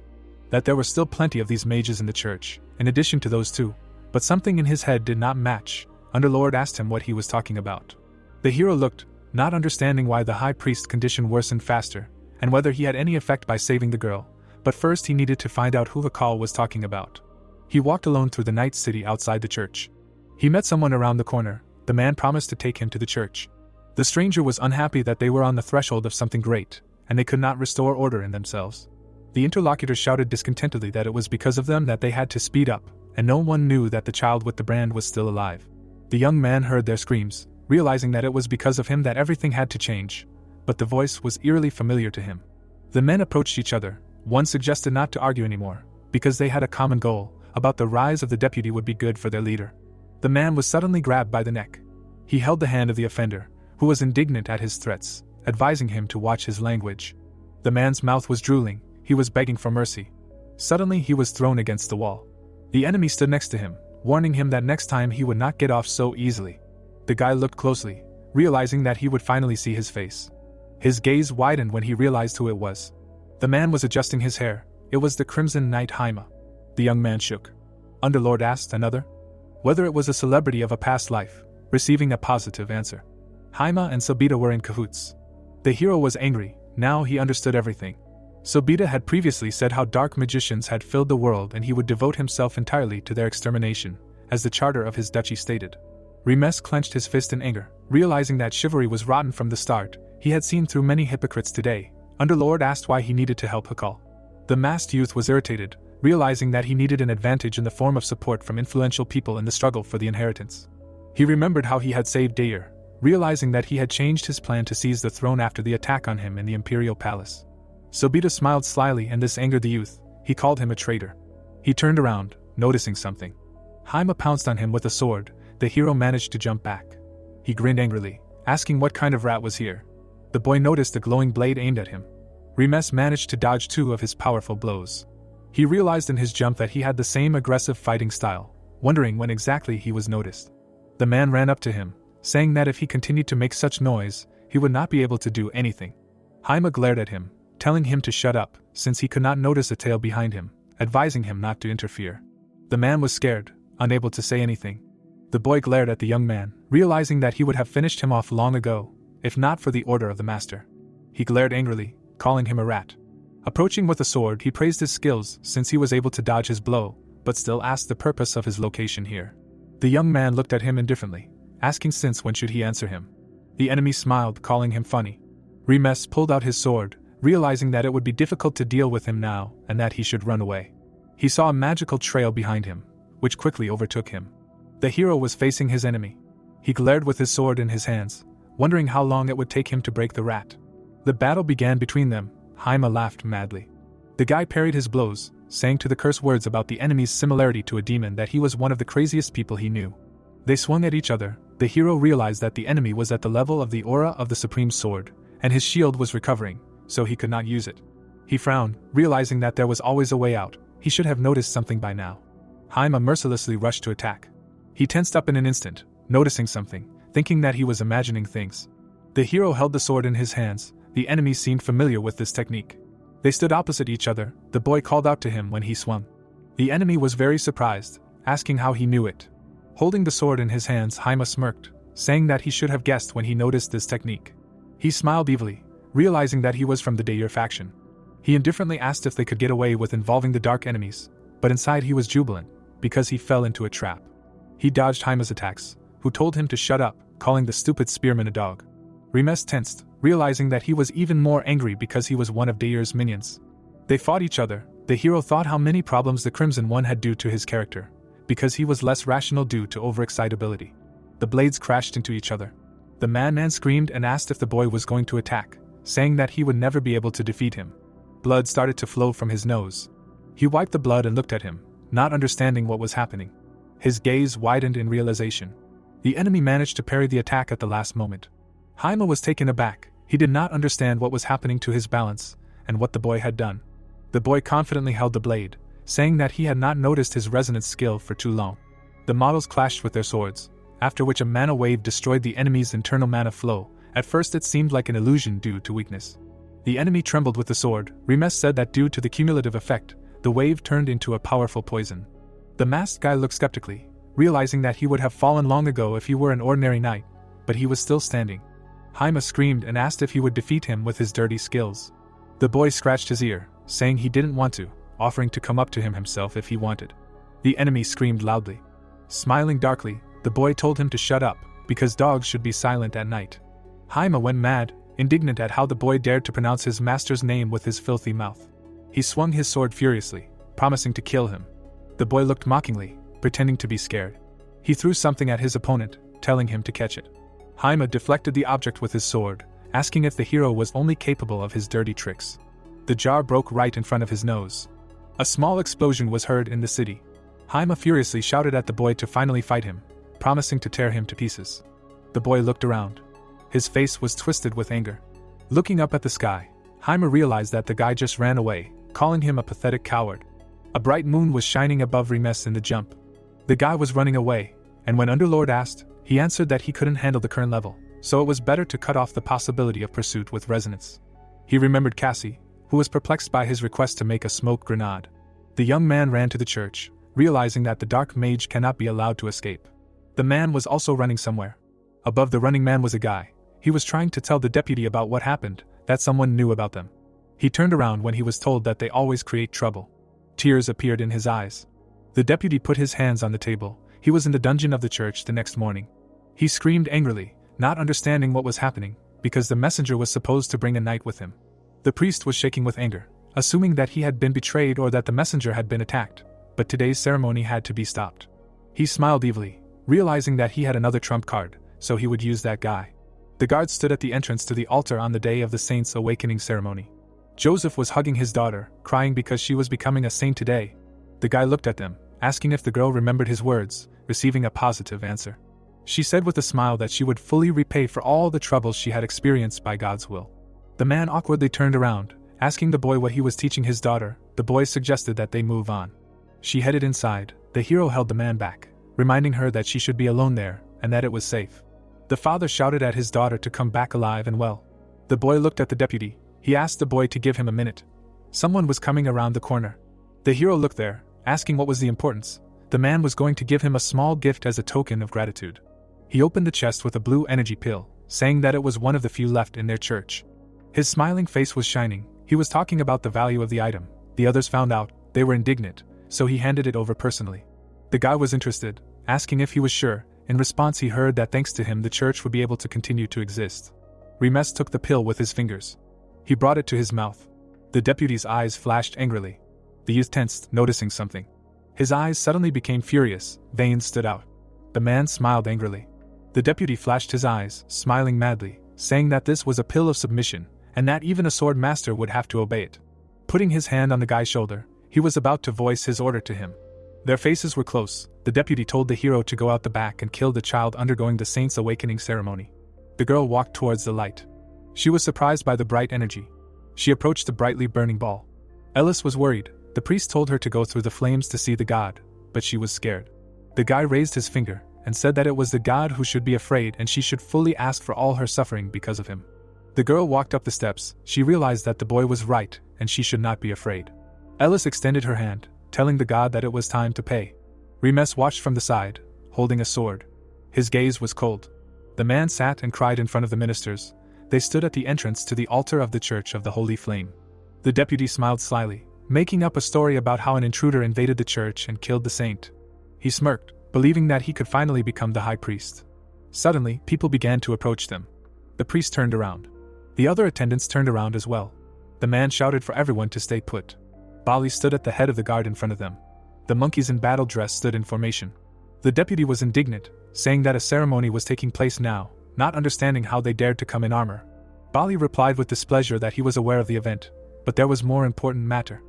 that there were still plenty of these mages in the church, in addition to those two, but something in his head did not match. Underlord asked him what he was talking about. The hero looked, not understanding why the high priest's condition worsened faster, and whether he had any effect by saving the girl, but first he needed to find out who Hakal was talking about. He walked alone through the night city outside the church. He met someone around the corner. The man promised to take him to the church. The stranger was unhappy that they were on the threshold of something great, and they could not restore order in themselves. The interlocutor shouted discontentedly that it was because of them that they had to speed up, and no one knew that the child with the brand was still alive. The young man heard their screams, realizing that it was because of him that everything had to change, but the voice was eerily familiar to him. The men approached each other. One suggested not to argue anymore, because they had a common goal, about the rise of the deputy would be good for their leader. The man was suddenly grabbed by the neck. He held the hand of the offender, who was indignant at his threats, advising him to watch his language. The man's mouth was drooling. He was begging for mercy. Suddenly he was thrown against the wall. The enemy stood next to him, warning him that next time he would not get off so easily. The guy looked closely, realizing that he would finally see his face. His gaze widened when he realized who it was. The man was adjusting his hair. It was the Crimson Knight Haima. The young man shook. Underlord asked another whether it was a celebrity of a past life, receiving a positive answer. Haima and Sobita were in cahoots. The hero was angry. Now he understood everything. Sobita had previously said how dark magicians had filled the world and he would devote himself entirely to their extermination, as the charter of his duchy stated. Remes clenched his fist in anger, realizing that chivalry was rotten from the start. He had seen through many hypocrites today. Underlord asked why he needed to help Hakal. The masked youth was irritated, realizing that he needed an advantage in the form of support from influential people in the struggle for the inheritance. He remembered how he had saved Dair, realizing that he had changed his plan to seize the throne after the attack on him in the imperial palace. Sobita smiled slyly and this angered the youth. He called him a traitor. He turned around, noticing something. Haima pounced on him with a sword. The hero managed to jump back. He grinned angrily, asking what kind of rat was here. The boy noticed a glowing blade aimed at him. Remes managed to dodge 2 of his powerful blows. He realized in his jump that he had the same aggressive fighting style, wondering when exactly he was noticed. The man ran up to him, saying that if he continued to make such noise, he would not be able to do anything. Haima glared at him, telling him to shut up, since he could not notice a tail behind him, advising him not to interfere. The man was scared, unable to say anything. The boy glared at the young man, realizing that he would have finished him off long ago, if not for the order of the master. He glared angrily, calling him a rat. Approaching with a sword, he praised his skills since he was able to dodge his blow, but still asked the purpose of his location here. The young man looked at him indifferently, asking since when should he answer him. The enemy smiled, calling him funny. Remes pulled out his sword, realizing that it would be difficult to deal with him now and that he should run away. He saw a magical trail behind him, which quickly overtook him. The hero was facing his enemy. He glared with his sword in his hands, wondering how long it would take him to break the rat. The battle began between them. Haima laughed madly. The guy parried his blows, saying to the curse words about the enemy's similarity to a demon that he was one of the craziest people he knew. They swung at each other. The hero realized that the enemy was at the level of the aura of the supreme sword, and his shield was recovering, so he could not use it. He frowned, realizing that there was always a way out. He should have noticed something by now. Haima mercilessly rushed to attack. He tensed up in an instant, noticing something, thinking that he was imagining things. The hero held the sword in his hands. The enemy seemed familiar with this technique. They stood opposite each other. The boy called out to him when he swung. The enemy was very surprised, asking how he knew it. Holding the sword in his hands, Haima smirked, saying that he should have guessed when he noticed this technique. He smiled evilly, realizing that he was from the Dair faction. He indifferently asked if they could get away with involving the dark enemies, but inside he was jubilant, because he fell into a trap. He dodged Haima's attacks, who told him to shut up, calling the stupid spearman a dog. Remes tensed, realizing that he was even more angry because he was one of Dair's minions. They fought each other. The hero thought how many problems the Crimson One had due to his character, because he was less rational due to overexcitability. The blades crashed into each other. The madman screamed and asked if the boy was going to attack, saying that he would never be able to defeat him. Blood started to flow from his nose. He wiped the blood and looked at him, not understanding what was happening. His gaze widened in realization. The enemy managed to parry the attack at the last moment. Haima was taken aback. He did not understand what was happening to his balance, and what the boy had done. The boy confidently held the blade, saying that he had not noticed his resonance skill for too long. The models clashed with their swords, after which a mana wave destroyed the enemy's internal mana flow. At first it seemed like an illusion due to weakness. The enemy trembled with the sword. Remes said that due to the cumulative effect, the wave turned into a powerful poison. The masked guy looked skeptically, realizing that he would have fallen long ago if he were an ordinary knight, but he was still standing. Haima screamed and asked if he would defeat him with his dirty skills. The boy scratched his ear, saying he didn't want to, offering to come up to him himself if he wanted. The enemy screamed loudly. Smiling darkly, the boy told him to shut up, because dogs should be silent at night. Haima went mad, indignant at how the boy dared to pronounce his master's name with his filthy mouth. He swung his sword furiously, promising to kill him. The boy looked mockingly, pretending to be scared. He threw something at his opponent, telling him to catch it. Haima deflected the object with his sword, asking if the hero was only capable of his dirty tricks. The jar broke right in front of his nose. A small explosion was heard in the city. Haima furiously shouted at the boy to finally fight him, promising to tear him to pieces. The boy looked around. His face was twisted with anger. Looking up at the sky, Haima realized that the guy just ran away, calling him a pathetic coward. A bright moon was shining above Remes in the jump. The guy was running away, and when Underlord asked, he answered that he couldn't handle the current level, so it was better to cut off the possibility of pursuit with resonance. He remembered Cassie, who was perplexed by his request to make a smoke grenade. The young man ran to the church, realizing that the dark mage cannot be allowed to escape. The man was also running somewhere. Above the running man was a guy. He was trying to tell the deputy about what happened, that someone knew about them. He turned around when he was told that they always create trouble. Tears appeared in his eyes. The deputy put his hands on the table. He was in the dungeon of the church the next morning. He screamed angrily, not understanding what was happening, because the messenger was supposed to bring a knight with him. The priest was shaking with anger, assuming that he had been betrayed or that the messenger had been attacked, but today's ceremony had to be stopped. He smiled evilly, realizing that he had another trump card, so he would use that guy. The guards stood at the entrance to the altar on the day of the saint's awakening ceremony. Joseph was hugging his daughter, crying because she was becoming a saint today. The guy looked at them, asking if the girl remembered his words, receiving a positive answer. She said with a smile that she would fully repay for all the troubles she had experienced by God's will. The man awkwardly turned around, asking the boy what he was teaching his daughter. The boy suggested that they move on. She headed inside. The hero held the man back, reminding her that she should be alone there, and that it was safe. The father shouted at his daughter to come back alive and well. The boy looked at the deputy. He asked the boy to give him a minute. Someone was coming around the corner. The hero looked there, asking what was the importance. The man was going to give him a small gift as a token of gratitude. He opened the chest with a blue energy pill, saying that it was one of the few left in their church. His smiling face was shining. He was talking about the value of the item. The others found out. They were indignant, so he handed it over personally. The guy was interested, asking if he was sure. In response, he heard that thanks to him the church would be able to continue to exist. Remes took the pill with his fingers. He brought it to his mouth. The deputy's eyes flashed angrily. The youth tensed, noticing something. His eyes suddenly became furious, veins stood out. The man smiled angrily. The deputy flashed his eyes, smiling madly, saying that this was a pill of submission, and that even a sword master would have to obey it. Putting his hand on the guy's shoulder, he was about to voice his order to him. Their faces were close. The deputy told the hero to go out the back and kill the child undergoing the saint's awakening ceremony. The girl walked towards the light. She was surprised by the bright energy. She approached the brightly burning ball. Eldest was worried. The priest told her to go through the flames to see the god, but she was scared. The guy raised his finger and said that it was the god who should be afraid and she should fully ask for all her suffering because of him. The girl walked up the steps. She realized that the boy was right and she should not be afraid. Eldest extended her hand, telling the god that it was time to pay. Remes watched from the side, holding a sword. His gaze was cold. The man sat and cried in front of the ministers. They stood at the entrance to the altar of the Church of the Holy Flame. The deputy smiled slyly, making up a story about how an intruder invaded the church and killed the saint. He smirked, believing that he could finally become the high priest. Suddenly, people began to approach them. The priest turned around. The other attendants turned around as well. The man shouted for everyone to stay put. Bali stood at the head of the guard in front of them. The monkeys in battle dress stood in formation. The deputy was indignant, saying that a ceremony was taking place now, not understanding how they dared to come in armor. Bali replied with displeasure that he was aware of the event, but there was more important matter.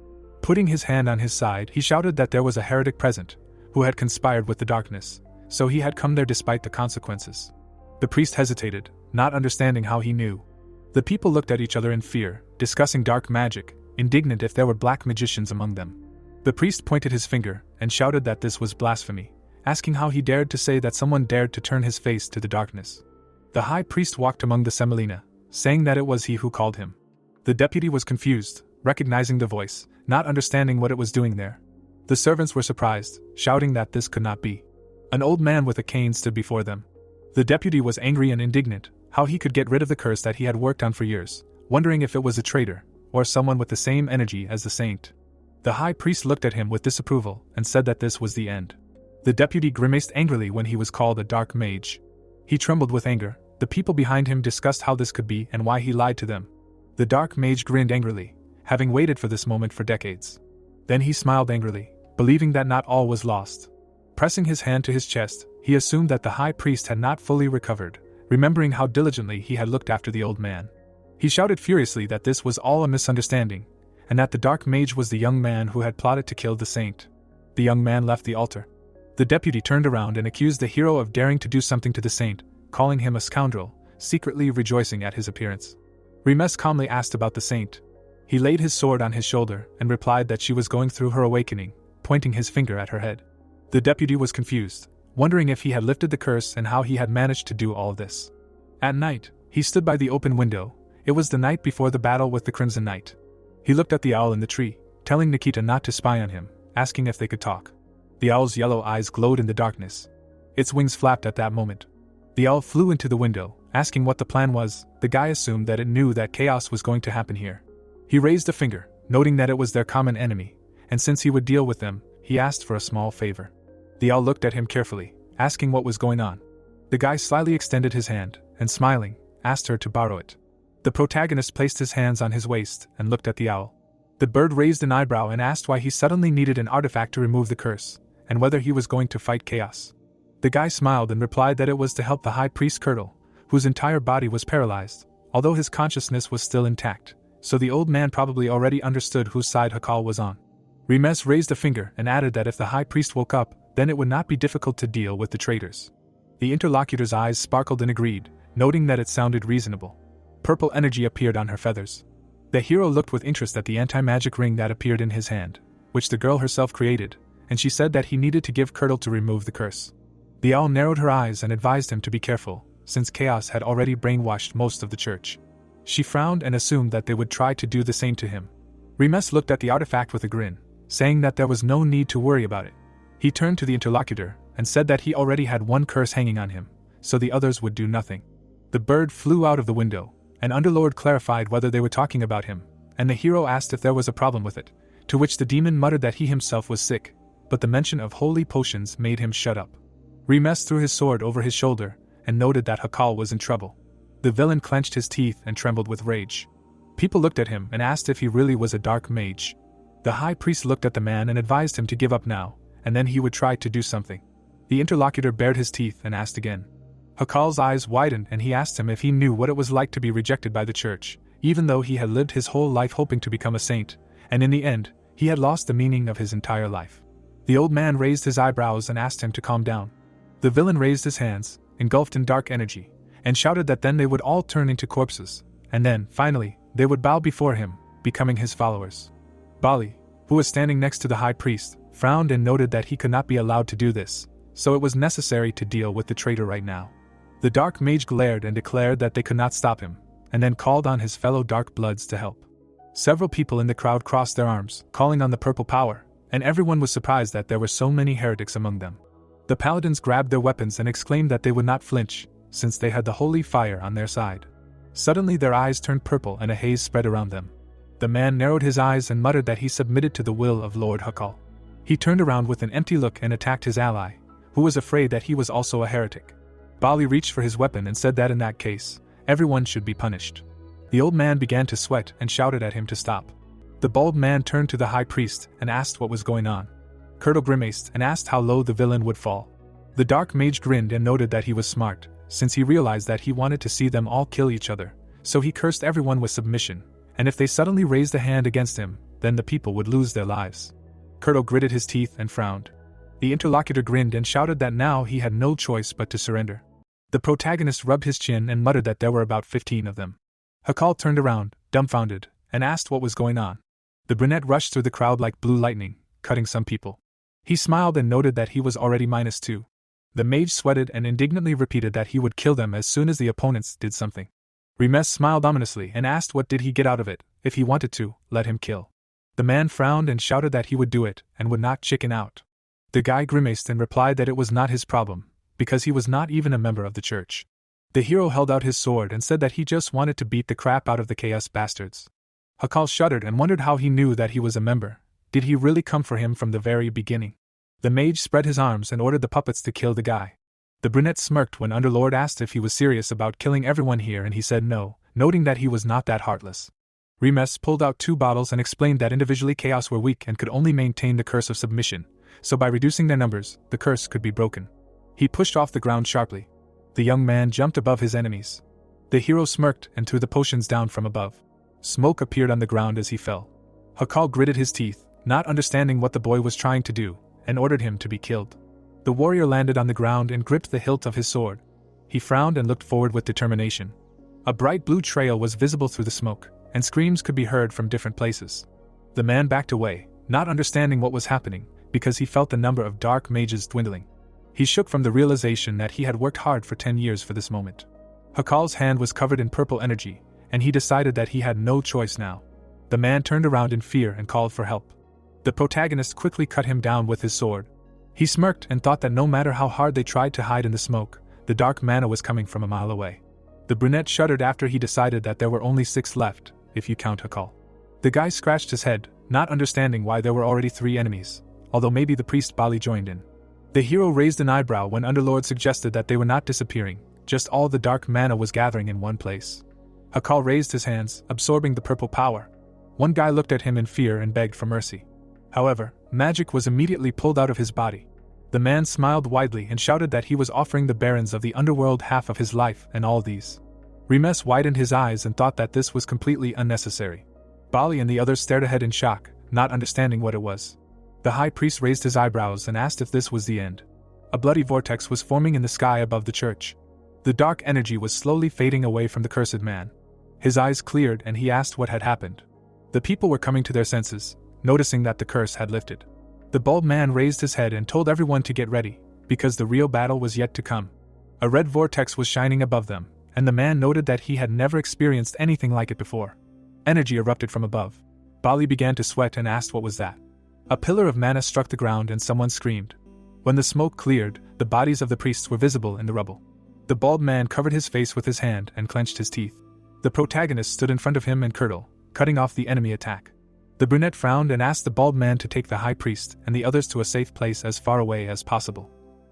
Putting his hand on his side, he shouted that there was a heretic present, who had conspired with the darkness, so he had come there despite the consequences. The priest hesitated, not understanding how he knew. The people looked at each other in fear, discussing dark magic, indignant if there were black magicians among them. The priest pointed his finger and shouted that this was blasphemy, asking how he dared to say that someone dared to turn his face to the darkness. The high priest walked among the Semolina, saying that it was he who called him. The deputy was confused, recognizing the voice, not understanding what it was doing there. The servants were surprised, shouting that this could not be. An old man with a cane stood before them. The deputy was angry and indignant, how he could get rid of the curse that he had worked on for years, wondering if it was a traitor, or someone with the same energy as the saint. The high priest looked at him with disapproval and said that this was the end. The deputy grimaced angrily when he was called a dark mage. He trembled with anger. The people behind him discussed how this could be and why he lied to them. The dark mage grinned angrily, having waited for this moment for decades. Then he smiled angrily, believing that not all was lost. Pressing his hand to his chest, he assumed that the high priest had not fully recovered, remembering how diligently he had looked after the old man. He shouted furiously that this was all a misunderstanding, and that the dark mage was the young man who had plotted to kill the saint. The young man left the altar. The deputy turned around and accused the hero of daring to do something to the saint, calling him a scoundrel, secretly rejoicing at his appearance. Remes calmly asked about the saint. He laid his sword on his shoulder and replied that she was going through her awakening, pointing his finger at her head. The deputy was confused, wondering if he had lifted the curse and how he had managed to do all this. At night, he stood by the open window. It was the night before the battle with the Crimson Knight. He looked at the owl in the tree, telling Nikita not to spy on him, asking if they could talk. The owl's yellow eyes glowed in the darkness. Its wings flapped at that moment. The owl flew into the window, asking what the plan was. The guy assumed that it knew that chaos was going to happen here. He raised a finger, noting that it was their common enemy, and since he would deal with them, he asked for a small favor. The owl looked at him carefully, asking what was going on. The guy slyly extended his hand, and smiling, asked her to borrow it. The protagonist placed his hands on his waist and looked at the owl. The bird raised an eyebrow and asked why he suddenly needed an artifact to remove the curse, and whether he was going to fight chaos. The guy smiled and replied that it was to help the high priest Curdle, whose entire body was paralyzed, although his consciousness was still intact, so the old man probably already understood whose side Hakal was on. Remes raised a finger and added that if the high priest woke up, then it would not be difficult to deal with the traitors. The interlocutor's eyes sparkled and agreed, noting that it sounded reasonable. Purple energy appeared on her feathers. The hero looked with interest at the anti-magic ring that appeared in his hand, which the girl herself created, and she said that he needed to give Curdle to remove the curse. The owl narrowed her eyes and advised him to be careful, since chaos had already brainwashed most of the church. She frowned and assumed that they would try to do the same to him. Remes looked at the artifact with a grin, saying that there was no need to worry about it. He turned to the interlocutor and said that he already had one curse hanging on him, so the others would do nothing. The bird flew out of the window, and Underlord clarified whether they were talking about him, and the hero asked if there was a problem with it, to which the demon muttered that he himself was sick, but the mention of holy potions made him shut up. Remes threw his sword over his shoulder and noted that Hakal was in trouble. The villain clenched his teeth and trembled with rage. People looked at him and asked if he really was a dark mage. The high priest looked at the man and advised him to give up now, and then he would try to do something. The interlocutor bared his teeth and asked again. Hakal's eyes widened and he asked him if he knew what it was like to be rejected by the church, even though he had lived his whole life hoping to become a saint, and in the end, he had lost the meaning of his entire life. The old man raised his eyebrows and asked him to calm down. The villain raised his hands, engulfed in dark energy, and shouted that then they would all turn into corpses, and then, finally, they would bow before him, becoming his followers. Bali, who was standing next to the high priest, frowned and noted that he could not be allowed to do this, so it was necessary to deal with the traitor right now. The dark mage glared and declared that they could not stop him, and then called on his fellow dark bloods to help. Several people in the crowd crossed their arms, calling on the purple power, and everyone was surprised that there were so many heretics among them. The paladins grabbed their weapons and exclaimed that they would not flinch, since they had the holy fire on their side. Suddenly their eyes turned purple and a haze spread around them. The man narrowed his eyes and muttered that he submitted to the will of Lord Hakal. He turned around with an empty look and attacked his ally, who was afraid that he was also a heretic. Bali reached for his weapon and said that in that case, everyone should be punished. The old man began to sweat and shouted at him to stop. The bald man turned to the high priest and asked what was going on. Curdle grimaced and asked how low the villain would fall. The dark mage grinned and noted that he was smart, since he realized that he wanted to see them all kill each other, so he cursed everyone with submission, and if they suddenly raised a hand against him, then the people would lose their lives. Curdle gritted his teeth and frowned. The interlocutor grinned and shouted that now he had no choice but to surrender. The protagonist rubbed his chin and muttered that there were about 15 of them. Hakal turned around, dumbfounded, and asked what was going on. The brunette rushed through the crowd like blue lightning, cutting some people. He smiled and noted that he was already -2. The mage sweated and indignantly repeated that he would kill them as soon as the opponents did something. Remes smiled ominously and asked what did he get out of it. If he wanted to, let him kill. The man frowned and shouted that he would do it and would not chicken out. The guy grimaced and replied that it was not his problem, because he was not even a member of the church. The hero held out his sword and said that he just wanted to beat the crap out of the chaos bastards. Hakal shuddered and wondered how he knew that he was a member. Did he really come for him from the very beginning? The mage spread his arms and ordered the puppets to kill the guy. The brunette smirked when Underlord asked if he was serious about killing everyone here, and he said no, noting that he was not that heartless. Remes pulled out 2 bottles and explained that individually chaos were weak and could only maintain the curse of submission, so by reducing their numbers, the curse could be broken. He pushed off the ground sharply. The young man jumped above his enemies. The hero smirked and threw the potions down from above. Smoke appeared on the ground as he fell. Hakal gritted his teeth, not understanding what the boy was trying to do, and ordered him to be killed. The warrior landed on the ground and gripped the hilt of his sword. He frowned and looked forward with determination. A bright blue trail was visible through the smoke, and screams could be heard from different places. The man backed away, not understanding what was happening, because he felt the number of dark mages dwindling. He shook from the realization that he had worked hard for 10 years for this moment. Hakal's hand was covered in purple energy, and he decided that he had no choice now. The man turned around in fear and called for help. The protagonist quickly cut him down with his sword. He smirked and thought that no matter how hard they tried to hide in the smoke, the dark mana was coming from a mile away. The brunette shuddered after he decided that there were only 6 left, if you count Hakal. The guy scratched his head, not understanding why there were already 3 enemies, although maybe the priest Bali joined in. The hero raised an eyebrow when Underlord suggested that they were not disappearing, just all the dark mana was gathering in one place. Hakal raised his hands, absorbing the purple power. One guy looked at him in fear and begged for mercy. However, magic was immediately pulled out of his body. The man smiled widely and shouted that he was offering the barons of the underworld half of his life and all these. Remes widened his eyes and thought that this was completely unnecessary. Bali and the others stared ahead in shock, not understanding what it was. The high priest raised his eyebrows and asked if this was the end. A bloody vortex was forming in the sky above the church. The dark energy was slowly fading away from the cursed man. His eyes cleared and he asked what had happened. The people were coming to their senses, noticing that the curse had lifted. The bald man raised his head and told everyone to get ready, because the real battle was yet to come. A red vortex was shining above them, and the man noted that he had never experienced anything like it before. Energy erupted from above. Bali began to sweat and asked what was that. A pillar of mana struck the ground and someone screamed. When the smoke cleared, the bodies of the priests were visible in the rubble. The bald man covered his face with his hand and clenched his teeth. The protagonist stood in front of him and Curdle, cutting off the enemy attack. The brunette frowned and asked the bald man to take the high priest and the others to a safe place as far away as possible.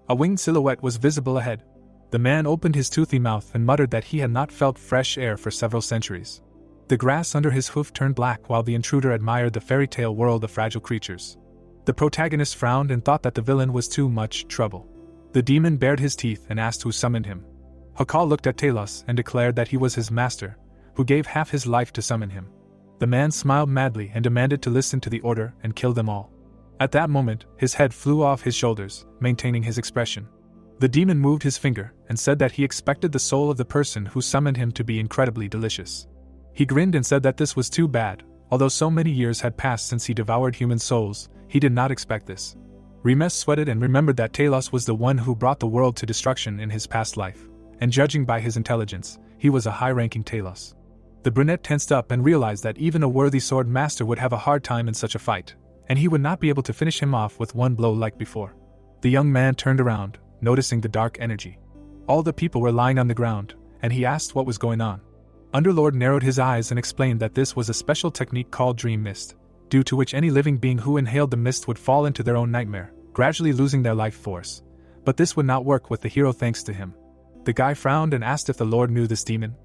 A winged silhouette was visible ahead. The man opened his toothy mouth and muttered that he had not felt fresh air for several centuries. The grass under his hoof turned black while the intruder admired the fairy tale world of fragile creatures. The protagonist frowned and thought that the villain was too much trouble. The demon bared his teeth and asked who summoned him. Hakal looked at Talos and declared that he was his master, who gave half his life to summon him. The man smiled madly and demanded to listen to the order and kill them all. At that moment, his head flew off his shoulders, maintaining his expression. The demon moved his finger and said that he expected the soul of the person who summoned him to be incredibly delicious. He grinned and said that this was too bad. Although so many years had passed since he devoured human souls, he did not expect this. Remes sweated and remembered that Talos was the one who brought the world to destruction in his past life, and judging by his intelligence, he was a high-ranking Talos. The brunette tensed up and realized that even a worthy sword master would have a hard time in such a fight, and he would not be able to finish him off with one blow like before. The young man turned around, noticing the dark energy. All the people were lying on the ground, and he asked what was going on. Underlord narrowed his eyes and explained that this was a special technique called dream mist, due to which any living being who inhaled the mist would fall into their own nightmare, gradually losing their life force. But this would not work with the hero thanks to him. The guy frowned and asked if the lord knew this demon.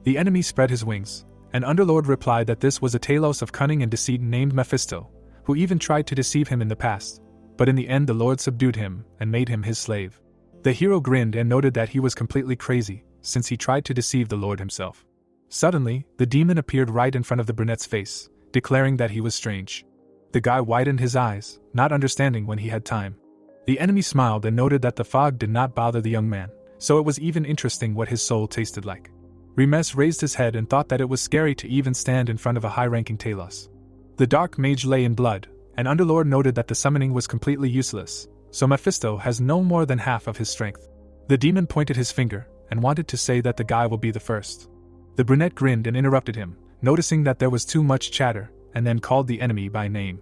The enemy spread his wings, and Underlord replied that this was a Talos of cunning and deceit named Mephisto, who even tried to deceive him in the past, but in the end the lord subdued him and made him his slave. The hero grinned and noted that he was completely crazy, since he tried to deceive the lord himself. Suddenly, the demon appeared right in front of the brunette's face, declaring that he was strange. The guy widened his eyes, not understanding when he had time. The enemy smiled and noted that the fog did not bother the young man, so it was even interesting what his soul tasted like. Remes raised his head and thought that it was scary to even stand in front of a high-ranking Talos. The dark mage lay in blood, and Underlord noted that the summoning was completely useless, so Mephisto has no more than half of his strength. The demon pointed his finger, and wanted to say that the guy will be the first. The brunette grinned and interrupted him, noticing that there was too much chatter, and then called the enemy by name.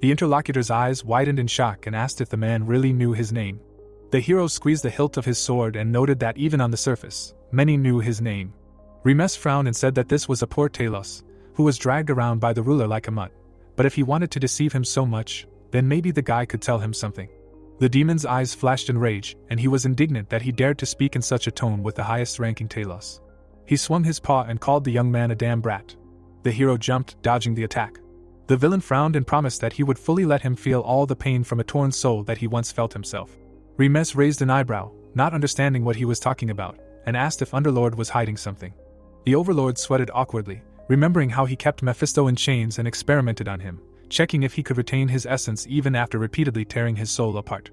The interlocutor's eyes widened in shock and asked if the man really knew his name. The hero squeezed the hilt of his sword and noted that even on the surface, many knew his name. Remes frowned and said that this was a poor Talos, who was dragged around by the ruler like a mutt, but if he wanted to deceive him so much, then maybe the guy could tell him something. The demon's eyes flashed in rage, and he was indignant that he dared to speak in such a tone with the highest-ranking Talos. He swung his paw and called the young man a damn brat. The hero jumped, dodging the attack. The villain frowned and promised that he would fully let him feel all the pain from a torn soul that he once felt himself. Remes raised an eyebrow, not understanding what he was talking about, and asked if Underlord was hiding something. The Overlord sweated awkwardly, remembering how he kept Mephisto in chains and experimented on him, checking if he could retain his essence even after repeatedly tearing his soul apart.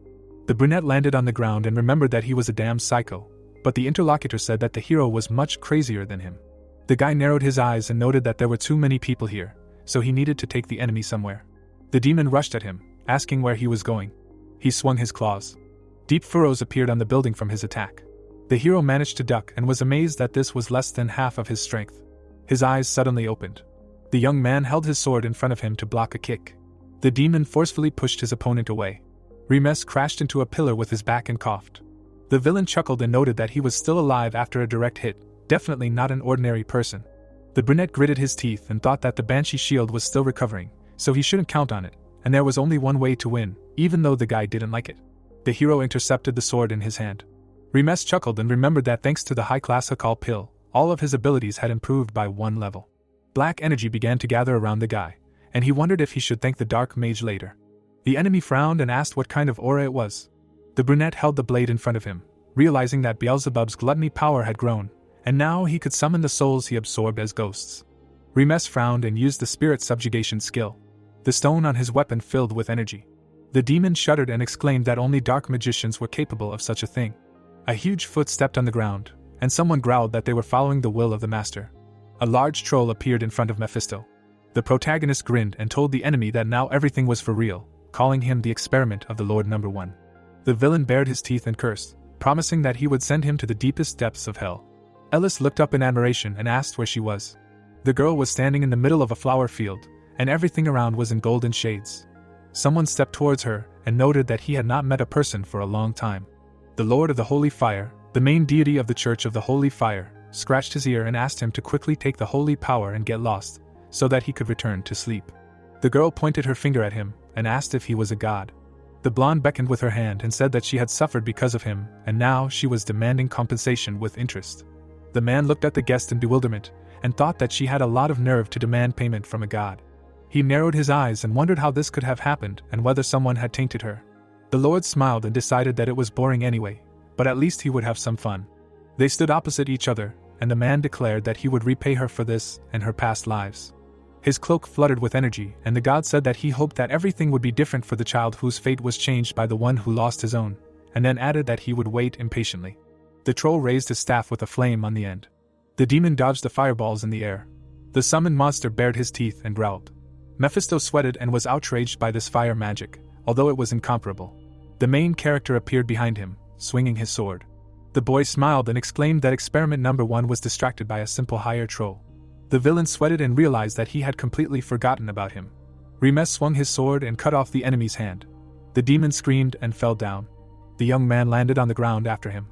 The brunette landed on the ground and remembered that he was a damn psycho, but the interlocutor said that the hero was much crazier than him. The guy narrowed his eyes and noted that there were too many people here, so he needed to take the enemy somewhere. The demon rushed at him, asking where he was going. He swung his claws. Deep furrows appeared on the building from his attack. The hero managed to duck and was amazed that this was less than half of his strength. His eyes suddenly opened. The young man held his sword in front of him to block a kick. The demon forcefully pushed his opponent away. Remes crashed into a pillar with his back and coughed. The villain chuckled and noted that he was still alive after a direct hit, definitely not an ordinary person. The brunette gritted his teeth and thought that the Banshee shield was still recovering, so he shouldn't count on it, and there was only one way to win, even though the guy didn't like it. The hero intercepted the sword in his hand. Remes chuckled and remembered that thanks to the high-class Hakal pill, all of his abilities had improved by 1 level. Black energy began to gather around the guy, and he wondered if he should thank the dark mage later. The enemy frowned and asked what kind of aura it was. The brunette held the blade in front of him, realizing that Beelzebub's gluttony power had grown, and now he could summon the souls he absorbed as ghosts. Remes frowned and used the spirit subjugation skill. The stone on his weapon filled with energy. The demon shuddered and exclaimed that only dark magicians were capable of such a thing. A huge foot stepped on the ground, and someone growled that they were following the will of the master. A large troll appeared in front of Mephisto. The protagonist grinned and told the enemy that now everything was for real, calling him the experiment of the Lord Number 1. The villain bared his teeth and cursed, promising that he would send him to the deepest depths of hell. Eldest looked up in admiration and asked where she was. The girl was standing in the middle of a flower field, and everything around was in golden shades. Someone stepped towards her and noted that he had not met a person for a long time. The Lord of the Holy Fire, the main deity of the Church of the Holy Fire, scratched his ear and asked him to quickly take the holy power and get lost, so that he could return to sleep. The girl pointed her finger at him and asked if he was a god. The blonde beckoned with her hand and said that she had suffered because of him, and now she was demanding compensation with interest. The man looked at the guest in bewilderment, and thought that she had a lot of nerve to demand payment from a god. He narrowed his eyes and wondered how this could have happened and whether someone had tainted her. The Lord smiled and decided that it was boring anyway, but at least he would have some fun. They stood opposite each other, and the man declared that he would repay her for this and her past lives. His cloak fluttered with energy, and the god said that he hoped that everything would be different for the child whose fate was changed by the one who lost his own, and then added that he would wait impatiently. The troll raised his staff with a flame on the end. The demon dodged the fireballs in the air. The summoned monster bared his teeth and growled. Mephisto sweated and was outraged by this fire magic, although it was incomparable. The main character appeared behind him, swinging his sword. The boy smiled and exclaimed that experiment number 1 was distracted by a simple higher troll. The villain sweated and realized that he had completely forgotten about him. Remes swung his sword and cut off the enemy's hand. The demon screamed and fell down. The young man landed on the ground after him.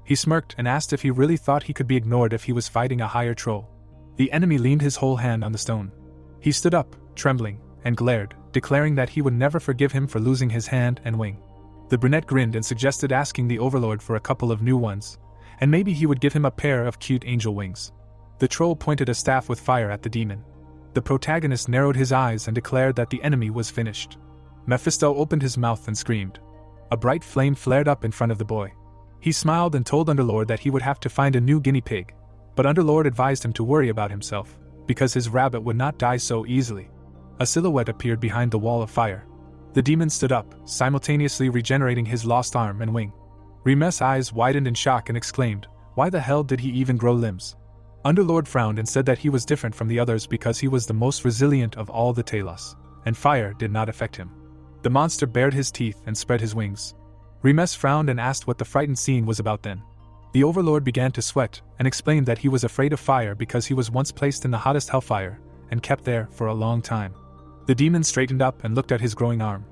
He smirked and asked if he really thought he could be ignored if he was fighting a higher troll. The enemy leaned his whole hand on the stone. He stood up, trembling, and glared, declaring that he would never forgive him for losing his hand and wing. The brunette grinned and suggested asking the Overlord for a couple of new ones, and maybe he would give him a pair of cute angel wings. The troll pointed a staff with fire at the demon. The protagonist narrowed his eyes and declared that the enemy was finished. Mephisto opened his mouth and screamed. A bright flame flared up in front of the boy. He smiled and told Underlord that he would have to find a new guinea pig, but Underlord advised him to worry about himself, because his rabbit would not die so easily. A silhouette appeared behind the wall of fire. The demon stood up, simultaneously regenerating his lost arm and wing. Remes' eyes widened in shock and exclaimed, "Why the hell did he even grow limbs?" Underlord frowned and said that he was different from the others because he was the most resilient of all the Talos, and fire did not affect him. The monster bared his teeth and spread his wings. Remes frowned and asked what the frightened scene was about then. The Overlord began to sweat and explained that he was afraid of fire because he was once placed in the hottest hellfire and kept there for a long time. The demon straightened up and looked at his growing arm.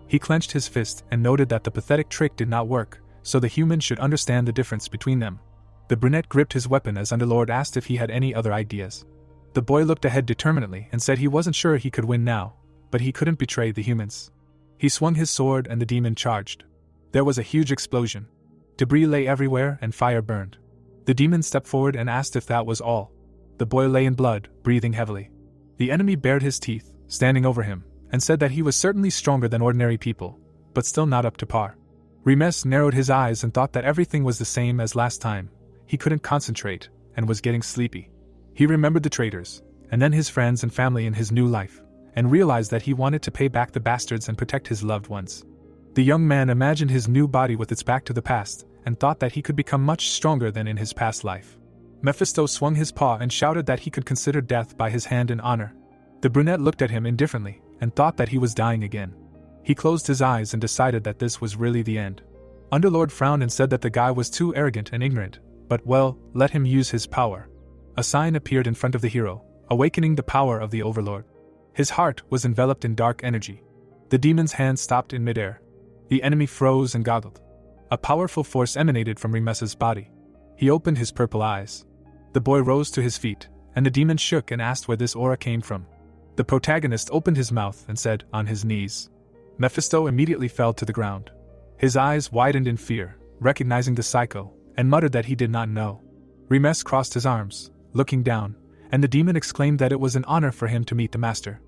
He clenched his fist and noted that the pathetic trick did not work, so the human should understand the difference between them. The brunette gripped his weapon as Underlord asked if he had any other ideas. The boy looked ahead determinedly and said he wasn't sure he could win now, but he couldn't betray the humans. He swung his sword and the demon charged. There was a huge explosion. Debris lay everywhere and fire burned. The demon stepped forward and asked if that was all. The boy lay in blood, breathing heavily. The enemy bared his teeth, standing over him, and said that he was certainly stronger than ordinary people, but still not up to par. Remes narrowed his eyes and thought that everything was the same as last time. He couldn't concentrate, and was getting sleepy. He remembered the traitors, and then his friends and family in his new life, and realized that he wanted to pay back the bastards and protect his loved ones. The young man imagined his new body with its back to the past, and thought that he could become much stronger than in his past life. Mephisto swung his paw and shouted that he could consider death by his hand in honor. The brunette looked at him indifferently, and thought that he was dying again. He closed his eyes and decided that this was really the end. Underlord frowned and said that the guy was too arrogant and ignorant, but well, let him use his power. A sign appeared in front of the hero, awakening the power of the Overlord. His heart was enveloped in dark energy. The demon's hand stopped in midair. The enemy froze and goggled. A powerful force emanated from Remes's body. He opened his purple eyes. The boy rose to his feet, and the demon shook and asked where this aura came from. The protagonist opened his mouth and said, "On his knees." Mephisto immediately fell to the ground. His eyes widened in fear, recognizing the psycho, and muttered that he did not know. Remes crossed his arms, looking down, and the demon exclaimed that it was an honor for him to meet the master.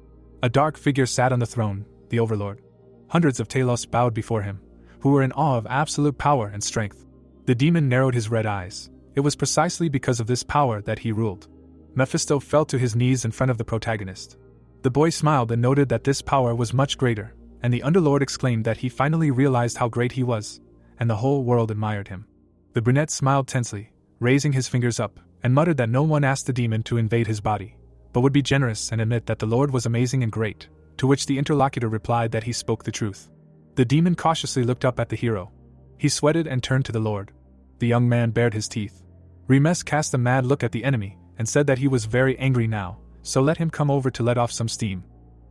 A dark figure sat on the throne, the Overlord. Hundreds of Talos bowed before him, who were in awe of absolute power and strength. The demon narrowed his red eyes. It was precisely because of this power that he ruled. Mephisto fell to his knees in front of the protagonist. The boy smiled and noted that this power was much greater, and the Underlord exclaimed that he finally realized how great he was, and the whole world admired him. The brunette smiled tensely, raising his fingers up, and muttered that no one asked the demon to invade his body, but would be generous and admit that the Lord was amazing and great, to which the interlocutor replied that he spoke the truth. The demon cautiously looked up at the hero. He sweated and turned to the Lord. The young man bared his teeth. Remes cast a mad look at the enemy, and said that he was very angry now, so let him come over to let off some steam.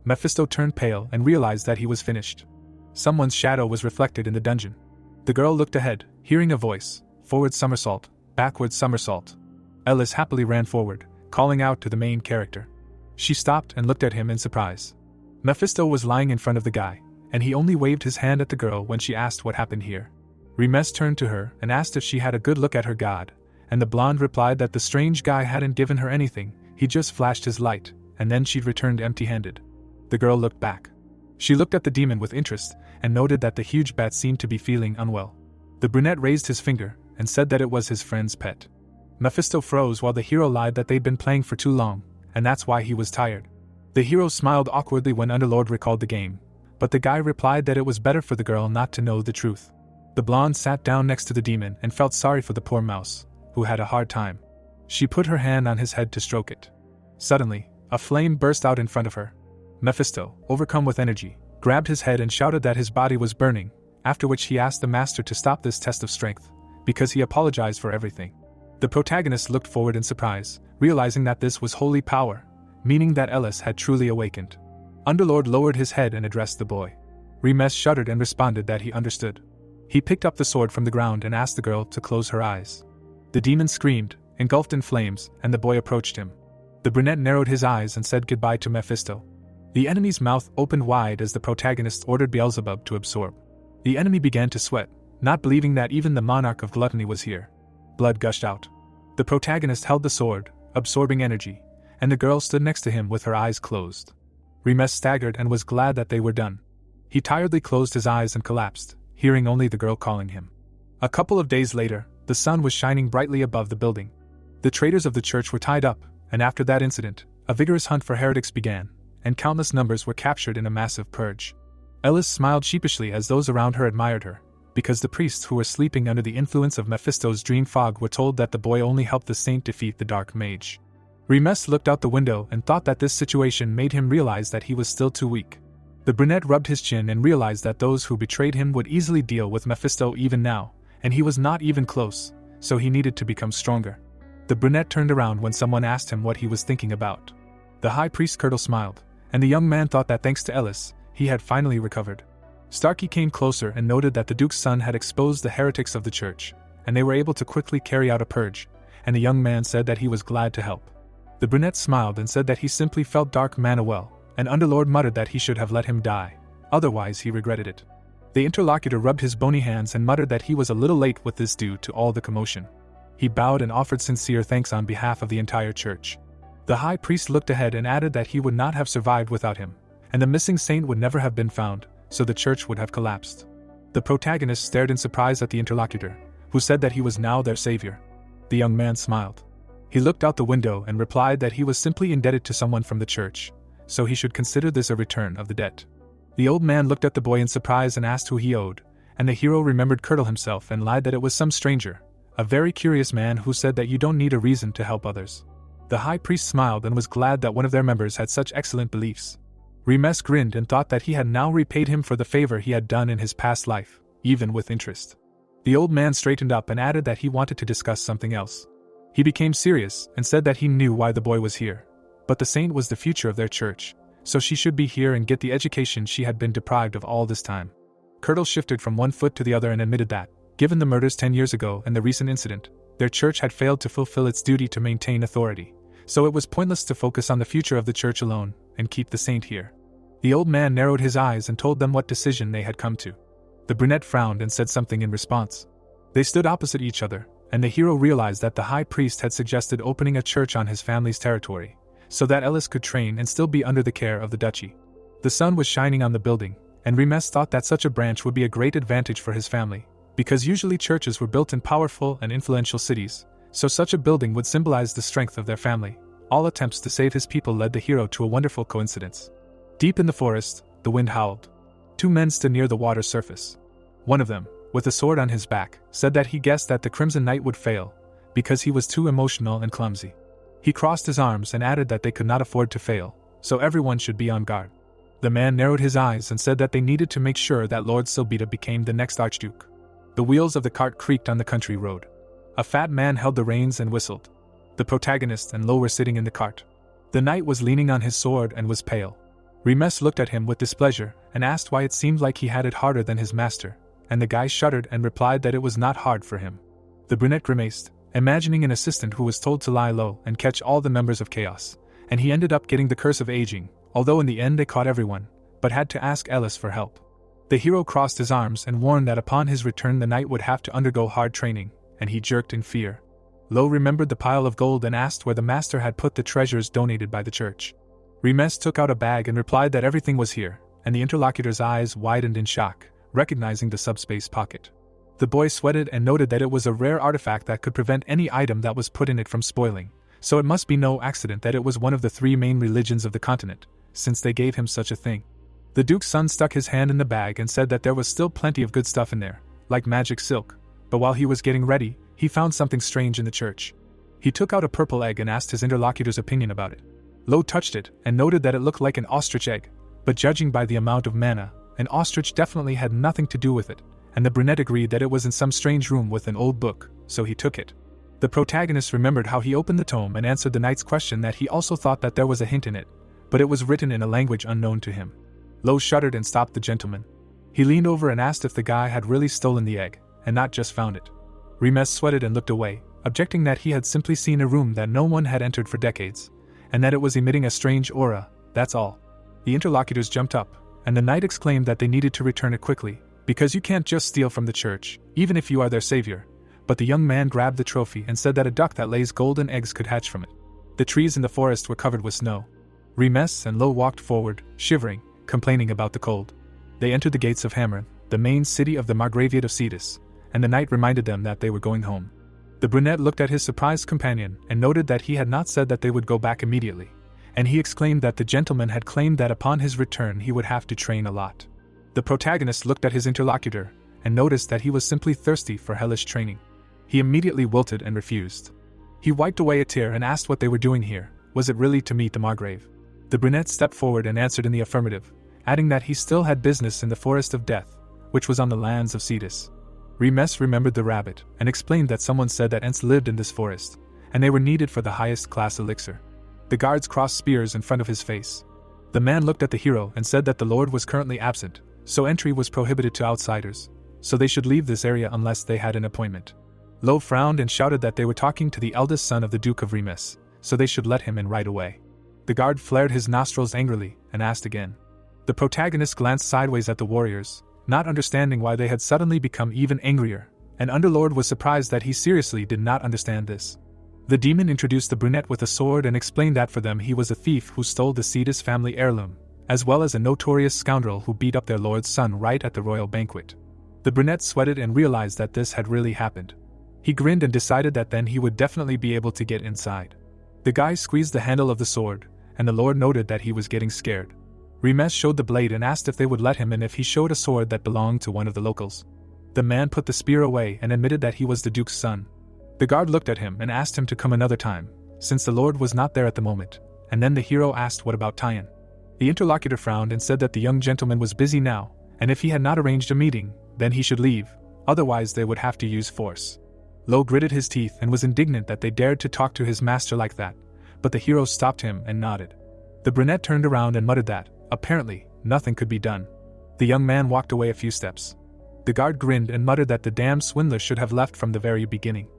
Mephisto turned pale and realized that he was finished. Someone's shadow was reflected in the dungeon. The girl looked ahead, hearing a voice, "Forward somersault, backward somersault." Eldest happily ran forward, calling out to the main character. She stopped and looked at him in surprise. Mephisto was lying in front of the guy, and he only waved his hand at the girl when she asked what happened here. Remes turned to her and asked if she had a good look at her god, and the blonde replied that the strange guy hadn't given her anything, he just flashed his light, and then she'd returned empty-handed. The girl looked back. She looked at the demon with interest, and noted that the huge bat seemed to be feeling unwell. The brunette raised his finger, and said that it was his friend's pet. Mephisto froze while the hero lied that they'd been playing for too long, and that's why he was tired. The hero smiled awkwardly when Underlord recalled the game, but the guy replied that it was better for the girl not to know the truth. The blonde sat down next to the demon and felt sorry for the poor mouse, who had a hard time. She put her hand on his head to stroke it. Suddenly, a flame burst out in front of her. Mephisto, overcome with energy, grabbed his head and shouted that his body was burning, after which he asked the master to stop this test of strength, because he apologized for everything. The protagonist looked forward in surprise, realizing that this was holy power, meaning that Eldest had truly awakened. Underlord lowered his head and addressed the boy. Remes shuddered and responded that he understood. He picked up the sword from the ground and asked the girl to close her eyes. The demon screamed, engulfed in flames, and the boy approached him. The brunette narrowed his eyes and said goodbye to Mephisto. The enemy's mouth opened wide as the protagonist ordered Beelzebub to absorb. The enemy began to sweat, not believing that even the monarch of gluttony was here. Blood gushed out. The protagonist held the sword, absorbing energy, and the girl stood next to him with her eyes closed. Remes staggered and was glad that they were done. He tiredly closed his eyes and collapsed, hearing only the girl calling him. A couple of days later, the sun was shining brightly above the building. The traitors of the church were tied up, and after that incident, a vigorous hunt for heretics began, and countless numbers were captured in a massive purge. Eldest smiled sheepishly as those around her admired her, because the priests who were sleeping under the influence of Mephisto's dream fog were told that the boy only helped the saint defeat the dark mage. Remes looked out the window and thought that this situation made him realize that he was still too weak. The brunette rubbed his chin and realized that those who betrayed him would easily deal with Mephisto even now, and he was not even close, so he needed to become stronger. The brunette turned around when someone asked him what he was thinking about. The high priest Curdle smiled, and the young man thought that thanks to Eldest, he had finally recovered. Starkey came closer and noted that the Duke's son had exposed the heretics of the church, and they were able to quickly carry out a purge, and the young man said that he was glad to help. The brunette smiled and said that he simply felt Dark Mana well, and Underlord muttered that he should have let him die, otherwise he regretted it. The interlocutor rubbed his bony hands and muttered that he was a little late with this due to all the commotion. He bowed and offered sincere thanks on behalf of the entire church. The high priest looked ahead and added that he would not have survived without him, and the missing saint would never have been found, so the church would have collapsed. The protagonist stared in surprise at the interlocutor, who said that he was now their savior. The young man smiled. He looked out the window and replied that he was simply indebted to someone from the church, so he should consider this a return of the debt. The old man looked at the boy in surprise and asked who he owed, and the hero remembered Curdle himself and lied that it was some stranger, a very curious man who said that you don't need a reason to help others. The high priest smiled and was glad that one of their members had such excellent beliefs. Remes grinned and thought that he had now repaid him for the favor he had done in his past life, even with interest. The old man straightened up and added that he wanted to discuss something else. He became serious and said that he knew why the boy was here. But the saint was the future of their church, so she should be here and get the education she had been deprived of all this time. Curdle shifted from one foot to the other and admitted that, given the murders 10 years ago and the recent incident, their church had failed to fulfill its duty to maintain authority, so it was pointless to focus on the future of the church alone and keep the saint here. The old man narrowed his eyes and told them what decision they had come to. The brunette frowned and said something in response. They stood opposite each other, and the hero realized that the high priest had suggested opening a church on his family's territory, so that Eldest could train and still be under the care of the duchy. The sun was shining on the building, and Remes thought that such a branch would be a great advantage for his family, because usually churches were built in powerful and influential cities, so such a building would symbolize the strength of their family. All attempts to save his people led the hero to a wonderful coincidence. Deep in the forest, the wind howled. 2 men stood near the water's surface. One of them, with a sword on his back, said that he guessed that the Crimson Knight would fail, because he was too emotional and clumsy. He crossed his arms and added that they could not afford to fail, so everyone should be on guard. The man narrowed his eyes and said that they needed to make sure that Lord Silbita became the next Archduke. The wheels of the cart creaked on the country road. A fat man held the reins and whistled. The protagonist and Lo were sitting in the cart. The knight was leaning on his sword and was pale. Remes looked at him with displeasure and asked why it seemed like he had it harder than his master, and the guy shuddered and replied that it was not hard for him. The brunette grimaced, imagining an assistant who was told to lie low and catch all the members of Chaos, and he ended up getting the curse of aging, although in the end they caught everyone, but had to ask Eldest for help. The hero crossed his arms and warned that upon his return the knight would have to undergo hard training, and he jerked in fear. Lo remembered the pile of gold and asked where the master had put the treasures donated by the church. Remes took out a bag and replied that everything was here, and the interlocutor's eyes widened in shock, recognizing the subspace pocket. The boy sweated and noted that it was a rare artifact that could prevent any item that was put in it from spoiling, so it must be no accident that it was one of the 3 main religions of the continent, since they gave him such a thing. The Duke's son stuck his hand in the bag and said that there was still plenty of good stuff in there, like magic silk, but while he was getting ready, he found something strange in the church. He took out a purple egg and asked his interlocutor's opinion about it. Lo touched it and noted that it looked like an ostrich egg, but judging by the amount of mana, an ostrich definitely had nothing to do with it, and the brunette agreed that it was in some strange room with an old book, so he took it. The protagonist remembered how he opened the tome and answered the knight's question that he also thought that there was a hint in it, but it was written in a language unknown to him. Lo shuddered and stopped the gentleman. He leaned over and asked if the guy had really stolen the egg, and not just found it. Remes sweated and looked away, objecting that he had simply seen a room that no one had entered for decades, and that it was emitting a strange aura, that's all. The interlocutors jumped up, and the knight exclaimed that they needed to return it quickly, because you can't just steal from the church, even if you are their savior. But the young man grabbed the trophy and said that a duck that lays golden eggs could hatch from it. The trees in the forest were covered with snow. Remes and Lo walked forward, shivering, complaining about the cold. They entered the gates of Hammer, the main city of the Margraviate of Cedus, and the knight reminded them that they were going home. The brunette looked at his surprised companion and noted that he had not said that they would go back immediately, and he exclaimed that the gentleman had claimed that upon his return he would have to train a lot. The protagonist looked at his interlocutor and noticed that he was simply thirsty for hellish training. He immediately wilted and refused. He wiped away a tear and asked what they were doing here. Was it really to meet the Margrave? The brunette stepped forward and answered in the affirmative, adding that he still had business in the Forest of Death, which was on the lands of Cedus. Remes remembered the rabbit and explained that someone said that Ents lived in this forest, and they were needed for the highest class elixir. The guards crossed spears in front of his face. The man looked at the hero and said that the lord was currently absent, so entry was prohibited to outsiders, so they should leave this area unless they had an appointment. Lo frowned and shouted that they were talking to the eldest son of the Duke of Remes, so they should let him in right away. The guard flared his nostrils angrily and asked again. The protagonist glanced sideways at the warriors, not understanding why they had suddenly become even angrier, and Underlord was surprised that he seriously did not understand this. The demon introduced the brunette with a sword and explained that for them he was a thief who stole the Cedus family heirloom, as well as a notorious scoundrel who beat up their lord's son right at the royal banquet. The brunette sweated and realized that this had really happened. He grinned and decided that then he would definitely be able to get inside. The guy squeezed the handle of the sword, and the lord noted that he was getting scared. Remes showed the blade and asked if they would let him in if he showed a sword that belonged to one of the locals. The man put the spear away and admitted that he was the duke's son. The guard looked at him and asked him to come another time, since the lord was not there at the moment, and then the hero asked what about Tyan. The interlocutor frowned and said that the young gentleman was busy now, and if he had not arranged a meeting, then he should leave, otherwise they would have to use force. Lo gritted his teeth and was indignant that they dared to talk to his master like that, but the hero stopped him and nodded. The brunette turned around and muttered that, apparently, nothing could be done. The young man walked away a few steps. The guard grinned and muttered that the damned swindler should have left from the very beginning.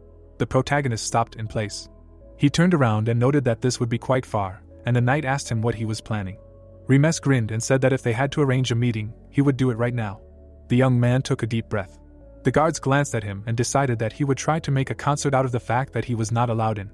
The protagonist stopped in place. He turned around and noted that this would be quite far, and the knight asked him what he was planning. Remes grinned and said that if they had to arrange a meeting, he would do it right now. The young man took a deep breath. The guards glanced at him and decided that he would try to make a concert out of the fact that he was not allowed in.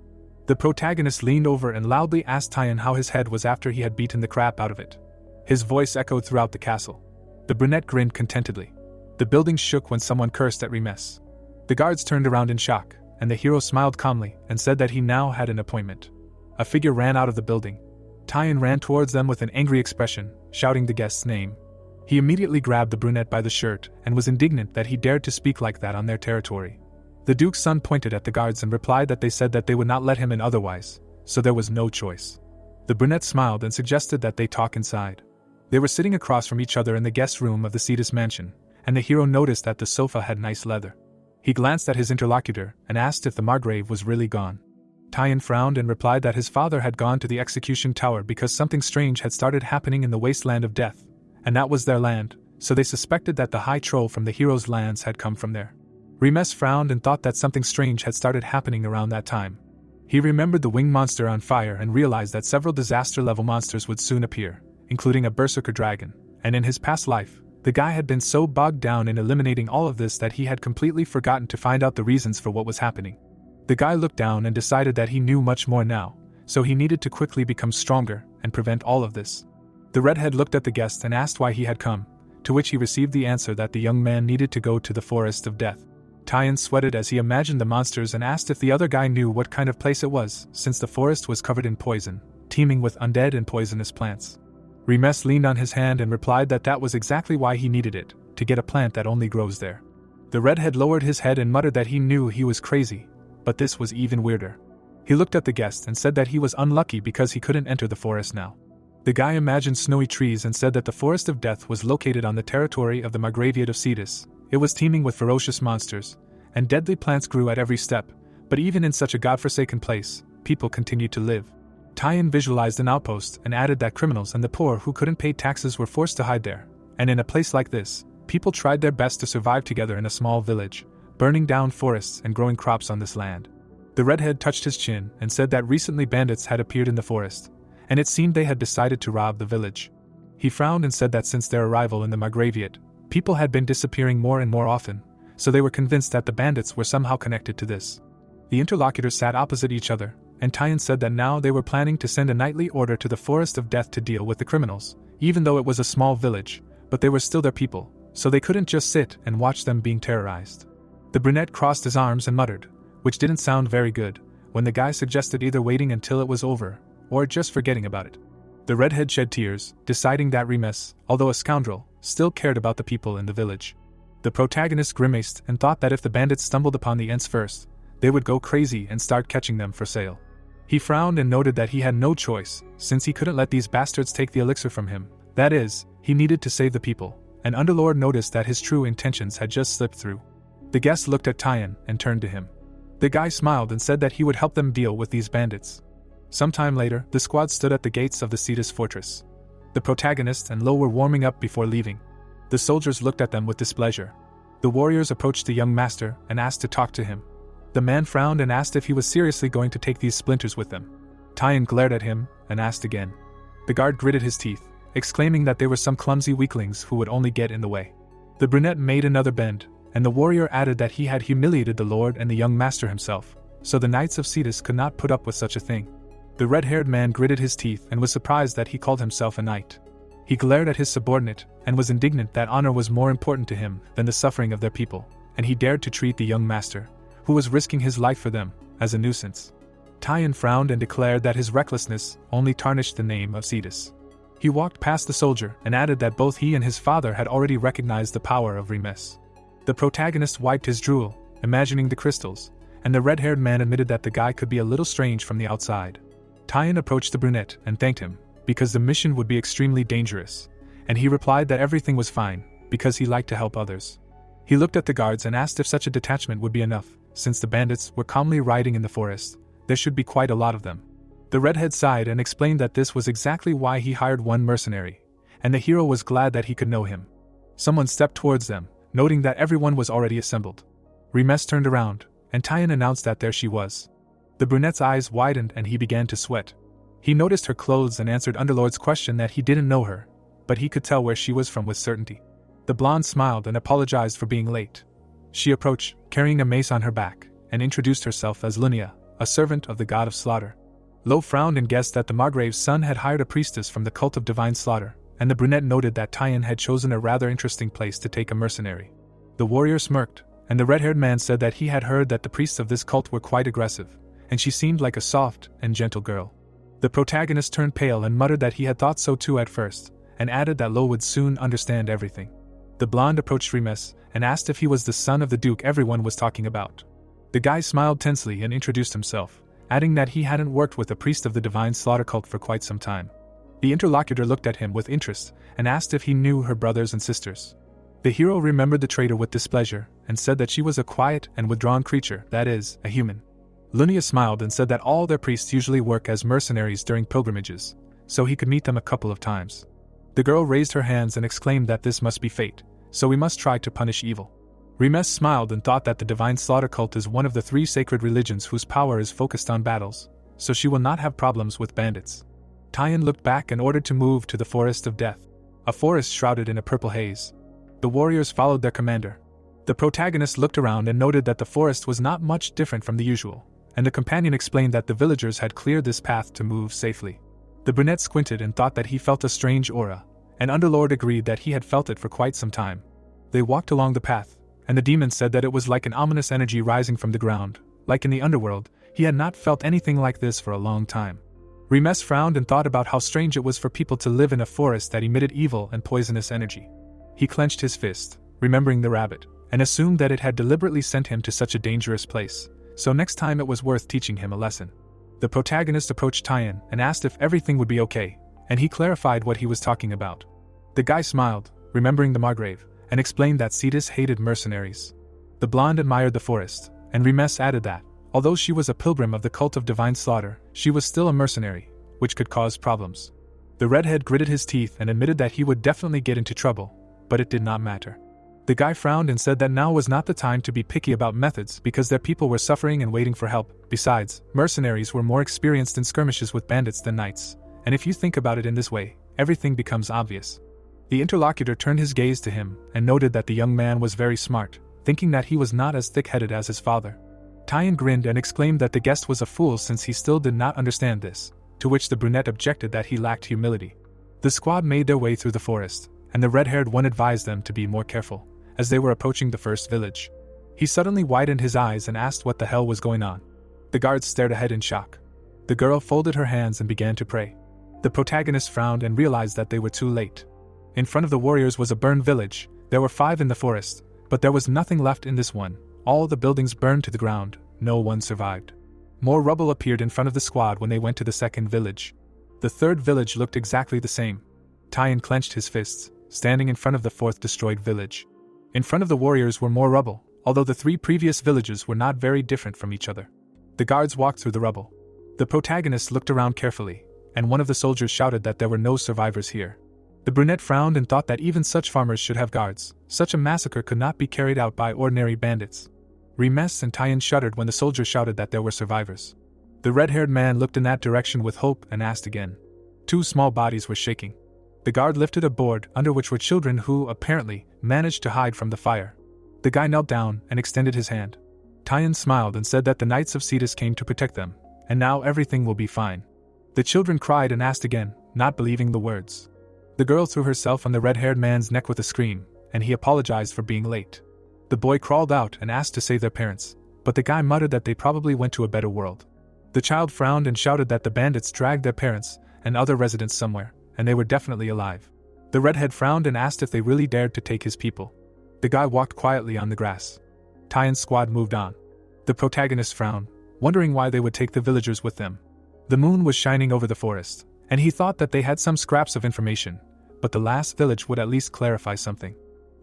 The protagonist leaned over and loudly asked Tyan how his head was after he had beaten the crap out of it. His voice echoed throughout the castle. The brunette grinned contentedly. The building shook when someone cursed at Remes. The guards turned around in shock, and the hero smiled calmly and said that he now had an appointment. A figure ran out of the building. Tyan ran towards them with an angry expression, shouting the guest's name. He immediately grabbed the brunette by the shirt and was indignant that he dared to speak like that on their territory. The duke's son pointed at the guards and replied that they said that they would not let him in otherwise, so there was no choice. The brunette smiled and suggested that they talk inside. They were sitting across from each other in the guest room of the Cedus mansion, and the hero noticed that the sofa had nice leather. He glanced at his interlocutor and asked if the Margrave was really gone. Tyan frowned and replied that his father had gone to the execution tower because something strange had started happening in the wasteland of death, and that was their land, so they suspected that the high troll from the hero's lands had come from there. Remes frowned and thought that something strange had started happening around that time. He remembered the winged monster on fire and realized that several disaster-level monsters would soon appear, including a berserker dragon, and in his past life, the guy had been so bogged down in eliminating all of this that he had completely forgotten to find out the reasons for what was happening. The guy looked down and decided that he knew much more now, so he needed to quickly become stronger and prevent all of this. The redhead looked at the guest and asked why he had come, to which he received the answer that the young man needed to go to the Forest of Death. Tyan sweated as he imagined the monsters and asked if the other guy knew what kind of place it was, since the forest was covered in poison, teeming with undead and poisonous plants. Remes leaned on his hand and replied that that was exactly why he needed it, to get a plant that only grows there. The redhead lowered his head and muttered that he knew he was crazy, but this was even weirder. He looked at the guest and said that he was unlucky because he couldn't enter the forest now. The guy imagined snowy trees and said that the Forest of Death was located on the territory of the Margraviate of Cedus. It was teeming with ferocious monsters, and deadly plants grew at every step, but even in such a godforsaken place, people continued to live. Tyan visualized an outpost and added that criminals and the poor who couldn't pay taxes were forced to hide there, and in a place like this, people tried their best to survive together in a small village, burning down forests and growing crops on this land. The redhead touched his chin and said that recently bandits had appeared in the forest, and it seemed they had decided to rob the village. He frowned and said that since their arrival in the Margraviate, people had been disappearing more and more often, so they were convinced that the bandits were somehow connected to this. The interlocutors sat opposite each other, and Tyan said that now they were planning to send a nightly order to the Forest of Death to deal with the criminals, even though it was a small village, but they were still their people, so they couldn't just sit and watch them being terrorized. The brunette crossed his arms and muttered, which didn't sound very good, when the guy suggested either waiting until it was over, or just forgetting about it. The redhead shed tears, deciding that Remes, although a scoundrel, still cared about the people in the village. The protagonist grimaced and thought that if the bandits stumbled upon the Ents first, they would go crazy and start catching them for sale. He frowned and noted that he had no choice, since he couldn't let these bastards take the elixir from him. That is, he needed to save the people, and Underlord noticed that his true intentions had just slipped through. The guest looked at Tyan and turned to him. The guy smiled and said that he would help them deal with these bandits. Sometime later, the squad stood at the gates of the Cedus fortress. The protagonist and Lo were warming up before leaving. The soldiers looked at them with displeasure. The warriors approached the young master and asked to talk to him. The man frowned and asked if he was seriously going to take these splinters with them. Tyan glared at him and asked again. The guard gritted his teeth, exclaiming that they were some clumsy weaklings who would only get in the way. The brunette made another bend, and the warrior added that he had humiliated the lord and the young master himself, so the knights of Cedus could not put up with such a thing. The red-haired man gritted his teeth and was surprised that he called himself a knight. He glared at his subordinate and was indignant that honor was more important to him than the suffering of their people, and he dared to treat the young master, who was risking his life for them, as a nuisance. Tyan frowned and declared that his recklessness only tarnished the name of Cedus. He walked past the soldier and added that both he and his father had already recognized the power of Remes. The protagonist wiped his drool, imagining the crystals, and the red-haired man admitted that the guy could be a little strange from the outside. Tyan approached the brunette and thanked him, because the mission would be extremely dangerous, and he replied that everything was fine, because he liked to help others. He looked at the guards and asked if such a detachment would be enough, since the bandits were calmly riding in the forest. There should be quite a lot of them. The redhead sighed and explained that this was exactly why he hired one mercenary, and the hero was glad that he could know him. Someone stepped towards them, noting that everyone was already assembled. Remes turned around, and Tyan announced that there she was. The brunette's eyes widened and he began to sweat. He noticed her clothes and answered Underlord's question that he didn't know her, but he could tell where she was from with certainty. The blonde smiled and apologized for being late. She approached, carrying a mace on her back, and introduced herself as Lunia, a servant of the god of slaughter. Lo frowned and guessed that the Margrave's son had hired a priestess from the cult of divine slaughter, and the brunette noted that Tyan had chosen a rather interesting place to take a mercenary. The warrior smirked, and the red-haired man said that he had heard that the priests of this cult were quite aggressive, and she seemed like a soft and gentle girl. The protagonist turned pale and muttered that he had thought so too at first, and added that Lo would soon understand everything. The blonde approached Remes and asked if he was the son of the duke everyone was talking about. The guy smiled tensely and introduced himself, adding that he hadn't worked with a priest of the divine slaughter cult for quite some time. The interlocutor looked at him with interest and asked if he knew her brothers and sisters. The hero remembered the traitor with displeasure and said that she was a quiet and withdrawn creature, that is, a human. Lunia smiled and said that all their priests usually work as mercenaries during pilgrimages, so he could meet them a couple of times. The girl raised her hands and exclaimed that this must be fate, so we must try to punish evil. Remes smiled and thought that the divine slaughter cult is one of the 3 sacred religions whose power is focused on battles, so she will not have problems with bandits. Tyan looked back and ordered to move to the forest of death, a forest shrouded in a purple haze. The warriors followed their commander. The protagonist looked around and noted that the forest was not much different from the usual, and the companion explained that the villagers had cleared this path to move safely. The brunette squinted and thought that he felt a strange aura, and Underlord agreed that he had felt it for quite some time. They walked along the path, and the demon said that it was like an ominous energy rising from the ground. Like in the underworld, he had not felt anything like this for a long time. Remes frowned and thought about how strange it was for people to live in a forest that emitted evil and poisonous energy. He clenched his fist, remembering the rabbit, and assumed that it had deliberately sent him to such a dangerous place, so next time it was worth teaching him a lesson. The protagonist approached Tyan and asked if everything would be okay, and he clarified what he was talking about. The guy smiled, remembering the Margrave, and explained that Cedus hated mercenaries. The blonde admired the forest, and Remes added that, although she was a pilgrim of the cult of divine slaughter, she was still a mercenary, which could cause problems. The redhead gritted his teeth and admitted that he would definitely get into trouble, but it did not matter. The guy frowned and said that now was not the time to be picky about methods because their people were suffering and waiting for help. Besides, mercenaries were more experienced in skirmishes with bandits than knights, and if you think about it in this way, everything becomes obvious. The interlocutor turned his gaze to him and noted that the young man was very smart, thinking that he was not as thick-headed as his father. Tyan grinned and exclaimed that the guest was a fool since he still did not understand this, to which the brunette objected that he lacked humility. The squad made their way through the forest, and the red-haired one advised them to be more careful as they were approaching the first village. He suddenly widened his eyes and asked what the hell was going on. The guards stared ahead in shock. The girl folded her hands and began to pray. The protagonist frowned and realized that they were too late. In front of the warriors was a burned village. There were 5 in the forest, but there was nothing left in this one. All the buildings burned to the ground. No one survived. More rubble appeared in front of the squad when they went to the second village. The third village looked exactly the same. Tyan clenched his fists, standing in front of the fourth destroyed village. In front of the warriors were more rubble, although the 3 previous villages were not very different from each other. The guards walked through the rubble. The protagonist looked around carefully, and one of the soldiers shouted that there were no survivors here. The brunette frowned and thought that even such farmers should have guards. Such a massacre could not be carried out by ordinary bandits. Remes and Tyan shuddered when the soldier shouted that there were survivors. The red-haired man looked in that direction with hope and asked again. 2 small bodies were shaking. The guard lifted a board under which were children who, apparently, managed to hide from the fire. The guy knelt down and extended his hand. Tyan smiled and said that the Knights of Cedus came to protect them, and now everything will be fine. The children cried and asked again, not believing the words. The girl threw herself on the red-haired man's neck with a scream, and he apologized for being late. The boy crawled out and asked to save their parents, but the guy muttered that they probably went to a better world. The child frowned and shouted that the bandits dragged their parents and other residents somewhere, and they were definitely alive. The redhead frowned and asked if they really dared to take his people. The guy walked quietly on the grass. Tyan's squad moved on. The protagonist frowned, wondering why they would take the villagers with them. The moon was shining over the forest, and he thought that they had some scraps of information, but the last village would at least clarify something.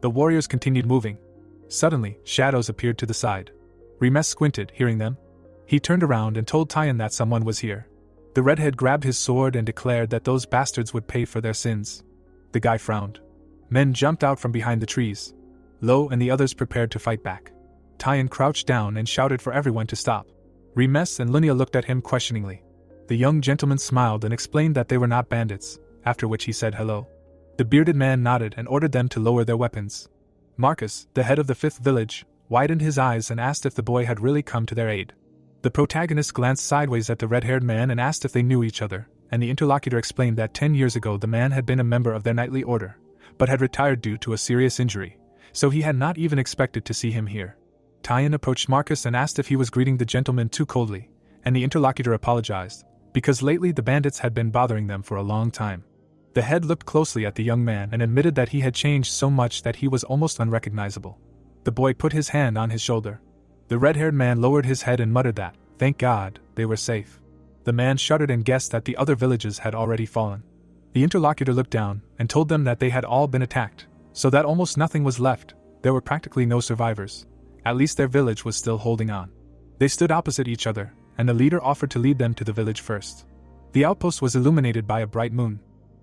The warriors continued moving. Suddenly, shadows appeared to the side. Remes squinted, hearing them. He turned around and told Tyan that someone was here. The redhead grabbed his sword and declared that those bastards would pay for their sins. The guy frowned. Men jumped out from behind the trees. Lo and the others prepared to fight back. Tyan crouched down and shouted for everyone to stop. Remes and Lunia looked at him questioningly. The young gentleman smiled and explained that they were not bandits, after which he said hello. The bearded man nodded and ordered them to lower their weapons. Marcus, the head of the 5th village, widened his eyes and asked if the boy had really come to their aid. The protagonist glanced sideways at the red-haired man and asked if they knew each other, and the interlocutor explained that 10 years ago the man had been a member of their knightly order, but had retired due to a serious injury, so he had not even expected to see him here. Tyan approached Marcus and asked if he was greeting the gentleman too coldly, and the interlocutor apologized, because lately the bandits had been bothering them for a long time. The head looked closely at the young man and admitted that he had changed so much that he was almost unrecognizable. The boy put his hand on his shoulder. The red-haired man lowered his head and muttered that, thank God, they were safe. The man shuddered and guessed that the other villages had already fallen. The interlocutor looked down and told them that they had all been attacked, so that almost nothing was left. There were practically no survivors. At least their village was still holding on. They stood opposite each other, and the leader offered to lead them to the village first. The outpost was illuminated by a bright moon.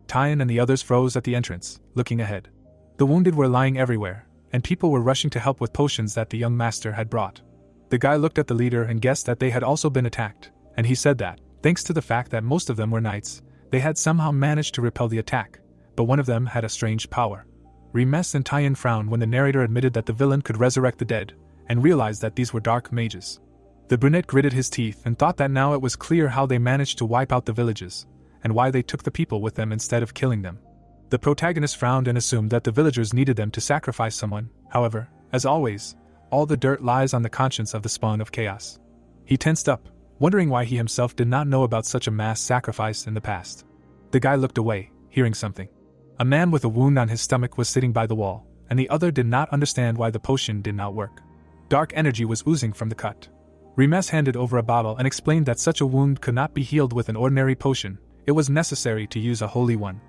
Tyan and the others froze at the entrance, looking ahead. The wounded were lying everywhere, and people were rushing to help with potions that the young master had brought. The guy looked at the leader and guessed that they had also been attacked, and he said that, thanks to the fact that most of them were knights, they had somehow managed to repel the attack, but one of them had a strange power. Remes and Tyan frowned when the narrator admitted that the villain could resurrect the dead, and realized that these were dark mages. The brunette gritted his teeth and thought that now it was clear how they managed to wipe out the villages, and why they took the people with them instead of killing them. The protagonist frowned and assumed that the villagers needed them to sacrifice someone. However, as always, all the dirt lies on the conscience of the spawn of chaos. He tensed up, wondering why he himself did not know about such a mass sacrifice in the past. The guy looked away, hearing something. A man with a wound on his stomach was sitting by the wall, and the other did not understand why the potion did not work. Dark energy was oozing from the cut. Remes handed over a bottle and explained that such a wound could not be healed with an ordinary potion. It was necessary to use a holy one.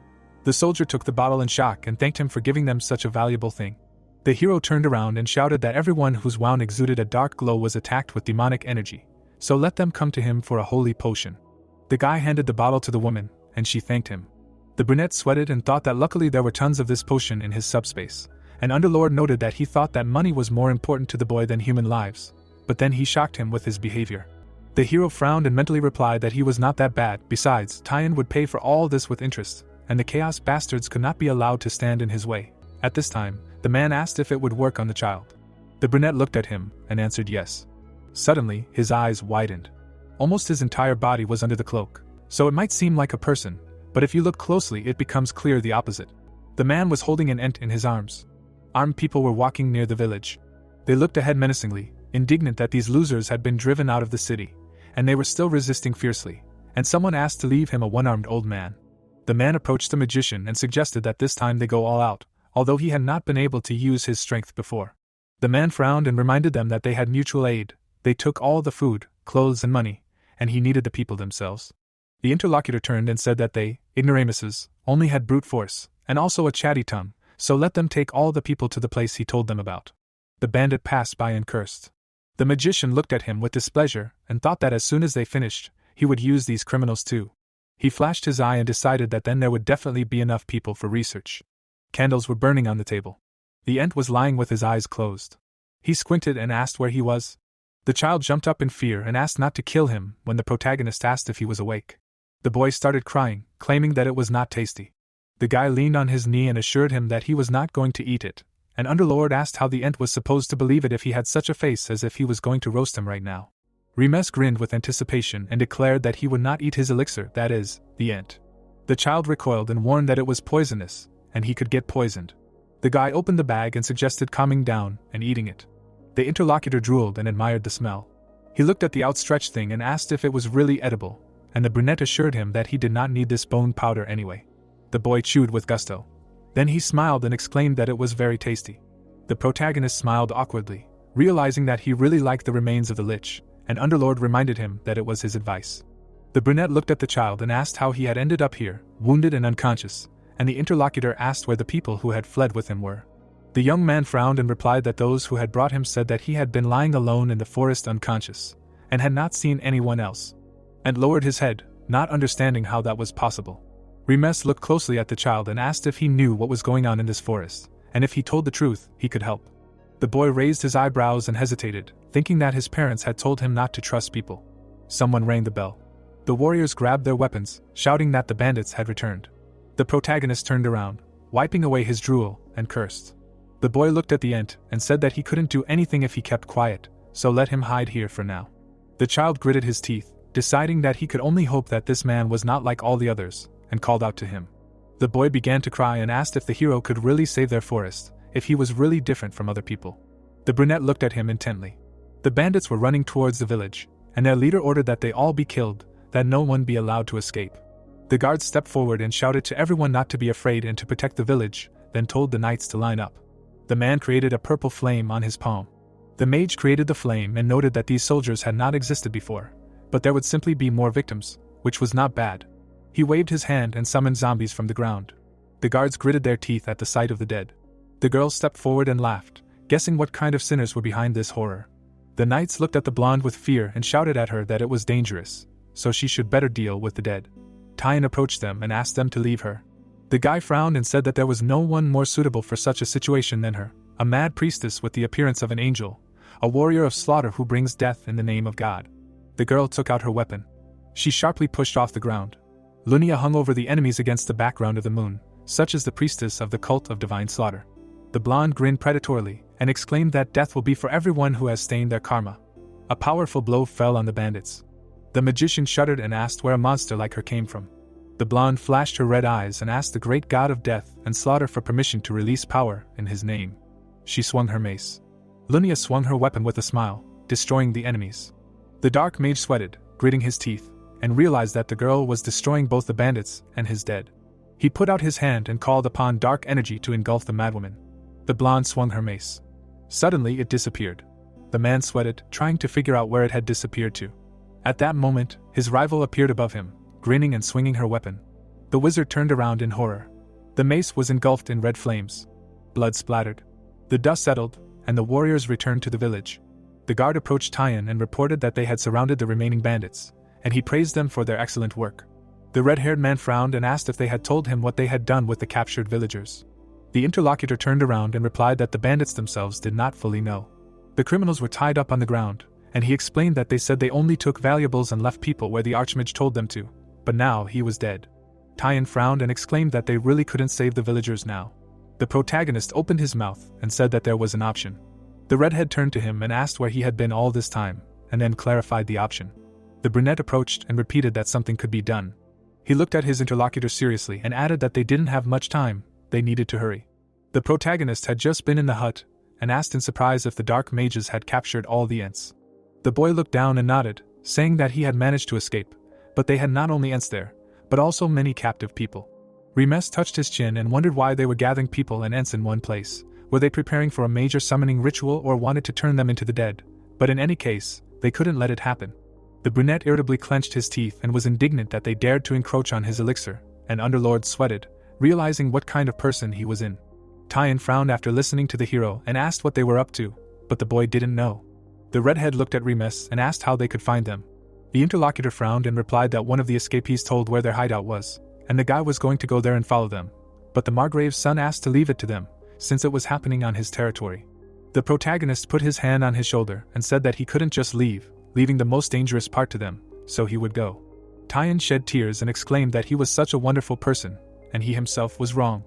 The soldier took the bottle in shock and thanked him for giving them such a valuable thing. The hero turned around and shouted that everyone whose wound exuded a dark glow was attacked with demonic energy, so let them come to him for a holy potion. The guy handed the bottle to the woman, and she thanked him. The brunette sweated and thought that luckily there were tons of this potion in his subspace, and Underlord noted that he thought that money was more important to the boy than human lives, but then he shocked him with his behavior. The hero frowned and mentally replied that he was not that bad. Besides, Tyan would pay for all this with interest, and the chaos bastards could not be allowed to stand in his way. At this time, the man asked if it would work on the child. The brunette looked at him and answered yes. Suddenly, his eyes widened. Almost his entire body was under the cloak, so it might seem like a person, but if you look closely it becomes clear the opposite. The man was holding an ent in his arms. Armed people were walking near the village. They looked ahead menacingly, indignant that these losers had been driven out of the city, and they were still resisting fiercely, and someone asked to leave him a one-armed old man. The man approached the magician and suggested that this time they go all out, although he had not been able to use his strength before. The man frowned and reminded them that they had mutual aid. They took all the food, clothes and money, and he needed the people themselves. The interlocutor turned and said that they, ignoramuses, only had brute force, and also a chatty tongue, so let them take all the people to the place he told them about. The bandit passed by and cursed. The magician looked at him with displeasure and thought that as soon as they finished, he would use these criminals too. He flashed his eye and decided that then there would definitely be enough people for research. Candles were burning on the table. The ant was lying with his eyes closed. He squinted and asked where he was. The child jumped up in fear and asked not to kill him when the protagonist asked if he was awake. The boy started crying, claiming that it was not tasty. The guy leaned on his knee and assured him that he was not going to eat it, and Underlord asked how the ant was supposed to believe it if he had such a face as if he was going to roast him right now. Remes grinned with anticipation and declared that he would not eat his elixir, that is, the ant. The child recoiled and warned that it was poisonous, and he could get poisoned. The guy opened the bag and suggested calming down and eating it. The interlocutor drooled and admired the smell. He looked at the outstretched thing and asked if it was really edible, and the brunette assured him that he did not need this bone powder anyway. The boy chewed with gusto. Then he smiled and exclaimed that it was very tasty. The protagonist smiled awkwardly, realizing that he really liked the remains of the lich, and Underlord reminded him that it was his advice. The brunette looked at the child and asked how he had ended up here, wounded and unconscious, and the interlocutor asked where the people who had fled with him were. The young man frowned and replied that those who had brought him said that he had been lying alone in the forest unconscious, and had not seen anyone else, and lowered his head, not understanding how that was possible. Remes looked closely at the child and asked if he knew what was going on in this forest, and if he told the truth, he could help. The boy raised his eyebrows and hesitated, thinking that his parents had told him not to trust people. Someone rang the bell. The warriors grabbed their weapons, shouting that the bandits had returned. The protagonist turned around, wiping away his drool, and cursed. The boy looked at the ant and said that he couldn't do anything if he kept quiet, so let him hide here for now. The child gritted his teeth, deciding that he could only hope that this man was not like all the others, and called out to him. The boy began to cry and asked if the hero could really save their forest, if he was really different from other people. The brunette looked at him intently. The bandits were running towards the village, and their leader ordered that they all be killed, that no one be allowed to escape. The guards stepped forward and shouted to everyone not to be afraid and to protect the village, then told the knights to line up. The man created a purple flame on his palm. The mage created the flame and noted that these soldiers had not existed before, but there would simply be more victims, which was not bad. He waved his hand and summoned zombies from the ground. The guards gritted their teeth at the sight of the dead. The girl stepped forward and laughed, guessing what kind of sinners were behind this horror. The knights looked at the blonde with fear and shouted at her that it was dangerous, so she should better deal with the dead. Tyan approached them and asked them to leave her. The guy frowned and said that there was no one more suitable for such a situation than her, a mad priestess with the appearance of an angel, a warrior of slaughter who brings death in the name of God. The girl took out her weapon. She sharply pushed off the ground. Lunia hung over the enemies against the background of the moon, such as the priestess of the cult of divine slaughter. The blonde grinned predatorily and exclaimed that death will be for everyone who has stained their karma. A powerful blow fell on the bandits. The magician shuddered and asked where a monster like her came from. The blonde flashed her red eyes and asked the great god of death and slaughter for permission to release power in his name. She swung her mace. Lunia swung her weapon with a smile, destroying the enemies. The dark mage sweated, gritting his teeth, and realized that the girl was destroying both the bandits and his dead. He put out his hand and called upon dark energy to engulf the madwoman. The blonde swung her mace. Suddenly it disappeared. The man sweated, trying to figure out where it had disappeared to. At that moment, his rival appeared above him, grinning and swinging her weapon. The wizard turned around in horror. The mace was engulfed in red flames. Blood splattered. The dust settled, and the warriors returned to the village. The guard approached Tyan and reported that they had surrounded the remaining bandits, and he praised them for their excellent work. The red-haired man frowned and asked if they had told him what they had done with the captured villagers. The interlocutor turned around and replied that the bandits themselves did not fully know. The criminals were tied up on the ground, and he explained that they said they only took valuables and left people where the archmage told them to, but now he was dead. Tyan frowned and exclaimed that they really couldn't save the villagers now. The protagonist opened his mouth and said that there was an option. The redhead turned to him and asked where he had been all this time, and then clarified the option. The brunette approached and repeated that something could be done. He looked at his interlocutor seriously and added that they didn't have much time, they needed to hurry. The protagonist had just been in the hut, and asked in surprise if the dark mages had captured all the ants. The boy looked down and nodded, saying that he had managed to escape, but they had not only Ents there, but also many captive people. Remes touched his chin and wondered why they were gathering people and Ents in one place. Were they preparing for a major summoning ritual or wanted to turn them into the dead? But in any case, they couldn't let it happen. The brunette irritably clenched his teeth and was indignant that they dared to encroach on his elixir, and Underlord sweated, realizing what kind of person he was in. Tyan frowned after listening to the hero and asked what they were up to, but the boy didn't know. The redhead looked at Remes and asked how they could find them. The interlocutor frowned and replied that one of the escapees told where their hideout was, and the guy was going to go there and follow them. But the Margrave's son asked to leave it to them, since it was happening on his territory. The protagonist put his hand on his shoulder and said that he couldn't just leave, leaving the most dangerous part to them, so he would go. Tyan shed tears and exclaimed that he was such a wonderful person, and he himself was wrong.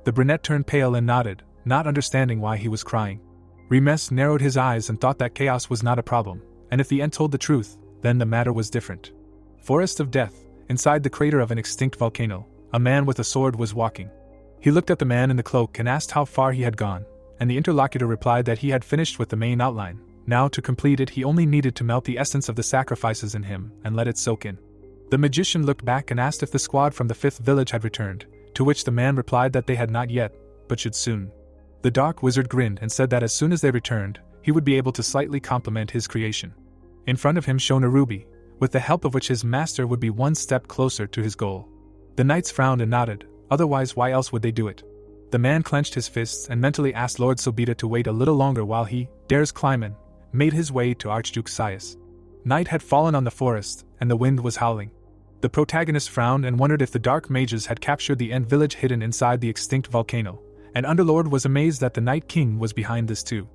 The brunette turned pale and nodded, not understanding why he was crying. Remes narrowed his eyes and thought that chaos was not a problem, and if the Ent told the truth, then the matter was different. Forest of Death, inside the crater of an extinct volcano, a man with a sword was walking. He looked at the man in the cloak and asked how far he had gone, and the interlocutor replied that he had finished with the main outline. Now to complete it he only needed to melt the essence of the sacrifices in him and let it soak in. The magician looked back and asked if the squad from the 5th village had returned, to which the man replied that they had not yet, but should soon. The dark wizard grinned and said that as soon as they returned, he would be able to slightly compliment his creation. In front of him shone a ruby, with the help of which his master would be one step closer to his goal. The knights frowned and nodded, otherwise why else would they do it? The man clenched his fists and mentally asked Lord Sobita to wait a little longer while he, Dares Kleiman, made his way to Archduke Caius. Night had fallen on the forest, and the wind was howling. The protagonist frowned and wondered if the dark mages had captured the End village hidden inside the extinct volcano, and Underlord was amazed that the Night King was behind this too.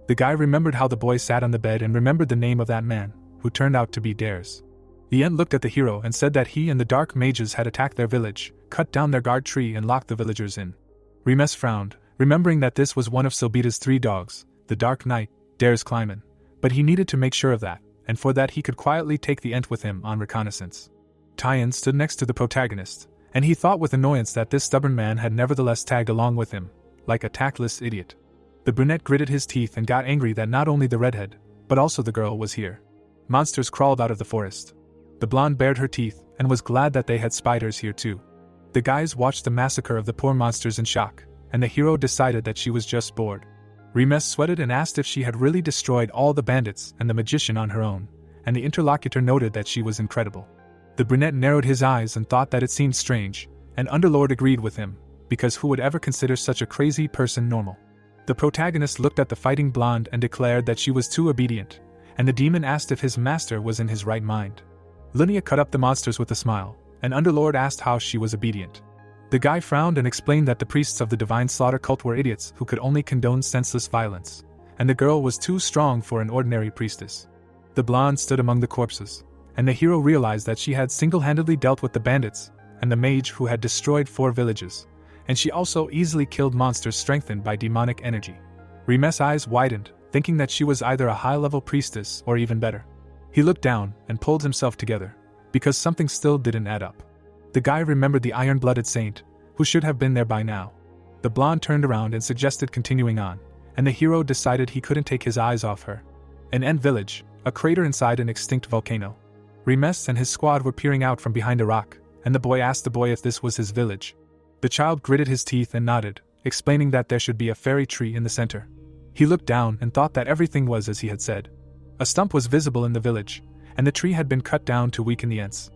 The guy remembered how the boy sat on the bed and remembered the name of that man, who turned out to be Dares. The End looked at the hero and said that he and the dark mages had attacked their village, cut down their guard tree and locked the villagers in. Remes frowned, remembering that this was one of Sobita's 3 dogs, the Dark Knight, Dares Kleiman, but he needed to make sure of that, and for that he could quietly take the Ent with him on reconnaissance. Tyan stood next to the protagonist, and he thought with annoyance that this stubborn man had nevertheless tagged along with him, like a tactless idiot. The brunette gritted his teeth and got angry that not only the redhead, but also the girl was here. Monsters crawled out of the forest. The blonde bared her teeth and was glad that they had spiders here too. The guys watched the massacre of the poor monsters in shock, and the hero decided that she was just bored. Remes sweated and asked if she had really destroyed all the bandits and the magician on her own, and the interlocutor noted that she was incredible. The brunette narrowed his eyes and thought that it seemed strange, and Underlord agreed with him, because who would ever consider such a crazy person normal? The protagonist looked at the fighting blonde and declared that she was too obedient, and the demon asked if his master was in his right mind. Linnea cut up the monsters with a smile, and Underlord asked how she was obedient. The guy frowned and explained that the priests of the Divine Slaughter cult were idiots who could only condone senseless violence, and the girl was too strong for an ordinary priestess. The blonde stood among the corpses, and the hero realized that she had single-handedly dealt with the bandits and the mage who had destroyed 4 villages, and she also easily killed monsters strengthened by demonic energy. Remes' eyes widened, thinking that she was either a high-level priestess or even better. He looked down and pulled himself together, because something still didn't add up. The guy remembered the iron-blooded saint, who should have been there by now. The blonde turned around and suggested continuing on, and the hero decided he couldn't take his eyes off her. An End village, a crater inside an extinct volcano. Remes and his squad were peering out from behind a rock, and the boy asked the boy if this was his village. The child gritted his teeth and nodded, explaining that there should be a fairy tree in the center. He looked down and thought that everything was as he had said. A stump was visible in the village, and the tree had been cut down to weaken the Ents.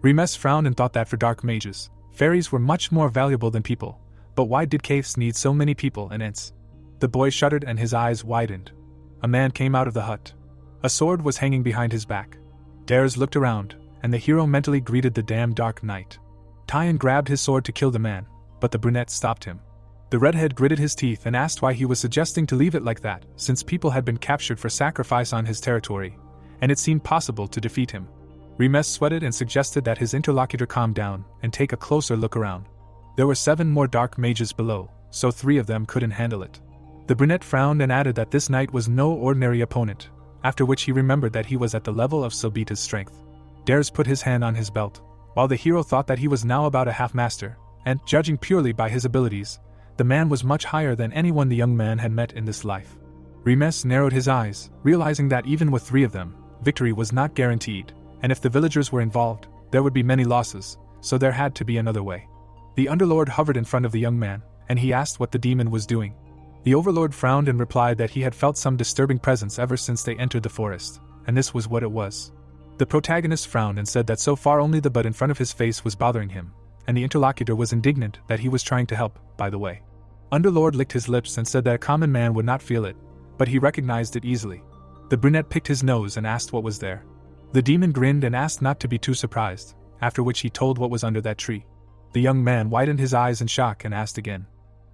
Remes frowned and thought that for dark mages, fairies were much more valuable than people, but why did caves need so many people and Ents? The boy shuddered and his eyes widened. A man came out of the hut. A sword was hanging behind his back. Dares looked around, and the hero mentally greeted the damn Dark Knight. Tyan grabbed his sword to kill the man, but the brunette stopped him. The redhead gritted his teeth and asked why he was suggesting to leave it like that, since people had been captured for sacrifice on his territory, and it seemed possible to defeat him. Remes sweated and suggested that his interlocutor calm down and take a closer look around. There were 7 more dark mages below, so 3 of them couldn't handle it. The brunette frowned and added that this knight was no ordinary opponent, after which he remembered that he was at the level of Sobita's strength. Dares put his hand on his belt, while the hero thought that he was now about a half-master, and, judging purely by his abilities, the man was much higher than anyone the young man had met in this life. Remes narrowed his eyes, realizing that even with 3 of them, victory was not guaranteed, and if the villagers were involved, There would be many losses, so there had to be another way. The Underlord hovered in front of the young man, and he asked what the demon was doing. The Overlord frowned and replied that he had felt some disturbing presence ever since they entered the forest, and this was what it was. The protagonist frowned and said that so far only the bud in front of his face was bothering him, and the interlocutor was indignant that he was trying to help, by the way. Underlord licked his lips and said that a common man would not feel it, but he recognized it easily. The brunette picked his nose and asked what was there. The demon grinned and asked not to be too surprised, after which he told what was under that tree. The young man widened his eyes in shock and asked again.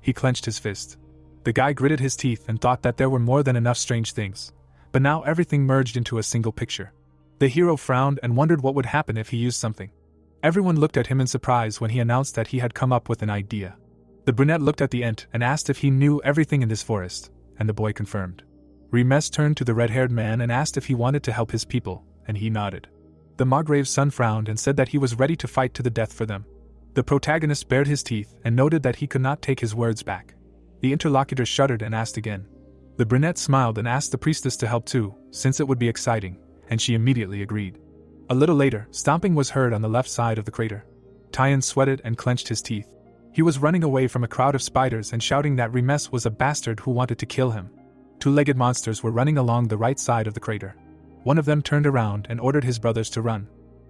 He clenched his fist. The guy gritted his teeth and thought that there were more than enough strange things, but now everything merged into a single picture. The hero frowned and wondered what would happen if he used something. Everyone looked at him in surprise when he announced that he had come up with an idea. The brunette looked at the Ent and asked if he knew everything in this forest, and the boy confirmed. Remes turned to the red-haired man and asked if he wanted to help his people, and he nodded. The Margrave's son frowned and said that he was ready to fight to the death for them. The protagonist bared his teeth and noted that he could not take his words back. The interlocutor shuddered and asked again. The brunette smiled and asked the priestess to help too, since it would be exciting, and she immediately agreed. A little later, stomping was heard on the left side of the crater. Tyan sweated and clenched his teeth. He was running away from a crowd of spiders and shouting that Remes was a bastard who wanted to kill him. Two-legged monsters were running along the right side of the crater. One of them turned around and ordered his brothers to run.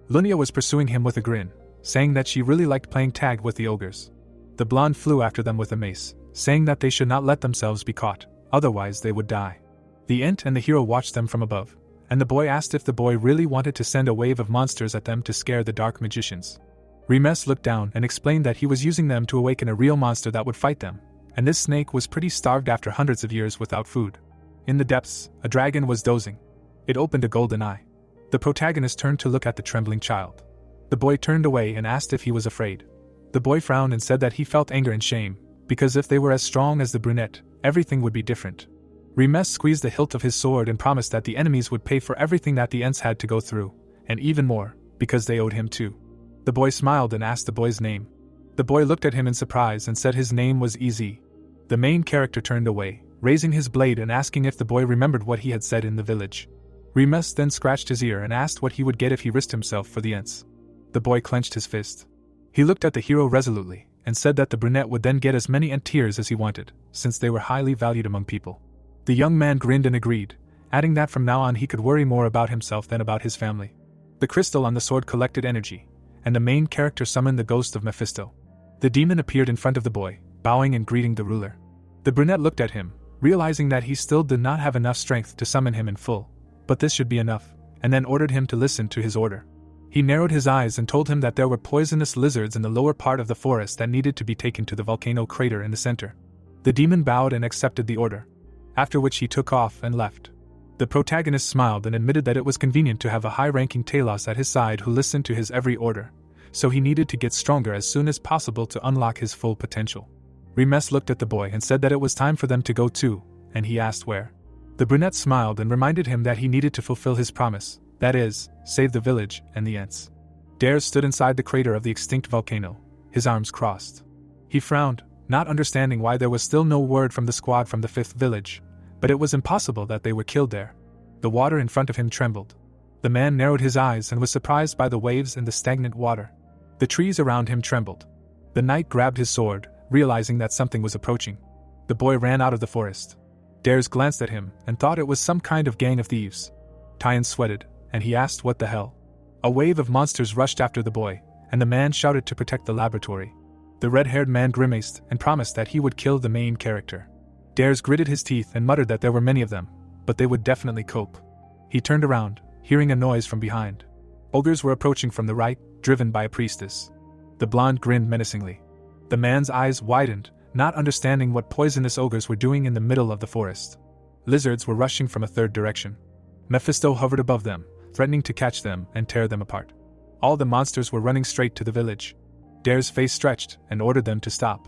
Lunia was pursuing him with a grin, saying that she really liked playing tag with the ogres. The blonde flew after them with a mace, saying that they should not let themselves be caught, otherwise they would die. The Ent and the hero watched them from above, and the boy asked if the boy really wanted to send a wave of monsters at them to scare the dark magicians. Remes looked down and explained that he was using them to awaken a real monster that would fight them, and this snake was pretty starved after hundreds of years without food. In the depths, a dragon was dozing. It opened a golden eye. The protagonist turned to look at the trembling child. The boy turned away and asked if he was afraid. The boy frowned and said that he felt anger and shame, because if they were as strong as the brunette, everything would be different. Remes squeezed the hilt of his sword and promised that the enemies would pay for everything that the Ents had to go through, and even more, because they owed him too. The boy smiled and asked the boy's name. The boy looked at him in surprise and said his name was Easy. The main character turned away, raising his blade and asking if the boy remembered what he had said in the village. Remes then scratched his ear and asked what he would get if he risked himself for the Ents. The boy clenched his fist. He looked at the hero resolutely, and said that the brunette would then get as many Ent tears as he wanted, since they were highly valued among people. The young man grinned and agreed, adding that from now on he could worry more about himself than about his family. The crystal on the sword collected energy, and the main character summoned the ghost of Mephisto. The demon appeared in front of the boy, bowing and greeting the ruler. The brunette looked at him, realizing that he still did not have enough strength to summon him in full, but this should be enough, and then ordered him to listen to his order. He narrowed his eyes and told him that there were poisonous lizards in the lower part of the forest that needed to be taken to the volcano crater in the center. The demon bowed and accepted the order, after which he took off and left. The protagonist smiled and admitted that it was convenient to have a high-ranking Talos at his side who listened to his every order, so he needed to get stronger as soon as possible to unlock his full potential. Remes looked at the boy and said that it was time for them to go too, and he asked where. The brunette smiled and reminded him that he needed to fulfill his promise, that is, save the village and the Ents. Dare stood inside the crater of the extinct volcano, his arms crossed. He frowned, not understanding why there was still no word from the squad from the 5th village, but it was impossible that they were killed there. The water in front of him trembled. The man narrowed his eyes and was surprised by the waves and the stagnant water. The trees around him trembled. The knight grabbed his sword, realizing that something was approaching. The boy ran out of the forest. Dares glanced at him and thought it was some kind of gang of thieves. Tyan sweated, and he asked what the hell. A wave of monsters rushed after the boy, and the man shouted to protect the laboratory. The red-haired man grimaced and promised that he would kill the main character. Dares gritted his teeth and muttered that there were many of them, but they would definitely cope. He turned around, hearing a noise from behind. Ogres were approaching from the right, driven by a priestess. The blonde grinned menacingly. The man's eyes widened, not understanding what poisonous ogres were doing in the middle of the forest. Lizards were rushing from a third direction. Mephisto hovered above them, threatening to catch them and tear them apart. All the monsters were running straight to the village. Dare's face stretched and ordered them to stop.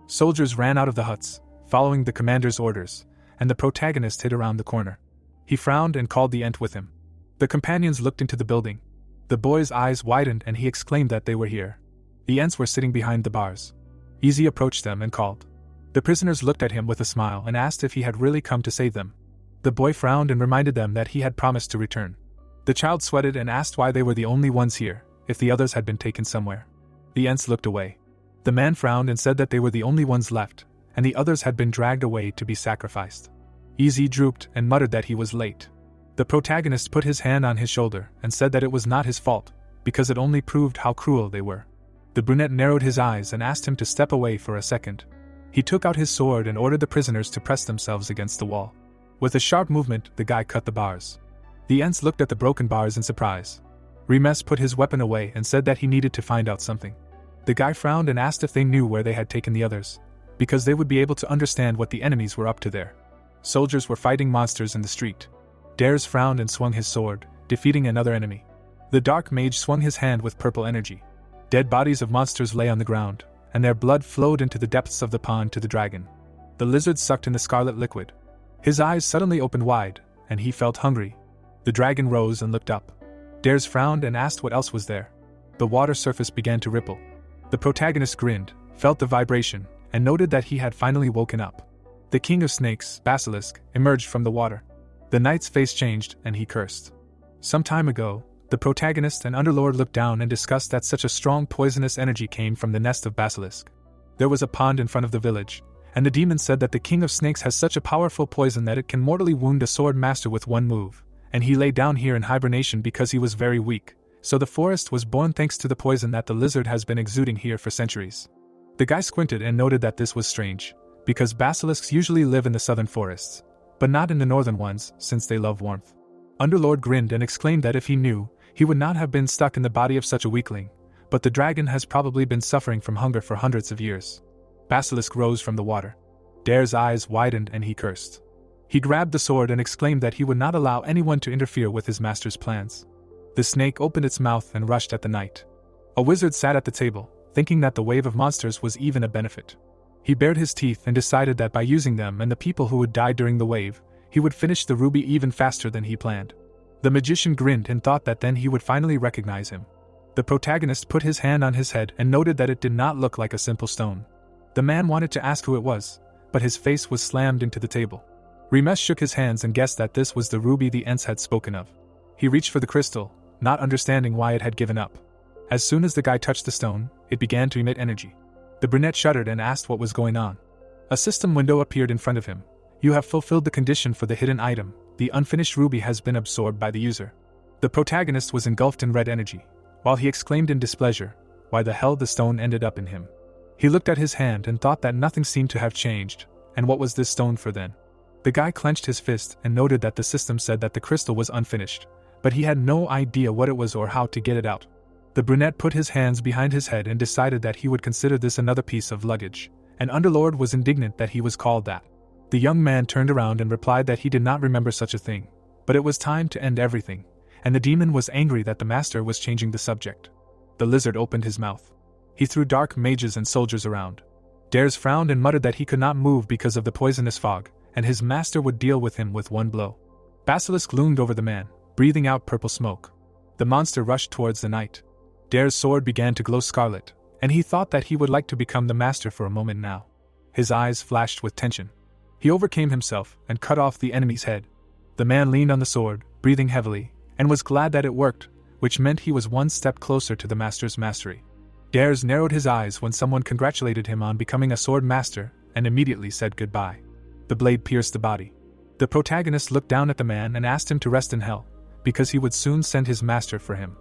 Soldiers ran out of the huts, following the commander's orders, and the protagonist hid around the corner. He frowned and called the Ent with him. The companions looked into the building. The boy's eyes widened and he exclaimed that they were here. The Ents were sitting behind the bars. Easy approached them and called. The prisoners looked at him with a smile and asked if he had really come to save them. The boy frowned and reminded them that he had promised to return. The child sweated and asked why they were the only ones here, if the others had been taken somewhere. The Ents looked away. The man frowned and said that they were the only ones left, and the others had been dragged away to be sacrificed. Easy drooped and muttered that he was late. The protagonist put his hand on his shoulder and said that it was not his fault, because it only proved how cruel they were. The brunette narrowed his eyes and asked him to step away for a second. He took out his sword and ordered the prisoners to press themselves against the wall. With a sharp movement, the guy cut the bars. The Ents looked at the broken bars in surprise. Remes put his weapon away and said that he needed to find out something. The guy frowned and asked if they knew where they had taken the others, because they would be able to understand what the enemies were up to there. Soldiers were fighting monsters in the street. Dares frowned and swung his sword, defeating another enemy. The dark mage swung his hand with purple energy. Dead bodies of monsters lay on the ground, and their blood flowed into the depths of the pond to the dragon. The lizard sucked in the scarlet liquid. His eyes suddenly opened wide, and he felt hungry. The dragon rose and looked up. Dares frowned and asked what else was there. The water surface began to ripple. The protagonist grinned, felt the vibration, and noted that he had finally woken up. The king of snakes, Basilisk, emerged from the water. The knight's face changed, and he cursed. Some time ago, the protagonist and Underlord looked down and discussed that such a strong poisonous energy came from the nest of Basilisk. There was a pond in front of the village, and the demon said that the king of snakes has such a powerful poison that it can mortally wound a sword master with one move, and he lay down here in hibernation because he was very weak, so the forest was born thanks to the poison that the lizard has been exuding here for centuries. The guy squinted and noted that this was strange, because basilisks usually live in the southern forests, but not in the northern ones, since they love warmth. Underlord grinned and exclaimed that if he knew, he would not have been stuck in the body of such a weakling, but the dragon has probably been suffering from hunger for hundreds of years. Basilisk rose from the water. Dare's eyes widened and he cursed. He grabbed the sword and exclaimed that he would not allow anyone to interfere with his master's plans. The snake opened its mouth and rushed at the knight. A wizard sat at the table, thinking that the wave of monsters was even a benefit. He bared his teeth and decided that by using them and the people who would die during the wave, he would finish the ruby even faster than he planned. The magician grinned and thought that then he would finally recognize him. The protagonist put his hand on his head and noted that it did not look like a simple stone. The man wanted to ask who it was, but his face was slammed into the table. Remes shook his hands and guessed that this was the ruby the Ents had spoken of. He reached for the crystal, not understanding why it had given up. As soon as the guy touched the stone, it began to emit energy. The brunette shuddered and asked what was going on. A system window appeared in front of him. You have fulfilled the condition for the hidden item. The unfinished ruby has been absorbed by the user. The protagonist was engulfed in red energy, while he exclaimed in displeasure, why the hell the stone ended up in him. He looked at his hand and thought that nothing seemed to have changed, and what was this stone for then? The guy clenched his fist and noted that the system said that the crystal was unfinished, but he had no idea what it was or how to get it out. The brunette put his hands behind his head and decided that he would consider this another piece of luggage, and Underlord was indignant that he was called that. The young man turned around and replied that he did not remember such a thing, but it was time to end everything, and the demon was angry that the master was changing the subject. The lizard opened his mouth. He threw dark mages and soldiers around. Dares frowned and muttered that he could not move because of the poisonous fog, and his master would deal with him with one blow. Basilisk loomed over the man, breathing out purple smoke. The monster rushed towards the knight. Dare's sword began to glow scarlet, and he thought that he would like to become the master for a moment now. His eyes flashed with tension. He overcame himself and cut off the enemy's head. The man leaned on the sword, breathing heavily, and was glad that it worked, which meant he was one step closer to the master's mastery. Dares narrowed his eyes when someone congratulated him on becoming a sword master and immediately said goodbye. The blade pierced the body. The protagonist looked down at the man and asked him to rest in hell, because he would soon send his master for him.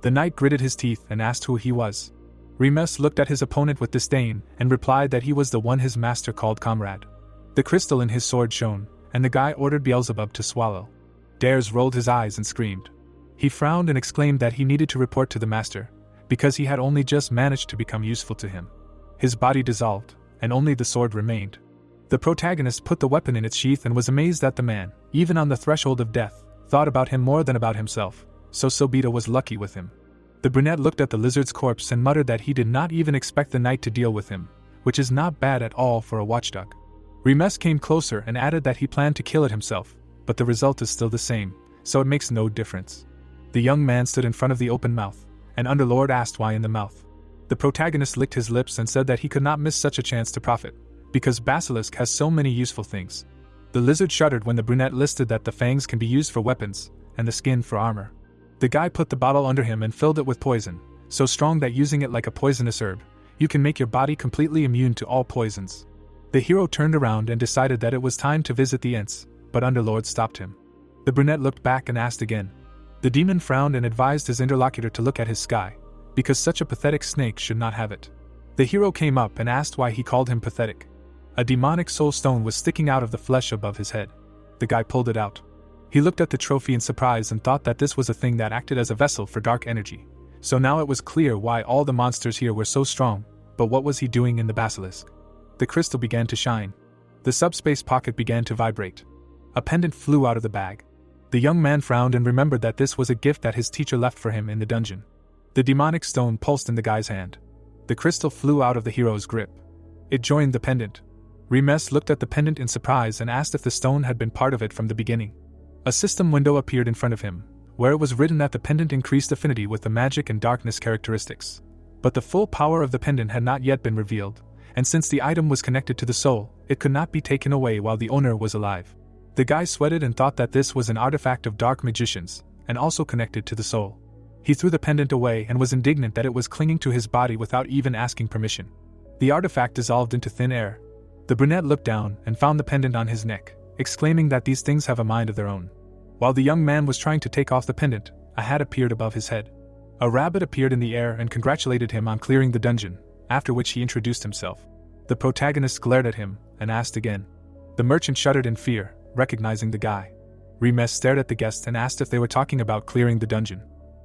The knight gritted his teeth and asked who he was. Remes looked at his opponent with disdain and replied that he was the one his master called comrade. The crystal in his sword shone, and the guy ordered Beelzebub to swallow. Dares rolled his eyes and screamed. He frowned and exclaimed that he needed to report to the master, because he had only just managed to become useful to him. His body dissolved, and only the sword remained. The protagonist put the weapon in its sheath and was amazed that the man, even on the threshold of death, thought about him more than about himself, so Sobita was lucky with him. The brunette looked at the lizard's corpse and muttered that he did not even expect the knight to deal with him, which is not bad at all for a watchdog. Remes came closer and added that he planned to kill it himself, but the result is still the same, so it makes no difference. The young man stood in front of the open mouth, and Underlord asked why in the mouth. The protagonist licked his lips and said that he could not miss such a chance to profit, because Basilisk has so many useful things. The lizard shuddered when the brunette listed that the fangs can be used for weapons, and the skin for armor. The guy put the bottle under him and filled it with poison, so strong that using it like a poisonous herb, you can make your body completely immune to all poisons. The hero turned around and decided that it was time to visit the Ents, but Underlord stopped him. The brunette looked back and asked again. The demon frowned and advised his interlocutor to look at his sky, because such a pathetic snake should not have it. The hero came up and asked why he called him pathetic. A demonic soul stone was sticking out of the flesh above his head. The guy pulled it out. He looked at the trophy in surprise and thought that this was a thing that acted as a vessel for dark energy. So now it was clear why all the monsters here were so strong, but what was he doing in the basilisk? The crystal began to shine. The subspace pocket began to vibrate. A pendant flew out of the bag. The young man frowned and remembered that this was a gift that his teacher left for him in the dungeon. The demonic stone pulsed in the guy's hand. The crystal flew out of the hero's grip. It joined the pendant. Remes looked at the pendant in surprise and asked if the stone had been part of it from the beginning. A system window appeared in front of him, where it was written that the pendant increased affinity with the magic and darkness characteristics. But the full power of the pendant had not yet been revealed, and since the item was connected to the soul, it could not be taken away while the owner was alive. The guy sweated and thought that this was an artifact of dark magicians, and also connected to the soul. He threw the pendant away and was indignant that it was clinging to his body without even asking permission. The artifact dissolved into thin air. The brunette looked down and found the pendant on his neck, exclaiming that these things have a mind of their own. While the young man was trying to take off the pendant, a hat appeared above his head. A rabbit appeared in the air and congratulated him on clearing the dungeon, after which he introduced himself. The protagonist glared at him and asked again. The merchant shuddered in fear, recognizing the guy. Remes stared at the guest and asked if they were talking about clearing the dungeon.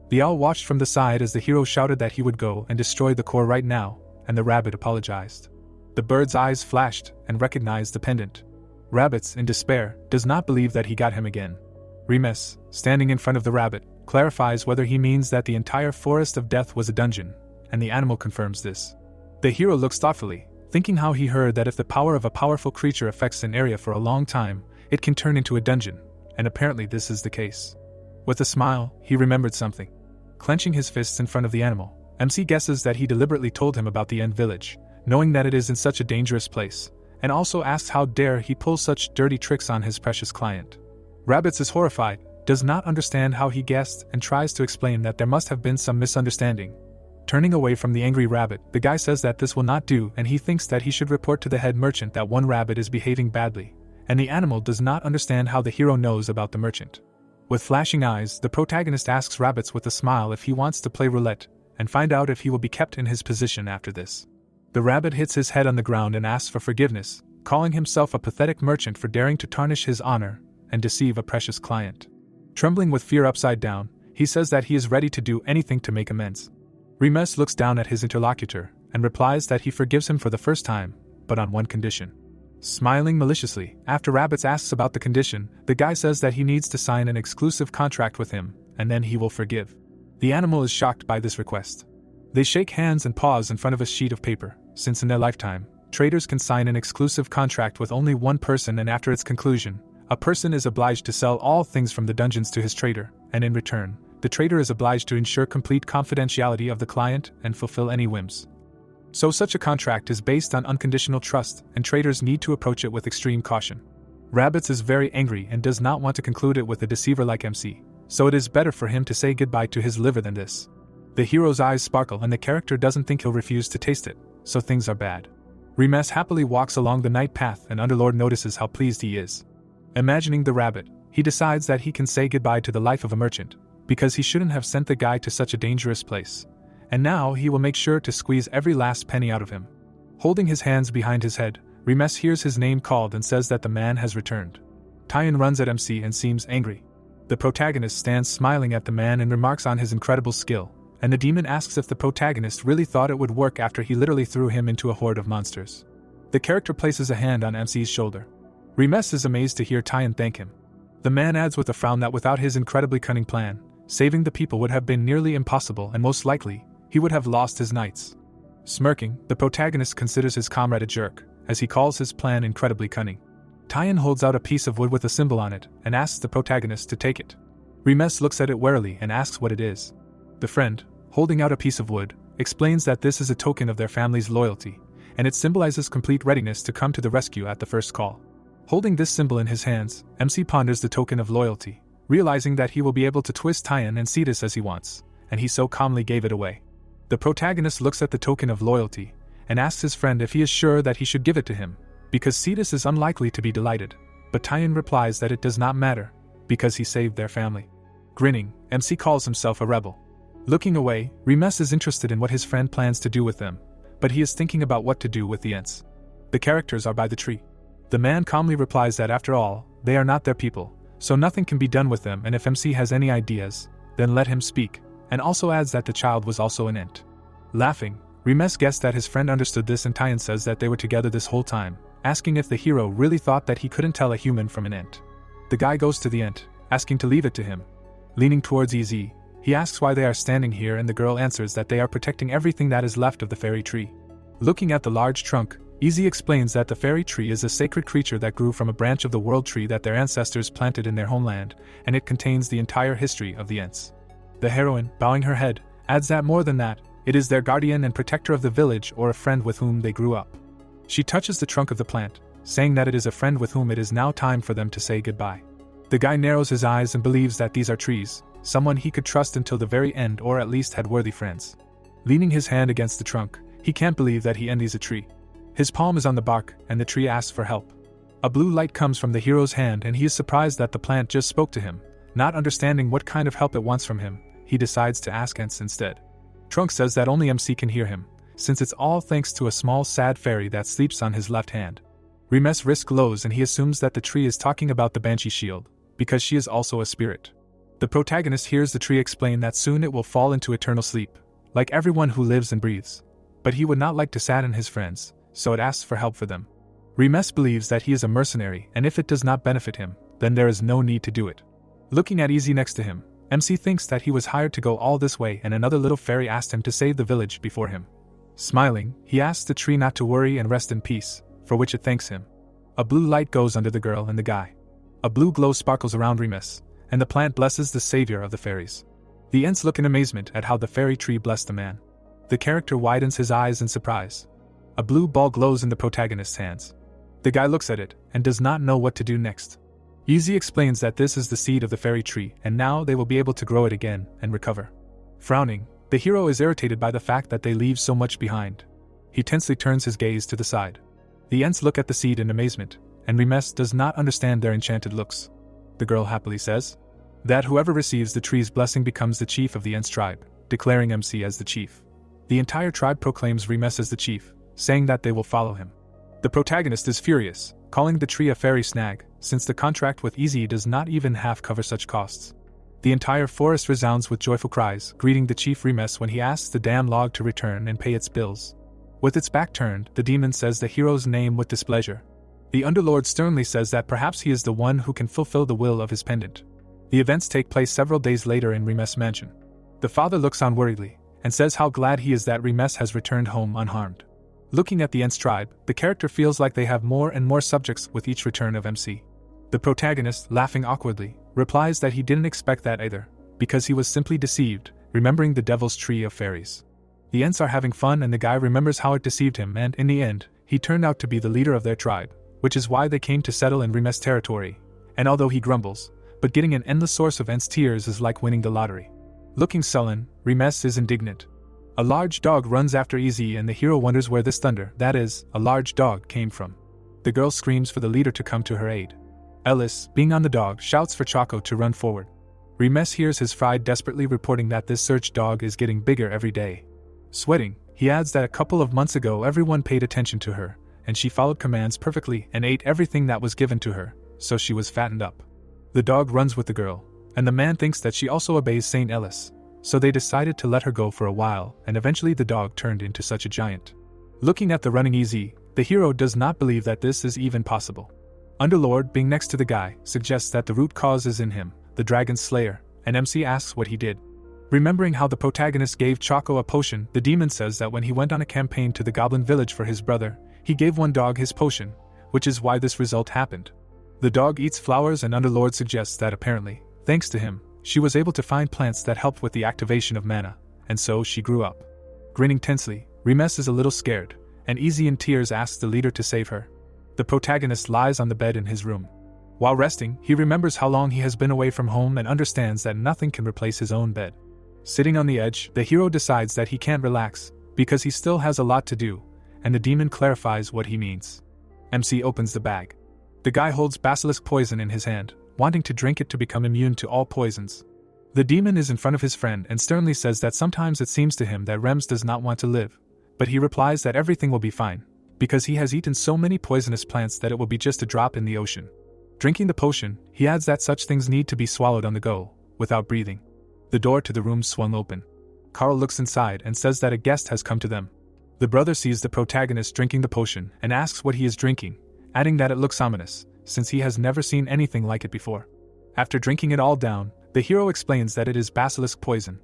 The owl watched from the side as the hero shouted that he would go and destroy the core right now, and the rabbit apologized. The bird's eyes flashed and recognized the pendant. Rabbits, in despair, does not believe that he got him again. Remes, standing in front of the rabbit, clarifies whether he means that the entire forest of death was a dungeon, and the animal confirms this. The hero looks thoughtfully, thinking how he heard that if the power of a powerful creature affects an area for a long time, it can turn into a dungeon, and apparently this is the case. With a smile, he remembered something. Clenching his fists in front of the animal, MC guesses that he deliberately told him about the End Village, knowing that it is in such a dangerous place, and also asks how dare he pull such dirty tricks on his precious client. Rabbits is horrified, does not understand how he guessed, and tries to explain that there must have been some misunderstanding. Turning away from the angry rabbit, the guy says that this will not do and he thinks that he should report to the head merchant that one rabbit is behaving badly, and the animal does not understand how the hero knows about the merchant. With flashing eyes, the protagonist asks Rabbits with a smile if he wants to play roulette, and find out if he will be kept in his position after this. The rabbit hits his head on the ground and asks for forgiveness, calling himself a pathetic merchant for daring to tarnish his honor and deceive a precious client. Trembling with fear upside down, he says that he is ready to do anything to make amends. Remes looks down at his interlocutor and replies that he forgives him for the first time, but on one condition. Smiling maliciously, after Rabbits asks about the condition, the guy says that he needs to sign an exclusive contract with him, and then he will forgive. The animal is shocked by this request. They shake hands and pause in front of a sheet of paper, since in their lifetime, traders can sign an exclusive contract with only one person, and after its conclusion, a person is obliged to sell all things from the dungeons to his trader, and in return, the trader is obliged to ensure complete confidentiality of the client and fulfill any whims. So such a contract is based on unconditional trust, and traders need to approach it with extreme caution. Rabbits is very angry and does not want to conclude it with a deceiver like MC, so it is better for him to say goodbye to his liver than this. The hero's eyes sparkle and the character doesn't think he'll refuse to taste it, so things are bad. Remes happily walks along the night path and Underlord notices how pleased he is. Imagining the rabbit, he decides that he can say goodbye to the life of a merchant, because he shouldn't have sent the guy to such a dangerous place. And now he will make sure to squeeze every last penny out of him. Holding his hands behind his head, Remes hears his name called and says that the man has returned. Tyan runs at MC and seems angry. The protagonist stands smiling at the man and remarks on his incredible skill, and the demon asks if the protagonist really thought it would work after he literally threw him into a horde of monsters. The character places a hand on MC's shoulder. Remes is amazed to hear Tyan thank him. The man adds with a frown that without his incredibly cunning plan, saving the people would have been nearly impossible and most likely, he would have lost his knights. Smirking, the protagonist considers his comrade a jerk, as he calls his plan incredibly cunning. Tyan holds out a piece of wood with a symbol on it and asks the protagonist to take it. Remes looks at it warily and asks what it is. The friend, holding out a piece of wood, explains that this is a token of their family's loyalty, and it symbolizes complete readiness to come to the rescue at the first call. Holding this symbol in his hands, MC ponders the token of loyalty, realizing that he will be able to twist Tyan and Cedus as he wants, and he so calmly gave it away. The protagonist looks at the token of loyalty, and asks his friend if he is sure that he should give it to him, because Cedus is unlikely to be delighted, but Tyan replies that it does not matter, because he saved their family. Grinning, MC calls himself a rebel. Looking away, Remes is interested in what his friend plans to do with them, but he is thinking about what to do with the Ents. The characters are by the tree. The man calmly replies that after all, they are not their people, so nothing can be done with them, and if MC has any ideas, then let him speak, and also adds that the child was also an Ent. Laughing, Remes guessed that his friend understood this, and Tyan says that they were together this whole time, asking if the hero really thought that he couldn't tell a human from an Ent. The guy goes to the Ent, asking to leave it to him. Leaning towards EZ, he asks why they are standing here, and the girl answers that they are protecting everything that is left of the fairy tree. Looking at the large trunk, EZ explains that the fairy tree is a sacred creature that grew from a branch of the world tree that their ancestors planted in their homeland, and it contains the entire history of the Ents. The heroine, bowing her head, adds that more than that, it is their guardian and protector of the village, or a friend with whom they grew up. She touches the trunk of the plant, saying that it is a friend with whom it is now time for them to say goodbye. The guy narrows his eyes and believes that these are trees, someone he could trust until the very end, or at least had worthy friends. Leaning his hand against the trunk, he can't believe that he envies a tree. His palm is on the bark, and the tree asks for help. A blue light comes from the hero's hand, and he is surprised that the plant just spoke to him. Not understanding what kind of help it wants from him, he decides to ask Ents instead. Trunk says that only MC can hear him, since it's all thanks to a small sad fairy that sleeps on his left hand. Remes' risk glows, and he assumes that the tree is talking about the Banshee shield, because she is also a spirit. The protagonist hears the tree explain that soon it will fall into eternal sleep, like everyone who lives and breathes. But he would not like to sadden his friends, so it asks for help for them. Remes believes that he is a mercenary, and if it does not benefit him, then there is no need to do it. Looking at EZ next to him, MC thinks that he was hired to go all this way, and another little fairy asked him to save the village before him. Smiling, he asks the tree not to worry and rest in peace, for which it thanks him. A blue light goes under the girl and the guy. A blue glow sparkles around Remes, and the plant blesses the savior of the fairies. The Ents look in amazement at how the fairy tree blessed the man. The character widens his eyes in surprise. A blue ball glows in the protagonist's hands. The guy looks at it, and does not know what to do next. EZ explains that this is the seed of the fairy tree, and now they will be able to grow it again, and recover. Frowning, the hero is irritated by the fact that they leave so much behind. He tensely turns his gaze to the side. The Ents look at the seed in amazement, and Remes does not understand their enchanted looks. The girl happily says that whoever receives the tree's blessing becomes the chief of the Ents tribe, declaring MC as the chief. The entire tribe proclaims Remes as the chief, saying that they will follow him. The protagonist is furious, calling the tree a fairy snag, since the contract with EZ does not even half cover such costs. The entire forest resounds with joyful cries, greeting the chief Remes when he asks the damn log to return and pay its bills. With its back turned, the demon says the hero's name with displeasure. The Underlord sternly says that perhaps he is the one who can fulfill the will of his pendant. The events take place several days later in Remes' mansion. The father looks on worriedly, and says how glad he is that Remes has returned home unharmed. Looking at the Ents tribe, the character feels like they have more and more subjects with each return of MC. The protagonist, laughing awkwardly, replies that he didn't expect that either, because he was simply deceived, remembering the devil's tree of fairies. The Ents are having fun, and the guy remembers how it deceived him, and in the end, he turned out to be the leader of their tribe, which is why they came to settle in Remes' territory. And although he grumbles, but getting an endless source of Ents tears is like winning the lottery. Looking sullen, Remes is indignant. A large dog runs after EZ, and the hero wonders where this thunder, that is, a large dog, came from. The girl screams for the leader to come to her aid. Eldest, being on the dog, shouts for Choco to run forward. Remes hears his friend desperately reporting that this search dog is getting bigger every day. Sweating, he adds that a couple of months ago everyone paid attention to her, and she followed commands perfectly and ate everything that was given to her, so she was fattened up. The dog runs with the girl, and the man thinks that she also obeys Saint Eldest, so they decided to let her go for a while, and eventually the dog turned into such a giant. Looking at the running EZ, the hero does not believe that this is even possible. Underlord, being next to the guy, suggests that the root cause is in him, the dragon slayer, and MC asks what he did. Remembering how the protagonist gave Choco a potion, the demon says that when he went on a campaign to the goblin village for his brother, he gave one dog his potion, which is why this result happened. The dog eats flowers, and Underlord suggests that apparently, thanks to him, she was able to find plants that helped with the activation of mana, and so she grew up. Grinning tensely, Remes is a little scared, and EZ in tears asks the leader to save her. The protagonist lies on the bed in his room. While resting, he remembers how long he has been away from home and understands that nothing can replace his own bed. Sitting on the edge, the hero decides that he can't relax, because he still has a lot to do, and the demon clarifies what he means. MC opens the bag. The guy holds basilisk poison in his hand, wanting to drink it to become immune to all poisons. The demon is in front of his friend and sternly says that sometimes it seems to him that Remes does not want to live, but he replies that everything will be fine, because he has eaten so many poisonous plants that it will be just a drop in the ocean. Drinking the potion, he adds that such things need to be swallowed on the go, without breathing. The door to the room swung open. Carl looks inside and says that a guest has come to them. The brother sees the protagonist drinking the potion and asks what he is drinking, adding that it looks ominous, since he has never seen anything like it before. After drinking it all down, the hero explains that it is basilisk poison.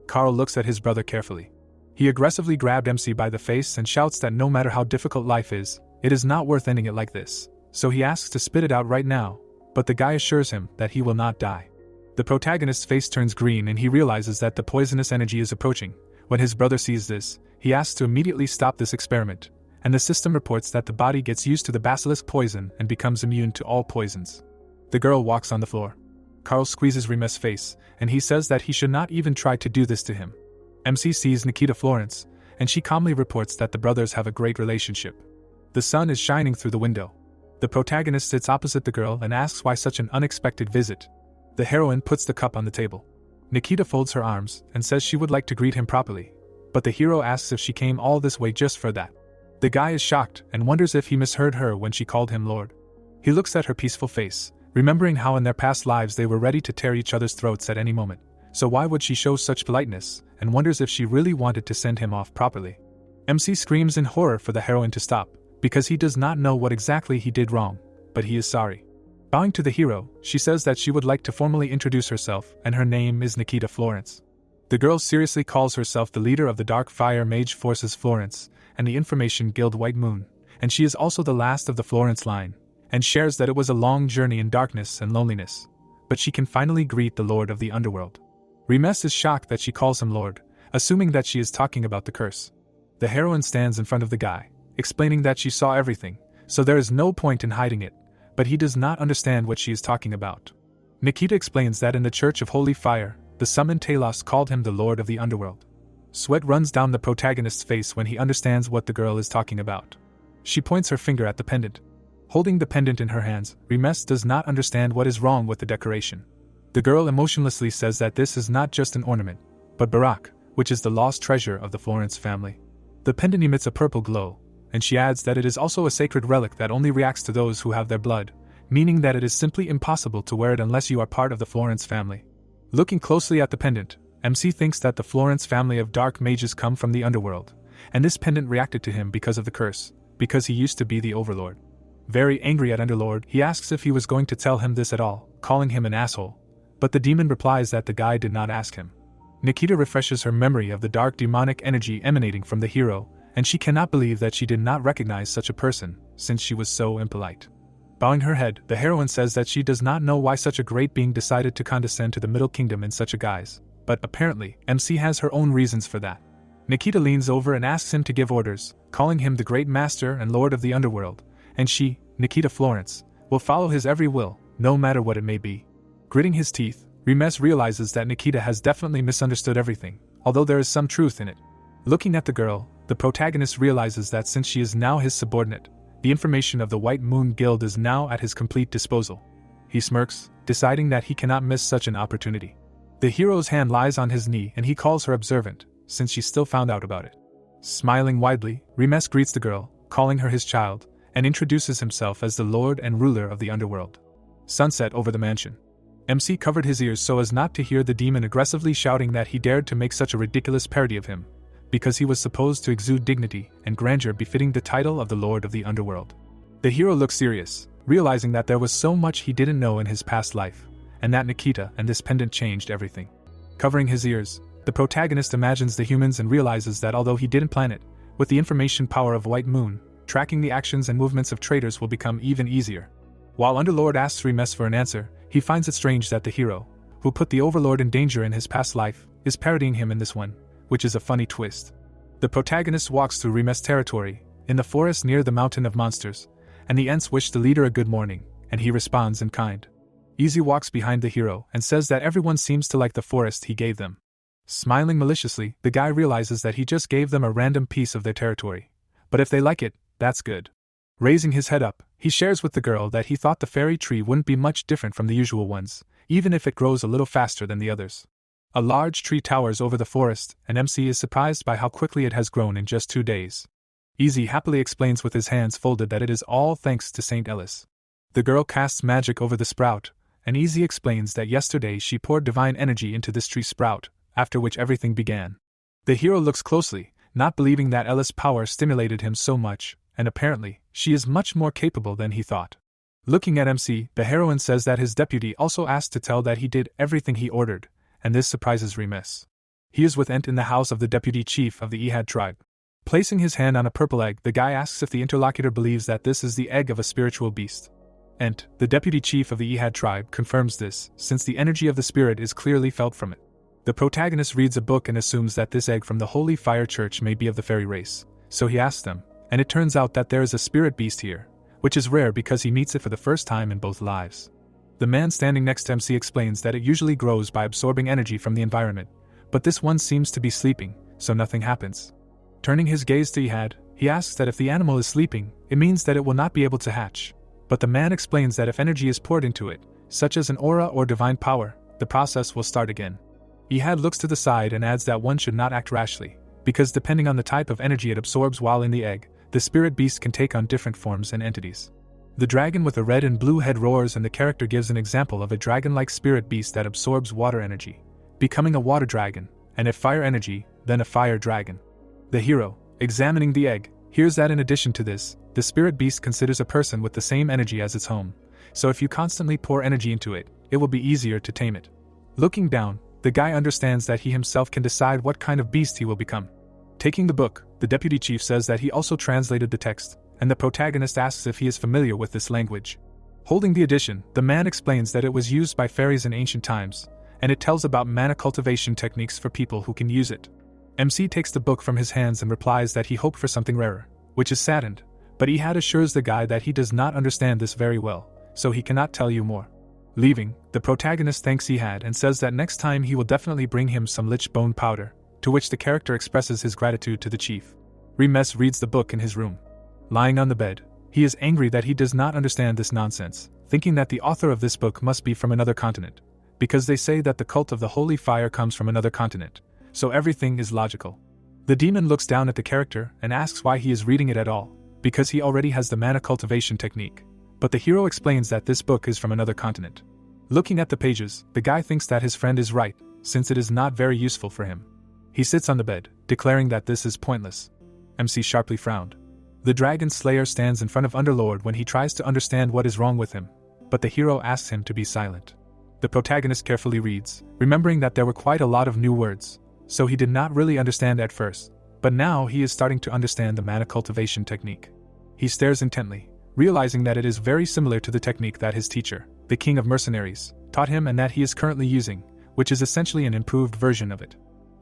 Carl looks at his brother carefully. He aggressively grabbed MC by the face and shouts that no matter how difficult life is, it is not worth ending it like this, so he asks to spit it out right now, but the guy assures him that he will not die. The protagonist's face turns green and he realizes that the poisonous energy is approaching. When his brother sees this, he asks to immediately stop this experiment, and the system reports that the body gets used to the basilisk poison and becomes immune to all poisons. The girl walks on the floor. Carl squeezes Remes' face, and he says that he should not even try to do this to him. MC sees Nikita Florence, and she calmly reports that the brothers have a great relationship. The sun is shining through the window. The protagonist sits opposite the girl and asks why such an unexpected visit. The heroine puts the cup on the table. Nikita folds her arms and says she would like to greet him properly, but the hero asks if she came all this way just for that. The guy is shocked and wonders if he misheard her when she called him Lord. He looks at her peaceful face, remembering how in their past lives they were ready to tear each other's throats at any moment, so why would she show such politeness, and wonders if she really wanted to send him off properly. MC screams in horror for the heroine to stop, because he does not know what exactly he did wrong, but he is sorry. Bowing to the hero, she says that she would like to formally introduce herself, and her name is Nikita Florence. The girl seriously calls herself the leader of the Dark Fire Mage Forces Florence, and the Information Guild White Moon, and she is also the last of the Florence line, and shares that it was a long journey in darkness and loneliness, but she can finally greet the Lord of the Underworld. Remes is shocked that she calls him Lord, assuming that she is talking about the curse. The heroine stands in front of the guy, explaining that she saw everything, so there is no point in hiding it, but he does not understand what she is talking about. Nikita explains that in the Church of Holy Fire, the summoned Talos called him the Lord of the Underworld. Sweat runs down the protagonist's face when he understands what the girl is talking about. She points her finger at the pendant. Holding the pendant in her hands, Remes does not understand what is wrong with the decoration. The girl emotionlessly says that this is not just an ornament, but Barak, which is the lost treasure of the Florence family. The pendant emits a purple glow, and she adds that it is also a sacred relic that only reacts to those who have their blood, meaning that it is simply impossible to wear it unless you are part of the Florence family. Looking closely at the pendant, MC thinks that the Florence family of dark mages come from the underworld, and this pendant reacted to him because of the curse, because he used to be the overlord. Very angry at Underlord, he asks if he was going to tell him this at all, calling him an asshole, but the demon replies that the guy did not ask him. Nikita refreshes her memory of the dark demonic energy emanating from the hero, and she cannot believe that she did not recognize such a person, since she was so impolite. Bowing her head, the heroine says that she does not know why such a great being decided to condescend to the Middle Kingdom in such a guise, but apparently, MC has her own reasons for that. Nikita leans over and asks him to give orders, calling him the Great Master and Lord of the Underworld, and she, Nikita Florence, will follow his every will, no matter what it may be. Gritting his teeth, Remes realizes that Nikita has definitely misunderstood everything, although there is some truth in it. Looking at the girl, the protagonist realizes that since she is now his subordinate, the information of the White Moon Guild is now at his complete disposal. He smirks, deciding that he cannot miss such an opportunity. The hero's hand lies on his knee and he calls her observant, since she still found out about it. Smiling widely, Remes greets the girl, calling her his child, and introduces himself as the Lord and Ruler of the Underworld. Sunset over the mansion. MC covered his ears so as not to hear the demon aggressively shouting that he dared to make such a ridiculous parody of him, because he was supposed to exude dignity and grandeur befitting the title of the Lord of the Underworld. The hero looks serious, realizing that there was so much he didn't know in his past life, and that Nikita and this pendant changed everything. Covering his ears, the protagonist imagines the humans and realizes that although he didn't plan it, with the information power of White Moon, tracking the actions and movements of traitors will become even easier. While Underlord asks Remes for an answer, he finds it strange that the hero, who put the Overlord in danger in his past life, is parodying him in this one, which is a funny twist. The protagonist walks through Remes territory, in the forest near the Mountain of Monsters, and the Ents wish the leader a good morning, and he responds in kind. Easy walks behind the hero and says that everyone seems to like the forest he gave them. Smiling maliciously, the guy realizes that he just gave them a random piece of their territory. But if they like it, that's good. Raising his head up, he shares with the girl that he thought the fairy tree wouldn't be much different from the usual ones, even if it grows a little faster than the others. A large tree towers over the forest, and MC is surprised by how quickly it has grown in just 2 days. Easy happily explains with his hands folded that it is all thanks to Saint Eldest. The girl casts magic over the sprout, and Easy explains that yesterday she poured divine energy into this tree sprout, after which everything began. The hero looks closely, not believing that Eldest's power stimulated him so much, and apparently, she is much more capable than he thought. Looking at MC, the heroine says that his deputy also asked to tell that he did everything he ordered, and this surprises Remes. He is with Ent in the house of the deputy chief of the Ehad tribe. Placing his hand on a purple egg, the guy asks if the interlocutor believes that this is the egg of a spiritual beast. Ent, the deputy chief of the Ehad tribe, confirms this, since the energy of the spirit is clearly felt from it. The protagonist reads a book and assumes that this egg from the Holy Fire Church may be of the fairy race, so he asks them, and it turns out that there is a spirit beast here, which is rare because he meets it for the first time in both lives. The man standing next to MC explains that it usually grows by absorbing energy from the environment, but this one seems to be sleeping, so nothing happens. Turning his gaze to Ehad, he asks that if the animal is sleeping, it means that it will not be able to hatch. But the man explains that if energy is poured into it, such as an aura or divine power, the process will start again. Ehad looks to the side and adds that one should not act rashly, because depending on the type of energy it absorbs while in the egg, the spirit beast can take on different forms and entities. The dragon with a red and blue head roars, and the character gives an example of a dragon-like spirit beast that absorbs water energy, becoming a water dragon, and if fire energy, then a fire dragon. The hero, examining the egg, hears that in addition to this, the spirit beast considers a person with the same energy as its home, so if you constantly pour energy into it, it will be easier to tame it. Looking down, the guy understands that he himself can decide what kind of beast he will become. Taking the book, the deputy chief says that he also translated the text, and the protagonist asks if he is familiar with this language. Holding the edition, the man explains that it was used by fairies in ancient times, and it tells about mana cultivation techniques for people who can use it. MC takes the book from his hands and replies that he hoped for something rarer, which is saddened, but Ehad assures the guy that he does not understand this very well, so he cannot tell you more. Leaving, the protagonist thanks Ehad and says that next time he will definitely bring him some lich bone powder, to which the character expresses his gratitude to the chief. Remes reads the book in his room. Lying on the bed, he is angry that he does not understand this nonsense, thinking that the author of this book must be from another continent, because they say that the cult of the holy fire comes from another continent, so everything is logical. The demon looks down at the character and asks why he is reading it at all, because he already has the mana cultivation technique, but the hero explains that this book is from another continent. Looking at the pages, the guy thinks that his friend is right, since it is not very useful for him. He sits on the bed, declaring that this is pointless. MC sharply frowned. The dragon slayer stands in front of Underlord when he tries to understand what is wrong with him, but the hero asks him to be silent. The protagonist carefully reads, remembering that there were quite a lot of new words, so he did not really understand at first, but now he is starting to understand the mana cultivation technique. He stares intently, realizing that it is very similar to the technique that his teacher, the king of mercenaries, taught him and that he is currently using, which is essentially an improved version of it.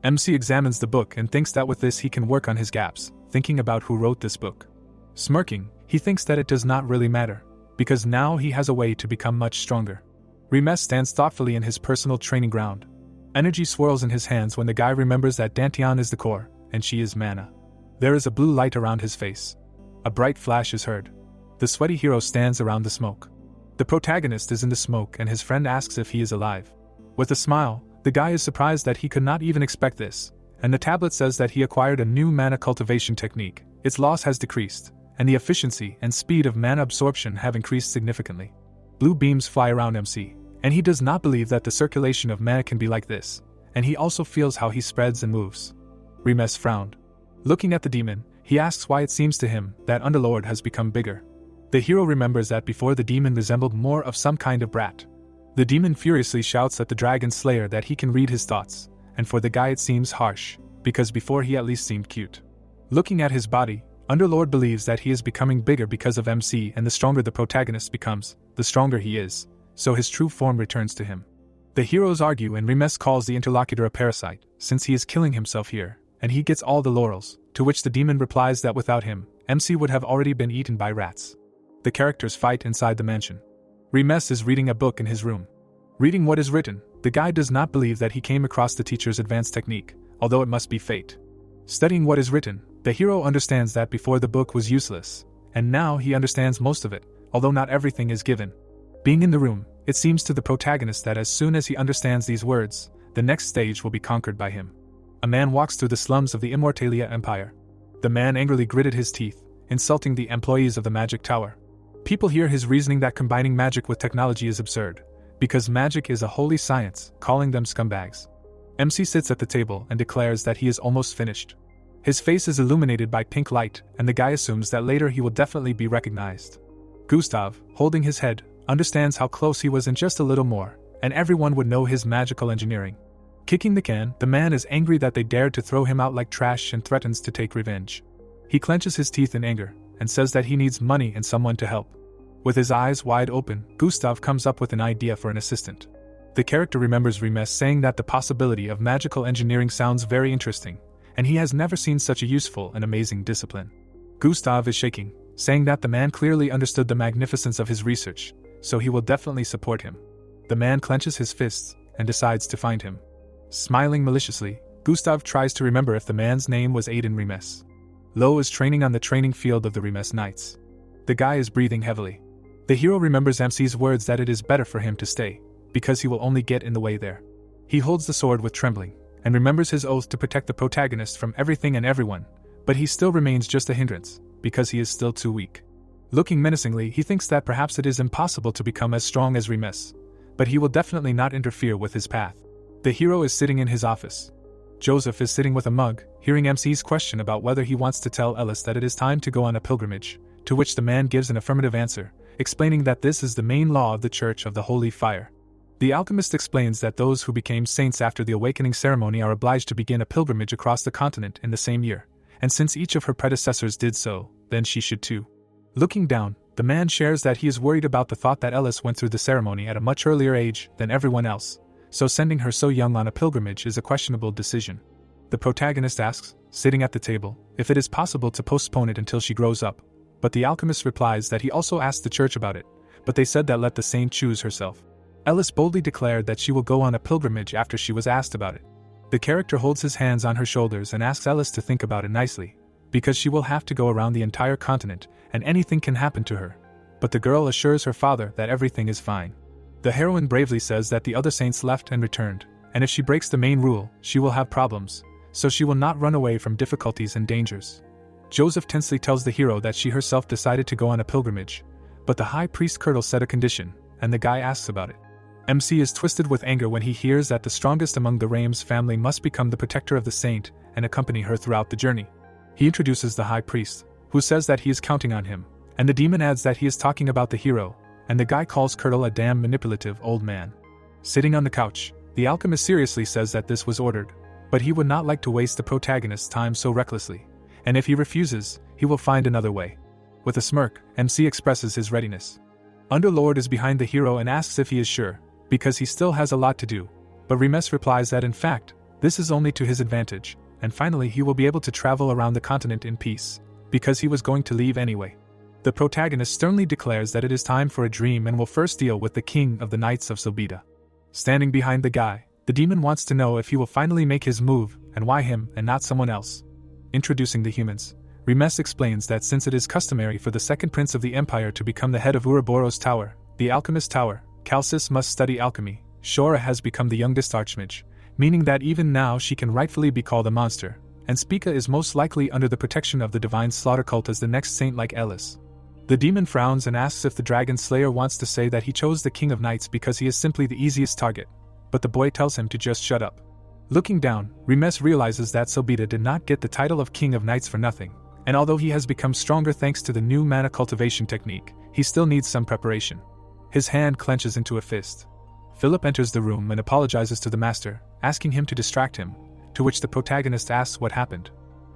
MC examines the book and thinks that with this he can work on his gaps, thinking about who wrote this book. Smirking, he thinks that it does not really matter, because now he has a way to become much stronger. Remes stands thoughtfully in his personal training ground. Energy swirls in his hands when the guy remembers that Dantian is the core, and she is mana. There is a blue light around his face. A bright flash is heard. The sweaty hero stands around the smoke. The protagonist is in the smoke and his friend asks if he is alive. With a smile, the guy is surprised that he could not even expect this, and the tablet says that he acquired a new mana cultivation technique. Its loss has decreased, and the efficiency and speed of mana absorption have increased significantly. Blue beams fly around MC, and he does not believe that the circulation of mana can be like this, and he also feels how he spreads and moves. Remes frowned. Looking at the demon, he asks why it seems to him that Underlord has become bigger. The hero remembers that before the demon resembled more of some kind of brat. The demon furiously shouts at the dragon slayer that he can read his thoughts, and for the guy it seems harsh, because before he at least seemed cute. Looking at his body, Underlord believes that he is becoming bigger because of MC, and the stronger the protagonist becomes, the stronger he is, so his true form returns to him. The heroes argue and Remes calls the interlocutor a parasite, since he is killing himself here, and he gets all the laurels, to which the demon replies that without him, MC would have already been eaten by rats. The characters fight inside the mansion. Remes is reading a book in his room. Reading what is written, The guy does not believe that he came across the teacher's advanced technique, although it must be fate. Studying what is written, the hero understands that before the book was useless, and now he understands most of it, although not everything is given. Being in the room, it seems to the protagonist that as soon as he understands these words, the next stage will be conquered by him. A man walks through the slums of the Immortalia Empire. The man angrily gritted his teeth, insulting the employees of the magic tower. People hear his reasoning that combining magic with technology is absurd, because magic is a holy science, calling them scumbags. MC sits at the table and declares that he is almost finished. His face is illuminated by pink light, and the guy assumes that later he will definitely be recognized. Gustav, holding his head, understands how close he was in just a little more, and everyone would know his magical engineering. Kicking the can, the man is angry that they dared to throw him out like trash and threatens to take revenge. He clenches his teeth in anger, and says that he needs money and someone to help. With his eyes wide open, Gustav comes up with an idea for an assistant. The character remembers Remes saying that the possibility of magical engineering sounds very interesting, and he has never seen such a useful and amazing discipline. Gustav is shaking, saying that the man clearly understood the magnificence of his research, so he will definitely support him. The man clenches his fists and decides to find him. Smiling maliciously, Gustav tries to remember if the man's name was Aiden Remes. Lo is training on the training field of the Remes Knights. The guy is breathing heavily. The hero remembers MC's words that it is better for him to stay, because he will only get in the way there. He holds the sword with trembling, and remembers his oath to protect the protagonist from everything and everyone, but he still remains just a hindrance, because he is still too weak. Looking menacingly, he thinks that perhaps it is impossible to become as strong as Remes, but he will definitely not interfere with his path. The hero is sitting in his office. Joseph is sitting with a mug, hearing MC's question about whether he wants to tell Eldest that it is time to go on a pilgrimage, to which the man gives an affirmative answer, explaining that this is the main law of the Church of the Holy Fire. The alchemist explains that those who became saints after the awakening ceremony are obliged to begin a pilgrimage across the continent in the same year, and since each of her predecessors did so, then she should too. Looking down, the man shares that he is worried about the thought that Eldest went through the ceremony at a much earlier age than everyone else, so sending her so young on a pilgrimage is a questionable decision. The protagonist asks, sitting at the table, if it is possible to postpone it until she grows up, but the alchemist replies that he also asked the church about it, but they said that let the saint choose herself. Eldest boldly declared that she will go on a pilgrimage after she was asked about it. The character holds his hands on her shoulders and asks Eldest to think about it nicely, because she will have to go around the entire continent, and anything can happen to her. But the girl assures her father that everything is fine. The heroine bravely says that the other saints left and returned, and if she breaks the main rule, she will have problems, so she will not run away from difficulties and dangers. Joseph tensely tells the hero that she herself decided to go on a pilgrimage, but the high priest Kurtle set a condition, and the guy asks about it. MC is twisted with anger when he hears that the strongest among the Remes family must become the protector of the saint and accompany her throughout the journey. He introduces the high priest, who says that he is counting on him, and the demon adds that he is talking about the hero, and the guy calls Kurtle a damn manipulative old man. Sitting on the couch, the alchemist seriously says that this was ordered, but he would not like to waste the protagonist's time so recklessly, and if he refuses, he will find another way. With a smirk, MC expresses his readiness. Underlord is behind the hero and asks if he is sure, because he still has a lot to do, but Remes replies that in fact, this is only to his advantage, and finally he will be able to travel around the continent in peace, because he was going to leave anyway. The protagonist sternly declares that it is time for a dream and will first deal with the king of the Knights of Sobida. Standing behind the guy, the demon wants to know if he will finally make his move, and why him and not someone else. Introducing the humans, Remes explains that since it is customary for the second prince of the empire to become the head of Ouroboros Tower, the Alchemist Tower, Calcis must study alchemy. Shora has become the youngest archmage, meaning that even now she can rightfully be called a monster, and Spica is most likely under the protection of the divine slaughter cult as the next saint like Eldest. The demon frowns and asks if the dragon slayer wants to say that he chose the king of knights because he is simply the easiest target, but the boy tells him to just shut up. Looking down, Remes realizes that Sobida did not get the title of king of knights for nothing, and although he has become stronger thanks to the new mana cultivation technique, he still needs some preparation. His hand clenches into a fist. Philip enters the room and apologizes to the master, asking him to distract him, to which the protagonist asks what happened.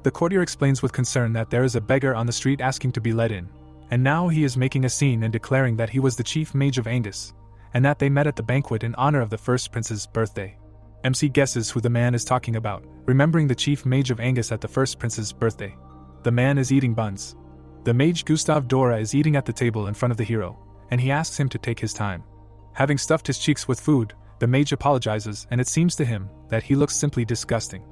The courtier explains with concern that there is a beggar on the street asking to be let in, and now he is making a scene and declaring that he was the chief mage of Eldest, and that they met at the banquet in honor of the first prince's birthday. MC guesses who the man is talking about, remembering the chief mage of Angus at the first prince's birthday. The man is eating buns. The mage Gustav Dora is eating at the table in front of the hero, and he asks him to take his time. Having stuffed his cheeks with food, The mage apologizes, and it seems to him that he looks simply disgusting.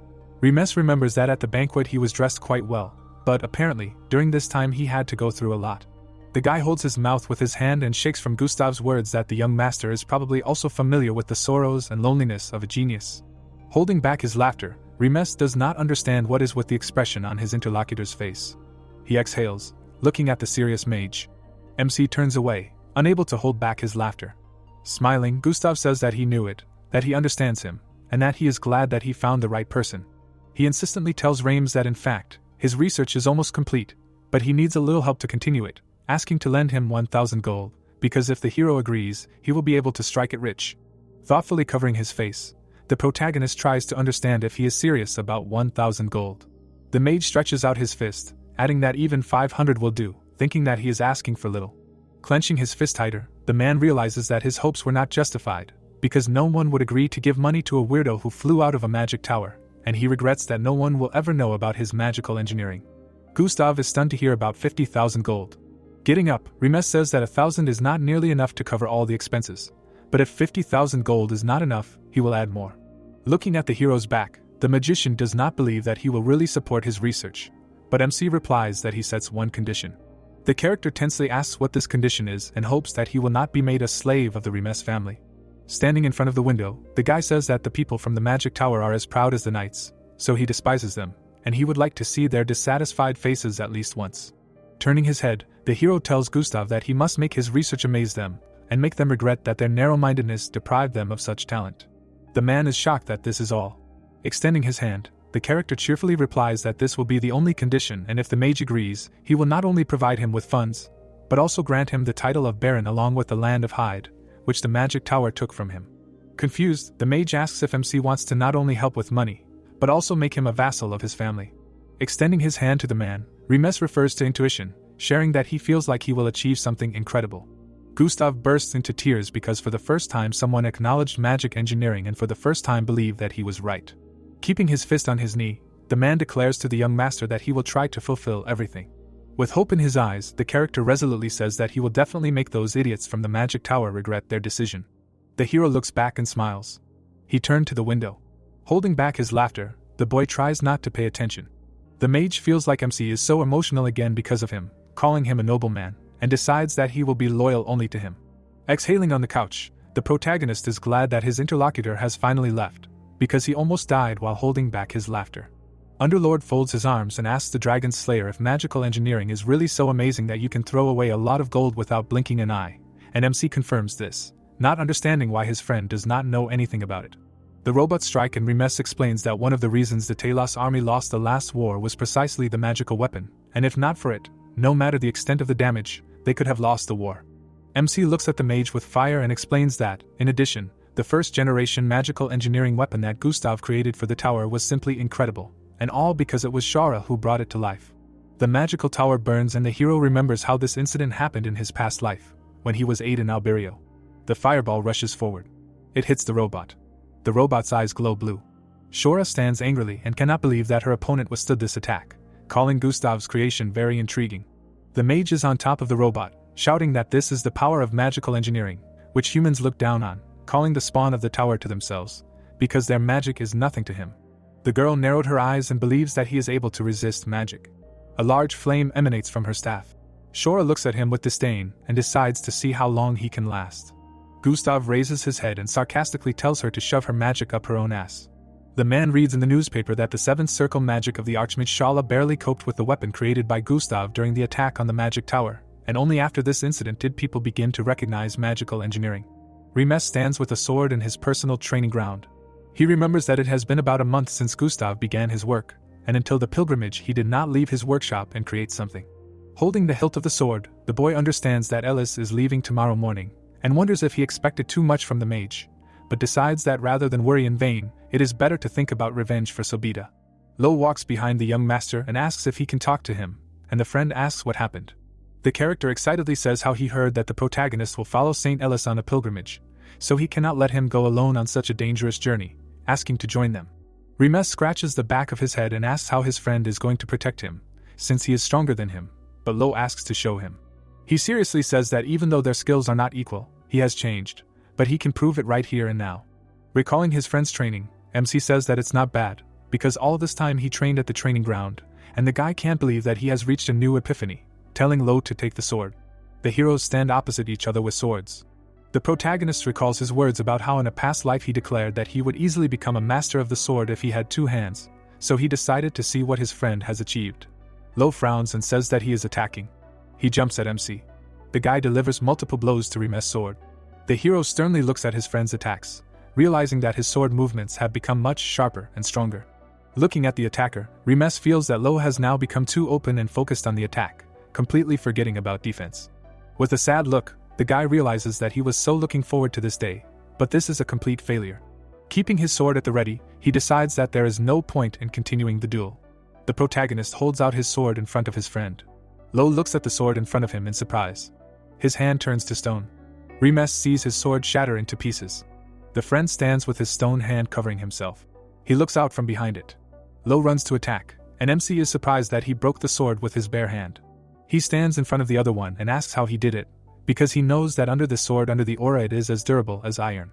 Remes remembers that at the banquet he was dressed quite well, but apparently, during this time he had to go through a lot. The guy holds his mouth with his hand and shakes from Gustav's words that the young master is probably also familiar with the sorrows and loneliness of a genius. Holding back his laughter, Remes does not understand what is with the expression on his interlocutor's face. He exhales, looking at the serious mage. MC turns away, unable to hold back his laughter. Smiling, Gustav says that he knew it, that he understands him, and that he is glad that he found the right person. He insistently tells Remes that in fact, his research is almost complete, but he needs a little help to continue it, asking to lend him 1,000 gold, because if the hero agrees, he will be able to strike it rich. Thoughtfully covering his face, the protagonist tries to understand if he is serious about 1,000 gold. The mage stretches out his fist, adding that even 500 will do, thinking that he is asking for little. Clenching his fist tighter, the man realizes that his hopes were not justified, because no one would agree to give money to a weirdo who flew out of a magic tower, and he regrets that no one will ever know about his magical engineering. Gustav is stunned to hear about 50,000 gold. Getting up, Remes says that 1,000 is not nearly enough to cover all the expenses, but if 50,000 gold is not enough, he will add more. Looking at the hero's back, the magician does not believe that he will really support his research, but MC replies that he sets one condition. The character tensely asks what this condition is and hopes that he will not be made a slave of the Remes family. Standing in front of the window, the guy says that the people from the magic tower are as proud as the knights, so he despises them, and he would like to see their dissatisfied faces at least once. Turning his head, the hero tells Gustav that he must make his research amaze them, and make them regret that their narrow-mindedness deprived them of such talent. The man is shocked that this is all. Extending his hand, the character cheerfully replies that this will be the only condition, and if the mage agrees, he will not only provide him with funds, but also grant him the title of Baron along with the land of Hyde, which the magic tower took from him. Confused, the mage asks if MC wants to not only help with money, but also make him a vassal of his family. Extending his hand to the man, Remes refers to intuition, sharing that he feels like he will achieve something incredible. Gustav bursts into tears because for the first time someone acknowledged magic engineering and for the first time believed that he was right. Keeping his fist on his knee, the man declares to the young master that he will try to fulfill everything. With hope in his eyes, the character resolutely says that he will definitely make those idiots from the magic tower regret their decision. The hero looks back and smiles. He turned to the window. Holding back his laughter, the boy tries not to pay attention. The mage feels like MC is so emotional again because of him, calling him a nobleman, and decides that he will be loyal only to him. Exhaling on the couch, the protagonist is glad that his interlocutor has finally left, because he almost died while holding back his laughter. Underlord folds his arms and asks the Dragon's Slayer if magical engineering is really so amazing that you can throw away a lot of gold without blinking an eye, and MC confirms this, not understanding why his friend does not know anything about it. The robots strike and Remes explains that one of the reasons the Talos army lost the last war was precisely the magical weapon, and if not for it, no matter the extent of the damage, they could have lost the war. MC looks at the mage with fire and explains that, in addition, the first-generation magical engineering weapon that Gustav created for the tower was simply incredible, and all because it was Shara who brought it to life. The magical tower burns and the hero remembers how this incident happened in his past life, when he was 8 in Alberio. The fireball rushes forward. It hits the robot. The robot's eyes glow blue. Shora stands angrily and cannot believe that her opponent withstood this attack, calling Gustav's creation very intriguing. The mage is on top of the robot, shouting that this is the power of magical engineering, which humans look down on, calling the spawn of the tower to themselves, because their magic is nothing to him. The girl narrowed her eyes and believes that he is able to resist magic. A large flame emanates from her staff. Shora looks at him with disdain and decides to see how long he can last. Gustav raises his head and sarcastically tells her to shove her magic up her own ass. The man reads in the newspaper that the seventh circle magic of the Archmage Shala barely coped with the weapon created by Gustav during the attack on the magic tower, and only after this incident did people begin to recognize magical engineering. Remes stands with a sword in his personal training ground. He remembers that it has been about a month since Gustav began his work, and until the pilgrimage he did not leave his workshop and create something. Holding the hilt of the sword, the boy understands that Eldest is leaving tomorrow morning, and wonders if he expected too much from the mage, but decides that rather than worry in vain, it is better to think about revenge for Sobita. Lo walks behind the young master and asks if he can talk to him, and the friend asks what happened. The character excitedly says how he heard that the protagonist will follow Saint Eldest on a pilgrimage, so he cannot let him go alone on such a dangerous journey, asking to join them. Remes scratches the back of his head and asks how his friend is going to protect him, since he is stronger than him, but Lo asks to show him. He seriously says that even though their skills are not equal, he has changed, but he can prove it right here and now. Recalling his friend's training, MC says that it's not bad, because all this time he trained at the training ground, and the guy can't believe that he has reached a new epiphany, telling Lo to take the sword. The heroes stand opposite each other with swords. The protagonist recalls his words about how in a past life he declared that he would easily become a master of the sword if he had 2 hands, so he decided to see what his friend has achieved. Lo frowns and says that he is attacking. He jumps at MC. The guy delivers multiple blows to Remes' sword. The hero sternly looks at his friend's attacks, realizing that his sword movements have become much sharper and stronger. Looking at the attacker, Remes feels that Lo has now become too open and focused on the attack, completely forgetting about defense. With a sad look, the guy realizes that he was so looking forward to this day, but this is a complete failure. Keeping his sword at the ready, he decides that there is no point in continuing the duel. The protagonist holds out his sword in front of his friend. Lo looks at the sword in front of him in surprise. His hand turns to stone. Remes sees his sword shatter into pieces. The friend stands with his stone hand covering himself. He looks out from behind it. Lo runs to attack, and MC is surprised that he broke the sword with his bare hand. He stands in front of the other one and asks how he did it, because he knows that under the sword, under the aura, it is as durable as iron.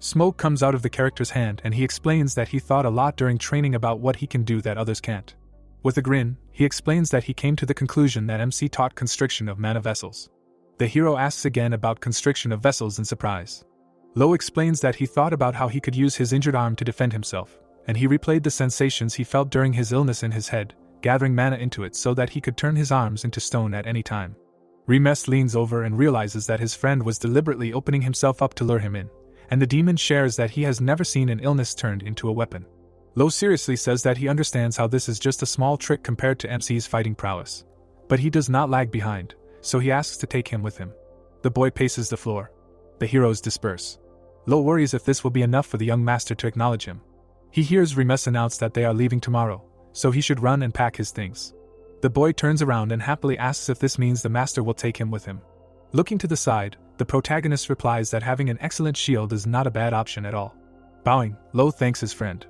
Smoke comes out of the character's hand and he explains that he thought a lot during training about what he can do that others can't. With a grin, he explains that he came to the conclusion that MC taught constriction of mana vessels. The hero asks again about constriction of vessels in surprise. Lo explains that he thought about how he could use his injured arm to defend himself, and he replayed the sensations he felt during his illness in his head, gathering mana into it so that he could turn his arms into stone at any time. Remes leans over and realizes that his friend was deliberately opening himself up to lure him in, and the demon shares that he has never seen an illness turned into a weapon. Lo seriously says that he understands how this is just a small trick compared to MC's fighting prowess. But he does not lag behind, so he asks to take him with him. The boy paces the floor. The heroes disperse. Lo worries if this will be enough for the young master to acknowledge him. He hears Remes announce that they are leaving tomorrow, so he should run and pack his things. The boy turns around and happily asks if this means the master will take him with him. Looking to the side, the protagonist replies that having an excellent shield is not a bad option at all. Bowing, Lo thanks his friend.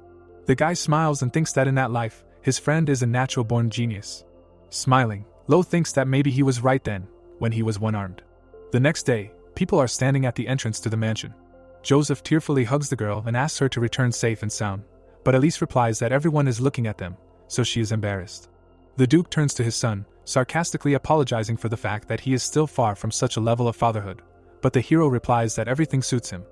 The guy smiles and thinks that in that life, his friend is a natural-born genius. Smiling, Lo thinks that maybe he was right then, when he was one-armed. The next day, people are standing at the entrance to the mansion. Joseph tearfully hugs the girl and asks her to return safe and sound, but Elise replies that everyone is looking at them, so she is embarrassed. The Duke turns to his son, sarcastically apologizing for the fact that he is still far from such a level of fatherhood, but the hero replies that everything suits him.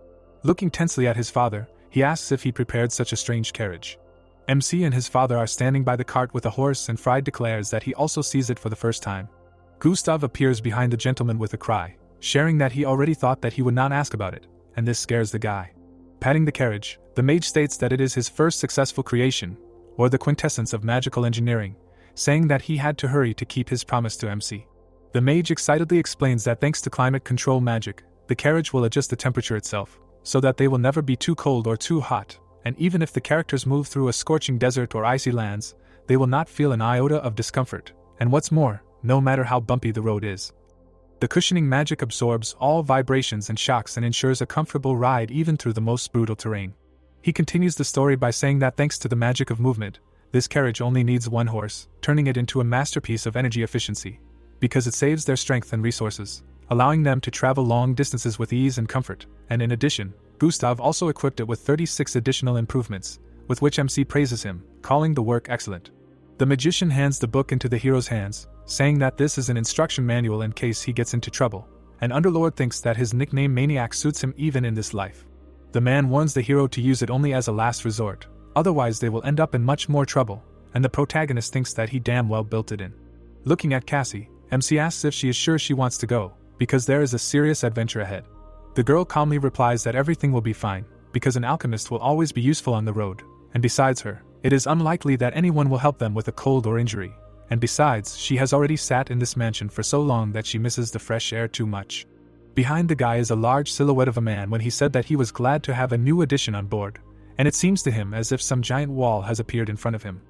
Looking tensely at his father, he asks if he prepared such a strange carriage. MC and his father are standing by the cart with a horse, and Fried declares that he also sees it for the first time. Gustav appears behind the gentleman with a cry, sharing that he already thought that he would not ask about it, and this scares the guy. Patting the carriage, the mage states that it is his first successful creation, or the quintessence of magical engineering, saying that he had to hurry to keep his promise to MC. The mage excitedly explains that thanks to climate control magic, the carriage will adjust the temperature itself, so that they will never be too cold or too hot, and even if the characters move through a scorching desert or icy lands, they will not feel an iota of discomfort, and what's more, no matter how bumpy the road is. The cushioning magic absorbs all vibrations and shocks and ensures a comfortable ride even through the most brutal terrain. He continues the story by saying that thanks to the magic of movement, this carriage only needs one horse, turning it into a masterpiece of energy efficiency, because it saves their strength and resources, allowing them to travel long distances with ease and comfort, and in addition, Gustav also equipped it with 36 additional improvements, with which MC praises him, calling the work excellent. The magician hands the book into the hero's hands, saying that this is an instruction manual in case he gets into trouble, and Underlord thinks that his nickname Maniac suits him even in this life. The man warns the hero to use it only as a last resort, otherwise they will end up in much more trouble, and the protagonist thinks that he damn well built it in. Looking at Cassie, MC asks if she is sure she wants to go, because there is a serious adventure ahead. The girl calmly replies that everything will be fine, because an alchemist will always be useful on the road, and besides her, it is unlikely that anyone will help them with a cold or injury, and besides, she has already sat in this mansion for so long that she misses the fresh air too much. Behind the guy is a large silhouette of a man when he said that he was glad to have a new addition on board, and it seems to him as if some giant wall has appeared in front of him.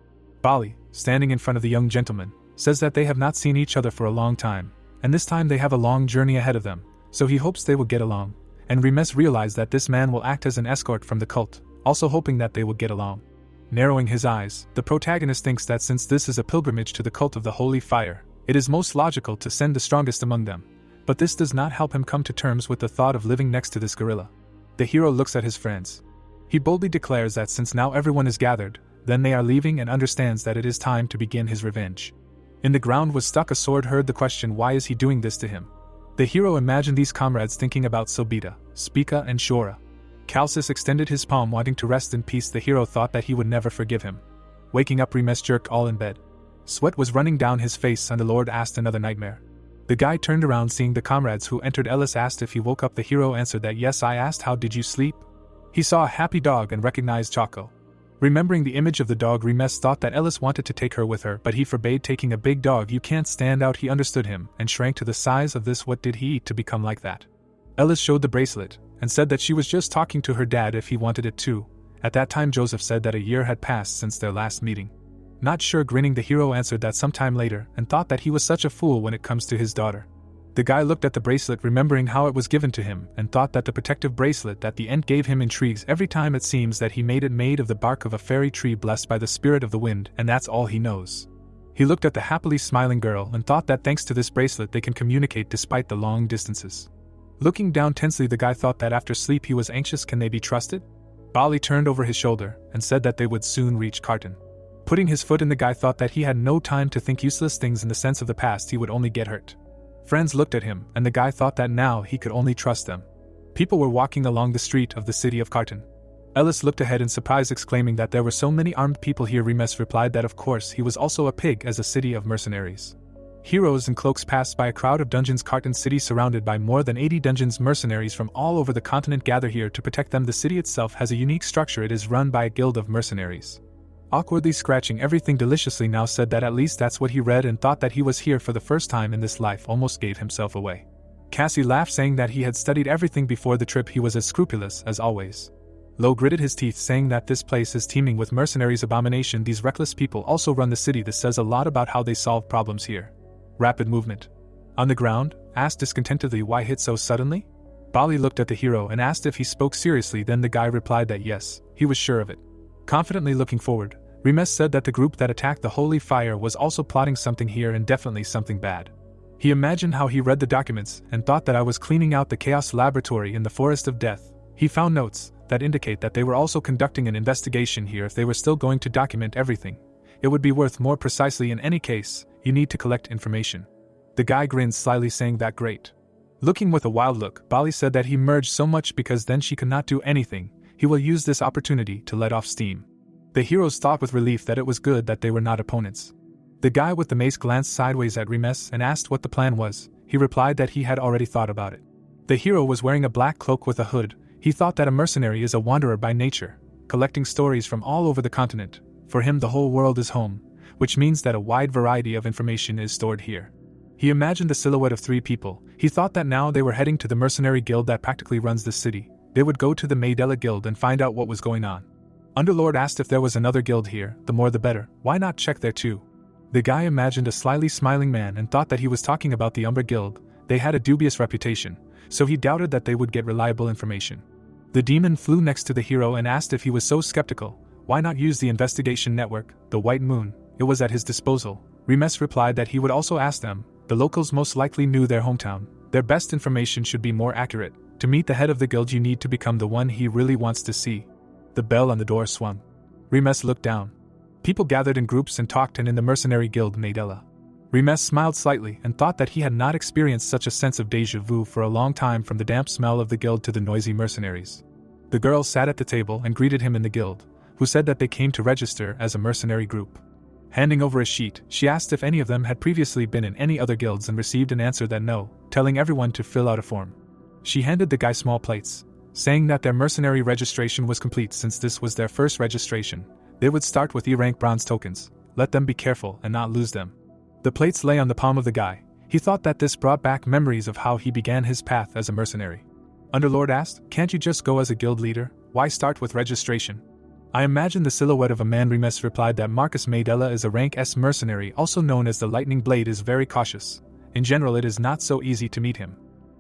Bali, standing in front of the young gentleman, says that they have not seen each other for a long time, and this time they have a long journey ahead of them, so he hopes they will get along, and Remes realizes that this man will act as an escort from the cult, also hoping that they will get along. Narrowing his eyes, the protagonist thinks that since this is a pilgrimage to the cult of the Holy Fire, it is most logical to send the strongest among them, but this does not help him come to terms with the thought of living next to this gorilla. The hero looks at his friends. He boldly declares that since now everyone is gathered, then they are leaving, and understands that it is time to begin his revenge. In the ground was stuck a sword. Heard the question, why is he doing this to him? The hero imagined these comrades thinking about Sobita, Spica and Shora. Calcis extended his palm wanting to rest in peace. The hero thought that he would never forgive him. Waking up, Remes jerked all in bed. Sweat was running down his face and the Lord asked another nightmare. The guy turned around seeing the comrades who entered. Eldest asked if he woke up. The hero answered that yes. I asked how did you sleep? He saw a happy dog and recognized Choco. Remembering the image of the dog, Remes thought that Eldest wanted to take her with her, but he forbade taking a big dog. You can't stand out. He understood him and shrank to the size of this. What did he eat to become like that? Eldest showed the bracelet and said that she was just talking to her dad if he wanted it too. At that time Joseph said that a year had passed since their last meeting. Not sure, grinning, the hero answered that sometime later and thought that he was such a fool when it comes to his daughter. The guy looked at the bracelet, remembering how it was given to him, and thought that the protective bracelet at the end gave him intrigues. Every time it seems that he made it made of the bark of a fairy tree blessed by the spirit of the wind, and that's all he knows. He looked at the happily smiling girl and thought that thanks to this bracelet they can communicate despite the long distances. Looking down tensely, the guy thought that after sleep he was anxious. Can they be trusted? Bali turned over his shoulder and said that they would soon reach Carton. Putting his foot in, the guy thought that he had no time to think useless things in the sense of the past. He would only get hurt. Friends looked at him, and the guy thought that now he could only trust them. People were walking along the street of the city of Carton. Eldest looked ahead in surprise, exclaiming that there were so many armed people here. Remes replied that of course he was also a pig, as a city of mercenaries. Heroes in cloaks passed by a crowd of dungeons. Carton city surrounded by more than 80 dungeons. Mercenaries from all over the continent gather here to protect them. The city itself has a unique structure. It is run by a guild of mercenaries. Awkwardly scratching everything deliciously now said that at least that's what he read, and thought that he was here for the first time in this life. Almost gave himself away. Cassie laughed, saying that he had studied everything before the trip. He was as scrupulous as always. Lo gritted his teeth, saying that this place is teeming with mercenaries. Abomination, these reckless people also run the city. This says a lot about how they solve problems here. Rapid movement. On the ground, asked discontentedly why hit so suddenly? Bali looked at the hero and asked if he spoke seriously. Then the guy replied that yes, he was sure of it. Confidently looking forward, Remes said that the group that attacked the holy fire was also plotting something here, and definitely something bad. He imagined how he read the documents and thought that I was cleaning out the chaos laboratory in the forest of death. He found notes that indicate that they were also conducting an investigation here. If they were still going to document everything, it would be worth more. Precisely, in any case, you need to collect information. The guy grinned slyly, saying that great. Looking with a wild look, Bali said that he merged so much because then she could not do anything. He will use this opportunity to let off steam. The heroes thought with relief that it was good that they were not opponents. The guy with the mace glanced sideways at Remes and asked what the plan was. He replied that he had already thought about it. The hero was wearing a black cloak with a hood. He thought that a mercenary is a wanderer by nature, collecting stories from all over the continent. For him, the whole world is home, which means that a wide variety of information is stored here. He imagined the silhouette of 3 people. He thought that now they were heading to the mercenary guild that practically runs the city. They would go to the Maidella guild and find out what was going on. Underlord asked if there was another guild here. The more the better. Why not check there too? The guy imagined a slyly smiling man and thought that he was talking about the Umbra guild. They had a dubious reputation, so he doubted that they would get reliable information. The demon flew next to the hero and asked if he was so skeptical. Why not use the investigation network, the White Moon? It was at his disposal. Remes replied that he would also ask them. The locals most likely knew their hometown. Their best information should be more accurate. To meet the head of the guild, you need to become the one he really wants to see. The bell on the door swung. Remes looked down. People gathered in groups and talked, and in the mercenary guild Maidella. Remes smiled slightly and thought that he had not experienced such a sense of déjà vu for a long time, from the damp smell of the guild to the noisy mercenaries. The girl sat at the table and greeted him in the guild, who said that they came to register as a mercenary group. Handing over a sheet, she asked if any of them had previously been in any other guilds and received an answer that no, telling everyone to fill out a form. She handed the guy small plates, saying that their mercenary registration was complete. Since this was their first registration, they would start with E-rank bronze tokens. Let them be careful and not lose them. The plates lay on the palm of the guy. He thought that this brought back memories of how he began his path as a mercenary. Underlord asked, "Can't you just go as a guild leader? Why start with registration?" "I imagine the silhouette of a man." Remes replied that Marcus Maidella is a rank S mercenary, also known as the Lightning Blade, is very cautious. In general, it is not so easy to meet him.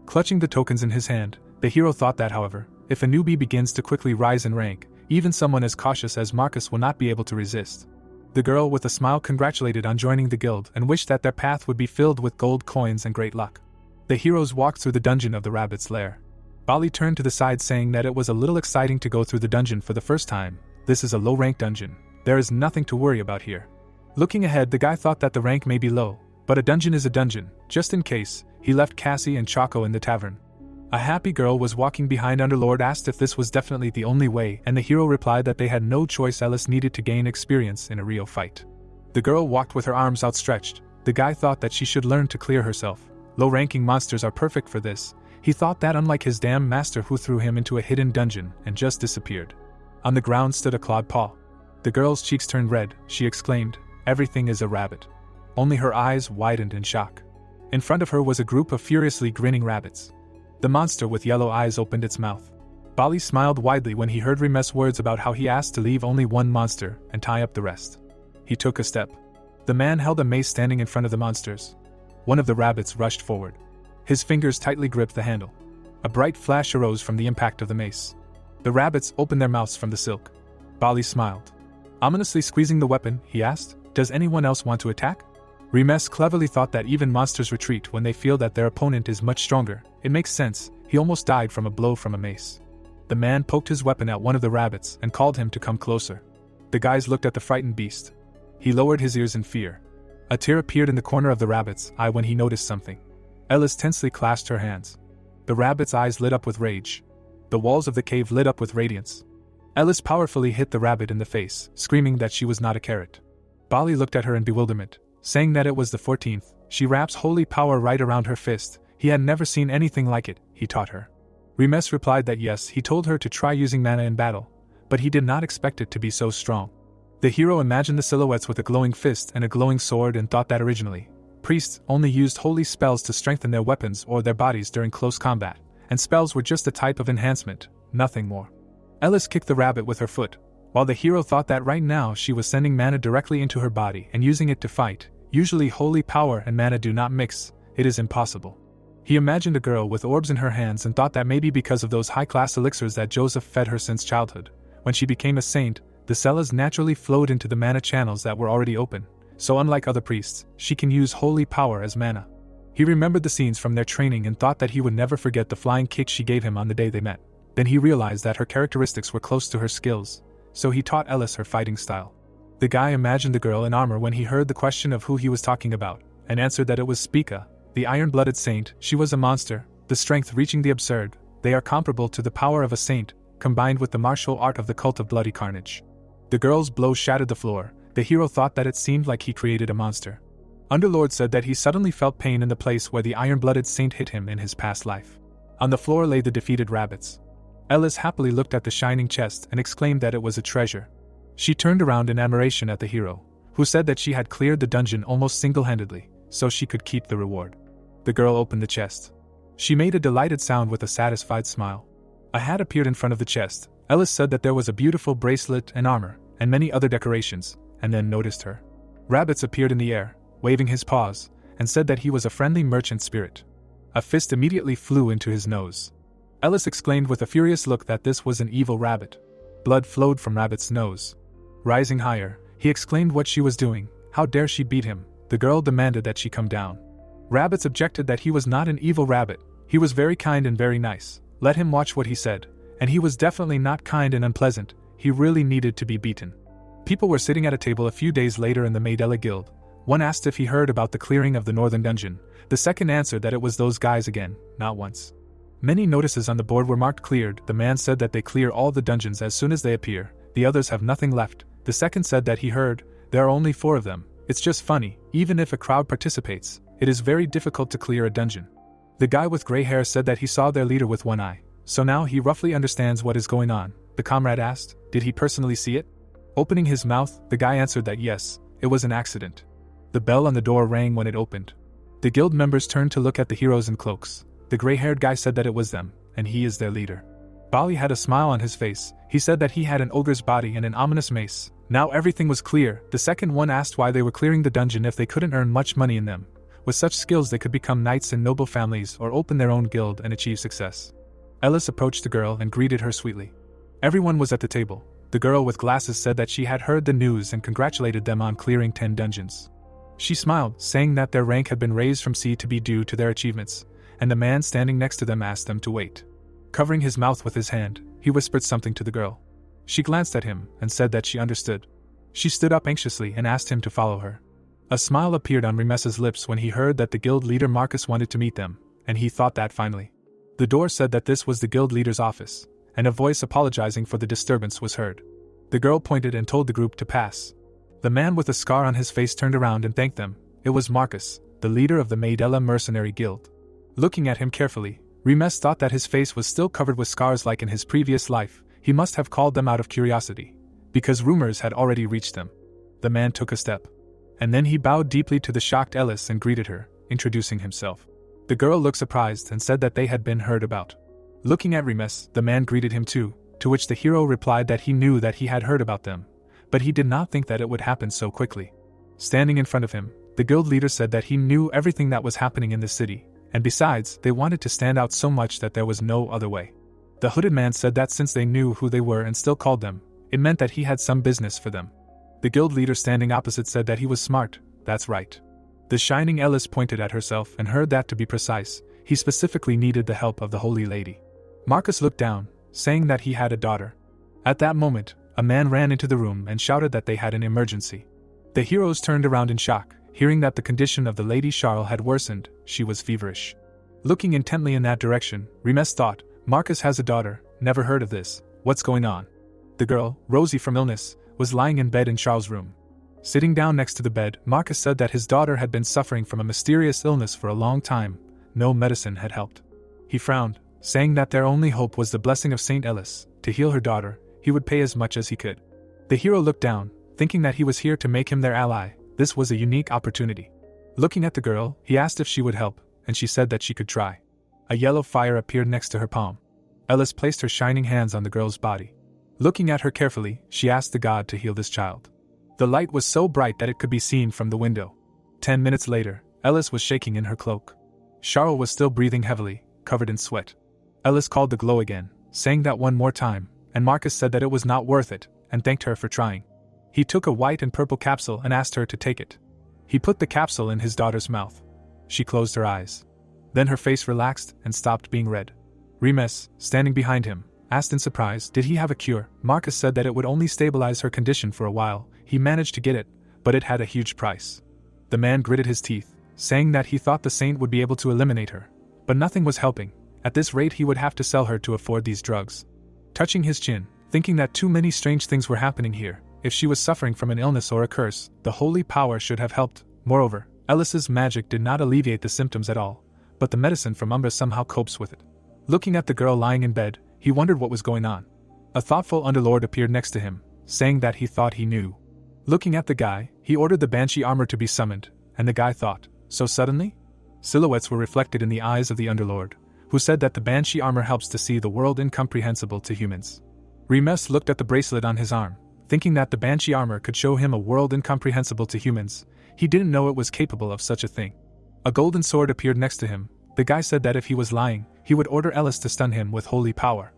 Clutching the tokens in his hand, the hero thought that, however, if a newbie begins to quickly rise in rank, even someone as cautious as Marcus will not be able to resist. The girl with a smile congratulated on joining the guild and wished that their path would be filled with gold coins and great luck. The heroes walked through the dungeon of the rabbit's lair. Bali turned to the side saying that it was a little exciting to go through the dungeon for the first time. This is a low-rank dungeon. There is nothing to worry about here. Looking ahead, the guy thought that the rank may be low, but a dungeon is a dungeon. Just in case, he left Cassie and Choco in the tavern. A happy girl was walking behind. Underlord asked if this was definitely the only way, and the hero replied that they had no choice. Eldest needed to gain experience in a real fight. The girl walked with her arms outstretched. The guy thought that she should learn to clear herself. Low-ranking monsters are perfect for this. He thought that, unlike his damn master who threw him into a hidden dungeon and just disappeared. On the ground stood a clawed paw. The girl's cheeks turned red. She exclaimed, "Everything is a rabbit." Only her eyes widened in shock. In front of her was a group of furiously grinning rabbits. The monster with yellow eyes opened its mouth. Bali smiled widely when he heard Remes' words about how he asked to leave only one monster and tie up the rest. He took a step. The man held a mace standing in front of the monsters. One of the rabbits rushed forward. His fingers tightly gripped the handle. A bright flash arose from the impact of the mace. The rabbits opened their mouths from the silk. Bali smiled. Ominously squeezing the weapon, he asked, "Does anyone else want to attack?" Remes cleverly thought that even monsters retreat when they feel that their opponent is much stronger. It makes sense. He almost died from a blow from a mace. The man poked his weapon at one of the rabbits and called him to come closer. The guys looked at the frightened beast. He lowered his ears in fear. A tear appeared in the corner of the rabbit's eye when he noticed something. Eldest tensely clasped her hands. The rabbit's eyes lit up with rage. The walls of the cave lit up with radiance. Eldest powerfully hit the rabbit in the face, screaming that she was not a carrot. Bali looked at her in bewilderment, saying that it was the 14th. She wraps holy power right around her fist. He had never seen anything like it, he taught her. Remes replied that yes, he told her to try using mana in battle, but he did not expect it to be so strong. The hero imagined the silhouettes with a glowing fist and a glowing sword and thought that originally, priests only used holy spells to strengthen their weapons or their bodies during close combat, and spells were just a type of enhancement, nothing more. Eldest kicked the rabbit with her foot, while the hero thought that right now she was sending mana directly into her body and using it to fight. Usually holy power and mana do not mix, it is impossible. He imagined a girl with orbs in her hands and thought that maybe because of those high-class elixirs that Joseph fed her since childhood, when she became a saint, the cellas naturally flowed into the mana channels that were already open. So unlike other priests, she can use holy power as mana. He remembered the scenes from their training and thought that he would never forget the flying kick she gave him on the day they met. Then he realized that her characteristics were close to her skills, so he taught Eldest her fighting style. The guy imagined the girl in armor when he heard the question of who he was talking about, and answered that it was Spica, the iron-blooded saint. She was a monster, the strength reaching the absurd. They are comparable to the power of a saint, combined with the martial art of the cult of bloody carnage. The girl's blow shattered the floor. The hero thought that it seemed like he created a monster. Underlord said that he suddenly felt pain in the place where the iron-blooded saint hit him in his past life. On the floor lay the defeated rabbits. Eldest happily looked at the shining chest and exclaimed that it was a treasure. She turned around in admiration at the hero, who said that she had cleared the dungeon almost single-handedly, so she could keep the reward. The girl opened the chest. She made a delighted sound with a satisfied smile. A hat appeared in front of the chest. Eldest said that there was a beautiful bracelet and armor, and many other decorations, and then noticed her. Rabbits appeared in the air, waving his paws, and said that he was a friendly merchant spirit. A fist immediately flew into his nose. Eldest exclaimed with a furious look that this was an evil rabbit. Blood flowed from Rabbit's nose. Rising higher, he exclaimed what she was doing. How dare she beat him? The girl demanded that she come down. Rabbits objected that he was not an evil rabbit. He was very kind and very nice. Let him watch what he said. And he was definitely not kind and unpleasant. He really needed to be beaten. People were sitting at a table a few days later in the Maidella Guild. One asked if he heard about the clearing of the northern dungeon. The second answered that it was those guys again, not once. Many notices on the board were marked cleared. The man said that they clear all the dungeons as soon as they appear. The others have nothing left. The second said that he heard, there are only 4 of them. It's just funny, even if a crowd participates, it is very difficult to clear a dungeon. The guy with gray hair said that he saw their leader with one eye, so now he roughly understands what is going on. The comrade asked, did he personally see it? Opening his mouth, the guy answered that yes, it was an accident. The bell on the door rang when it opened. The guild members turned to look at the heroes in cloaks. The gray-haired guy said that it was them, and he is their leader. Bali had a smile on his face. He said that he had an ogre's body and an ominous mace. Now everything was clear. The second one asked why they were clearing the dungeon if they couldn't earn much money in them. With such skills they could become knights in noble families or open their own guild and achieve success. Eldest approached the girl and greeted her sweetly. Everyone was at the table. The girl with glasses said that she had heard the news and congratulated them on clearing 10 dungeons. She smiled, saying that their rank had been raised from C to B due to their achievements, and the man standing next to them asked them to wait. Covering his mouth with his hand, he whispered something to the girl. She glanced at him and said that she understood. She stood up anxiously and asked him to follow her. A smile appeared on Remes's lips when he heard that the guild leader Marcus wanted to meet them, and he thought that finally. The door said that this was the guild leader's office, and a voice apologizing for the disturbance was heard. The girl pointed and told the group to pass. The man with a scar on his face turned around and thanked them. It was Marcus, the leader of the Maidella mercenary guild. Looking at him carefully, Remes thought that his face was still covered with scars like in his previous life. He must have called them out of curiosity, because rumors had already reached them. The man took a step. And then he bowed deeply to the shocked Eldest and greeted her, introducing himself. The girl looked surprised and said that they had been heard about. Looking at Remes, the man greeted him too, to which the hero replied that he knew that he had heard about them, but he did not think that it would happen so quickly. Standing in front of him, the guild leader said that he knew everything that was happening in the city, and besides, they wanted to stand out so much that there was no other way. The hooded man said that since they knew who they were and still called them, it meant that he had some business for them. The guild leader standing opposite said that he was smart. That's right. The shining Eldest pointed at herself and heard that to be precise, he specifically needed the help of the holy lady. Marcus looked down, saying that he had a daughter. At that moment, a man ran into the room and shouted that they had an emergency. The heroes turned around in shock, hearing that the condition of the Lady Charles had worsened. She was feverish. Looking intently in that direction, Remes thought, Marcus has a daughter, never heard of this, what's going on? The girl, rosy from illness, was lying in bed in Charles' room. Sitting down next to the bed, Marcus said that his daughter had been suffering from a mysterious illness for a long time. No medicine had helped. He frowned, saying that their only hope was the blessing of Saint Eldest. To heal her daughter, he would pay as much as he could. The hero looked down, thinking that he was here to make him their ally. This was a unique opportunity. Looking at the girl, he asked if she would help, and she said that she could try. A yellow fire appeared next to her palm. Eldest placed her shining hands on the girl's body. Looking at her carefully, she asked the god to heal this child. The light was so bright that it could be seen from the window. 10 minutes later, Eldest was shaking in her cloak. Charles was still breathing heavily, covered in sweat. Eldest called the glow again, saying that one more time, and Marcus said that it was not worth it, and thanked her for trying. He took a white and purple capsule and asked her to take it. He put the capsule in his daughter's mouth. She closed her eyes. Then her face relaxed and stopped being red. Remes, standing behind him, asked in surprise, did he have a cure? Marcus said that it would only stabilize her condition for a while. He managed to get it, but it had a huge price. The man gritted his teeth, saying that he thought the saint would be able to eliminate her. But nothing was helping. At this rate he would have to sell her to afford these drugs. Touching his chin, thinking that too many strange things were happening here. If she was suffering from an illness or a curse, the holy power should have helped. Moreover, Eldest's magic did not alleviate the symptoms at all, but the medicine from Umbra somehow copes with it. Looking at the girl lying in bed, he wondered what was going on. A thoughtful underlord appeared next to him, saying that he thought he knew. Looking at the guy, he ordered the banshee armor to be summoned, and the guy thought, so suddenly? Silhouettes were reflected in the eyes of the underlord, who said that the banshee armor helps to see the world incomprehensible to humans. Remes looked at the bracelet on his arm, thinking that the banshee armor could show him a world incomprehensible to humans. He didn't know it was capable of such a thing. A golden sword appeared next to him. The guy said that if he was lying, he would order Eldest to stun him with holy power.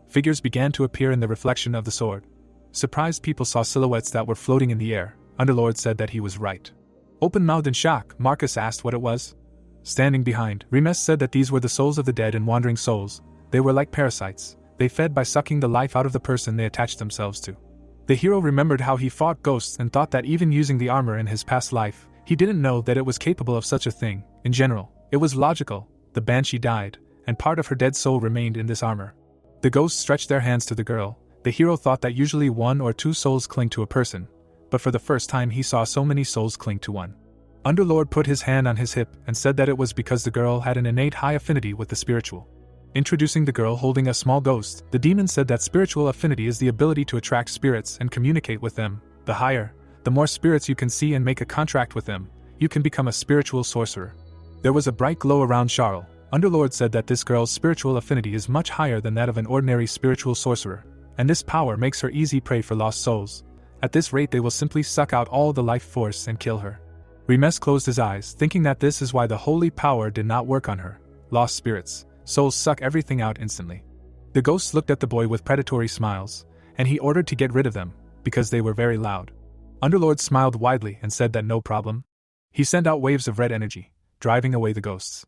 Figures began to appear in the reflection of the sword. Surprised people saw silhouettes that were floating in the air. Underlord said that he was right. Open-mouthed in shock, Marcus asked what it was. Standing behind, Remes said that these were the souls of the dead and wandering souls. They were like parasites. They fed by sucking the life out of the person they attached themselves to. The hero remembered how he fought ghosts and thought that even using the armor in his past life, he didn't know that it was capable of such a thing. In general, it was logical. The banshee died, and part of her dead soul remained in this armor. The ghosts stretched their hands to the girl. The hero thought that usually 1 or 2 souls cling to a person, but for the first time he saw so many souls cling to one. Underlord put his hand on his hip and said that it was because the girl had an innate high affinity with the spiritual. Introducing the girl holding a small ghost, the demon said that spiritual affinity is the ability to attract spirits and communicate with them. The higher, the more spirits you can see and make a contract with them, you can become a spiritual sorcerer. There was a bright glow around Charles. Underlord said that this girl's spiritual affinity is much higher than that of an ordinary spiritual sorcerer, and this power makes her easy prey for lost souls. At this rate they will simply suck out all the life force and kill her. Remes closed his eyes, thinking that this is why the holy power did not work on her. Lost spirits. Souls suck everything out instantly. The ghosts looked at the boy with predatory smiles, and he ordered to get rid of them, because they were very loud. Underlord smiled widely and said that no problem. He sent out waves of red energy, driving away the ghosts.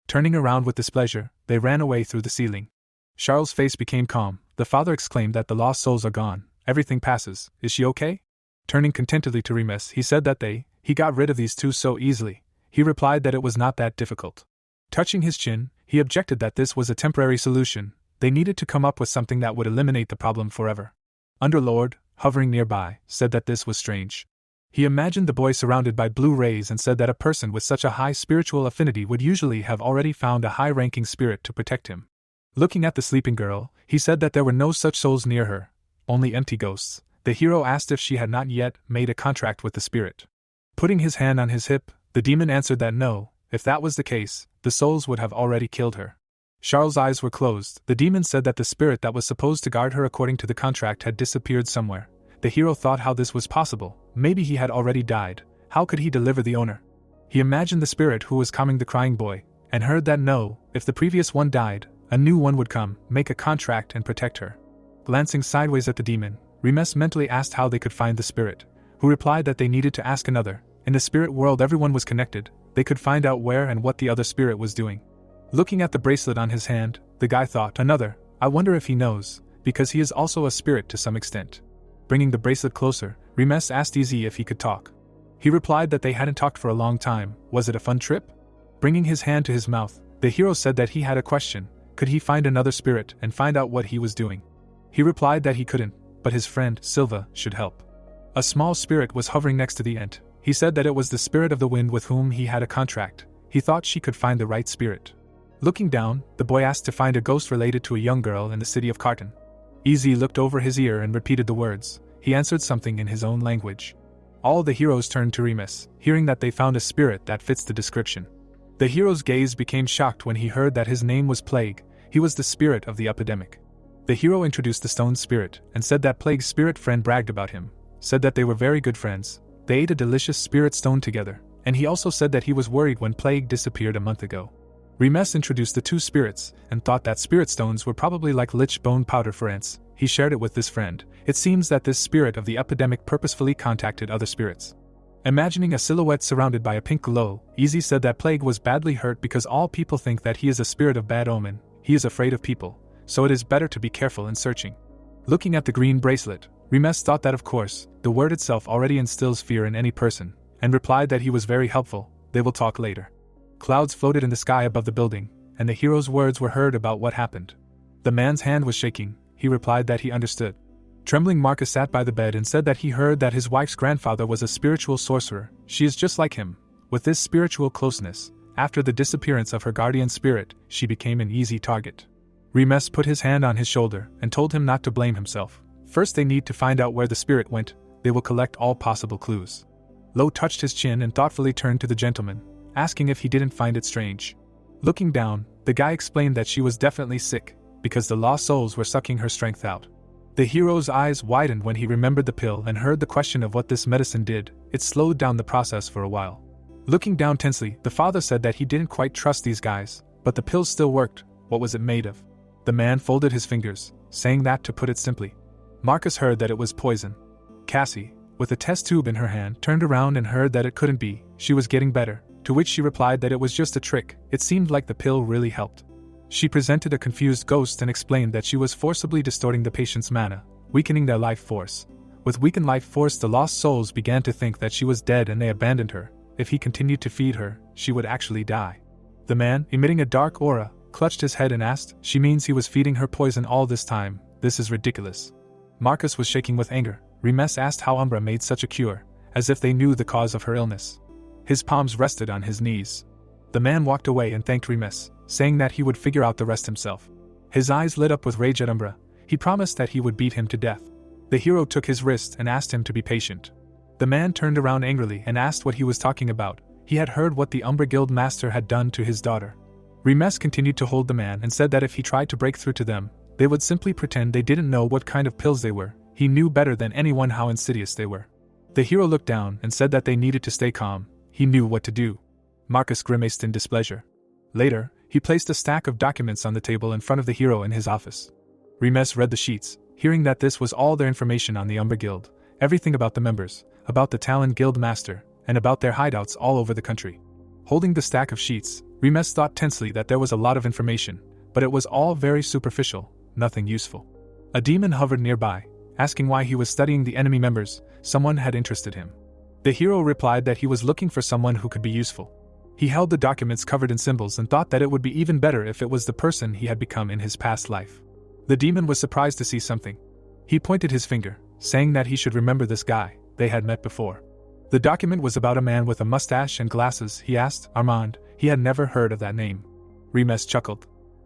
Turning around with displeasure, they ran away through the ceiling. Charles' face became calm. The father exclaimed that the lost souls are gone. Everything passes. Is she okay? Turning contentedly to Remes, he said that he got rid of these two so easily. He replied that it was not that difficult. Touching his chin, he objected that this was a temporary solution. They needed to come up with something that would eliminate the problem forever. Underlord, hovering nearby, said that this was strange. He imagined the boy surrounded by blue rays and said that a person with such a high spiritual affinity would usually have already found a high-ranking spirit to protect him. Looking at the sleeping girl, he said that there were no such souls near her, only empty ghosts. The hero asked if she had not yet made a contract with the spirit. Putting his hand on his hip, the demon answered that no, if that was the case, the souls would have already killed her. Charles' eyes were closed. The demon said that the spirit that was supposed to guard her according to the contract had disappeared somewhere. The hero thought how this was possible. Maybe he had already died. How could he deliver the owner? He imagined the spirit who was calming the crying boy, and heard that no, if the previous one died, a new one would come, make a contract and protect her. Glancing sideways at the demon, Remes mentally asked how they could find the spirit, who replied that they needed to ask another. In the spirit world everyone was connected. They could find out where and what the other spirit was doing. Looking at the bracelet on his hand, the guy thought, another, I wonder if he knows, because he is also a spirit to some extent. Bringing the bracelet closer, Remes asked Easy if he could talk. He replied that they hadn't talked for a long time. Was it a fun trip? Bringing his hand to his mouth, the hero said that he had a question. Could he find another spirit and find out what he was doing? He replied that he couldn't, but his friend, Silva, should help. A small spirit was hovering next to the ant. He said that it was the spirit of the wind with whom he had a contract. He thought she could find the right spirit. Looking down, the boy asked to find a ghost related to a young girl in the city of Carton. Easy looked over his ear and repeated the words. He answered something in his own language. All the heroes turned to Remes, hearing that they found a spirit that fits the description. The hero's gaze became shocked when he heard that his name was Plague. He was the spirit of the epidemic. The hero introduced the stone spirit and said that Plague's spirit friend bragged about him, said that they were very good friends. They ate a delicious spirit stone together, and he also said that he was worried when Plague disappeared a month ago. Remes introduced the two spirits and thought that spirit stones were probably like lich bone powder for ants. He shared it with this friend. It seems that this spirit of the epidemic purposefully contacted other spirits. Imagining a silhouette surrounded by a pink glow, Easy said that Plague was badly hurt because all people think that he is a spirit of bad omen. He is afraid of people, so it is better to be careful in searching. Looking at the green bracelet, Remes thought that of course, the word itself already instills fear in any person, and replied that he was very helpful. They will talk later. Clouds floated in the sky above the building, and the hero's words were heard about what happened. The man's hand was shaking. He replied that he understood. Trembling Marcus sat by the bed and said that he heard that his wife's grandfather was a spiritual sorcerer. She is just like him. With this spiritual closeness, after the disappearance of her guardian spirit, she became an easy target. Remes put his hand on his shoulder and told him not to blame himself. First they need to find out where the spirit went. They will collect all possible clues. Lo touched his chin and thoughtfully turned to the gentleman, asking if he didn't find it strange. Looking down, the guy explained that she was definitely sick, because the lost souls were sucking her strength out. The hero's eyes widened when he remembered the pill and heard the question of what this medicine did. It slowed down the process for a while. Looking down tensely, the father said that he didn't quite trust these guys, but the pill still worked. What was it made of? The man folded his fingers, saying that to put it simply. Marcus heard that it was poison. Cassie, with a test tube in her hand, turned around and heard that it couldn't be. She was getting better, to which she replied that it was just a trick. It seemed like the pill really helped. She presented a confused ghost and explained that she was forcibly distorting the patient's mana, weakening their life force. With weakened life force, the lost souls began to think that she was dead and they abandoned her. If he continued to feed her, she would actually die. The man, emitting a dark aura, clutched his head and asked, "She means he was feeding her poison all this time? This is ridiculous." Marcus was shaking with anger. Remes asked how Umbra made such a cure, as if they knew the cause of her illness. His palms rested on his knees. The man walked away and thanked Remes, saying that he would figure out the rest himself. His eyes lit up with rage at Umbra. He promised that he would beat him to death. The hero took his wrist and asked him to be patient. The man turned around angrily and asked what he was talking about. He had heard what the Umbra Guild master had done to his daughter. Remes continued to hold the man and said that if he tried to break through to them, they would simply pretend they didn't know what kind of pills they were. He knew better than anyone how insidious they were. The hero looked down and said that they needed to stay calm. He knew what to do. Marcus grimaced in displeasure. Later, he placed a stack of documents on the table in front of the hero in his office. Remes read the sheets, hearing that this was all their information on the Umbra Guild, everything about the members, about the Talon Guild master, and about their hideouts all over the country. Holding the stack of sheets, Remes thought tensely that there was a lot of information, but it was all very superficial, nothing useful. A demon hovered nearby, asking why he was studying the enemy members. Someone had interested him. The hero replied that he was looking for someone who could be useful. He held the documents covered in symbols and thought that it would be even better if it was the person he had become in his past life. The demon was surprised to see something. He pointed his finger, saying that he should remember this guy they had met before. The document was about a man with a mustache and glasses. He asked Armand. He had never heard of that name. Remes chuckled.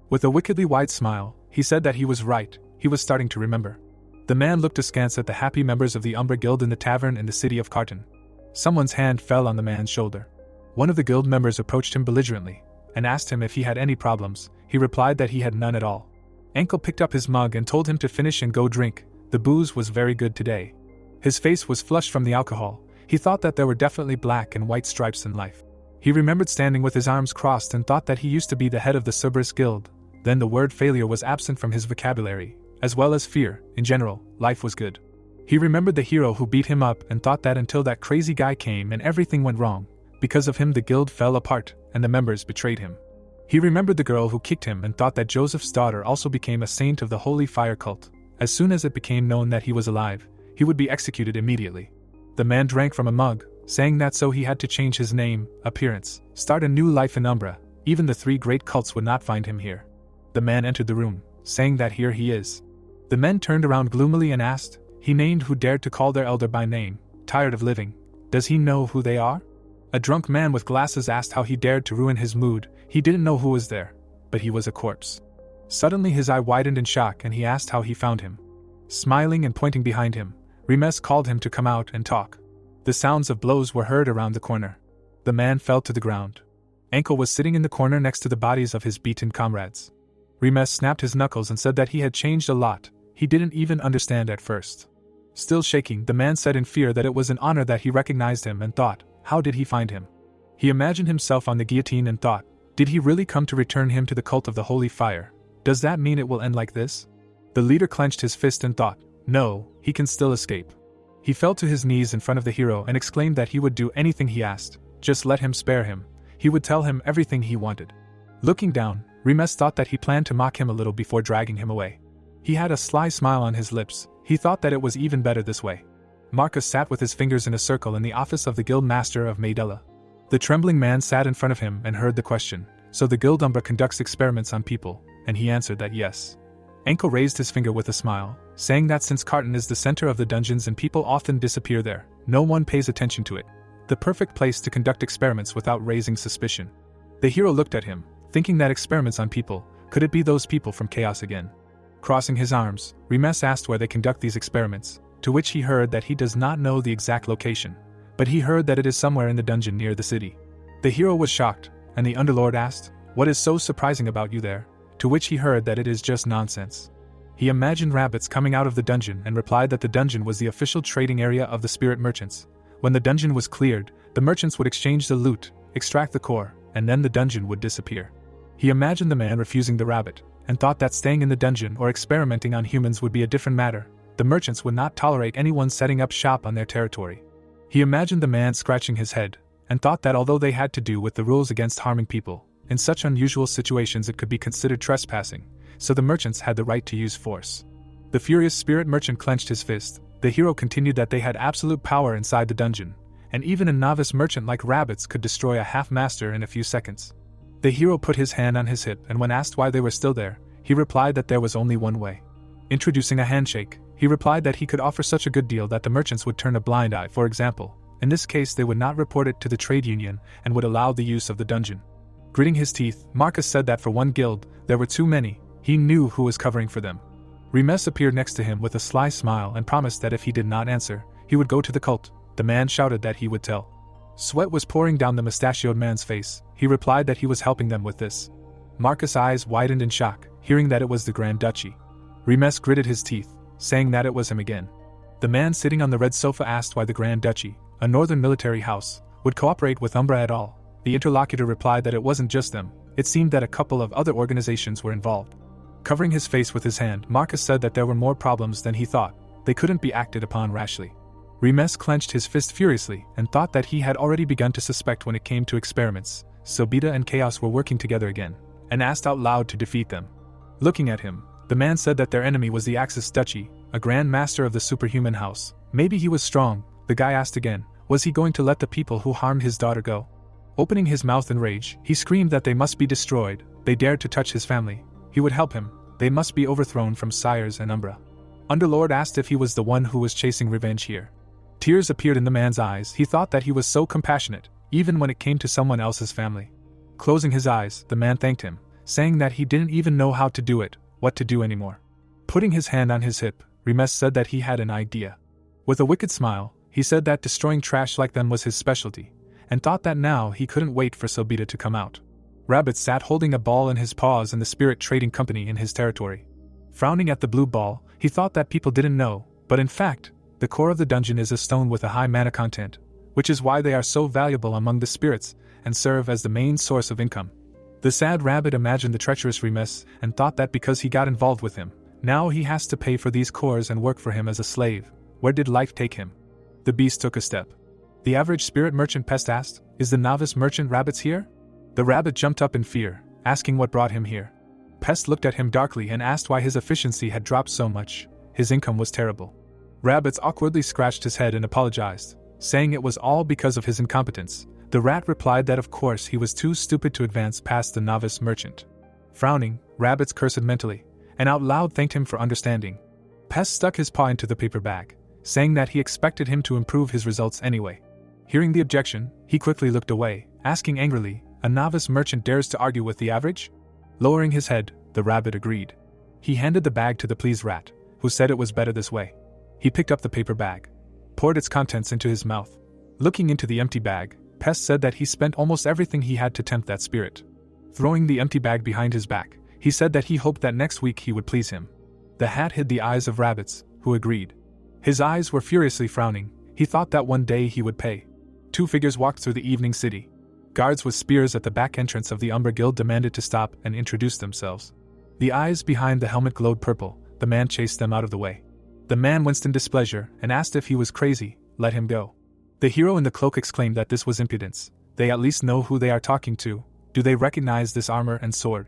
With a wickedly wide smile, he said that he was right. He was starting to remember. The man looked askance at the happy members of the Umbra Guild in the tavern in the city of Carton. Someone's hand fell on the man's shoulder. One of the guild members approached him belligerently and asked him if he had any problems. He replied that he had none at all. Ankle picked up his mug and told him to finish and go drink. The booze was very good today. His face was flushed from the alcohol. He thought that there were definitely black and white stripes in life. He remembered standing with his arms crossed and thought that he used to be the head of the Cerberus Guild. Then the word failure was absent from his vocabulary, as well as fear. In general, life was good. He remembered the hero who beat him up and thought that until that crazy guy came and everything went wrong. Because of him the guild fell apart, and the members betrayed him. He remembered the girl who kicked him and thought that Joseph's daughter also became a saint of the Holy Fire cult. As soon as it became known that he was alive, he would be executed immediately. The man drank from a mug, saying that so he had to change his name, appearance, start a new life in Umbra. Even the 3 great cults would not find him here. The man entered the room, saying that here he is. The men turned around gloomily and asked. He named who dared to call their elder by name. Tired of living. Does he know who they are? A drunk man with glasses asked how he dared to ruin his mood. He didn't know who was there, but he was a corpse. Suddenly his eye widened in shock and he asked how he found him. Smiling and pointing behind him, Remes called him to come out and talk. The sounds of blows were heard around the corner. The man fell to the ground. Ankle was sitting in the corner next to the bodies of his beaten comrades. Remes snapped his knuckles and said that he had changed a lot. He didn't even understand at first. Still shaking, the man said in fear that it was an honor that he recognized him and thought, how did he find him? He imagined himself on the guillotine and thought, did he really come to return him to the cult of the Holy Fire? Does that mean it will end like this? The leader clenched his fist and thought, no, he can still escape. He fell to his knees in front of the hero and exclaimed that he would do anything he asked, just let him spare him. He would tell him everything he wanted. Looking down, Remes thought that he planned to mock him a little before dragging him away. He had a sly smile on his lips. He thought that it was even better this way. Marcus sat with his fingers in a circle in the office of the guild master of Maydella. The trembling man sat in front of him and heard the question. So the guild Umbra conducts experiments on people, and he answered that yes. Ankle raised his finger with a smile, saying that since Carton is the center of the dungeons and people often disappear there, no one pays attention to it. The perfect place to conduct experiments without raising suspicion. The hero looked at him, thinking that experiments on people, could it be those people from Chaos again? Crossing his arms, Remes asked where they conduct these experiments, to which he heard that he does not know the exact location, but he heard that it is somewhere in the dungeon near the city. The hero was shocked, and the Underlord asked, what is so surprising about you there? To which he heard that it is just nonsense. He imagined rabbits coming out of the dungeon and replied that the dungeon was the official trading area of the spirit merchants. When the dungeon was cleared, the merchants would exchange the loot, extract the core, and then the dungeon would disappear. He imagined the man refusing the rabbit, and thought that staying in the dungeon or experimenting on humans would be a different matter. The merchants would not tolerate anyone setting up shop on their territory. He imagined the man scratching his head, and thought that although they had to do with the rules against harming people, in such unusual situations it could be considered trespassing, so the merchants had the right to use force. The furious spirit merchant clenched his fist. The hero continued that they had absolute power inside the dungeon, and even a novice merchant like rabbits could destroy a half-master in a few seconds. The hero put his hand on his hip, and when asked why they were still there, he replied that there was only one way. Introducing a handshake, he replied that he could offer such a good deal that the merchants would turn a blind eye. For example, in this case they would not report it to the trade union and would allow the use of the dungeon. Gritting his teeth, Marcus said that for one guild, there were too many. He knew who was covering for them. Remes appeared next to him with a sly smile and promised that if he did not answer, he would go to the cult. The man shouted that he would tell. Sweat was pouring down the mustachioed man's face. He replied that he was helping them with this. Marcus' eyes widened in shock, hearing that it was the Grand Duchy. Remes gritted his teeth, saying that it was him again. The man sitting on the red sofa asked why the Grand Duchy, a northern military house, would cooperate with Umbra at all. The interlocutor replied that it wasn't just them. It seemed that a couple of other organizations were involved. Covering his face with his hand, Marcus said that there were more problems than he thought. They couldn't be acted upon rashly. Remes clenched his fist furiously and thought that he had already begun to suspect when it came to experiments. So Beta and Chaos were working together again, and asked out loud to defeat them. Looking at him, the man said that their enemy was the Axis Duchy, a grand master of the superhuman house. Maybe he was strong. The guy asked again, was he going to let the people who harmed his daughter go? Opening his mouth in rage, he screamed that they must be destroyed. They dared to touch his family. He would help him. They must be overthrown from sires and Umbra. Underlord asked if he was the one who was chasing revenge here. Tears appeared in the man's eyes. He thought that he was so compassionate, even when it came to someone else's family. Closing his eyes, the man thanked him, saying that he didn't even know how to do it, what to do anymore. Putting his hand on his hip, Remes said that he had an idea. With a wicked smile, he said that destroying trash like them was his specialty, and thought that now he couldn't wait for Selbita to come out. Rabbit sat holding a ball in his paws in the spirit trading company in his territory. Frowning at the blue ball, he thought that people didn't know, but in fact, the core of the dungeon is a stone with a high mana content, which is why they are so valuable among the spirits and serve as the main source of income. The sad rabbit imagined the treacherous Remes and thought that because he got involved with him, now he has to pay for these cores and work for him as a slave. Where did life take him? The beast took a step. The average spirit merchant Pest asked, is the novice merchant Rabbits here? The rabbit jumped up in fear, asking what brought him here. Pest looked at him darkly and asked why his efficiency had dropped so much. His income was terrible. Rabbits awkwardly scratched his head and apologized, saying it was all because of his incompetence. The rat replied that of course he was too stupid to advance past the novice merchant. Frowning, Rabbits cursed mentally, and out loud thanked him for understanding. Pest stuck his paw into the paper bag, saying that he expected him to improve his results anyway. Hearing the objection, he quickly looked away, asking angrily, a novice merchant dares to argue with the average? Lowering his head, the rabbit agreed. He handed the bag to the pleased rat, who said it was better this way. He picked up the paper bag, poured its contents into his mouth. Looking into the empty bag, Pest said that he spent almost everything he had to tempt that spirit. Throwing the empty bag behind his back, he said that he hoped that next week he would please him. The hat hid the eyes of Rabbits, who agreed. His eyes were furiously frowning. He thought that one day he would pay. Two figures walked through the evening city. Guards with spears at the back entrance of the Umbra Guild demanded to stop and introduce themselves. The eyes behind the helmet glowed purple. The man chased them out of the way. The man winced in displeasure and asked if he was crazy. Let him go. The hero in the cloak exclaimed that this was impudence. They at least know who they are talking to. Do they recognize this armor and sword?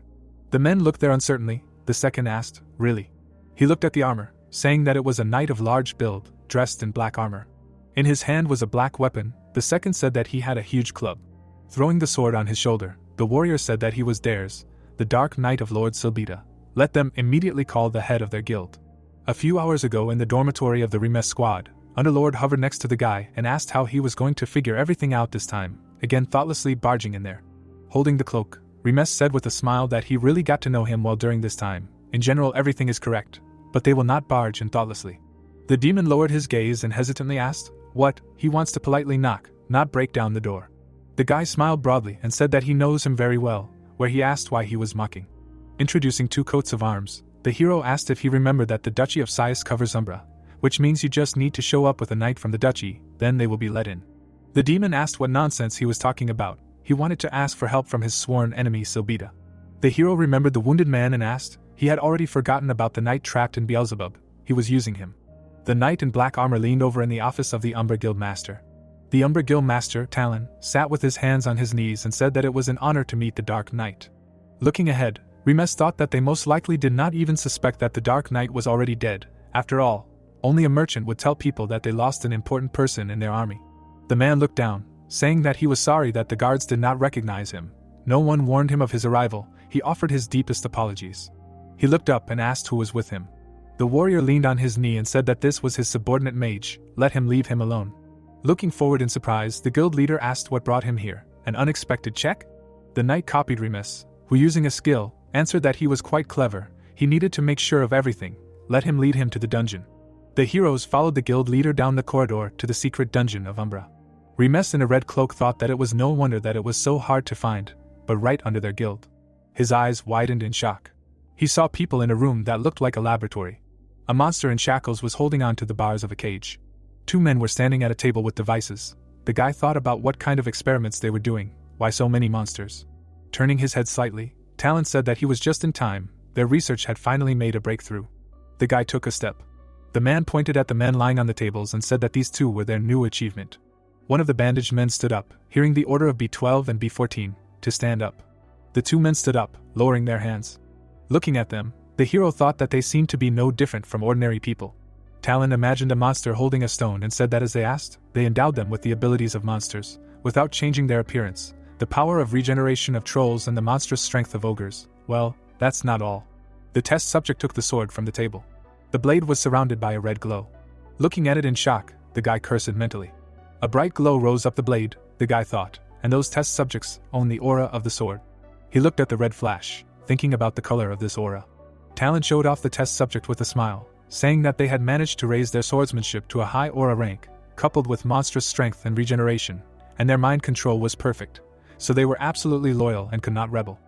The men looked there uncertainly. The second asked, really? He looked at the armor, saying that it was a knight of large build, dressed in black armor. In his hand was a black weapon. The second said that he had a huge club. Throwing the sword on his shoulder, the warrior said that he was theirs, the Dark Knight of Lord Selbita. Let them immediately call the head of their guild. A few hours ago in the dormitory of the Remes squad, Underlord hovered next to the guy and asked how he was going to figure everything out this time, again thoughtlessly barging in there. Holding the cloak, Remes said with a smile that he really got to know him well during this time. In general everything is correct, but they will not barge in thoughtlessly. The demon lowered his gaze and hesitantly asked, what? He wants to politely knock, not break down the door. The guy smiled broadly and said that he knows him very well, where he asked why he was mocking. Introducing two coats of arms, the hero asked if he remembered that the Duchy of Cedus covers Umbra, which means you just need to show up with a knight from the duchy, then they will be let in. The demon asked what nonsense he was talking about. He wanted to ask for help from his sworn enemy Selbita. The hero remembered the wounded man and asked. He had already forgotten about the knight trapped in Beelzebub. He was using him. The knight in black armor leaned over in the office of the Umbra Guild Master. The Umbra Guild Master, Talon, sat with his hands on his knees and said that it was an honor to meet the Dark Knight. Looking ahead, Remes thought that they most likely did not even suspect that the Dark Knight was already dead. After all, only a merchant would tell people that they lost an important person in their army. The man looked down, saying that he was sorry that the guards did not recognize him. No one warned him of his arrival. He offered his deepest apologies. He looked up and asked who was with him. The warrior leaned on his knee and said that this was his subordinate mage. Let him leave him alone. Looking forward in surprise, the guild leader asked what brought him here. An unexpected check? The knight copied Remes, who using a skill, answered that he was quite clever. He needed to make sure of everything. Let him lead him to the dungeon. The heroes followed the guild leader down the corridor to the secret dungeon of Umbra. Remes in a red cloak thought that it was no wonder that it was so hard to find, but right under their guild. His eyes widened in shock. He saw people in a room that looked like a laboratory. A monster in shackles was holding on to the bars of a cage. Two men were standing at a table with devices. The guy thought about what kind of experiments they were doing. Why so many monsters? Turning his head slightly, Talon said that he was just in time. Their research had finally made a breakthrough. The guy took a step. The man pointed at the men lying on the tables and said that these two were their new achievement. One of the bandaged men stood up, hearing the order of B12 and B14, to stand up. The two men stood up, lowering their hands. Looking at them, The hero thought that they seemed to be no different from ordinary people. Talon imagined a monster holding a stone and said that as they asked, they endowed them with the abilities of monsters, without changing their appearance, the power of regeneration of trolls and the monstrous strength of ogres. Well, that's not all. The test subject took the sword from the table. The blade was surrounded by a red glow. Looking at it in shock, the guy cursed mentally. A bright glow rose up the blade, the guy thought, and those test subjects own the aura of the sword. He looked at the red flash, thinking about the color of this aura. Talon showed off the test subject with a smile, saying that they had managed to raise their swordsmanship to a high aura rank, coupled with monstrous strength and regeneration, and their mind control was perfect, so they were absolutely loyal and could not rebel.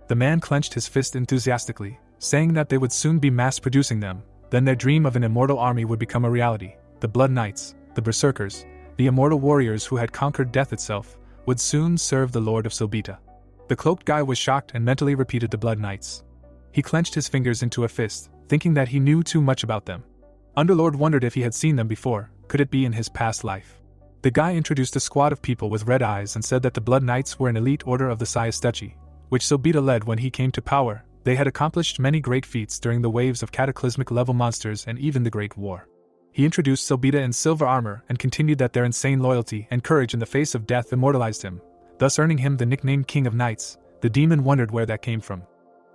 The man clenched his fist enthusiastically, saying that they would soon be mass-producing them, then their dream of an immortal army would become a reality. The Blood Knights, the Berserkers, the immortal warriors who had conquered death itself, would soon serve the Lord of Silbita. The cloaked guy was shocked and mentally repeated the Blood Knights. He clenched his fingers into a fist, thinking that he knew too much about them. Underlord wondered if he had seen them before, could it be in his past life? The guy introduced a squad of people with red eyes and said that the Blood Knights were an elite order of the Sias Duchy, which Silbita led when he came to power. They had accomplished many great feats during the waves of cataclysmic-level monsters and even the Great War. He introduced Silbita in silver armor and continued that their insane loyalty and courage in the face of death immortalized him, thus earning him the nickname King of Knights. The demon wondered where that came from.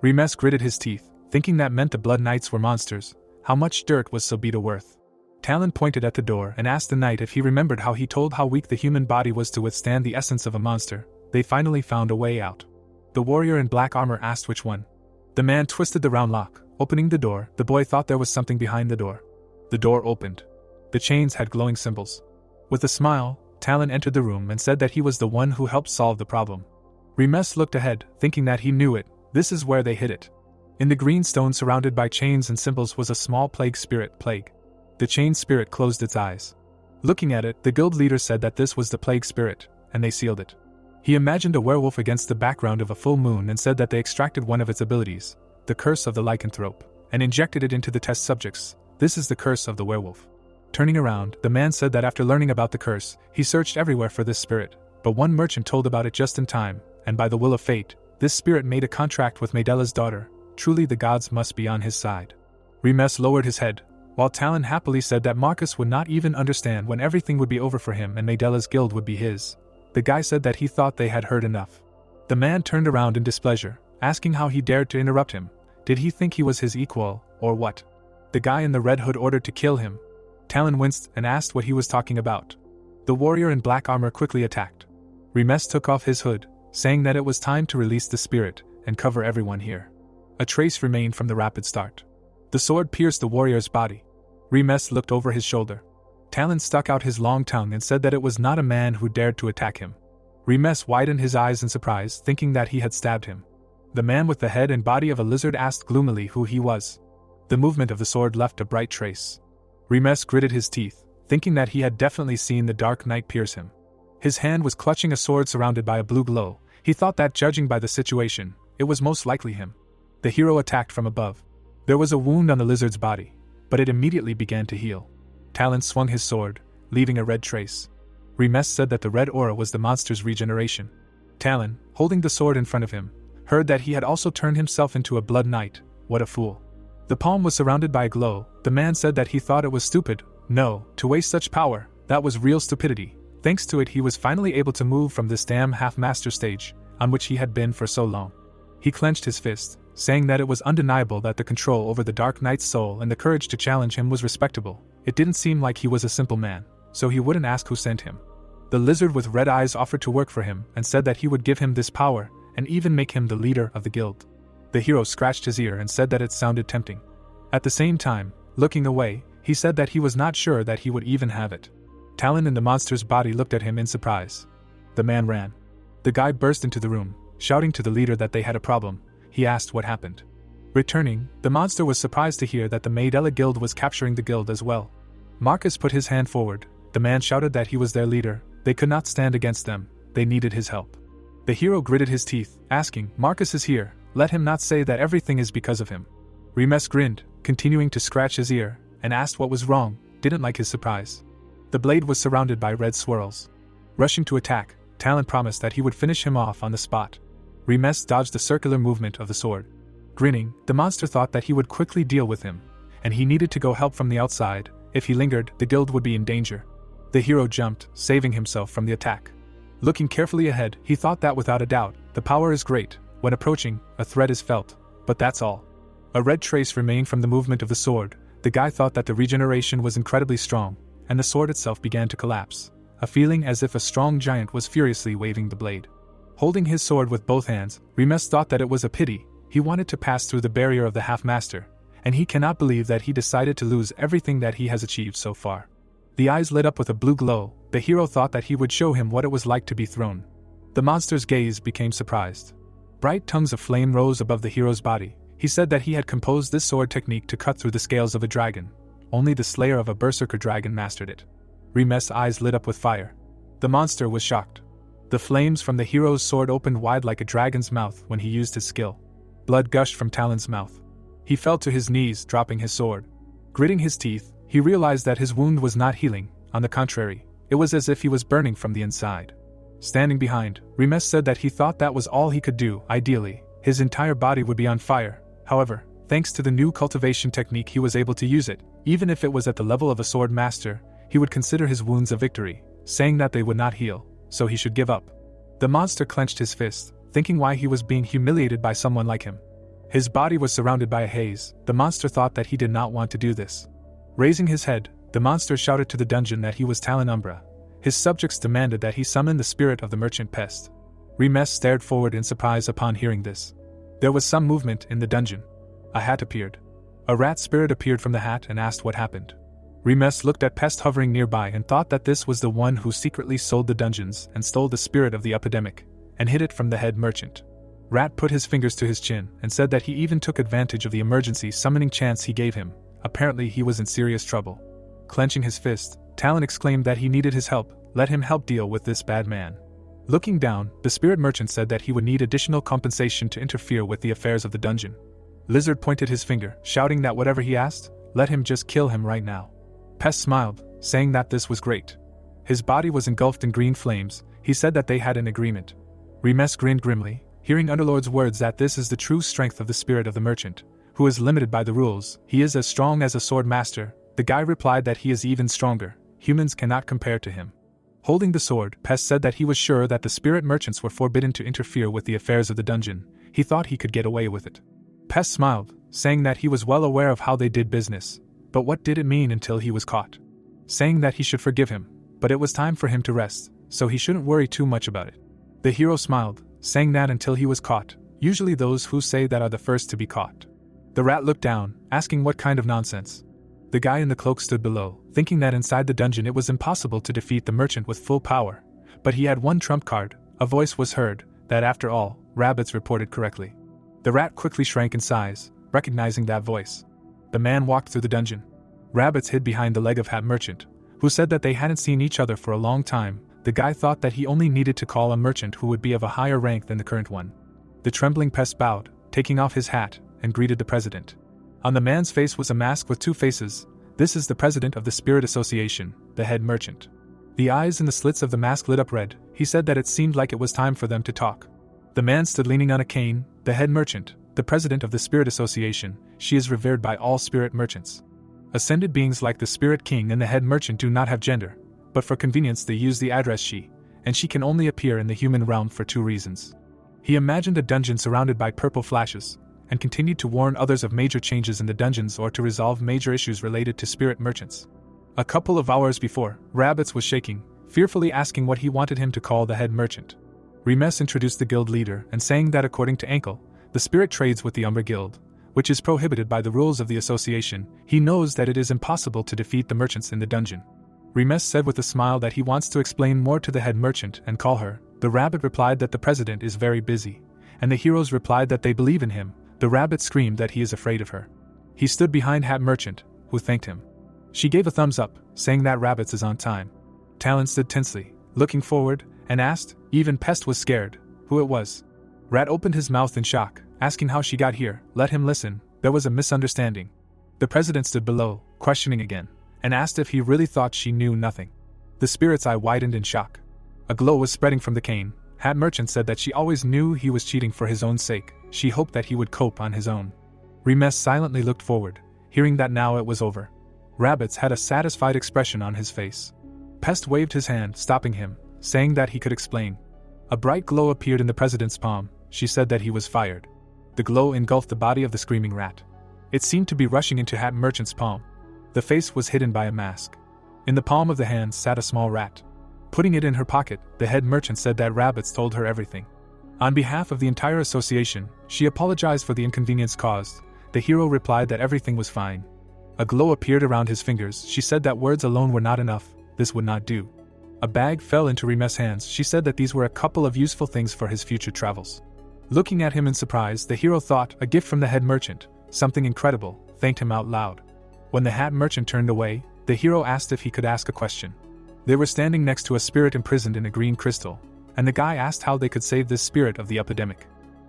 Remes gritted his teeth, thinking that meant the Blood Knights were monsters. How much dirt was Silbita worth? Talon pointed at the door and asked the knight if he remembered how he told how weak the human body was to withstand the essence of a monster. They finally found a way out. The warrior in black armor asked which one. The man twisted the round lock, opening the door. The boy thought there was something behind the door. The door opened. The chains had glowing symbols. With a smile, Talon entered the room and said that he was the one who helped solve the problem. Remes looked ahead, thinking that he knew it. This is where they hid it. In the green stone surrounded by chains and symbols was a small plague spirit, Plague. The chained spirit closed its eyes. Looking at it, the guild leader said that this was the plague spirit, and they sealed it. He imagined a werewolf against the background of a full moon and said that they extracted one of its abilities, the curse of the lycanthrope, and injected it into the test subjects. This is the curse of the werewolf. Turning around, the man said that after learning about the curse, he searched everywhere for this spirit, but one merchant told about it just in time, and by the will of fate, this spirit made a contract with Maedela's daughter. Truly the gods must be on his side. Remes lowered his head, while Talon happily said that Marcus would not even understand when everything would be over for him and Maedela's guild would be his. The guy said that he thought they had heard enough. The man turned around in displeasure, asking how he dared to interrupt him. Did he think he was his equal, or what? The guy in the red hood ordered to kill him. Talon winced and asked what he was talking about. The warrior in black armor quickly attacked. Remes took off his hood, saying that it was time to release the spirit and cover everyone here. A trace remained from the rapid start. The sword pierced the warrior's body. Remes looked over his shoulder. Talon stuck out his long tongue and said that it was not a man who dared to attack him. Remes widened his eyes in surprise, thinking that he had stabbed him. The man with the head and body of a lizard asked gloomily who he was. The movement of the sword left a bright trace. Remes gritted his teeth, thinking that he had definitely seen the Dark Knight pierce him. His hand was clutching a sword surrounded by a blue glow. He thought that judging by the situation, it was most likely him. The hero attacked from above. There was a wound on the lizard's body, but it immediately began to heal. Talon swung his sword, leaving a red trace. Remes said that the red aura was the monster's regeneration. Talon, holding the sword in front of him, heard that he had also turned himself into a blood knight. What a fool. The palm was surrounded by a glow. The man said that he thought it was stupid. No, to waste such power, that was real stupidity. Thanks to it he was finally able to move from this damn half-master stage, on which he had been for so long. He clenched his fist, saying that it was undeniable that the control over the Dark Knight's soul and the courage to challenge him was respectable. It didn't seem like he was a simple man, so he wouldn't ask who sent him. The lizard with red eyes offered to work for him and said that he would give him this power and even make him the leader of the guild. The hero scratched his ear and said that it sounded tempting. At the same time, looking away, he said that he was not sure that he would even have it. Talon in the monster's body looked at him in surprise. The man ran. The guy burst into the room, shouting to the leader that they had a problem. He asked what happened. Returning, the monster was surprised to hear that the Maedela guild was capturing the guild as well. Marcus put his hand forward. The man shouted that he was their leader. They could not stand against them. They needed his help. The hero gritted his teeth, asking, Marcus is here. Let him not say that everything is because of him. Remes grinned, continuing to scratch his ear, and asked what was wrong. Didn't like his surprise. The blade was surrounded by red swirls. Rushing to attack, Talon promised that he would finish him off on the spot. Remes dodged the circular movement of the sword. Grinning, the monster thought that he would quickly deal with him, and he needed to go help from the outside. If he lingered, the guild would be in danger. The hero jumped, saving himself from the attack. Looking carefully ahead, he thought that without a doubt, the power is great. When approaching, a threat is felt, but that's all. A red trace remained from the movement of the sword. The guy thought that the regeneration was incredibly strong, and the sword itself began to collapse, a feeling as if a strong giant was furiously waving the blade. Holding his sword with both hands, Remes thought that it was a pity. He wanted to pass through the barrier of the half-master, and he cannot believe that he decided to lose everything that he has achieved so far. The eyes lit up with a blue glow. The hero thought that he would show him what it was like to be thrown. The monster's gaze became surprised. Bright tongues of flame rose above the hero's body. He said that he had composed this sword technique to cut through the scales of a dragon. Only the slayer of a berserker dragon mastered it. Remes' eyes lit up with fire. The monster was shocked. The flames from the hero's sword opened wide like a dragon's mouth when he used his skill. Blood gushed from Talon's mouth. He fell to his knees, dropping his sword. Gritting his teeth, he realized that his wound was not healing. On the contrary, it was as if he was burning from the inside. Standing behind, Remes said that he thought that was all he could do. Ideally, his entire body would be on fire. However, thanks to the new cultivation technique, he was able to use it. Even if it was at the level of a sword master, he would consider his wounds a victory, saying that they would not heal, so he should give up. The monster clenched his fist, thinking why he was being humiliated by someone like him. His body was surrounded by a haze. The monster thought that he did not want to do this. Raising his head, the monster shouted to the dungeon that he was Talon Umbra. His subjects demanded that he summon the spirit of the merchant pest. Remes stared forward in surprise upon hearing this. There was some movement in the dungeon. A hat appeared. A rat spirit appeared from the hat and asked what happened. Remes looked at Pest hovering nearby and thought that this was the one who secretly sold the dungeons and stole the spirit of the epidemic, and hid it from the head merchant. Rat put his fingers to his chin and said that he even took advantage of the emergency summoning chance he gave him. Apparently he was in serious trouble. Clenching his fist, Talon exclaimed that he needed his help. Let him help deal with this bad man. Looking down, the spirit merchant said that he would need additional compensation to interfere with the affairs of the dungeon. Lizard pointed his finger, shouting that whatever he asked, let him just kill him right now. Pest smiled, saying that this was great. His body was engulfed in green flames. He said that they had an agreement. Remes grinned grimly, hearing Underlord's words that this is the true strength of the spirit of the merchant, who is limited by the rules. He is as strong as a sword master. The guy replied that he is even stronger. Humans cannot compare to him. Holding the sword, Pest said that he was sure that the spirit merchants were forbidden to interfere with the affairs of the dungeon. He thought he could get away with it. Pest smiled, saying that he was well aware of how they did business, but what did it mean until he was caught? Saying that he should forgive him, but it was time for him to rest, so he shouldn't worry too much about it. The hero smiled, saying that until he was caught, usually those who say that are the first to be caught. The rat looked down, asking what kind of nonsense. The guy in the cloak stood below, thinking that inside the dungeon it was impossible to defeat the merchant with full power, but he had one trump card. A voice was heard, that after all, rabbits reported correctly. The rat quickly shrank in size, recognizing that voice. The man walked through the dungeon. Rabbits hid behind the leg of Hat Merchant, who said that they hadn't seen each other for a long time. The guy thought that he only needed to call a merchant who would be of a higher rank than the current one. The trembling Pest bowed, taking off his hat, and greeted the president. On the man's face was a mask with two faces. This is the president of the Spirit Association, the head merchant. The eyes in the slits of the mask lit up red. He said that it seemed like it was time for them to talk. The man stood leaning on a cane. The head merchant, the president of the Spirit Association, she is revered by all spirit merchants. Ascended beings like the Spirit King and the head merchant do not have gender, but for convenience they use the address she, and she can only appear in the human realm for two reasons. He imagined a dungeon surrounded by purple flashes, and continued to warn others of major changes in the dungeons or to resolve major issues related to spirit merchants. A couple of hours before, Rabbits was shaking, fearfully asking what he wanted him to call the head merchant. Remes introduced the guild leader and saying that according to Ankle, the spirit trades with the Umbra Guild, which is prohibited by the rules of the association. He knows that it is impossible to defeat the merchants in the dungeon. Remes said with a smile that he wants to explain more to the head merchant and call her. The rabbit replied that the president is very busy, and the heroes replied that they believe in him. The rabbit screamed that he is afraid of her. He stood behind Hat Merchant, who thanked him. She gave a thumbs up, saying that Rabbits is on time. Talon stood tensely, looking forward, and asked, even Pest was scared, who it was. Rat opened his mouth in shock, asking how she got here. Let him listen, there was a misunderstanding. The president stood below, questioning again, and asked if he really thought she knew nothing. The spirit's eye widened in shock. A glow was spreading from the cane. Hat Merchant said that she always knew he was cheating for his own sake. She hoped that he would cope on his own. Remes silently looked forward, hearing that now it was over. Rabbits had a satisfied expression on his face. Pest waved his hand, stopping him, saying that he could explain. A bright glow appeared in the president's palm. She said that he was fired. The glow engulfed the body of the screaming rat. It seemed to be rushing into Hat Merchant's palm. The face was hidden by a mask. In the palm of the hand sat a small rat. Putting it in her pocket, the head merchant said that Rabbits told her everything. On behalf of the entire association, she apologized for the inconvenience caused. The hero replied that everything was fine. A glow appeared around his fingers. She said that words alone were not enough. This would not do. A bag fell into Remes' hands. She said that these were a couple of useful things for his future travels. Looking at him in surprise, the hero thought, a gift from the head merchant, something incredible, thanked him out loud. When the hat merchant turned away, the hero asked if he could ask a question. They were standing next to a spirit imprisoned in a green crystal, and the guy asked how they could save this spirit of the epidemic.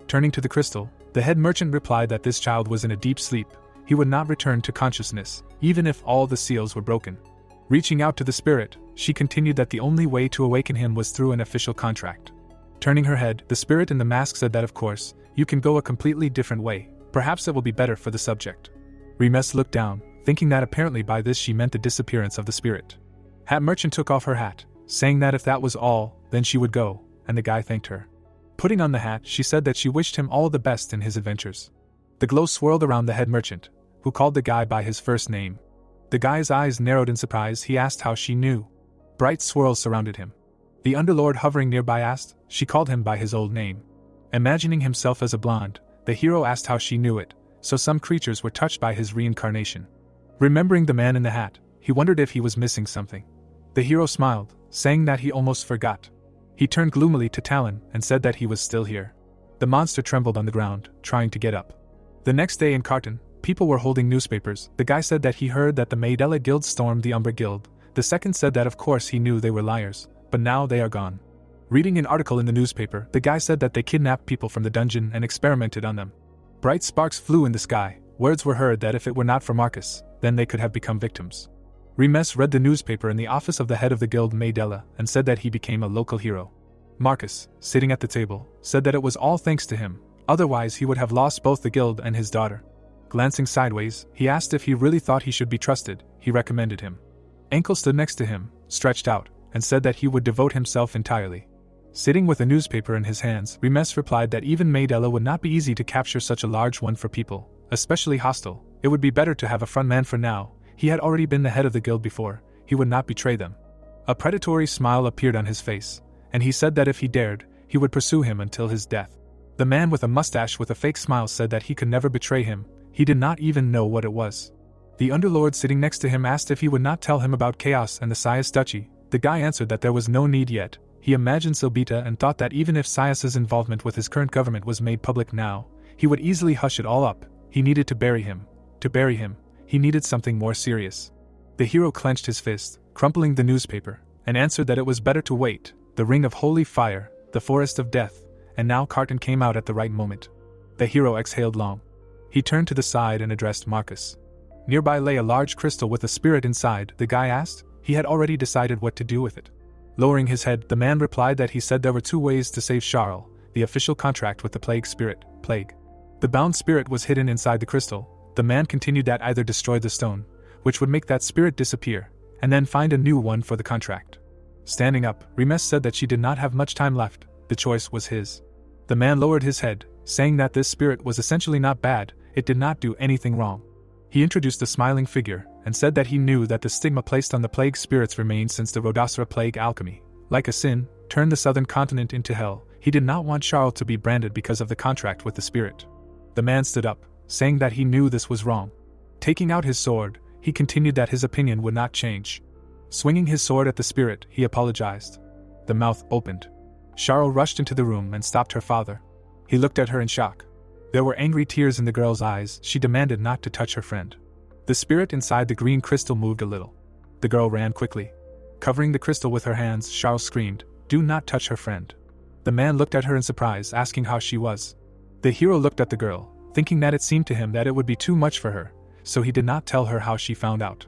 Turning to the crystal, the head merchant replied that this child was in a deep sleep. He would not return to consciousness, even if all the seals were broken. Reaching out to the spirit, she continued that the only way to awaken him was through an official contract. Turning her head, the spirit in the mask said that of course, you can go a completely different way, perhaps it will be better for the subject. Remes looked down, thinking that apparently by this she meant the disappearance of the spirit. Hat Merchant took off her hat, saying that if that was all, then she would go, and the guy thanked her. Putting on the hat, she said that she wished him all the best in his adventures. The glow swirled around the head merchant, who called the guy by his first name. The guy's eyes narrowed in surprise. He asked how she knew. Bright swirls surrounded him. The underlord hovering nearby asked. She called him by his old name. Imagining himself as a blonde, the hero asked how she knew it, so some creatures were touched by his reincarnation. Remembering the man in the hat, he wondered if he was missing something. The hero smiled, saying that he almost forgot. He turned gloomily to Talon and said that he was still here. The monster trembled on the ground, trying to get up. The next day in Carton, people were holding newspapers. The guy said that he heard that the Maidella Guild stormed the Umber Guild. The second said that of course he knew they were liars, but now they are gone. Reading an article in the newspaper, the guy said that they kidnapped people from the dungeon and experimented on them. Bright sparks flew in the sky. Words were heard that if it were not for Marcus, then they could have become victims. Remes read the newspaper in the office of the head of the guild Maidella and said that he became a local hero. Marcus, sitting at the table, said that it was all thanks to him, otherwise he would have lost both the guild and his daughter. Glancing sideways, he asked if he really thought he should be trusted. He recommended him. Ankle stood next to him, stretched out, and said that he would devote himself entirely. Sitting with a newspaper in his hands, Remes replied that even Maidella would not be easy to capture such a large one for people, especially hostile. It would be better to have a front man for now. He had already been the head of the guild before. He would not betray them. A predatory smile appeared on his face, and he said that if he dared, he would pursue him until his death. The man with a mustache with a fake smile said that he could never betray him. He did not even know what it was. The underlord sitting next to him asked if he would not tell him about Chaos and the Sias Duchy. The guy answered that there was no need yet. He imagined Silbita and thought that even if Sias's involvement with his current government was made public now, he would easily hush it all up. He needed to bury him. To bury him, he needed something more serious. The hero clenched his fist, crumpling the newspaper, and answered that it was better to wait. The ring of holy fire, the forest of death, and now Carton came out at the right moment. The hero exhaled long. He turned to the side and addressed Marcus. Nearby lay a large crystal with a spirit inside. The guy asked. He had already decided what to do with it. Lowering his head, the man replied that he said there were two ways to save Charles, the official contract with the plague spirit, Plague. The bound spirit was hidden inside the crystal. The man continued that either destroy the stone, which would make that spirit disappear, and then find a new one for the contract. Standing up, Remes said that she did not have much time left. The choice was his. The man lowered his head, saying that this spirit was essentially not bad. It did not do anything wrong. He introduced a smiling figure, and said that he knew that the stigma placed on the plague spirits remained since the Rhodosra plague alchemy, like a sin, turned the southern continent into hell. He did not want Charles to be branded because of the contract with the spirit. The man stood up, saying that he knew this was wrong. Taking out his sword, he continued that his opinion would not change. Swinging his sword at the spirit, he apologized. The mouth opened. Charles rushed into the room and stopped her father. He looked at her in shock. There were angry tears in the girl's eyes. She demanded not to touch her friend. The spirit inside the green crystal moved a little. The girl ran quickly. Covering the crystal with her hands, Charles screamed, "Do not touch her friend." The man looked at her in surprise, asking how she was. The hero looked at the girl, thinking that it seemed to him that it would be too much for her, so he did not tell her how she found out.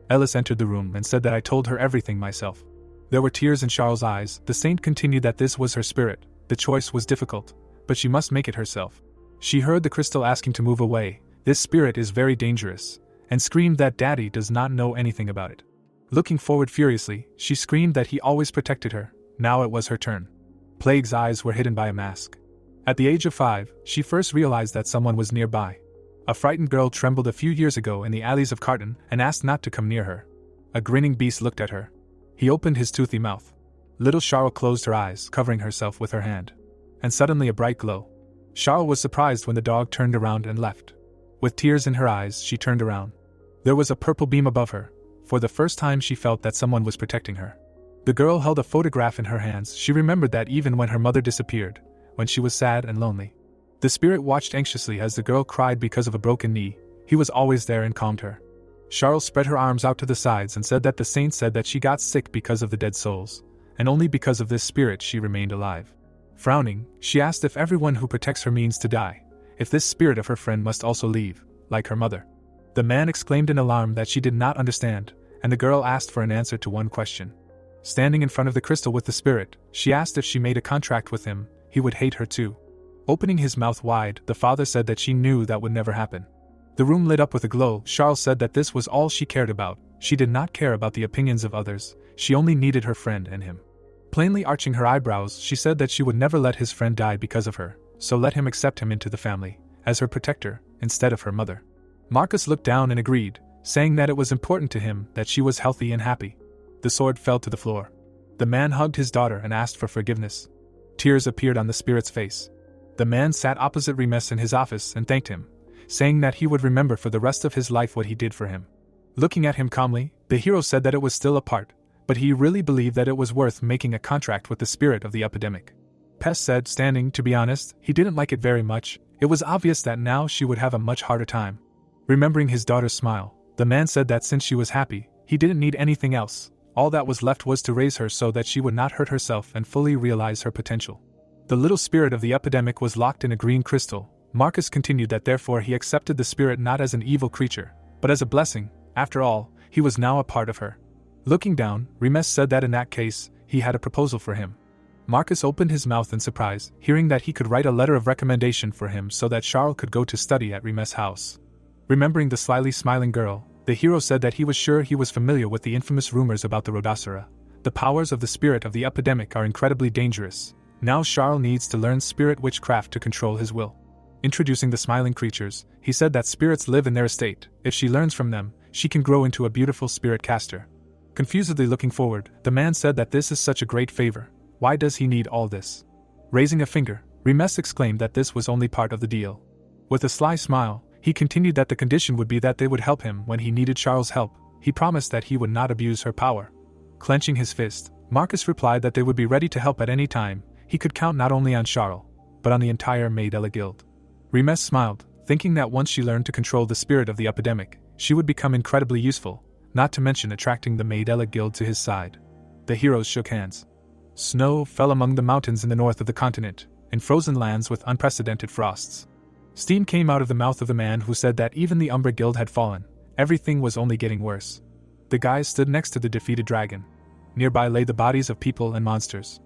Eldest entered the room and said that I told her everything myself. There were tears in Charles' eyes. The saint continued that this was her spirit, The choice was difficult, but she must make it herself. She heard the crystal asking to move away, "This spirit is very dangerous," and screamed that Daddy does not know anything about it. Looking forward furiously, she screamed that he always protected her. Now it was her turn. Plague's eyes were hidden by a mask. At the age of 5, she first realized that someone was nearby. A frightened girl trembled a few years ago in the alleys of Carton and asked not to come near her. A grinning beast looked at her. He opened his toothy mouth. Little Charles closed her eyes, covering herself with her hand. And suddenly a bright glow. Charles was surprised when the dog turned around and left. With tears in her eyes, she turned around. There was a purple beam above her. For the first time she felt that someone was protecting her. The girl held a photograph in her hands. She remembered that even when her mother disappeared, when she was sad and lonely. The spirit watched anxiously as the girl cried because of a broken knee. He was always there and calmed her. Charles spread her arms out to the sides and said that the saint said that she got sick because of the dead souls, and only because of this spirit she remained alive. Frowning, she asked if everyone who protects her means to die, if this spirit of her friend must also leave, like her mother. The man exclaimed in alarm that she did not understand, and the girl asked for an answer to one question. Standing in front of the crystal with the spirit, she asked if she made a contract with him, he would hate her too. Opening his mouth wide, the father said that she knew that would never happen. The room lit up with a glow. Charles said that this was all she cared about. She did not care about the opinions of others, she only needed her friend and him. Plainly arching her eyebrows, she said that she would never let his friend die because of her, so let him accept him into the family, as her protector, instead of her mother. Marcus looked down and agreed, saying that it was important to him that she was healthy and happy. The sword fell to the floor. The man hugged his daughter and asked for forgiveness. Tears appeared on the spirit's face. The man sat opposite Remes in his office and thanked him, saying that he would remember for the rest of his life what he did for him. Looking at him calmly, the hero said that it was still a part, but he really believed that it was worth making a contract with the spirit of the epidemic. Pest said, standing, to be honest, he didn't like it very much. It was obvious that now she would have a much harder time. Remembering his daughter's smile, the man said that since she was happy, he didn't need anything else. All that was left was to raise her so that she would not hurt herself and fully realize her potential. The little spirit of the epidemic was locked in a green crystal. Marcus continued that therefore he accepted the spirit not as an evil creature, but as a blessing. After all, he was now a part of her. Looking down, Remes said that in that case, he had a proposal for him. Marcus opened his mouth in surprise, hearing that he could write a letter of recommendation for him so that Charles could go to study at Remes' house. Remembering the slyly smiling girl, the hero said that he was sure he was familiar with the infamous rumors about the Rhodocera. The powers of the spirit of the epidemic are incredibly dangerous. Now Charles needs to learn spirit witchcraft to control his will. Introducing the smiling creatures, he said that spirits live in their estate. If she learns from them, she can grow into a beautiful spirit caster. Confusedly looking forward, the man said that this is such a great favor. Why does he need all this? Raising a finger, Remes exclaimed that this was only part of the deal. With a sly smile, he continued that the condition would be that they would help him when he needed Charles' help. He promised that he would not abuse her power. Clenching his fist, Marcus replied that they would be ready to help at any time. He could count not only on Charles, but on the entire Maidella Guild. Remes smiled, thinking that once she learned to control the spirit of the epidemic, she would become incredibly useful, not to mention attracting the Maidella Guild to his side. The heroes shook hands. Snow fell among the mountains in the north of the continent, in frozen lands with unprecedented frosts. Steam came out of the mouth of the man who said that even the Umbra Guild had fallen. Everything was only getting worse. The guy stood next to the defeated dragon. Nearby lay the bodies of people and monsters.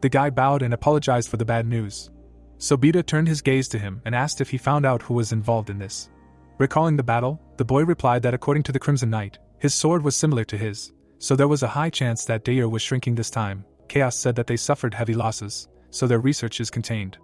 The guy bowed and apologized for the bad news. Sobita turned his gaze to him and asked if he found out who was involved in this. Recalling the battle, the boy replied that according to the Crimson Knight, his sword was similar to his, so there was a high chance that Dayer was shrinking this time. Chaos said that they suffered heavy losses, so their research is contained.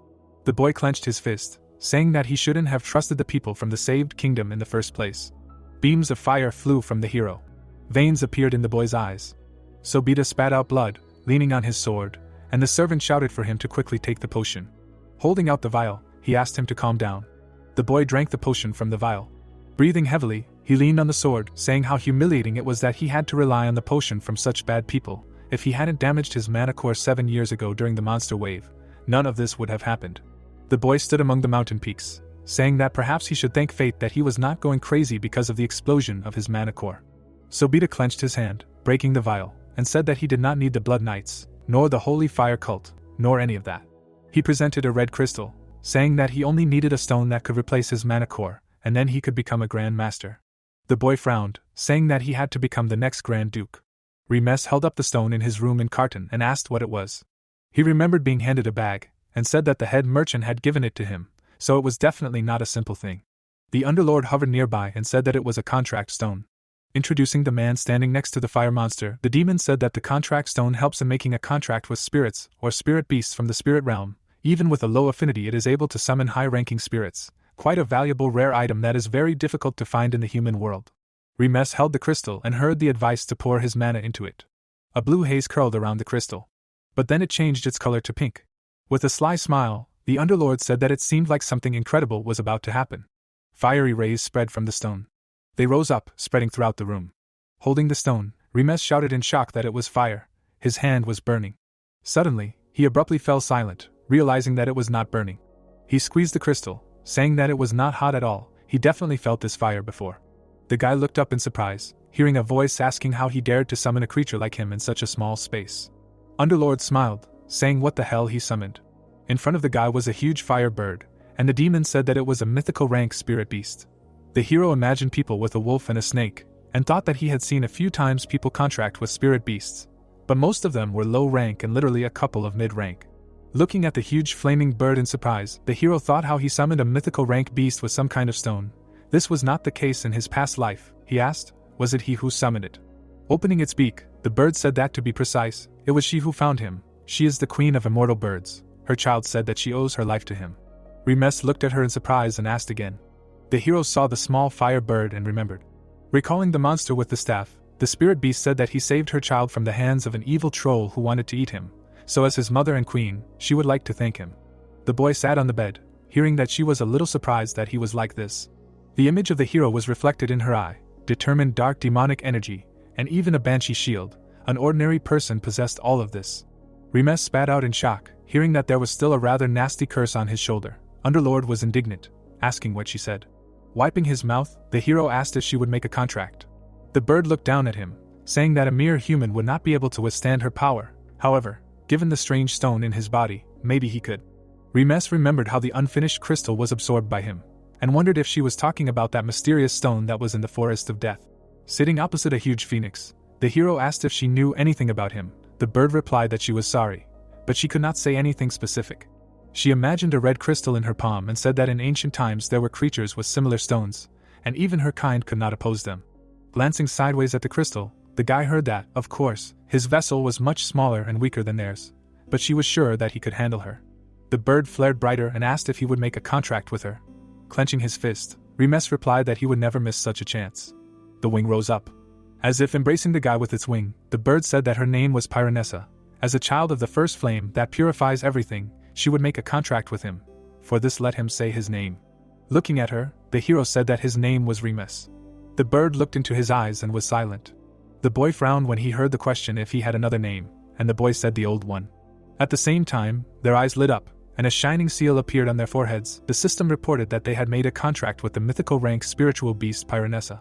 The boy clenched his fist, saying that he shouldn't have trusted the people from the saved kingdom in the first place. Beams of fire flew from the hero. Veins appeared in the boy's eyes. Sobita spat out blood, leaning on his sword, and the servant shouted for him to quickly take the potion. Holding out the vial, he asked him to calm down. The boy drank the potion from the vial. Breathing heavily, he leaned on the sword, saying how humiliating it was that he had to rely on the potion from such bad people. If he hadn't damaged his mana core 7 years ago during the monster wave, none of this would have happened. The boy stood among the mountain peaks, saying that perhaps he should thank fate that he was not going crazy because of the explosion of his mana core. Sobita clenched his hand, breaking the vial, and said that he did not need the Blood Knights, nor the Holy Fire Cult, nor any of that. He presented a red crystal, saying that he only needed a stone that could replace his mana core, and then he could become a Grand Master. The boy frowned, saying that he had to become the next Grand Duke. Remes held up the stone in his room in Carton and asked what it was. He remembered being handed a bag, and said that the head merchant had given it to him, so it was definitely not a simple thing. The Underlord hovered nearby and said that it was a contract stone. Introducing the man standing next to the fire monster, the demon said that the contract stone helps in making a contract with spirits or spirit beasts from the spirit realm. Even with a low affinity, it is able to summon high-ranking spirits, quite a valuable rare item that is very difficult to find in the human world. Remes held the crystal and heard the advice to pour his mana into it. A blue haze curled around the crystal. But then it changed its color to pink. With a sly smile, the Underlord said that it seemed like something incredible was about to happen. Fiery rays spread from the stone. They rose up, spreading throughout the room. Holding the stone, Remes shouted in shock that it was fire. His hand was burning. Suddenly, he abruptly fell silent, realizing that it was not burning. He squeezed the crystal, saying that it was not hot at all. He definitely felt this fire before. The guy looked up in surprise, hearing a voice asking how he dared to summon a creature like him in such a small space. Underlord smiled, saying what the hell he summoned. In front of the guy was a huge fire bird, and the demon said that it was a mythical rank spirit beast. The hero imagined people with a wolf and a snake, and thought that he had seen a few times people contract with spirit beasts, but most of them were low rank and literally a couple of mid-rank. Looking at the huge flaming bird in surprise, the hero thought how he summoned a mythical rank beast with some kind of stone. This was not the case in his past life, he asked. Was it he who summoned it? Opening its beak, the bird said that to be precise, it was she who found him. She is the queen of immortal birds. Her child said that she owes her life to him. Remes looked at her in surprise and asked again. The hero saw the small fire bird and remembered. Recalling the monster with the staff, the spirit beast said that he saved her child from the hands of an evil troll who wanted to eat him, so as his mother and queen, she would like to thank him. The boy sat on the bed, hearing that she was a little surprised that he was like this. The image of the hero was reflected in her eye, determined dark demonic energy, and even a banshee shield. An ordinary person possessed all of this. Remes spat out in shock, hearing that there was still a rather nasty curse on his shoulder. Underlord was indignant, asking what she said. Wiping his mouth, the hero asked if she would make a contract. The bird looked down at him, saying that a mere human would not be able to withstand her power. However, given the strange stone in his body, maybe he could. Remes remembered how the unfinished crystal was absorbed by him, and wondered if she was talking about that mysterious stone that was in the Forest of Death. Sitting opposite a huge phoenix, the hero asked if she knew anything about him. The bird replied that she was sorry, but she could not say anything specific. She imagined a red crystal in her palm and said that in ancient times there were creatures with similar stones, and even her kind could not oppose them. Glancing sideways at the crystal, the guy heard that, of course, his vessel was much smaller and weaker than theirs, but she was sure that he could handle her. The bird flared brighter and asked if he would make a contract with her. Clenching his fist, Remes replied that he would never miss such a chance. The wing rose up. As if embracing the guy with its wing, the bird said that her name was Pyranessa. As a child of the first flame that purifies everything, she would make a contract with him. For this, let him say his name. Looking at her, the hero said that his name was Remes. The bird looked into his eyes and was silent. The boy frowned when he heard the question if he had another name, and the boy said the old one. At the same time, their eyes lit up, and a shining seal appeared on their foreheads. The system reported that they had made a contract with the mythical rank spiritual beast Pyranessa.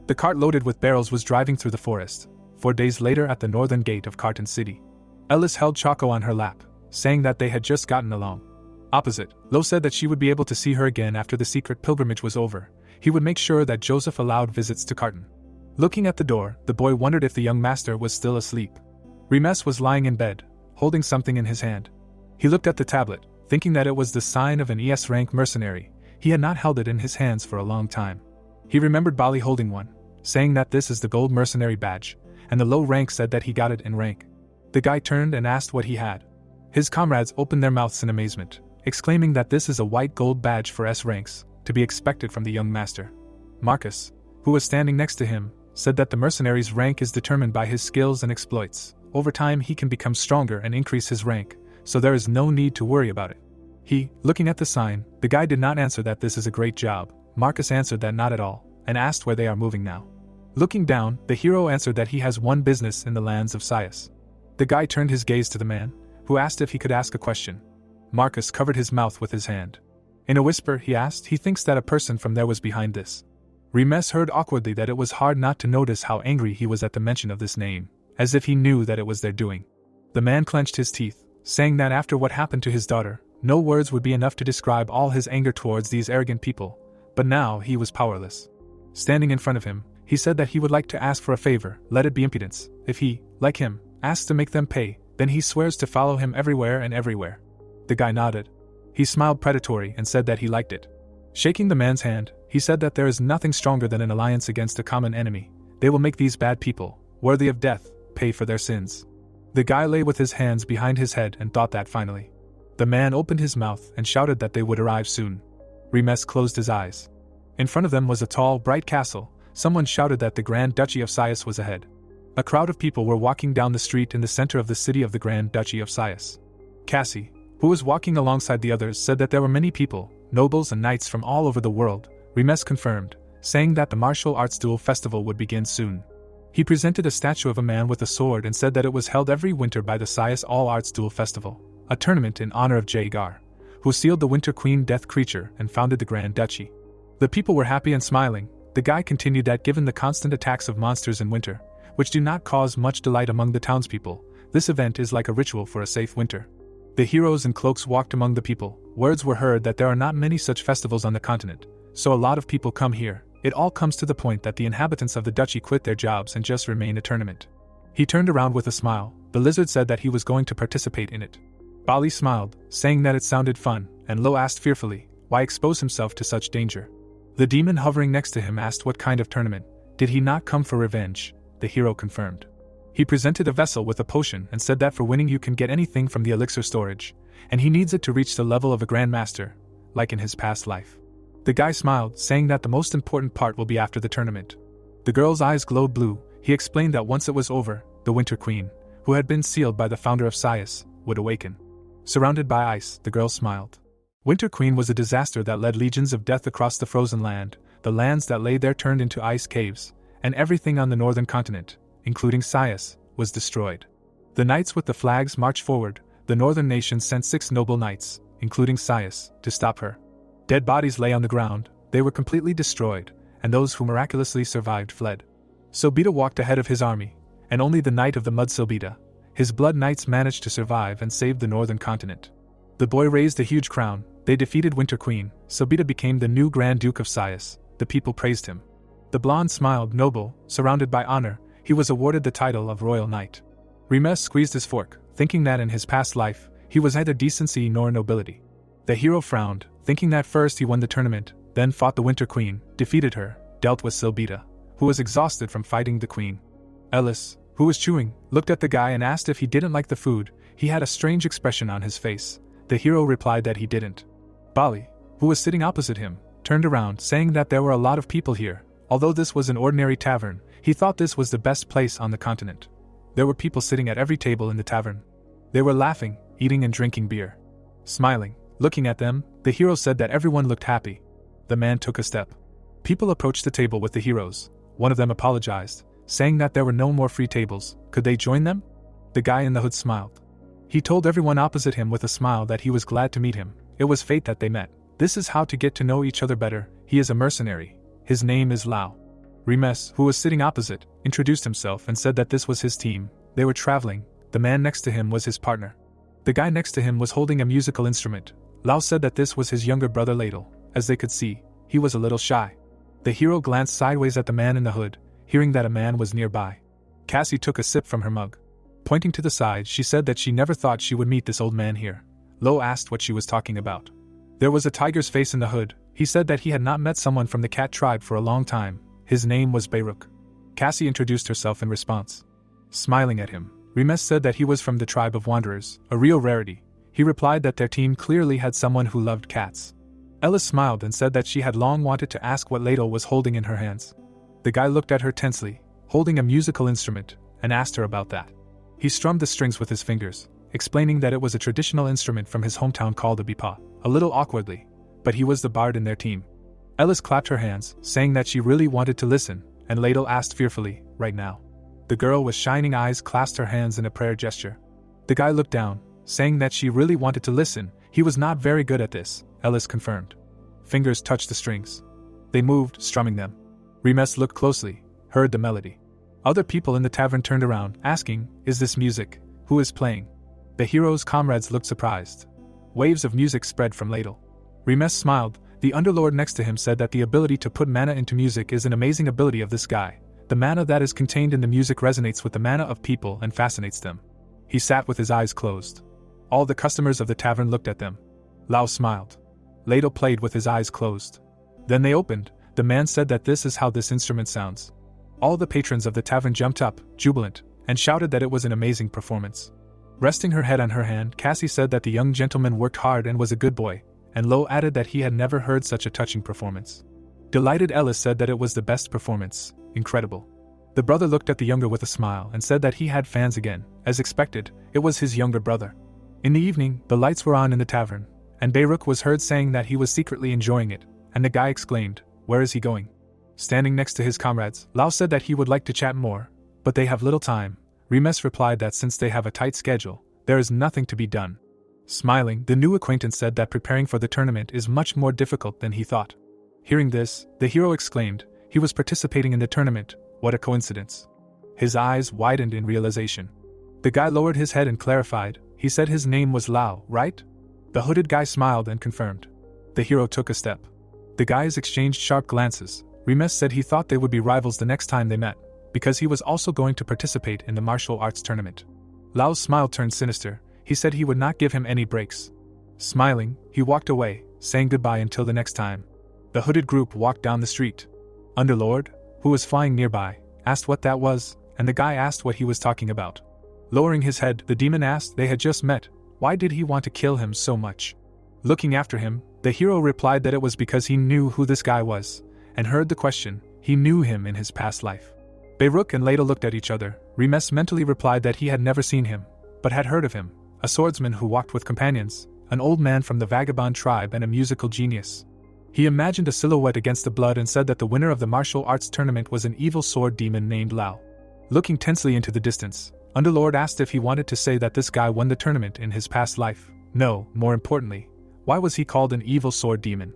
The cart loaded with barrels was driving through the forest. 4 days later at the northern gate of Carton City. Eldest held Choco on her lap, saying that they had just gotten along. Opposite, Lo said that she would be able to see her again after the secret pilgrimage was over. He would make sure that Joseph allowed visits to Carton. Looking at the door, the boy wondered if the young master was still asleep. Remes was lying in bed, holding something in his hand. He looked at the tablet, thinking that it was the sign of an ES-rank mercenary. He had not held it in his hands for a long time. He remembered Bali holding one, saying that this is the gold mercenary badge, and the low rank said that he got it in rank. The guy turned and asked what he had. His comrades opened their mouths in amazement, exclaiming that this is a white gold badge for S ranks, to be expected from the young master. Marcus, who was standing next to him, said that the mercenary's rank is determined by his skills and exploits. Over time he can become stronger and increase his rank, so there is no need to worry about it. He, looking at the sign, the guy did not answer that this is a great job. Marcus answered that not at all, and asked where they are moving now. Looking down, the hero answered that he has one business in the lands of Cedus. The guy turned his gaze to the man, who asked if he could ask a question. Marcus covered his mouth with his hand. In a whisper, he asked, he thinks that a person from there was behind this. Remes heard awkwardly that it was hard not to notice how angry he was at the mention of this name, as if he knew that it was their doing. The man clenched his teeth, saying that after what happened to his daughter, no words would be enough to describe all his anger towards these arrogant people, but now he was powerless. Standing in front of him, he said that he would like to ask for a favor, let it be impudence. If he, like him, asks to make them pay, then he swears to follow him everywhere and everywhere. The guy nodded. He smiled predatory and said that he liked it. Shaking the man's hand, he said that there is nothing stronger than an alliance against a common enemy. They will make these bad people, worthy of death, pay for their sins. The guy lay with his hands behind his head and thought that finally. The man opened his mouth and shouted that they would arrive soon. Remes closed his eyes. In front of them was a tall, bright castle. Someone shouted that the Grand Duchy of Cedus was ahead. A crowd of people were walking down the street in the center of the city of the Grand Duchy of Cedus. Cassie, who was walking alongside the others, said that there were many people, nobles and knights from all over the world. Remes confirmed, saying that the martial arts duel festival would begin soon. He presented a statue of a man with a sword and said that it was held every winter by the Cedus All Arts Duel Festival, a tournament in honor of Jaegar, who sealed the Winter Queen Death Creature and founded the Grand Duchy. The people were happy and smiling. The guy continued that given the constant attacks of monsters in winter, which do not cause much delight among the townspeople, this event is like a ritual for a safe winter. The heroes in cloaks walked among the people. Words were heard that there are not many such festivals on the continent, so a lot of people come here. It all comes to the point that the inhabitants of the duchy quit their jobs and just remain a tournament. He turned around with a smile. The lizard said that he was going to participate in it. Bali smiled, saying that it sounded fun, and Lo asked fearfully, why expose himself to such danger? The demon hovering next to him asked what kind of tournament. Did he not come for revenge? The hero confirmed. He presented a vessel with a potion and said that for winning you can get anything from the elixir storage, and he needs it to reach the level of a grandmaster, like in his past life. The guy smiled, saying that the most important part will be after the tournament. The girl's eyes glowed blue. He explained that once it was over, the Winter Queen, who had been sealed by the founder of Cedus, would awaken. Surrounded by ice, the girl smiled. Winter Queen was a disaster that led legions of death across the frozen land. The lands that lay there turned into ice caves, and everything on the northern continent, including Cedus, was destroyed. The knights with the flags marched forward. The northern nations sent 6 noble knights, including Cedus, to stop her. Dead bodies lay on the ground. They were completely destroyed, and those who miraculously survived fled. Sobita walked ahead of his army, and only the Knight of the Mud Sobita, his blood knights, managed to survive and save the northern continent. The boy raised a huge crown. They defeated Winter Queen. Sobita became the new Grand Duke of Cedus. The people praised him. The blonde smiled, noble, surrounded by honor. He was awarded the title of Royal Knight. Remes squeezed his fork, thinking that in his past life, he was neither decency nor nobility. The hero frowned, thinking that first he won the tournament, then fought the Winter Queen, defeated her, dealt with Sobita, who was exhausted from fighting the queen. Eldest, who was chewing, looked at the guy and asked if he didn't like the food. He had a strange expression on his face. The hero replied that he didn't. Bali, who was sitting opposite him, turned around, saying that there were a lot of people here. Although this was an ordinary tavern, he thought this was the best place on the continent. There were people sitting at every table in the tavern. They were laughing, eating and drinking beer. Smiling, looking at them, the hero said that everyone looked happy. The man took a step. People approached the table with the heroes. One of them apologized, saying that there were no more free tables. Could they join them? The guy in the hood smiled. He told everyone opposite him with a smile that he was glad to meet him. It was fate that they met. This is how to get to know each other better. He is a mercenary. His name is Lao. Remes, who was sitting opposite, introduced himself and said that this was his team. They were traveling. The man next to him was his partner. The guy next to him was holding a musical instrument. Lao said that this was his younger brother Ladle. As they could see, he was a little shy. The hero glanced sideways at the man in the hood, hearing that a man was nearby. Cassie took a sip from her mug. Pointing to the side, she said that she never thought she would meet this old man here. Lo asked what she was talking about. There was a tiger's face in the hood. He said that he had not met someone from the cat tribe for a long time. His name was Beiruk. Cassie introduced herself in response. Smiling at him, Remes said that he was from the tribe of Wanderers, a real rarity. He replied that their team clearly had someone who loved cats. Eldest smiled and said that she had long wanted to ask what ladle was holding in her hands. The guy looked at her tensely, holding a musical instrument, and asked her about that. He strummed the strings with his fingers, explaining that it was a traditional instrument from his hometown called a bipa, a little awkwardly, but he was the bard in their team. Eldest clapped her hands, saying that she really wanted to listen, and Ladle asked fearfully, right now. The girl with shining eyes clasped her hands in a prayer gesture. The guy looked down, saying that she really wanted to listen. He was not very good at this, Eldest confirmed. Fingers touched the strings. They moved, strumming them. Remes looked closely, heard the melody. Other people in the tavern turned around, asking, is this music? Who is playing? The hero's comrades looked surprised. Waves of music spread from Ladle. Remes smiled. The underlord next to him said that the ability to put mana into music is an amazing ability of this guy. The mana that is contained in the music resonates with the mana of people and fascinates them. He sat with his eyes closed. All the customers of the tavern looked at them. Lao smiled. Ladle played with his eyes closed. Then they opened. The man said that this is how this instrument sounds. All the patrons of the tavern jumped up, jubilant, and shouted that it was an amazing performance. Resting her head on her hand, Cassie said that the young gentleman worked hard and was a good boy, and Lo added that he had never heard such a touching performance. Delighted Eldest said that it was the best performance. Incredible. The brother looked at the younger with a smile and said that he had fans again. As expected, it was his younger brother. In the evening, the lights were on in the tavern, and Beirut was heard saying that he was secretly enjoying it, and the guy exclaimed, "Where is he going?" Standing next to his comrades, Lao said that he would like to chat more, but they have little time. Remes replied that since they have a tight schedule, there is nothing to be done. Smiling, the new acquaintance said that preparing for the tournament is much more difficult than he thought. Hearing this, the hero exclaimed, he was participating in the tournament, what a coincidence. His eyes widened in realization. The guy lowered his head and clarified, he said his name was Lao, right? The hooded guy smiled and confirmed. The hero took a step. The guys exchanged sharp glances. Remes said he thought they would be rivals the next time they met, because he was also going to participate in the martial arts tournament. Lao's smile turned sinister. He said he would not give him any breaks. Smiling, he walked away, saying goodbye until the next time. The hooded group walked down the street. Underlord, who was flying nearby, asked what that was, and the guy asked what he was talking about. Lowering his head, the demon asked they had just met, why did he want to kill him so much? Looking after him, the hero replied that it was because he knew who this guy was, and heard the question, he knew him in his past life. Beirut and Leda looked at each other. Remes mentally replied that he had never seen him, but had heard of him, a swordsman who walked with companions, an old man from the vagabond tribe and a musical genius. He imagined a silhouette against the blood and said that the winner of the martial arts tournament was an evil sword demon named Lao. Looking tensely into the distance, Underlord asked if he wanted to say that this guy won the tournament in his past life. No, more importantly, why was he called an evil sword demon?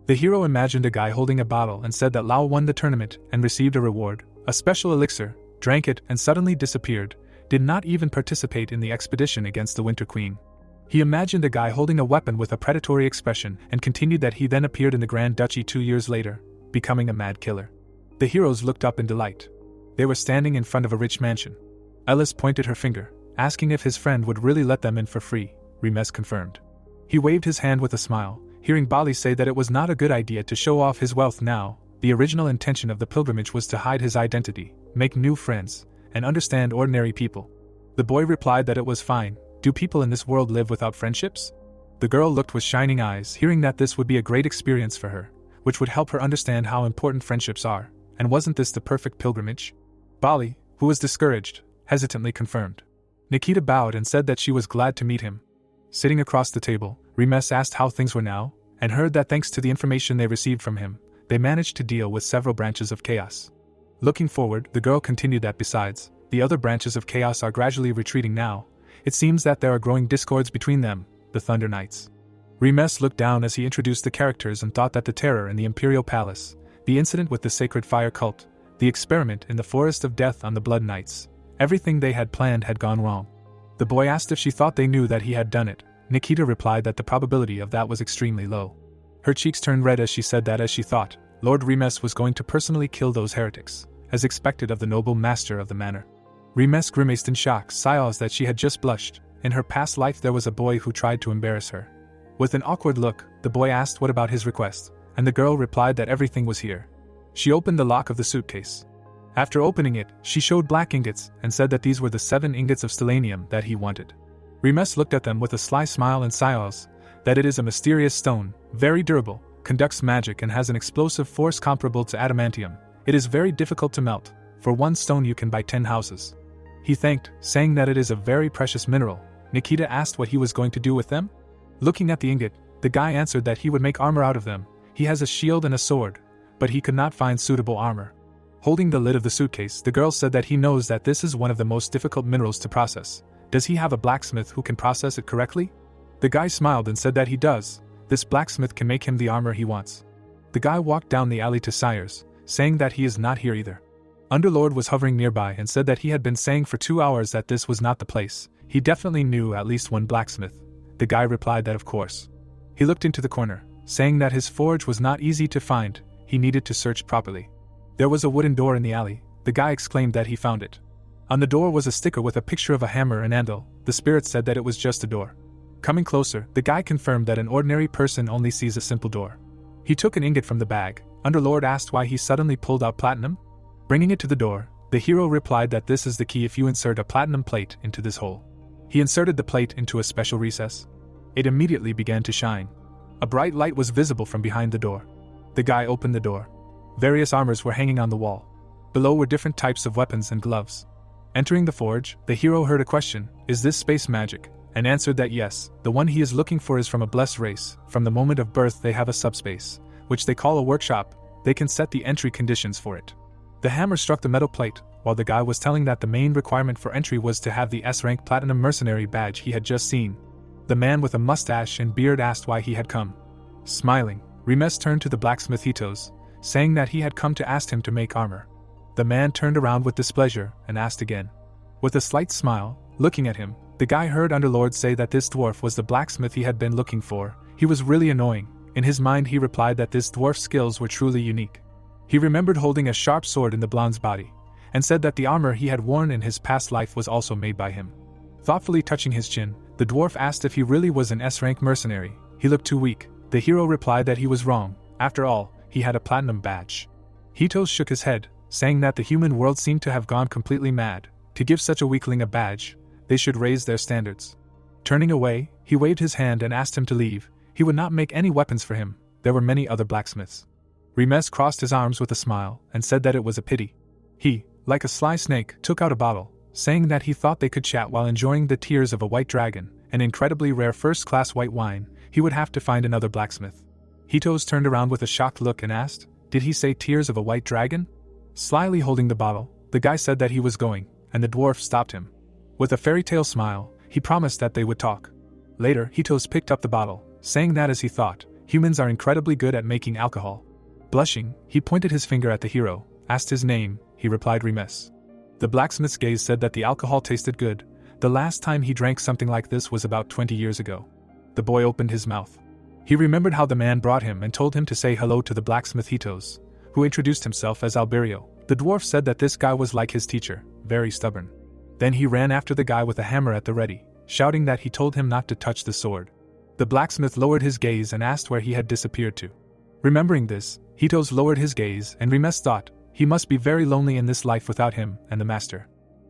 The hero imagined a guy holding a bottle and said that Lao won the tournament and received a reward, a special elixir, drank it and suddenly disappeared, did not even participate in the expedition against the Winter Queen. He imagined a guy holding a weapon with a predatory expression and continued that he then appeared in the Grand Duchy 2 years later, becoming a mad killer. The heroes looked up in delight. They were standing in front of a rich mansion. Eldest pointed her finger, asking if his friend would really let them in for free. Remes confirmed. He waved his hand with a smile, hearing Bali say that it was not a good idea to show off his wealth now. The original intention of the pilgrimage was to hide his identity, make new friends, and understand ordinary people. The boy replied that it was fine. Do people in this world live without friendships? The girl looked with shining eyes, hearing that this would be a great experience for her, which would help her understand how important friendships are, and wasn't this the perfect pilgrimage? Bali, who was discouraged, hesitantly confirmed. Nikita bowed and said that she was glad to meet him. Sitting across the table, Remes asked how things were now, and heard that thanks to the information they received from him, they managed to deal with several branches of chaos. Looking forward, the girl continued that besides, the other branches of chaos are gradually retreating now. It seems that there are growing discords between them, the Thunder Knights. Remes looked down as he introduced the characters and thought that the terror in the Imperial Palace, the incident with the Sacred Fire Cult, the experiment in the Forest of Death on the Blood Knights, everything they had planned had gone wrong. The boy asked if she thought they knew that he had done it. Nikita replied that the probability of that was extremely low. Her cheeks turned red as she said that as she thought, Lord Remes was going to personally kill those heretics, as expected of the noble master of the manor. Remes grimaced in shock, sighs that she had just blushed. In her past life there was a boy who tried to embarrass her. With an awkward look, the boy asked what about his request, and the girl replied that everything was here. She opened the lock of the suitcase. After opening it, she showed black ingots and said that these were the 7 ingots of stellanium that he wanted. Remes looked at them with a sly smile and sighs that it is a mysterious stone, very durable, conducts magic and has an explosive force comparable to adamantium. It is very difficult to melt. For 1 stone you can buy 10 houses. He thanked, saying that it is a very precious mineral. Nikita asked what he was going to do with them. Looking at the ingot, the guy answered that he would make armor out of them. He has a shield and a sword, but he could not find suitable armor. Holding the lid of the suitcase, the girl said that he knows that this is one of the most difficult minerals to process. Does he have a blacksmith who can process it correctly? The guy smiled and said that he does. This blacksmith can make him the armor he wants. The guy walked down the alley to Sire's, saying that he is not here either. Underlord was hovering nearby and said that he had been saying for 2 hours that this was not the place. He definitely knew at least one blacksmith. The guy replied that of course. He looked into the corner, saying that his forge was not easy to find. He needed to search properly. There was a wooden door in the alley. The guy exclaimed that he found it. On the door was a sticker with a picture of a hammer and anvil. The spirit said that it was just a door. Coming closer, the guy confirmed that an ordinary person only sees a simple door. He took an ingot from the bag. Underlord asked why he suddenly pulled out platinum. Bringing it to the door, the hero replied that this is the key if you insert a platinum plate into this hole. He inserted the plate into a special recess. It immediately began to shine. A bright light was visible from behind the door. The guy opened the door. Various armors were hanging on the wall. Below were different types of weapons and gloves. Entering the forge, the hero heard a question, "Is this space magic?" and answered that yes, the one he is looking for is from a blessed race. From the moment of birth they have a subspace, which they call a workshop. They can set the entry conditions for it. The hammer struck the metal plate, while the guy was telling that the main requirement for entry was to have the S-rank platinum mercenary badge he had just seen. The man with a mustache and beard asked why he had come. Smiling, Remes turned to the blacksmith Hitos, saying that he had come to ask him to make armor. The man turned around with displeasure and asked again. With a slight smile, looking at him, the guy heard Underlord say that this dwarf was the blacksmith he had been looking for. He was really annoying. In his mind he replied that this dwarf's skills were truly unique. He remembered holding a sharp sword in the blonde's body, and said that the armor he had worn in his past life was also made by him. Thoughtfully touching his chin, the dwarf asked if he really was an S-rank mercenary. He looked too weak. The hero replied that he was wrong. After all, he had a platinum badge. Hitos shook his head, saying that the human world seemed to have gone completely mad. To give such a weakling a badge, they should raise their standards. Turning away, he waved his hand and asked him to leave. He would not make any weapons for him. There were many other blacksmiths. Remes crossed his arms with a smile and said that it was a pity. He, like a sly snake, took out a bottle, saying that he thought they could chat while enjoying the tears of a white dragon, an incredibly rare first-class white wine. He would have to find another blacksmith. Hitos turned around with a shocked look and asked, "Did he say tears of a white dragon?" Slyly holding the bottle, the guy said that he was going, and the dwarf stopped him. With a fairy tale smile, he promised that they would talk. Later, Hitos picked up the bottle, saying that as he thought, humans are incredibly good at making alcohol. Blushing, he pointed his finger at the hero, asked his name. He replied Remes. The blacksmith's gaze said that the alcohol tasted good. The last time he drank something like this was about 20 years ago. The boy opened his mouth. He remembered how the man brought him and told him to say hello to the blacksmith Hitos, who introduced himself as Alberio. The dwarf said that this guy was like his teacher, very stubborn. Then he ran after the guy with a hammer at the ready, shouting that he told him not to touch the sword. The blacksmith lowered his gaze and asked where he had disappeared to. Remembering this, Hitos lowered his gaze and Remes thought, he must be very lonely in this life without him and the master.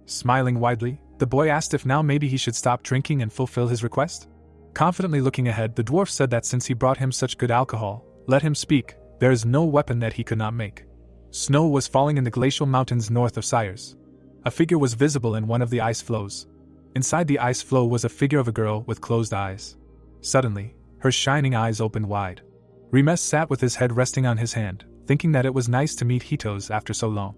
Smiling widely, the boy asked if now maybe he should stop drinking and fulfill his request. Confidently looking ahead, the dwarf said that since he brought him such good alcohol, let him speak. There is no weapon that he could not make. Snow was falling in the glacial mountains north of Cyrus. A figure was visible in one of the ice flows. Inside the ice flow was a figure of a girl with closed eyes. Suddenly, her shining eyes opened wide. Remes sat with his head resting on his hand, thinking that it was nice to meet Hitos after so long.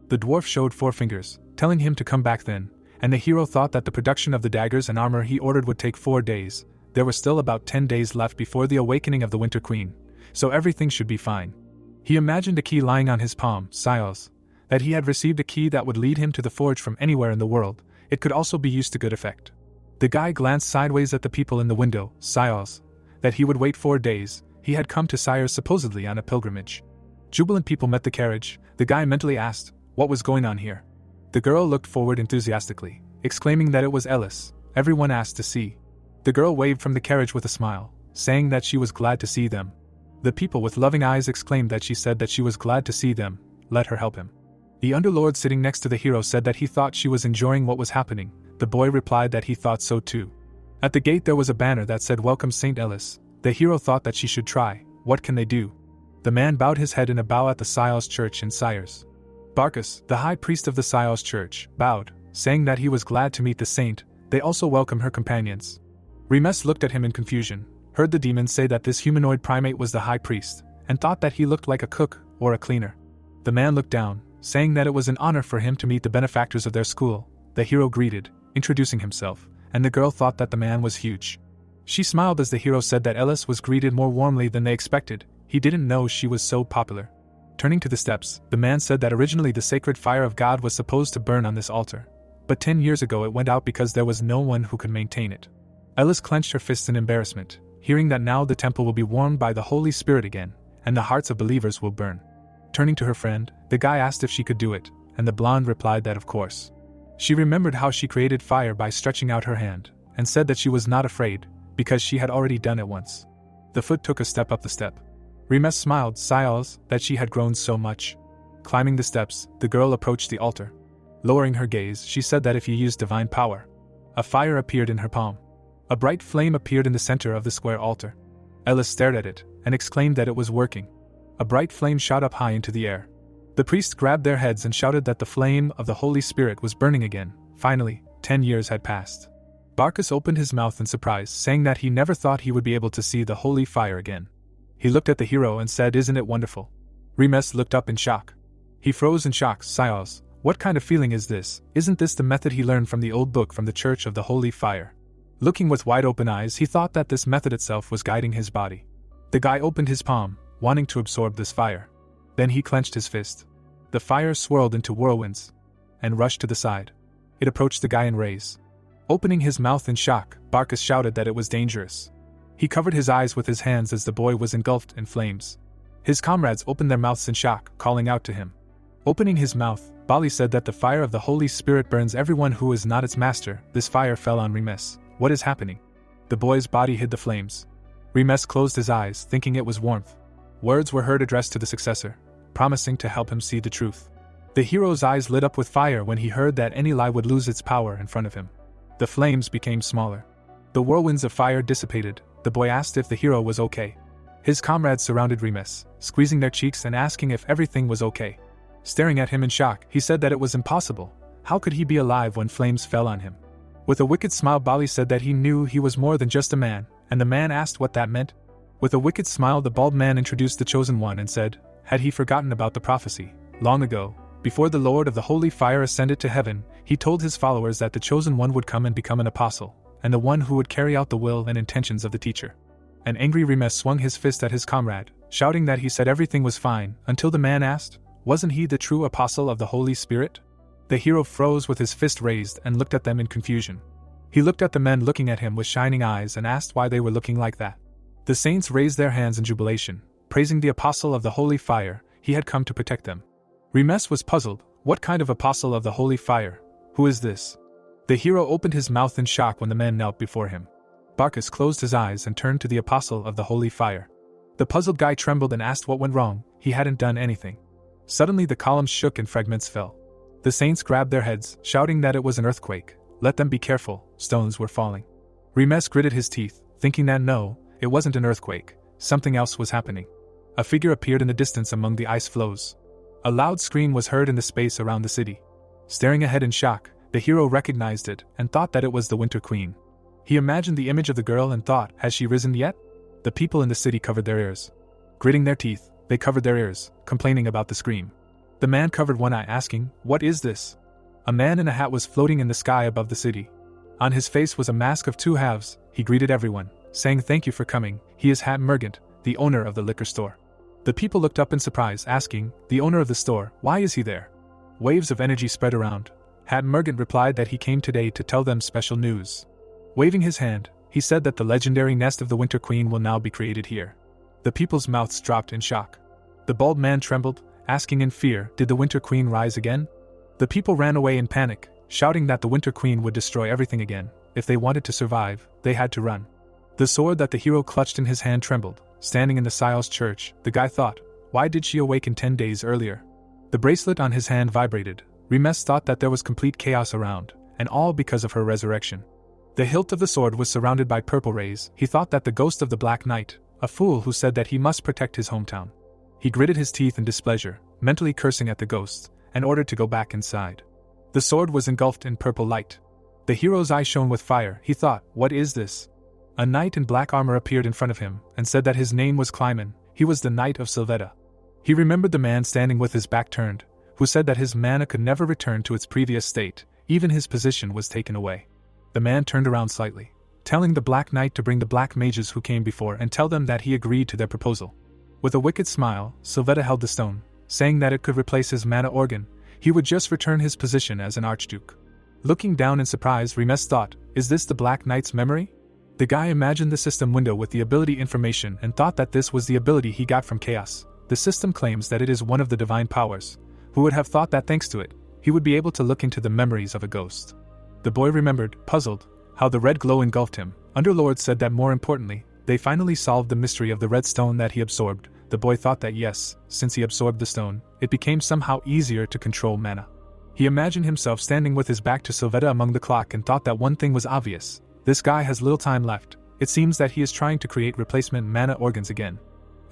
The dwarf showed 4 fingers, telling him to come back then, and the hero thought that the production of the daggers and armor he ordered would take 4 days. There were still about 10 days left before the awakening of the Winter Queen, so everything should be fine. He imagined a key lying on his palm, Cedus, that he had received a key that would lead him to the forge from anywhere in the world. It could also be used to good effect. The guy glanced sideways at the people in the window, Cedus, that he would wait 4 days. He had come to Cyrus supposedly on a pilgrimage. Jubilant people met the carriage. The guy mentally asked, what was going on here? The girl looked forward enthusiastically, exclaiming that it was Eldest. Everyone asked to see. The girl waved from the carriage with a smile, saying that she was glad to see them. The people with loving eyes exclaimed that she said that she was glad to see them. Let her help him. The underlord sitting next to the hero said that he thought she was enjoying what was happening. The boy replied that he thought so too. At the gate there was a banner that said Welcome St. Eldest. The hero thought that she should try. What can they do? The man bowed his head in a bow at the Cyrus church in Cyrus. Barkus, the high priest of the Cyrus church, bowed, saying that he was glad to meet the saint. They also welcomed her companions. Remes looked at him in confusion, heard the demon say that this humanoid primate was the high priest, and thought that he looked like a cook or a cleaner. The man looked down, saying that it was an honor for him to meet the benefactors of their school. The hero greeted, introducing himself, and the girl thought that the man was huge. She smiled as the hero said that Eldest was greeted more warmly than they expected. He didn't know she was so popular. Turning to the steps, the man said that originally the sacred fire of God was supposed to burn on this altar. But 10 years ago it went out because there was no one who could maintain it. Eldest clenched her fists in embarrassment, hearing that now the temple will be warmed by the Holy Spirit again, and the hearts of believers will burn. Turning to her friend, the guy asked if she could do it, and the blonde replied that of course. She remembered how she created fire by stretching out her hand, and said that she was not afraid. because she had already done it once. The foot took a step up the step. Remes smiled, sighs that she had grown so much. Climbing the steps, the girl approached the altar. Lowering her gaze, she said that if you used divine power. A fire appeared in her palm. A bright flame appeared in the center of the square altar. Eldest stared at it, and exclaimed that it was working. A bright flame shot up high into the air. The priests grabbed their heads and shouted that the flame of the Holy Spirit was burning again. Finally, 10 years had passed. Barkus opened his mouth in surprise, saying that he never thought he would be able to see the holy fire again. He looked at the hero and said, "Isn't it wonderful?" Remes looked up in shock. He froze in shock, sighs. What kind of feeling is this? Isn't this the method he learned from the old book from the Church of the Holy Fire? Looking with wide open eyes, he thought that this method itself was guiding his body. The guy opened his palm, wanting to absorb this fire. Then he clenched his fist. The fire swirled into whirlwinds and rushed to the side. It approached the guy in rays. Opening his mouth in shock, Barkus shouted that it was dangerous. He covered his eyes with his hands as the boy was engulfed in flames. His comrades opened their mouths in shock, calling out to him. Opening his mouth, Bali said that the fire of the Holy Spirit burns everyone who is not its master. This fire fell on Remes. What is happening? The boy's body hid the flames. Remes closed his eyes, thinking it was warmth. Words were heard addressed to the successor, promising to help him see the truth. The hero's eyes lit up with fire when he heard that any lie would lose its power in front of him. The flames became smaller. The whirlwinds of fire dissipated. The boy asked if the hero was okay. His comrades surrounded Remes, squeezing their cheeks and asking if everything was okay. Staring at him in shock, he said that it was impossible. How could he be alive when flames fell on him? With a wicked smile, Bali said that he knew he was more than just a man, and the man asked what that meant. With a wicked smile, the bald man introduced the Chosen One and said, had he forgotten about the prophecy? Long ago, before the Lord of the Holy Fire ascended to heaven, he told his followers that the Chosen One would come and become an apostle, and the one who would carry out the will and intentions of the teacher. An angry Remes swung his fist at his comrade, shouting that he said everything was fine, until the man asked, wasn't he the true apostle of the Holy Spirit? The hero froze with his fist raised and looked at them in confusion. He looked at the men looking at him with shining eyes and asked why they were looking like that. The saints raised their hands in jubilation, praising the apostle of the Holy Fire. He had come to protect them. Remes was puzzled. What kind of apostle of the Holy Fire? Who is this? The hero opened his mouth in shock when the men knelt before him. Barkus closed his eyes and turned to the apostle of the Holy Fire. The puzzled guy trembled and asked what went wrong. He hadn't done anything. Suddenly the columns shook and fragments fell. The saints grabbed their heads, shouting that it was an earthquake. Let them be careful, stones were falling. Remes gritted his teeth, thinking that no, it wasn't an earthquake, something else was happening. A figure appeared in the distance among the ice floes. A loud scream was heard in the space around the city. Staring ahead in shock, the hero recognized it and thought that it was the Winter Queen. He imagined the image of the girl and thought, has she risen yet? The people in the city covered their ears. Gritting their teeth, they covered their ears, complaining about the scream. The man covered one eye, asking, what is this? A man in a hat was floating in the sky above the city. On his face was a mask of two halves. He greeted everyone, saying thank you for coming. He is Hat Mergant, the owner of the liquor store. The people looked up in surprise, asking, the owner of the store, why is he there? Waves of energy spread around. Hat Mergant replied that he came today to tell them special news. Waving his hand, he said that the legendary nest of the Winter Queen will now be created here. The people's mouths dropped in shock. The bald man trembled, asking in fear, did the Winter Queen rise again? The people ran away in panic, shouting that the Winter Queen would destroy everything again. If they wanted to survive, they had to run. The sword that the hero clutched in his hand trembled. Standing in the Siles church, the guy thought, why did she awaken 10 days earlier? The bracelet on his hand vibrated. Remes thought that there was complete chaos around, and all because of her resurrection. The hilt of the sword was surrounded by purple rays. He thought that the ghost of the Black Knight, a fool who said that he must protect his hometown. He gritted his teeth in displeasure, mentally cursing at the ghost, and ordered to go back inside. The sword was engulfed in purple light. The hero's eye shone with fire. He thought, what is this? A knight in black armor appeared in front of him, and said that his name was Kleiman. He was the Knight of Sylvetta. He remembered the man standing with his back turned, who said that his mana could never return to its previous state, even his position was taken away. The man turned around slightly, telling the Black Knight to bring the black mages who came before and tell them that he agreed to their proposal. With a wicked smile, Sylvetta held the stone, saying that it could replace his mana organ. He would just return his position as an archduke. Looking down in surprise, Remes thought, is this the Black Knight's memory? The guy imagined the system window with the ability information and thought that this was the ability he got from chaos. The system claims that it is one of the divine powers. Who would have thought that thanks to it, he would be able to look into the memories of a ghost? The boy remembered, puzzled, how the red glow engulfed him. Underlord said that more importantly, they finally solved the mystery of the red stone that he absorbed. The boy thought that yes, since he absorbed the stone, it became somehow easier to control mana. He imagined himself standing with his back to Sylvetta among the clock and thought that one thing was obvious. This guy has little time left. It seems that he is trying to create replacement mana organs again.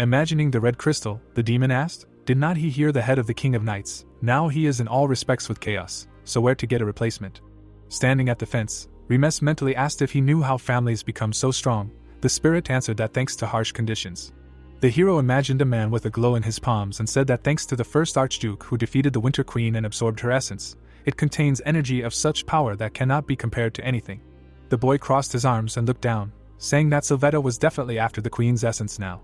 Imagining the red crystal, the demon asked, did not he hear the head of the King of Knights? Now he is in all respects with chaos, so where to get a replacement? Standing at the fence, Remes mentally asked if he knew how families become so strong. The spirit answered that thanks to harsh conditions. The hero imagined a man with a glow in his palms and said that thanks to the first Archduke who defeated the Winter Queen and absorbed her essence, it contains energy of such power that cannot be compared to anything. The boy crossed his arms and looked down, saying that Sylvetta was definitely after the Queen's essence now.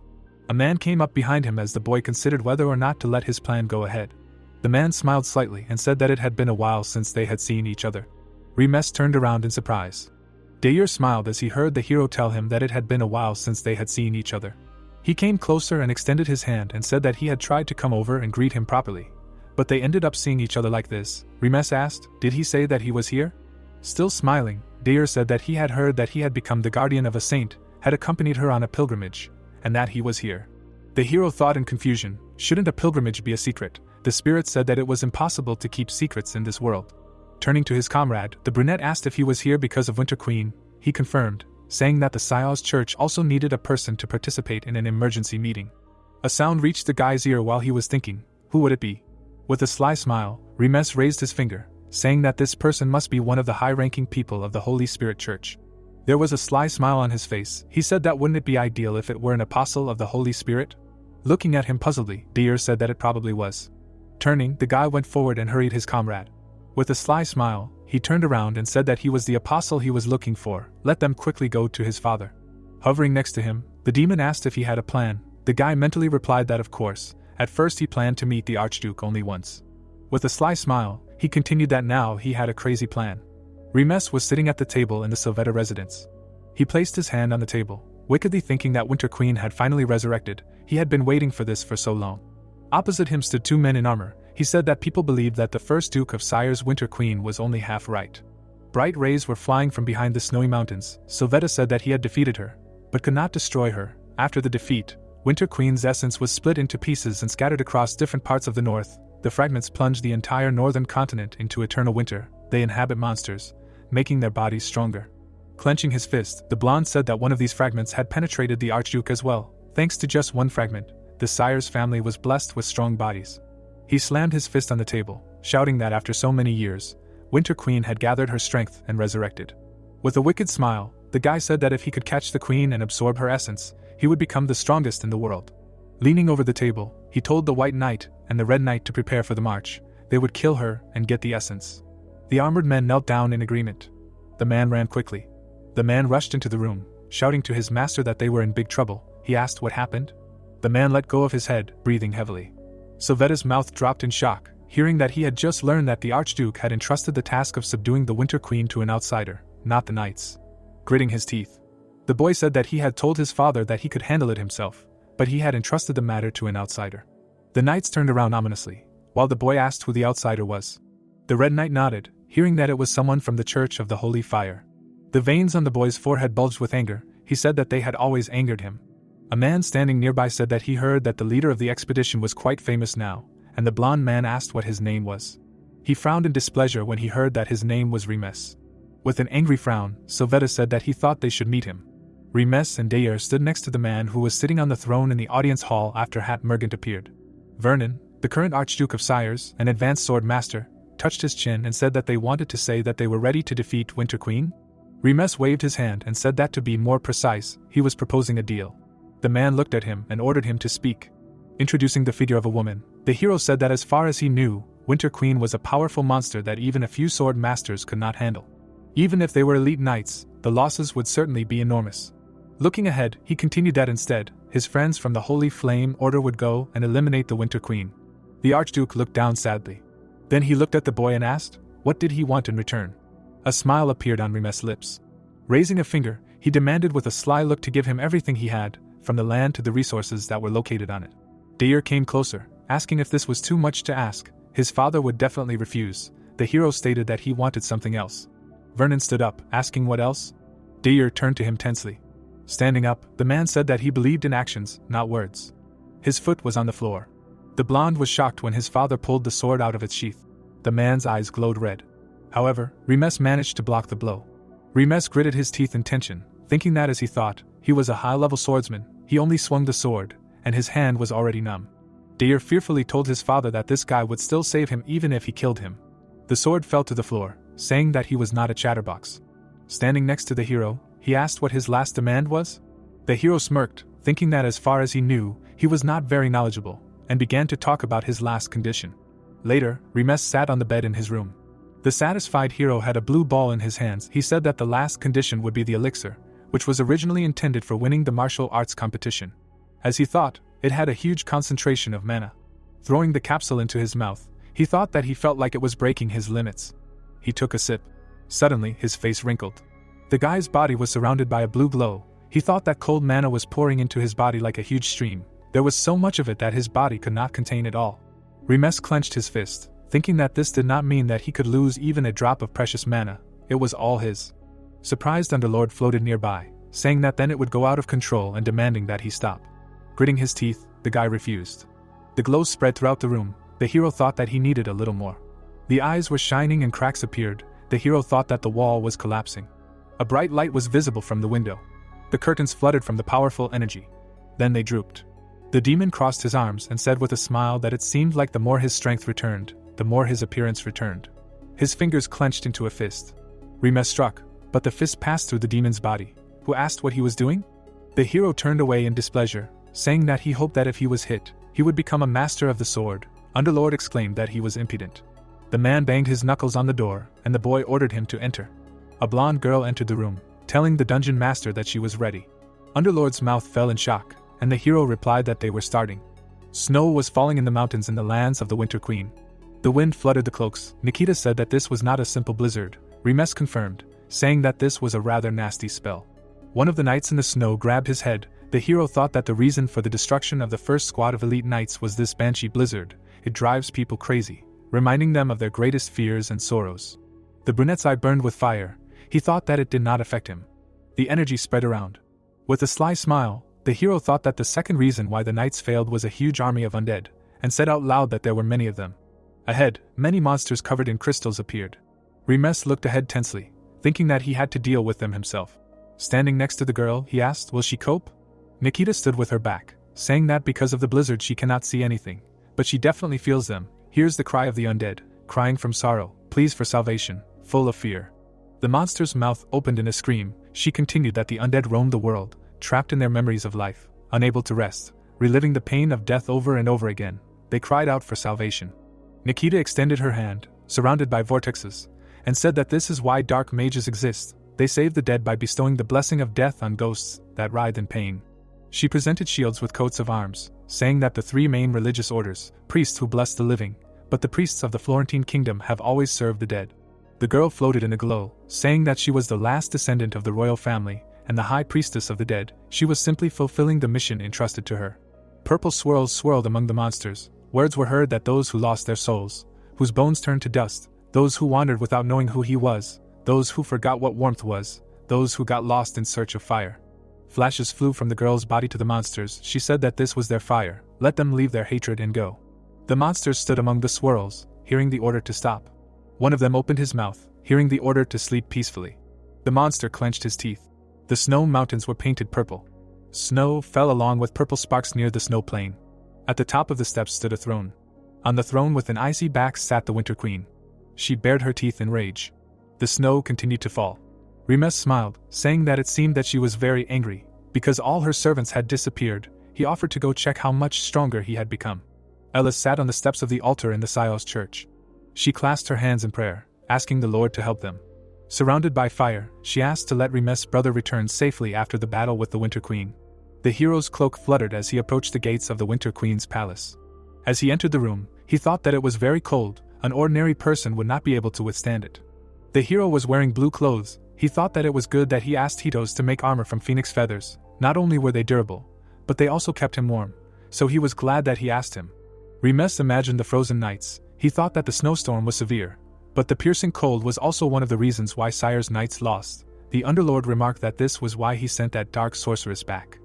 A man came up behind him as the boy considered whether or not to let his plan go ahead. The man smiled slightly and said that it had been a while since they had seen each other. Remes turned around in surprise. Dayer smiled as he heard the hero tell him that it had been a while since they had seen each other. He came closer and extended his hand and said that he had tried to come over and greet him properly. But they ended up seeing each other like this. Remes asked, did he say that he was here? Still smiling, Dayer said that he had heard that he had become the guardian of a saint, had accompanied her on a pilgrimage, and that he was here. The hero thought in confusion, shouldn't a pilgrimage be a secret? The spirit said that it was impossible to keep secrets in this world. Turning to his comrade, the brunette asked if he was here because of Winter Queen. He confirmed, saying that the Siao's church also needed a person to participate in an emergency meeting. A sound reached the guy's ear while he was thinking, who would it be? With a sly smile, Remes raised his finger, saying that this person must be one of the high-ranking people of the Holy Spirit Church. There was a sly smile on his face. He said that wouldn't it be ideal if it were an apostle of the Holy Spirit? Looking at him puzzledly, Dayer said that it probably was. Turning, the guy went forward and hurried his comrade. With a sly smile, he turned around and said that he was the apostle he was looking for. Let them quickly go to his father. Hovering next to him, the demon asked if he had a plan. The guy mentally replied that of course. At first he planned to meet the Archduke only once. With a sly smile, he continued that now he had a crazy plan. Remes was sitting at the table in the Sylvetta residence. He placed his hand on the table, wickedly thinking that Winter Queen had finally resurrected. He had been waiting for this for so long. Opposite him stood two men in armor. He said that people believed that the first Duke of Sire's Winter Queen was only half right. Bright rays were flying from behind the snowy mountains. Sylvetta said that he had defeated her, but could not destroy her. After the defeat, Winter Queen's essence was split into pieces and scattered across different parts of the north. The fragments plunged the entire northern continent into eternal winter. They inhabit monsters, making their bodies stronger. Clenching his fist, the blonde said that one of these fragments had penetrated the Archduke as well. Thanks to just one fragment, the Sire's family was blessed with strong bodies. He slammed his fist on the table, shouting that after so many years, Winter Queen had gathered her strength and resurrected. With a wicked smile, the guy said that if he could catch the Queen and absorb her essence, he would become the strongest in the world. Leaning over the table, he told the White Knight and the Red Knight to prepare for the march. They would kill her and get the essence. The armored men knelt down in agreement. The man ran quickly. The man rushed into the room, shouting to his master that they were in big trouble. He asked what happened. The man let go of his head, breathing heavily. Sylvetta's mouth dropped in shock, hearing that he had just learned that the Archduke had entrusted the task of subduing the Winter Queen to an outsider, not the knights. Gritting his teeth, the boy said that he had told his father that he could handle it himself, but he had entrusted the matter to an outsider. The knights turned around ominously, while the boy asked who the outsider was. The Red Knight nodded, hearing that it was someone from the Church of the Holy Fire. The veins on the boy's forehead bulged with anger. He said that they had always angered him. A man standing nearby said that he heard that the leader of the expedition was quite famous now, and the blond man asked what his name was. He frowned in displeasure when he heard that his name was Remes. With an angry frown, Sylvetta said that he thought they should meet him. Remes and Dayer stood next to the man who was sitting on the throne in the audience hall after Hat Mergant appeared. Vernon, the current Archduke of Sires, an advanced sword master, touched his chin and said that they wanted to say that they were ready to defeat Winter Queen. Remes waved his hand and said that to be more precise, he was proposing a deal. The man looked at him and ordered him to speak. Introducing the figure of a woman, the hero said that as far as he knew, Winter Queen was a powerful monster that even a few sword masters could not handle. Even if they were elite knights, the losses would certainly be enormous. Looking ahead, he continued that instead, his friends from the Holy Flame Order would go and eliminate the Winter Queen. The Archduke looked down sadly. Then he looked at the boy and asked, what did he want in return? A smile appeared on Remes' lips. Raising a finger, he demanded with a sly look to give him everything he had, from the land to the resources that were located on it. Dayer came closer, asking if this was too much to ask. His father would definitely refuse. The hero stated that he wanted something else. Vernon stood up, asking what else? Deir turned to him tensely. Standing up, the man said that he believed in actions, not words. His foot was on the floor. The blonde was shocked when his father pulled the sword out of its sheath. The man's eyes glowed red. However, Remes managed to block the blow. Remes gritted his teeth in tension, thinking that as he thought, he was a high-level swordsman, he only swung the sword, and his hand was already numb. Deir fearfully told his father that this guy would still save him even if he killed him. The sword fell to the floor, saying that he was not a chatterbox. Standing next to the hero, he asked what his last demand was. The hero smirked, thinking that as far as he knew, he was not very knowledgeable, and began to talk about his last condition. Later, Remes sat on the bed in his room. The satisfied hero had a blue ball in his hands. He said that the last condition would be the elixir, which was originally intended for winning the martial arts competition. As he thought, it had a huge concentration of mana. Throwing the capsule into his mouth, he thought that he felt like it was breaking his limits. He took a sip. Suddenly, his face wrinkled. The guy's body was surrounded by a blue glow. He thought that cold mana was pouring into his body like a huge stream. There was so much of it that his body could not contain it all. Remes clenched his fist, thinking that this did not mean that he could lose even a drop of precious mana. It was all his. Surprised Underlord floated nearby, saying that then it would go out of control and demanding that he stop. Gritting his teeth, the guy refused. The glow spread throughout the room. The hero thought that he needed a little more. The eyes were shining and cracks appeared. The hero thought that the wall was collapsing. A bright light was visible from the window. The curtains fluttered from the powerful energy. Then they drooped. The demon crossed his arms and said with a smile that it seemed like the more his strength returned, the more his appearance returned. His fingers clenched into a fist. Remes struck, but the fist passed through the demon's body, who asked what he was doing. The hero turned away in displeasure, saying that he hoped that if he was hit, he would become a master of the sword. Underlord exclaimed that he was impudent. The man banged his knuckles on the door, and the boy ordered him to enter. A blonde girl entered the room, telling the dungeon master that she was ready. Underlord's mouth fell in shock, and the hero replied that they were starting. Snow was falling in the mountains in the lands of the Winter Queen. The wind flooded the cloaks. Nikita said that this was not a simple blizzard. Remes confirmed, saying that this was a rather nasty spell. One of the knights in the snow grabbed his head. The hero thought that the reason for the destruction of the first squad of elite knights was this banshee blizzard. It drives people crazy, reminding them of their greatest fears and sorrows. The brunette's eye burned with fire. He thought that it did not affect him. The energy spread around. With a sly smile, the hero thought that the second reason why the knights failed was a huge army of undead, and said out loud that there were many of them. Ahead, many monsters covered in crystals appeared. Remes looked ahead tensely, thinking that he had to deal with them himself. Standing next to the girl, he asked, "Will she cope?" Nikita stood with her back, saying that because of the blizzard she cannot see anything, but she definitely feels them. Hears the cry of the undead, crying from sorrow, pleas for salvation, full of fear. The monster's mouth opened in a scream. She continued that the undead roamed the world, trapped in their memories of life, unable to rest, reliving the pain of death over and over again. They cried out for salvation. Nikita extended her hand, surrounded by vortexes, and said that this is why dark mages exist. They save the dead by bestowing the blessing of death on ghosts that writhe in pain. She presented shields with coats of arms, saying that the three main religious orders, priests who bless the living, but the priests of the Florentine kingdom have always served the dead. The girl floated in a glow, saying that she was the last descendant of the royal family, and the high priestess of the dead. She was simply fulfilling the mission entrusted to her. Purple swirls swirled among the monsters. Words were heard that those who lost their souls, whose bones turned to dust, those who wandered without knowing who he was, those who forgot what warmth was, those who got lost in search of fire. Flashes flew from the girl's body to the monsters. She said that this was their fire. Let them leave their hatred and go. The monsters stood among the swirls, hearing the order to stop. One of them opened his mouth, hearing the order to sleep peacefully. The monster clenched his teeth. The snow mountains were painted purple. Snow fell along with purple sparks near the snow plain. At the top of the steps stood a throne. On the throne with an icy back sat the Winter Queen. She bared her teeth in rage. The snow continued to fall. Remes smiled, saying that it seemed that she was very angry. Because all her servants had disappeared, he offered to go check how much stronger he had become. Eldest sat on the steps of the altar in the Cedus church. She clasped her hands in prayer, asking the Lord to help them. Surrounded by fire, she asked to let Remes' brother return safely after the battle with the Winter Queen. The hero's cloak fluttered as he approached the gates of the Winter Queen's palace. As he entered the room, he thought that it was very cold. An ordinary person would not be able to withstand it. The hero was wearing blue clothes. He thought that it was good that he asked Hitos to make armor from phoenix feathers. Not only were they durable, but they also kept him warm, so he was glad that he asked him. Remes imagined the frozen nights. He thought that the snowstorm was severe, but the piercing cold was also one of the reasons why Sire's knights lost. The Underlord remarked that this was why he sent that dark sorceress back.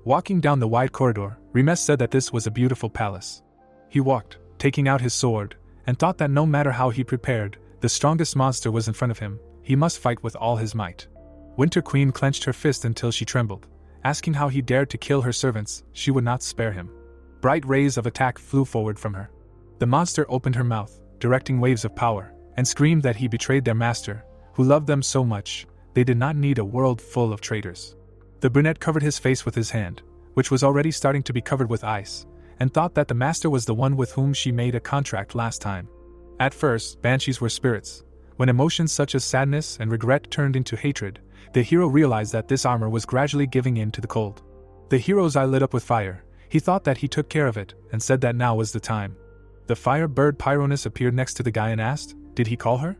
Walking down the wide corridor, Remes said that this was a beautiful palace. He walked, taking out his sword, and thought that no matter how he prepared, the strongest monster was in front of him. He must fight with all his might. Winter Queen clenched her fist until she trembled, asking how he dared to kill her servants. She would not spare him. Bright rays of attack flew forward from her. The monster opened her mouth, directing waves of power, and screamed that he betrayed their master, who loved them so much, they did not need a world full of traitors. The brunette covered his face with his hand, which was already starting to be covered with ice, and thought that the master was the one with whom she made a contract last time. At first, banshees were spirits. When emotions such as sadness and regret turned into hatred, the hero realized that this armor was gradually giving in to the cold. The hero's eye lit up with fire. He thought that he took care of it, and said that now was the time. The fire bird Pyronus appeared next to the guy and asked, "Did he call her?"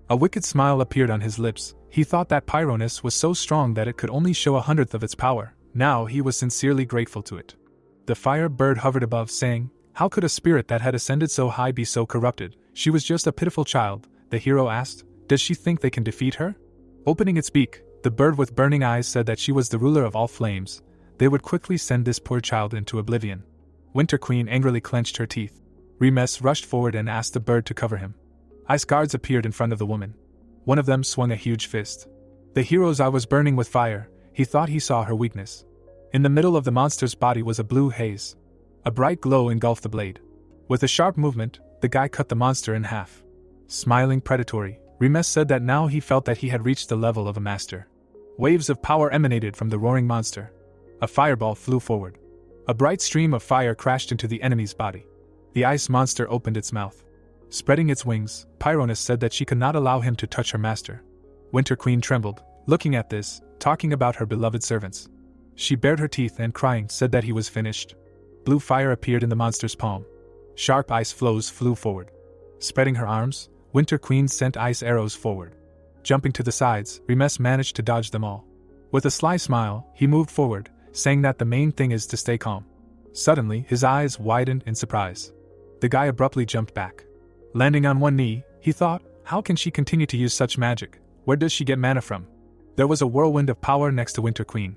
A wicked smile appeared on his lips. He thought that Pyronus was so strong that it could only show 1/100th of its power. Now he was sincerely grateful to it. The fire bird hovered above, saying, "How could a spirit that had ascended so high be so corrupted? She was just a pitiful child." The hero asked, "Does she think they can defeat her?" Opening its beak, the bird with burning eyes said that she was the ruler of all flames. They would quickly send this poor child into oblivion. Winter Queen angrily clenched her teeth. Remes rushed forward and asked the bird to cover him. Ice guards appeared in front of the woman. One of them swung a huge fist. The hero's eye was burning with fire. He thought he saw her weakness. In the middle of the monster's body was a blue haze. A bright glow engulfed the blade. With a sharp movement, the guy cut the monster in half. Smiling predatory, Remes said that now he felt that he had reached the level of a master. Waves of power emanated from the roaring monster. A fireball flew forward. A bright stream of fire crashed into the enemy's body. The ice monster opened its mouth. Spreading its wings, Pyronus said that she could not allow him to touch her master. Winter Queen trembled, looking at this, talking about her beloved servants. She bared her teeth and crying said that he was finished. Blue fire appeared in the monster's palm. Sharp ice flows flew forward. Spreading her arms, Winter Queen sent ice arrows forward. Jumping to the sides, Remes managed to dodge them all. With a sly smile, he moved forward, saying that the main thing is to stay calm. Suddenly, his eyes widened in surprise. The guy abruptly jumped back. Landing on one knee, he thought, how can she continue to use such magic? Where does she get mana from? There was a whirlwind of power next to Winter Queen.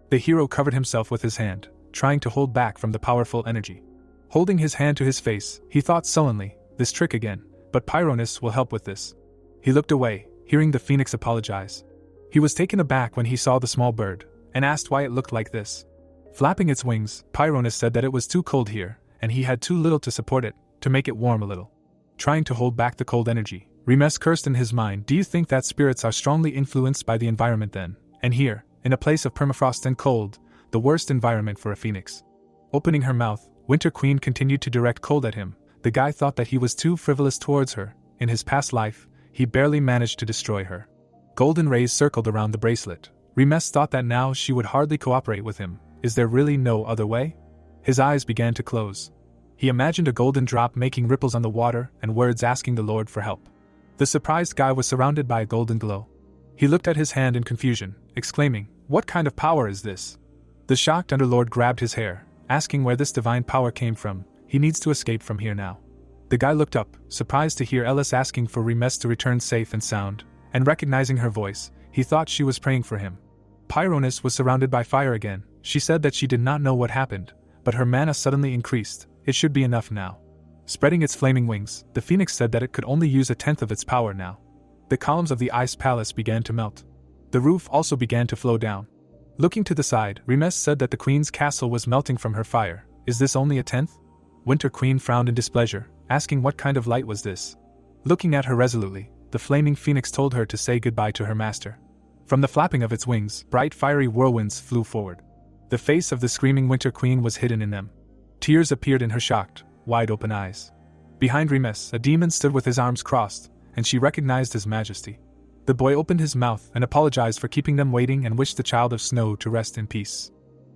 The hero covered himself with his hand, trying to hold back from the powerful energy. Holding his hand to his face, he thought sullenly, this trick again, but Pyronus will help with this. He looked away, hearing the phoenix apologize. He was taken aback when he saw the small bird, and asked why it looked like this. Flapping its wings, Pyronus said that it was too cold here, and he had too little to support it, to make it warm a little. Trying to hold back the cold energy, Remes cursed in his mind, do you think that spirits are strongly influenced by the environment then? And here, in a place of permafrost and cold, the worst environment for a phoenix. Opening her mouth, Winter Queen continued to direct cold at him. The guy thought that he was too frivolous towards her. In his past life, he barely managed to destroy her. Golden rays circled around the bracelet. Remes thought that now she would hardly cooperate with him. Is there really no other way? His eyes began to close. He imagined a golden drop making ripples on the water and words asking the Lord for help. The surprised guy was surrounded by a golden glow. He looked at his hand in confusion, exclaiming, "What kind of power is this?" The shocked Underlord grabbed his hair, asking where this divine power came from. He needs to escape from here now. The guy looked up, surprised to hear Eldest asking for Remes to return safe and sound, and recognizing her voice, he thought she was praying for him. Pyronus was surrounded by fire again. She said that she did not know what happened, but her mana suddenly increased. It should be enough now. Spreading its flaming wings, the phoenix said that it could only use 1/10 of its power now. The columns of the ice palace began to melt. The roof also began to flow down. Looking to the side, Remes said that the queen's castle was melting from her fire. Is this only 1/10? Winter Queen frowned in displeasure, asking what kind of light was this. Looking at her resolutely, the flaming phoenix told her to say goodbye to her master. From the flapping of its wings, bright fiery whirlwinds flew forward. The face of the screaming Winter Queen was hidden in them. Tears appeared in her shocked, wide-open eyes. Behind Remes, a demon stood with his arms crossed, and she recognized his majesty. The boy opened his mouth and apologized for keeping them waiting and wished the child of snow to rest in peace.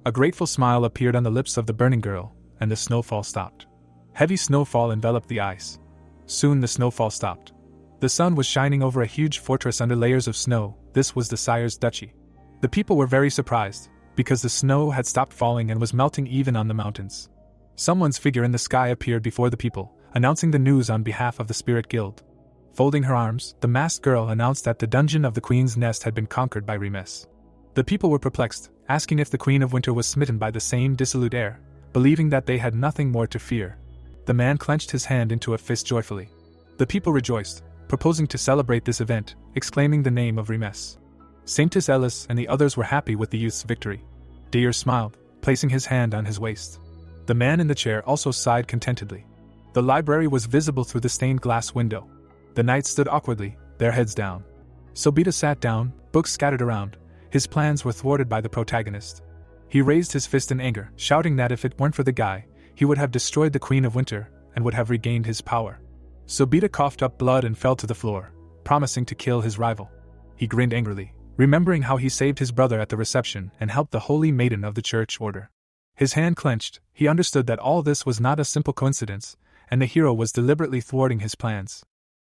A grateful smile appeared on the lips of the burning girl, and the snowfall stopped. Heavy snowfall enveloped the ice. Soon the snowfall stopped. The sun was shining over a huge fortress under layers of snow. This was the Sire's duchy. The people were very surprised, because the snow had stopped falling and was melting even on the mountains. Someone's figure in the sky appeared before the people, announcing the news on behalf of the Spirit Guild. Folding her arms, the masked girl announced that the dungeon of the Queen's Nest had been conquered by Remes. The people were perplexed, asking if the Queen of Winter was smitten by the same dissolute air, believing that they had nothing more to fear. The man clenched his hand into a fist joyfully. The people rejoiced, proposing to celebrate this event, exclaiming the name of Remes. Cedus, Eldest, and the others were happy with the youth's victory. Deer smiled, placing his hand on his waist. The man in the chair also sighed contentedly. The library was visible through the stained glass window. The knights stood awkwardly, their heads down. Cedus sat down, books scattered around. His plans were thwarted by the protagonist. He raised his fist in anger, shouting that if it weren't for the guy, he would have destroyed the Queen of Winter and would have regained his power. Cedus coughed up blood and fell to the floor, promising to kill his rival. He grinned angrily, remembering how he saved his brother at the reception and helped the holy maiden of the church order. His hand clenched. He understood that all this was not a simple coincidence, and the hero was deliberately thwarting his plans.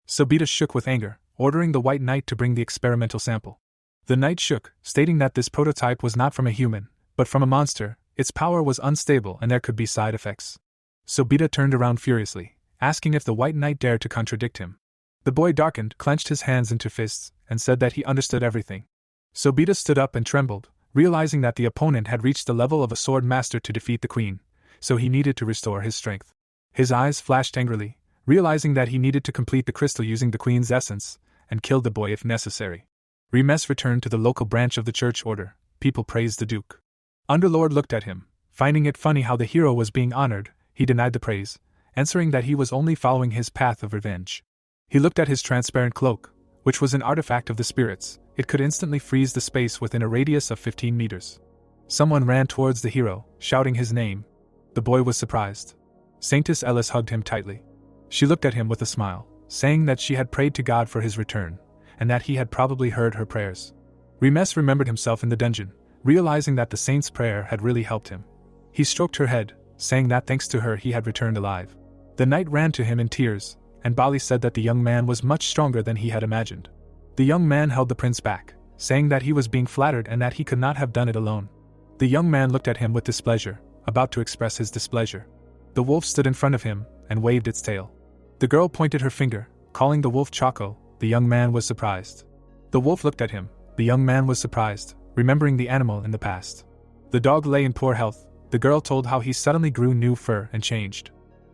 Cedus shook with anger, ordering the White Knight to bring the experimental sample. The knight shook, stating that this prototype was not from a human, but from a monster. Its power was unstable and there could be side effects. Cedus turned around furiously, asking if the White Knight dared to contradict him. The boy darkened, clenched his hands into fists, and said that he understood everything. Cedus stood up and trembled, realizing that the opponent had reached the level of a sword master to defeat the queen, so he needed to restore his strength. His eyes flashed angrily, realizing that he needed to complete the crystal using the queen's essence, and kill the boy if necessary. Remes returned to the local branch of the church order. People praised the duke. Underlord looked at him, finding it funny how the hero was being honored. He denied the praise, answering that he was only following his path of revenge. He looked at his transparent cloak, which was an artifact of the spirits. It could instantly freeze the space within a radius of 15 meters. Someone ran towards the hero, shouting his name. The boy was surprised. Cedus Eldest hugged him tightly. She looked at him with a smile, saying that she had prayed to God for his return, and that he had probably heard her prayers. Remes remembered himself in the dungeon, realizing that the saint's prayer had really helped him. He stroked her head, saying that thanks to her he had returned alive. The knight ran to him in tears, and Bali said that the young man was much stronger than he had imagined. The young man held the prince back, saying that he was being flattered and that he could not have done it alone. The young man looked at him with displeasure, about to express his displeasure. The wolf stood in front of him and waved its tail. The girl pointed her finger, calling the wolf Choco. The young man was surprised. The wolf looked at him. The young man was surprised, remembering the animal in the past. The dog lay in poor health. The girl told how he suddenly grew new fur and changed.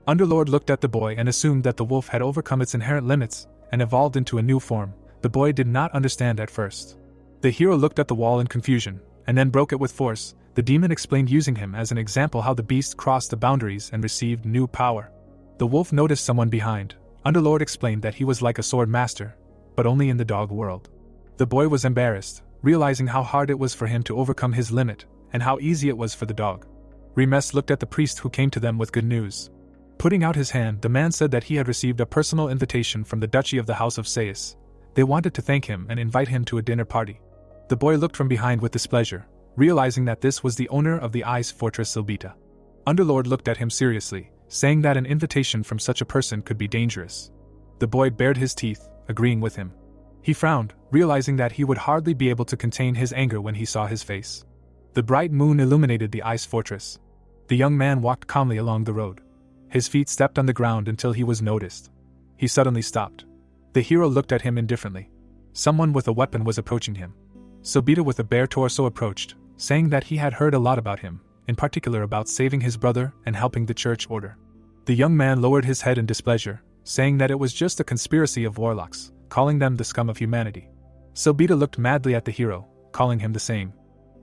Underlord looked at the boy and assumed that the wolf had overcome its inherent limits and evolved into a new form. The boy did not understand at first. The hero looked at the wall in confusion, and then broke it with force. The demon explained using him as an example how the beast crossed the boundaries and received new power. The wolf noticed someone behind. Underlord explained that he was like a sword master, but only in the dog world. The boy was embarrassed, realizing how hard it was for him to overcome his limit, and how easy it was for the dog. Remes looked at the priest who came to them with good news. Putting out his hand, the man said that he had received a personal invitation from the Duchy of the House of Cedus. They wanted to thank him and invite him to a dinner party. The boy looked from behind with displeasure, realizing that this was the owner of the ice fortress Silbita. Underlord looked at him seriously, saying that an invitation from such a person could be dangerous. The boy bared his teeth, agreeing with him. He frowned, realizing that he would hardly be able to contain his anger when he saw his face. The bright moon illuminated the ice fortress. The young man walked calmly along the road. His feet stepped on the ground until he was noticed. He suddenly stopped. The hero looked at him indifferently. Someone with a weapon was approaching him. Silbita with a bare torso approached, saying that he had heard a lot about him, in particular about saving his brother and helping the church order. The young man lowered his head in displeasure, saying that it was just a conspiracy of warlocks, calling them the scum of humanity. Silbita looked madly at the hero, calling him the same.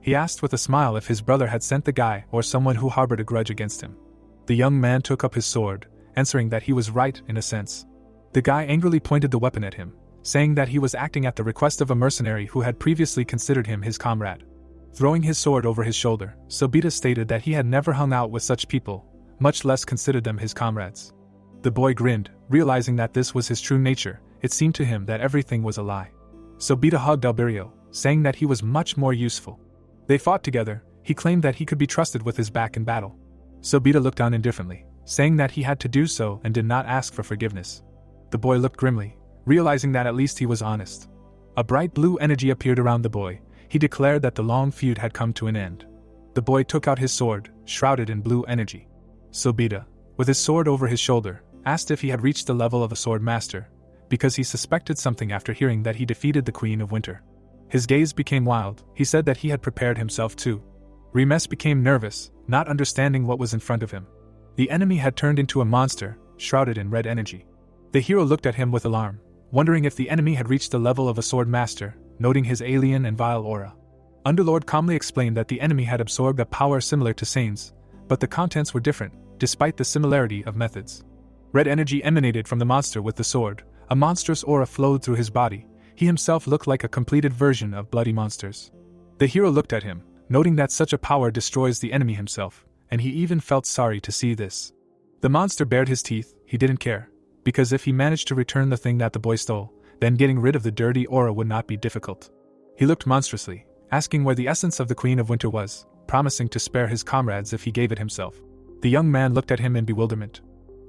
He asked with a smile if his brother had sent the guy or someone who harbored a grudge against him. The young man took up his sword, answering that he was right in a sense. The guy angrily pointed the weapon at him, saying that he was acting at the request of a mercenary who had previously considered him his comrade. Throwing his sword over his shoulder, Silbita stated that he had never hung out with such people, much less considered them his comrades. The boy grinned, realizing that this was his true nature. It seemed to him that everything was a lie. Silbita hugged Alberio, saying that he was much more useful. They fought together. He claimed that he could be trusted with his back in battle. Silbita looked on indifferently, saying that he had to do so and did not ask for forgiveness. The boy looked grimly, realizing that at least he was honest. A bright blue energy appeared around the boy. He declared that the long feud had come to an end. The boy took out his sword, shrouded in blue energy. Silbita, with his sword over his shoulder, asked if he had reached the level of a sword master. because he suspected something after hearing that he defeated the Queen of Winter. His gaze became wild. He said that he had prepared himself too. Remes became nervous, not understanding what was in front of him. The enemy had turned into a monster, shrouded in red energy. The hero looked at him with alarm, wondering if the enemy had reached the level of a sword master, noting his alien and vile aura. Underlord calmly explained that the enemy had absorbed a power similar to Sane's, but the contents were different, despite the similarity of methods. Red energy emanated from the monster with the sword, a monstrous aura flowed through his body. He himself looked like a completed version of Bloody Monsters. The hero looked at him, noting that such a power destroys the enemy himself, and he even felt sorry to see this. The monster bared his teeth. He didn't care, because if he managed to return the thing that the boy stole, then getting rid of the dirty aura would not be difficult. He looked monstrously, asking where the essence of the Queen of Winter was, promising to spare his comrades if he gave it himself. The young man looked at him in bewilderment.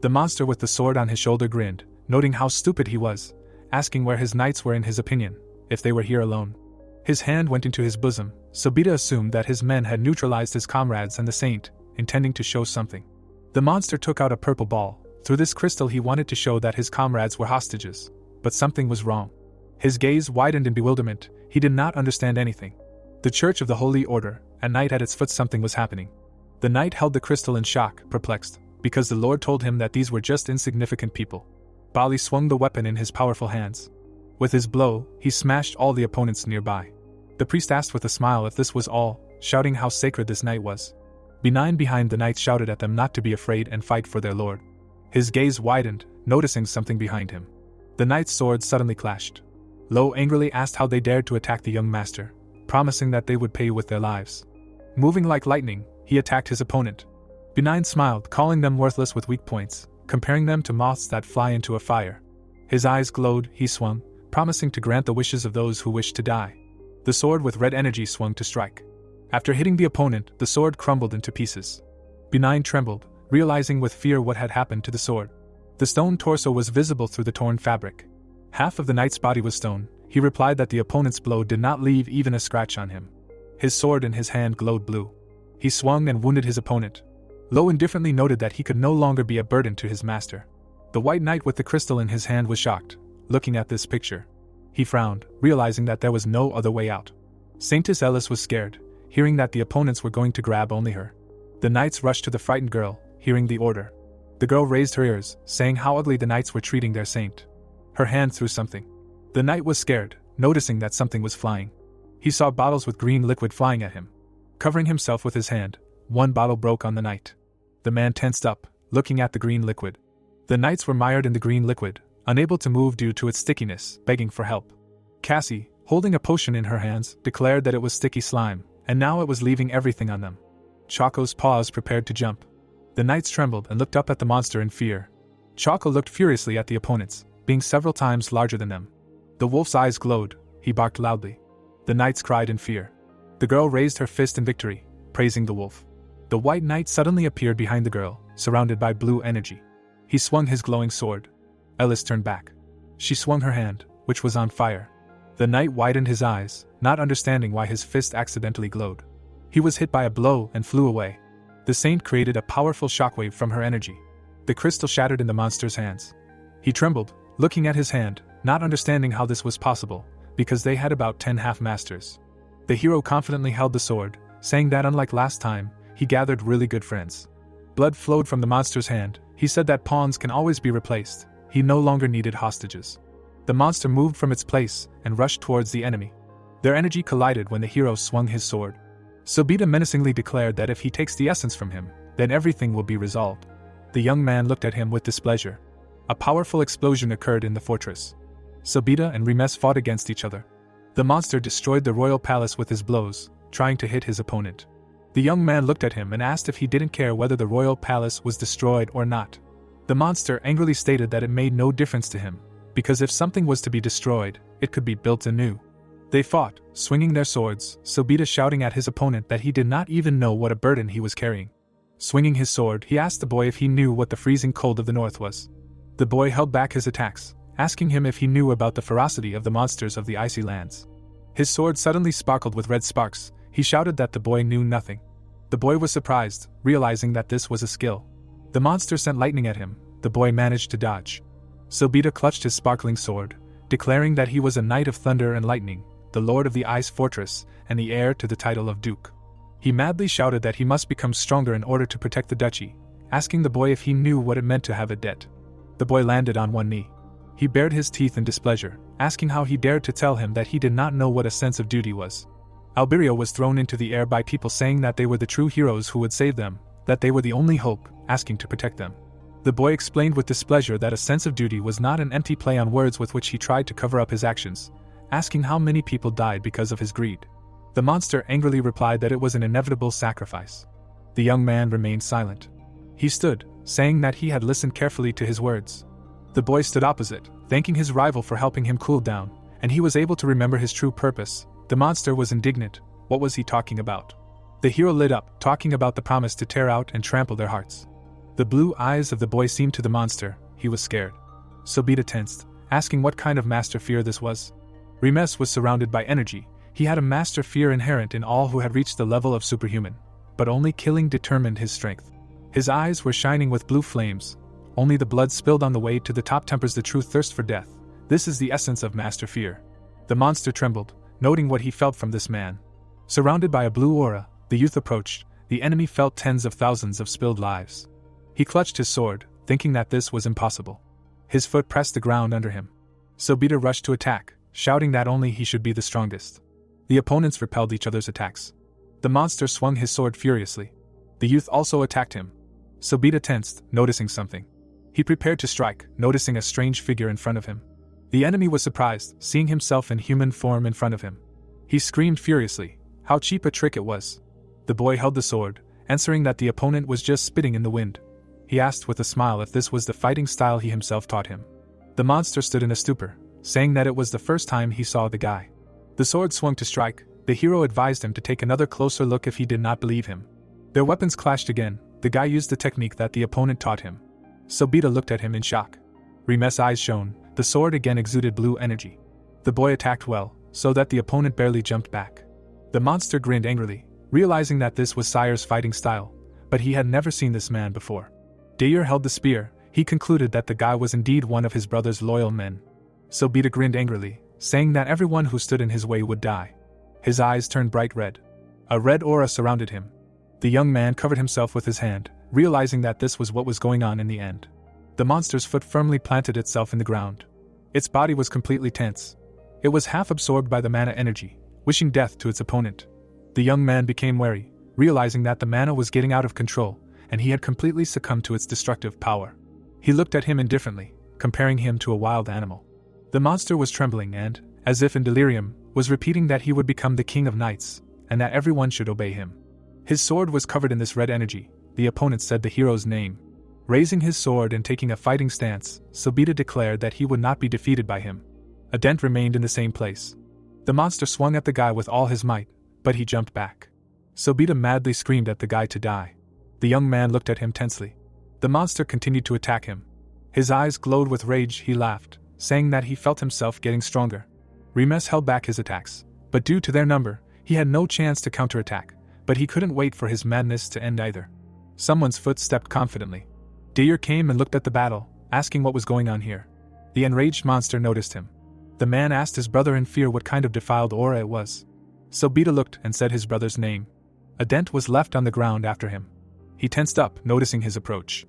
The monster with the sword on his shoulder grinned, noting how stupid he was, asking where his knights were in his opinion, if they were here alone. His hand went into his bosom. Sobita assumed that his men had neutralized his comrades and the saint, intending to show something. The monster took out a purple ball. Through this crystal he wanted to show that his comrades were hostages, but something was wrong. His gaze widened in bewilderment. He did not understand anything. The Church of the Holy Order, a knight at its foot. Something was happening. The knight held the crystal in shock, perplexed, because the Lord told him that these were just insignificant people. Bali swung the weapon in his powerful hands. With his blow, he smashed all the opponents nearby. The priest asked with a smile if this was all, shouting how sacred this knight was. Benign behind the knight shouted at them not to be afraid and fight for their lord. His gaze widened, noticing something behind him. The knight's swords suddenly clashed. Lo angrily asked how they dared to attack the young master, promising that they would pay with their lives. Moving like lightning, he attacked his opponent. Benign smiled, calling them worthless with weak points, comparing them to moths that fly into a fire. His eyes glowed. He swung, promising to grant the wishes of those who wished to die. The sword with red energy swung to strike. After hitting the opponent, the sword crumbled into pieces. Benign trembled, realizing with fear what had happened to the sword. The stone torso was visible through the torn fabric. Half of the knight's body was stone. He replied that the opponent's blow did not leave even a scratch on him. His sword in his hand glowed blue. He swung and wounded his opponent. Lo indifferently noted that he could no longer be a burden to his master. The white knight with the crystal in his hand was shocked, looking at this picture. He frowned, realizing that there was no other way out. Saintess Eldest was scared, hearing that the opponents were going to grab only her. The knights rushed to the frightened girl, hearing the order. The girl raised her ears, saying how ugly the knights were treating their saint. Her hand threw something. The knight was scared, noticing that something was flying. He saw bottles with green liquid flying at him. Covering himself with his hand, one bottle broke on the knight. The man tensed up, looking at the green liquid. The knights were mired in the green liquid, unable to move due to its stickiness, begging for help. Cassie, holding a potion in her hands, declared that it was sticky slime, and now it was leaving everything on them. Choco's paws prepared to jump. The knights trembled and looked up at the monster in fear. Choco looked furiously at the opponents, being several times larger than them. The wolf's eyes glowed. He barked loudly. The knights cried in fear. The girl raised her fist in victory, praising the wolf. The white knight suddenly appeared behind the girl, surrounded by blue energy. He swung his glowing sword. Eldest turned back. She swung her hand, which was on fire. The knight widened his eyes, not understanding why his fist accidentally glowed. He was hit by a blow and flew away. The saint created a powerful shockwave from her energy. The crystal shattered in the monster's hands. He trembled, looking at his hand, not understanding how this was possible, because they had about 10 half-masters. The hero confidently held the sword, saying that unlike last time, he gathered really good friends. Blood flowed from the monster's hand. He said that pawns can always be replaced. He no longer needed hostages. The monster moved from its place and rushed towards the enemy. Their energy collided when the hero swung his sword. Sobita menacingly declared that if he takes the essence from him, then everything will be resolved. The young man looked at him with displeasure. A powerful explosion occurred in the fortress. Sobita and Remes fought against each other. The monster destroyed the royal palace with his blows, trying to hit his opponent. The young man looked at him and asked if he didn't care whether the royal palace was destroyed or not. The monster angrily stated that it made no difference to him, because if something was to be destroyed, it could be built anew. They fought, swinging their swords, Sobita shouting at his opponent that he did not even know what a burden he was carrying. Swinging his sword, he asked the boy if he knew what the freezing cold of the north was. The boy held back his attacks, asking him if he knew about the ferocity of the monsters of the icy lands. His sword suddenly sparkled with red sparks. He shouted that the boy knew nothing. The boy was surprised, realizing that this was a skill. The monster sent lightning at him. The boy managed to dodge. Sobita clutched his sparkling sword, declaring that he was a knight of thunder and lightning, the lord of the ice fortress, and the heir to the title of duke. He madly shouted that he must become stronger in order to protect the duchy, asking the boy if he knew what it meant to have a debt. The boy landed on one knee. He bared his teeth in displeasure, asking how he dared to tell him that he did not know what a sense of duty was. Alberio was thrown into the air by people saying that they were the true heroes who would save them, that they were the only hope, asking to protect them. The boy explained with displeasure that a sense of duty was not an empty play on words with which he tried to cover up his actions, asking how many people died because of his greed. The monster angrily replied that it was an inevitable sacrifice. The young man remained silent. He stood, saying that he had listened carefully to his words. The boy stood opposite, thanking his rival for helping him cool down, and he was able to remember his true purpose. The monster was indignant. What was he talking about? The hero lit up, talking about the promise to tear out and trample their hearts. The blue eyes of the boy seemed to the monster. He was scared. Sobita tensed, asking what kind of master fear this was. Remes was surrounded by energy. He had a master fear inherent in all who had reached the level of superhuman, but only killing determined his strength. His eyes were shining with blue flames. Only the blood spilled on the way to the top tempers the true thirst for death. This is the essence of master fear. The monster trembled, noting what he felt from this man. Surrounded by a blue aura, the youth approached. The enemy felt tens of thousands of spilled lives. He clutched his sword, thinking that this was impossible. His foot pressed the ground under him. Sobita rushed to attack, shouting that only he should be the strongest. The opponents repelled each other's attacks. The monster swung his sword furiously. The youth also attacked him. Sobita tensed, noticing something. He prepared to strike, noticing a strange figure in front of him. The enemy was surprised, seeing himself in human form in front of him. He screamed furiously. How cheap a trick it was. The boy held the sword, answering that the opponent was just spitting in the wind. He asked with a smile if this was the fighting style he himself taught him. The monster stood in a stupor, saying that it was the first time he saw the guy. The sword swung to strike. The hero advised him to take another closer look if he did not believe him. Their weapons clashed again. The guy used the technique that the opponent taught him. Sobita looked at him in shock. Remes' eyes shone. The sword again exuded blue energy. The boy attacked well, so that the opponent barely jumped back. The monster grinned angrily, realizing that this was Sire's fighting style, but he had never seen this man before. Deir held the spear. He concluded that the guy was indeed one of his brother's loyal men. Sobita grinned angrily, saying that everyone who stood in his way would die. His eyes turned bright red. A red aura surrounded him. The young man covered himself with his hand, realizing that this was what was going on in the end. The monster's foot firmly planted itself in the ground. Its body was completely tense. It was half absorbed by the mana energy, wishing death to its opponent. The young man became wary, realizing that the mana was getting out of control, and he had completely succumbed to its destructive power. He looked at him indifferently, comparing him to a wild animal. The monster was trembling and, as if in delirium, was repeating that he would become the king of knights, and that everyone should obey him. His sword was covered in this red energy. The opponent said the hero's name. Raising his sword and taking a fighting stance, Sobita declared that he would not be defeated by him. A dent remained in the same place. The monster swung at the guy with all his might, but he jumped back. Sobita madly screamed at the guy to die. The young man looked at him tensely. The monster continued to attack him. His eyes glowed with rage. He laughed, saying that he felt himself getting stronger. Remes held back his attacks, but due to their number, he had no chance to counterattack, but he couldn't wait for his madness to end either. Someone's foot stepped confidently. Deir came and looked at the battle, asking what was going on here. The enraged monster noticed him. The man asked his brother in fear what kind of defiled aura it was. Sobita looked and said his brother's name. A dent was left on the ground after him. He tensed up, noticing his approach.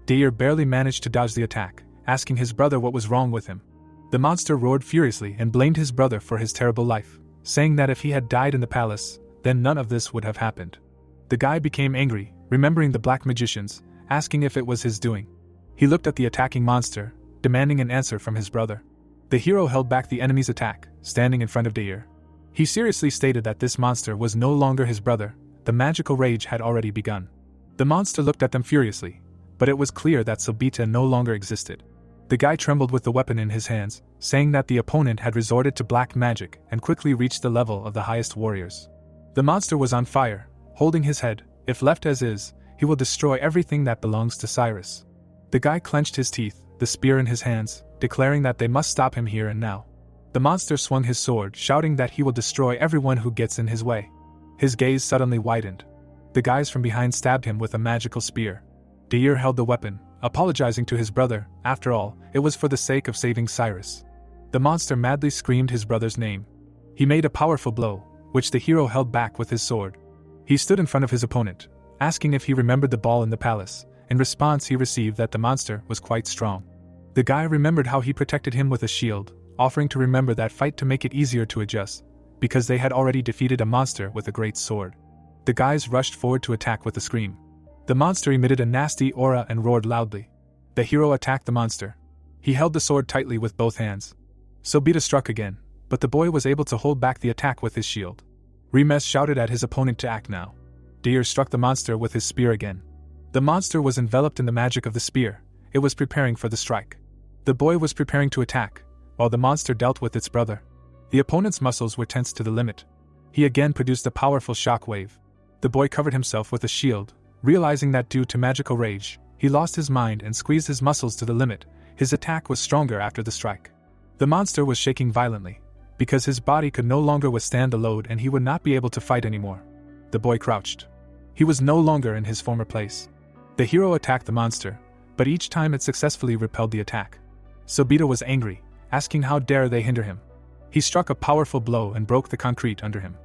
Deir barely managed to dodge the attack, asking his brother what was wrong with him. The monster roared furiously and blamed his brother for his terrible life, saying that if he had died in the palace, then none of this would have happened. The guy became angry, remembering the black magicians, asking if it was his doing. He looked at the attacking monster, demanding an answer from his brother. The hero held back the enemy's attack, standing in front of Deir. He seriously stated that this monster was no longer his brother. The magical rage had already begun. The monster looked at them furiously, but it was clear that Sobita no longer existed. The guy trembled with the weapon in his hands, saying that the opponent had resorted to black magic and quickly reached the level of the highest warriors. The monster was on fire, holding his head. If left as is, he will destroy everything that belongs to Cyrus. The guy clenched his teeth, the spear in his hands, declaring that they must stop him here and now. The monster swung his sword, shouting that he will destroy everyone who gets in his way. His gaze suddenly widened. The guys from behind stabbed him with a magical spear. Deir held the weapon, apologizing to his brother. After all, it was for the sake of saving Cyrus. The monster madly screamed his brother's name. He made a powerful blow, which the hero held back with his sword. He stood in front of his opponent, asking if he remembered the ball in the palace. In response, he received that the monster was quite strong. The guy remembered how he protected him with a shield, offering to remember that fight to make it easier to adjust, because they had already defeated a monster with a great sword. The guys rushed forward to attack with a scream. The monster emitted a nasty aura and roared loudly. The hero attacked the monster. He held the sword tightly with both hands. Cedus struck again, but the boy was able to hold back the attack with his shield. Remes shouted at his opponent to act now. Deer struck the monster with his spear again. The monster was enveloped in the magic of the spear. It was preparing for the strike. The boy was preparing to attack, while the monster dealt with its brother. The opponent's muscles were tensed to the limit. He again produced a powerful shock wave. The boy covered himself with a shield, realizing that due to magical rage, he lost his mind and squeezed his muscles to the limit. His attack was stronger after the strike. The monster was shaking violently, because his body could no longer withstand the load and he would not be able to fight anymore. The boy crouched. He was no longer in his former place. The hero attacked the monster, but each time it successfully repelled the attack. Cedus was angry, asking how dare they hinder him. He struck a powerful blow and broke the concrete under him.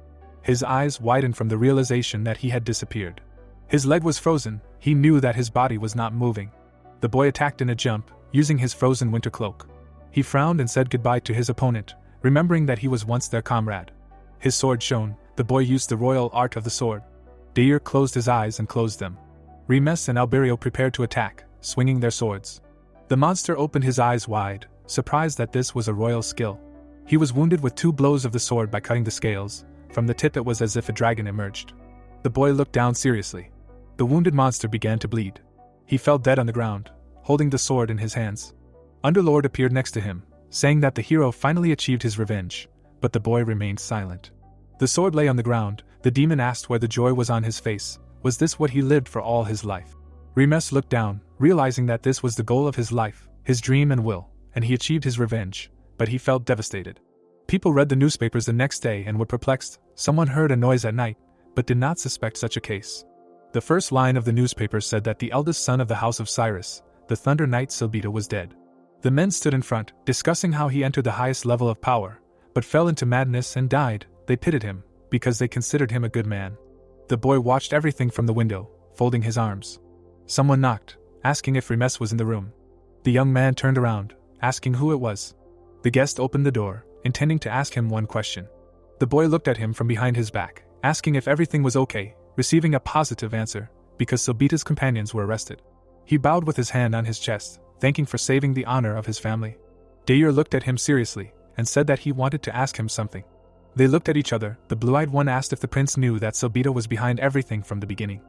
His eyes widened from the realization that he had disappeared. His leg was frozen. He knew that his body was not moving. The boy attacked in a jump, using his frozen winter cloak. He frowned and said goodbye to his opponent, remembering that he was once their comrade. His sword shone. The boy used the royal art of the sword. Deir closed his eyes and closed them. Remes and Alberio prepared to attack, swinging their swords. The monster opened his eyes wide, surprised that this was a royal skill. He was wounded with 2 blows of the sword by cutting the scales. From the tip it was as if a dragon emerged. The boy looked down seriously. The wounded monster began to bleed. He fell dead on the ground, holding the sword in his hands. Underlord appeared next to him, saying that the hero finally achieved his revenge, but the boy remained silent. The sword lay on the ground. The demon asked where the joy was on his face. Was this what he lived for all his life? Remes looked down, realizing that this was the goal of his life, his dream and will, and he achieved his revenge, but he felt devastated. People read the newspapers the next day and were perplexed. Someone heard a noise at night, but did not suspect such a case. The first line of the newspaper said that the eldest son of the house of Cyrus, the Thunder Knight Cedus, was dead. The men stood in front, discussing how he entered the highest level of power, but fell into madness and died. They pitied him, because they considered him a good man. The boy watched everything from the window, folding his arms. Someone knocked, asking if Remes was in the room. The young man turned around, asking who it was. The guest opened the door, intending to ask him one question. The boy looked at him from behind his back, asking if everything was okay, receiving a positive answer, because Cedus' companions were arrested. He bowed with his hand on his chest, thanking for saving the honor of his family. Deir looked at him seriously, and said that he wanted to ask him something. They looked at each other. The blue-eyed one asked if the prince knew that Cedus was behind everything from the beginning.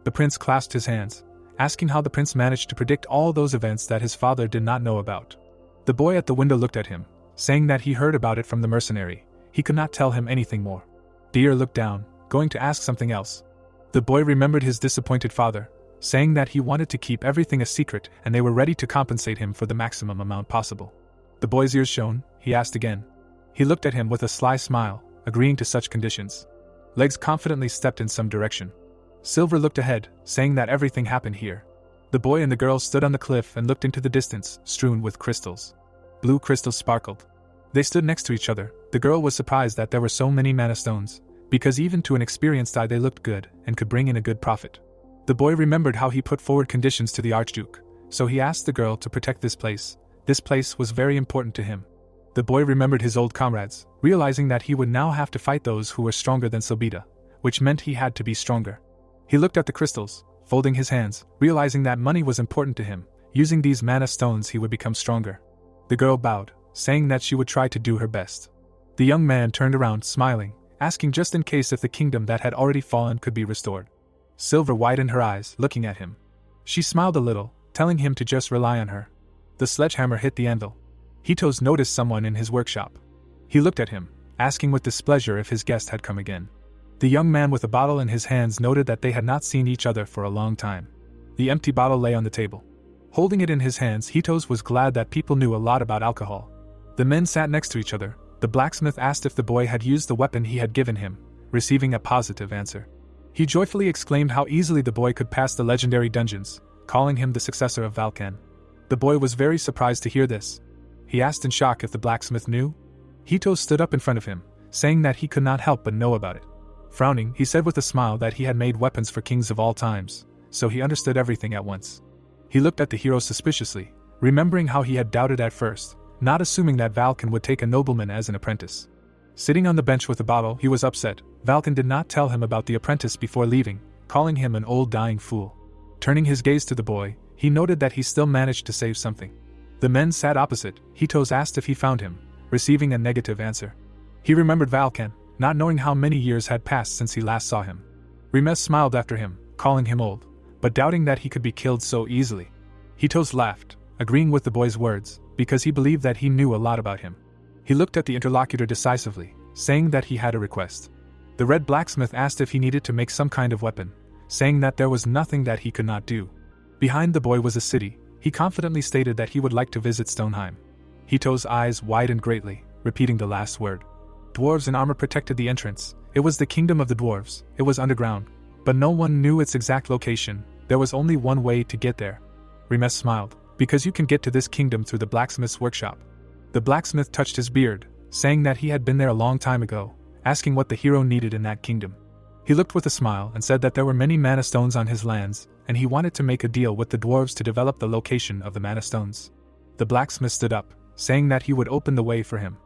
The prince clasped his hands, asking how the prince managed to predict all those events that his father did not know about. The boy at the window looked at him, saying that he heard about it from the mercenary. He could not tell him anything more. Deir looked down, going to ask something else. The boy remembered his disappointed father, saying that he wanted to keep everything a secret and they were ready to compensate him for the maximum amount possible. The boy's ears shone. He asked again. He looked at him with a sly smile, agreeing to such conditions. Legs confidently stepped in some direction. Silver looked ahead, saying that everything happened here. The boy and the girl stood on the cliff and looked into the distance, strewn with crystals. Blue crystals sparkled. They stood next to each other. The girl was surprised that there were so many mana stones, because even to an experienced eye they looked good and could bring in a good profit. The boy remembered how he put forward conditions to the Archduke, so he asked the girl to protect this place. This place was very important to him. The boy remembered his old comrades, realizing that he would now have to fight those who were stronger than Cedus, which meant he had to be stronger. He looked at the crystals, folding his hands, realizing that money was important to him. Using these mana stones he would become stronger. The girl bowed, saying that she would try to do her best. The young man turned around, smiling, asking just in case if the kingdom that had already fallen could be restored. Silver widened her eyes, looking at him. She smiled a little, telling him to just rely on her. The sledgehammer hit the anvil. Hitos noticed someone in his workshop. He looked at him, asking with displeasure if his guest had come again. The young man with a bottle in his hands noted that they had not seen each other for a long time. The empty bottle lay on the table. Holding it in his hands, Hitos was glad that people knew a lot about alcohol. The men sat next to each other. The blacksmith asked if the boy had used the weapon he had given him, receiving a positive answer. He joyfully exclaimed how easily the boy could pass the legendary dungeons, calling him the successor of Valkan. The boy was very surprised to hear this. He asked in shock if the blacksmith knew. Hito stood up in front of him, saying that he could not help but know about it. Frowning, he said with a smile that he had made weapons for kings of all times, so he understood everything at once. He looked at the hero suspiciously, remembering how he had doubted at first, not assuming that Valkan would take a nobleman as an apprentice. Sitting on the bench with a bottle, he was upset. Valkan did not tell him about the apprentice before leaving, calling him an old dying fool. Turning his gaze to the boy, he noted that he still managed to save something. The men sat opposite. Hitos asked if he found him, receiving a negative answer. He remembered Valkan, not knowing how many years had passed since he last saw him. Remes smiled after him, calling him old, but doubting that he could be killed so easily. Hitos laughed, agreeing with the boy's words, because he believed that he knew a lot about him. He looked at the interlocutor decisively, saying that he had a request. The red blacksmith asked if he needed to make some kind of weapon, saying that there was nothing that he could not do. Behind the boy was a city. He confidently stated that he would like to visit Stoneheim. Hito's eyes widened greatly, repeating the last word. Dwarves in armor protected the entrance. It was the kingdom of the dwarves. It was underground, but no one knew its exact location. There was only one way to get there. Remes smiled, because you can get to this kingdom through the blacksmith's workshop. The blacksmith touched his beard, saying that he had been there a long time ago, asking what the hero needed in that kingdom. He looked with a smile and said that there were many mana stones on his lands, and he wanted to make a deal with the dwarves to develop the location of the mana stones. The blacksmith stood up, saying that he would open the way for him.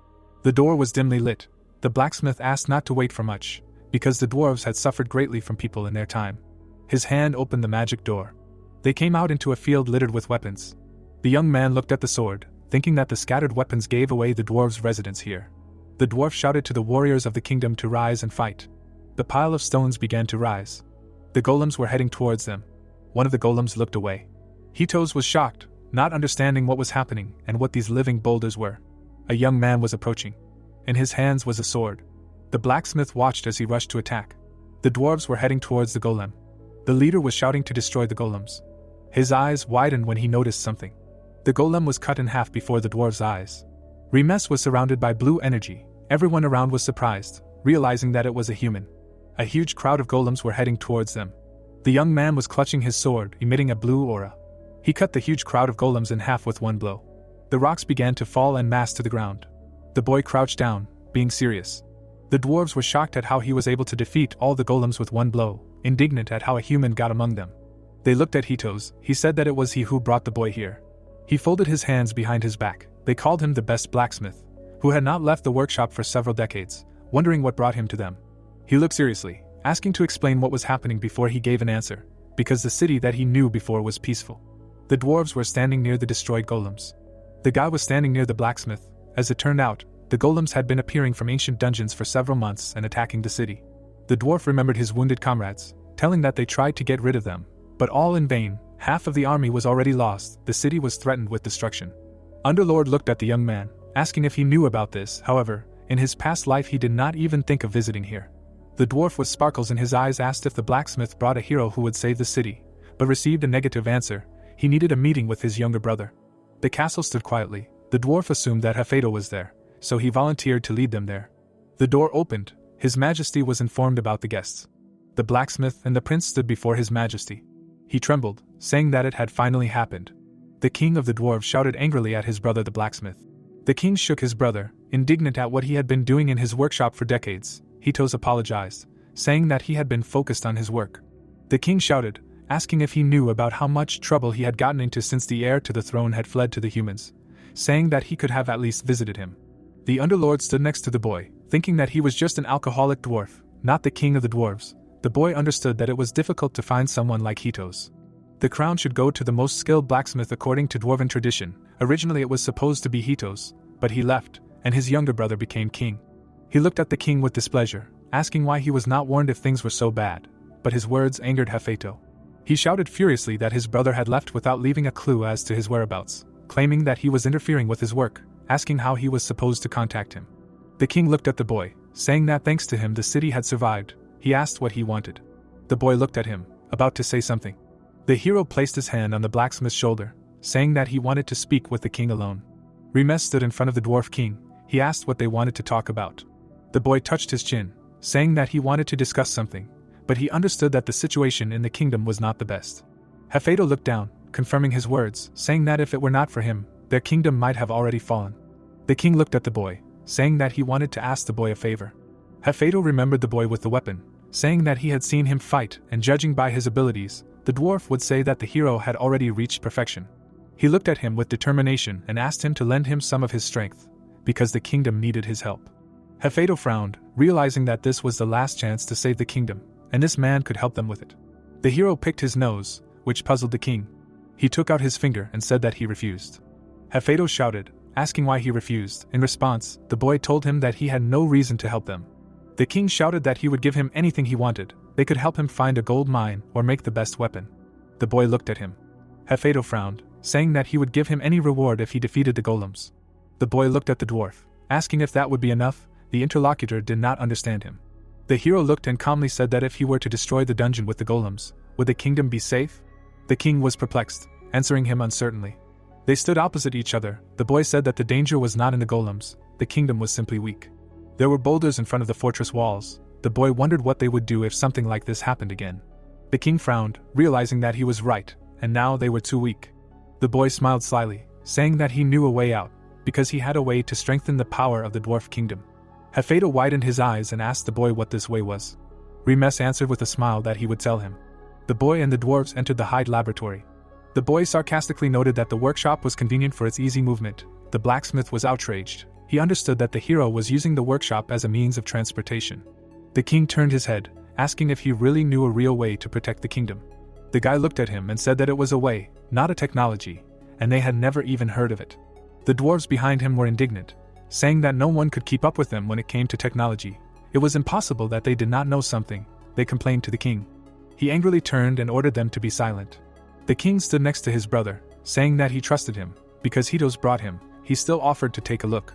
The door was dimly lit. The blacksmith asked not to wait for much, because the dwarves had suffered greatly from people in their time. His hand opened the magic door. They came out into a field littered with weapons. The young man looked at the sword, thinking that the scattered weapons gave away the dwarves' residence here. The dwarf shouted to the warriors of the kingdom to rise and fight. The pile of stones began to rise. The golems were heading towards them. One of the golems looked away. Hitos was shocked, not understanding what was happening and what these living boulders were. A young man was approaching. In his hands was a sword. The blacksmith watched as he rushed to attack. The dwarves were heading towards the golem. The leader was shouting to destroy the golems. His eyes widened when he noticed something. The golem was cut in half before the dwarves' eyes. Remes was surrounded by blue energy. Everyone around was surprised, realizing that it was a human. A huge crowd of golems were heading towards them. The young man was clutching his sword, emitting a blue aura. He cut the huge crowd of golems in half with one blow. The rocks began to fall en masse to the ground. The boy crouched down, being serious. The dwarves were shocked at how he was able to defeat all the golems with one blow, indignant at how a human got among them. They looked at Hitos. He said that it was he who brought the boy here. He folded his hands behind his back. They called him the best blacksmith, who had not left the workshop for several decades, wondering what brought him to them. He looked seriously, asking to explain what was happening before he gave an answer, because the city that he knew before was peaceful. The dwarves were standing near the destroyed golems. The guy was standing near the blacksmith. As it turned out, the golems had been appearing from ancient dungeons for several months and attacking the city. The dwarf remembered his wounded comrades, telling that they tried to get rid of them, but all in vain. Half of the army was already lost. The city was threatened with destruction. Underlord looked at the young man, asking if he knew about this. However, in his past life he did not even think of visiting here. The dwarf with sparkles in his eyes asked if the blacksmith brought a hero who would save the city, but received a negative answer. He needed a meeting with his younger brother. The castle stood quietly. The dwarf assumed that Hafedo was there, so he volunteered to lead them there. The door opened. His Majesty was informed about the guests. The blacksmith and the prince stood before His Majesty. He trembled, saying that it had finally happened. The king of the dwarves shouted angrily at his brother the blacksmith. The king shook his brother, indignant at what he had been doing in his workshop for decades. Hitos apologized, saying that he had been focused on his work. The king shouted, asking if he knew about how much trouble he had gotten into since the heir to the throne had fled to the humans, saying that he could have at least visited him. The underlord stood next to the boy, thinking that he was just an alcoholic dwarf, not the king of the dwarves. The boy understood that it was difficult to find someone like Hitos. The crown should go to the most skilled blacksmith according to dwarven tradition. Originally it was supposed to be Hitos, but he left, and his younger brother became king. He looked at the king with displeasure, asking why he was not warned if things were so bad, but his words angered Hafeto. He shouted furiously that his brother had left without leaving a clue as to his whereabouts, claiming that he was interfering with his work, asking how he was supposed to contact him. The king looked at the boy, saying that thanks to him the city had survived. He asked what he wanted. The boy looked at him, about to say something. The hero placed his hand on the blacksmith's shoulder, saying that he wanted to speak with the king alone. Remes stood in front of the dwarf king. He asked what they wanted to talk about. The boy touched his chin, saying that he wanted to discuss something, but he understood that the situation in the kingdom was not the best. Hefedo looked down, confirming his words, saying that if it were not for him, their kingdom might have already fallen. The king looked at the boy, saying that he wanted to ask the boy a favor. Hefedo remembered the boy with the weapon, saying that he had seen him fight, and judging by his abilities, the dwarf would say that the hero had already reached perfection. He looked at him with determination and asked him to lend him some of his strength, because the kingdom needed his help. Hefedo frowned, realizing that this was the last chance to save the kingdom, and this man could help them with it. The hero picked his nose, which puzzled the king. He took out his finger and said that he refused. Hefedo shouted, asking why he refused. In response, the boy told him that he had no reason to help them. The king shouted that he would give him anything he wanted. They could help him find a gold mine or make the best weapon. The boy looked at him. Hefedo frowned, saying that he would give him any reward if he defeated the golems. The boy looked at the dwarf, asking if that would be enough. The interlocutor did not understand him. The hero looked and calmly said that if he were to destroy the dungeon with the golems, would the kingdom be safe? The king was perplexed, answering him uncertainly. They stood opposite each other. The boy said that the danger was not in the golems, the kingdom was simply weak. There were boulders in front of the fortress walls. The boy wondered what they would do if something like this happened again. The king frowned, realizing that he was right, and now they were too weak. The boy smiled slyly, saying that he knew a way out, because he had a way to strengthen the power of the dwarf kingdom. Hefedo widened his eyes and asked the boy what this way was. Remes answered with a smile that he would tell him. The boy and the dwarves entered the hide laboratory. The boy sarcastically noted that the workshop was convenient for its easy movement. The blacksmith was outraged. He understood that the hero was using the workshop as a means of transportation. The king turned his head, asking if he really knew a real way to protect the kingdom. The guy looked at him and said that it was a way, not a technology, and they had never even heard of it. The dwarves behind him were indignant, saying that no one could keep up with them when it came to technology. It was impossible that they did not know something. They complained to the king. He angrily turned and ordered them to be silent. The king stood next to his brother, saying that he trusted him. Because Cedus brought him, he still offered to take a look.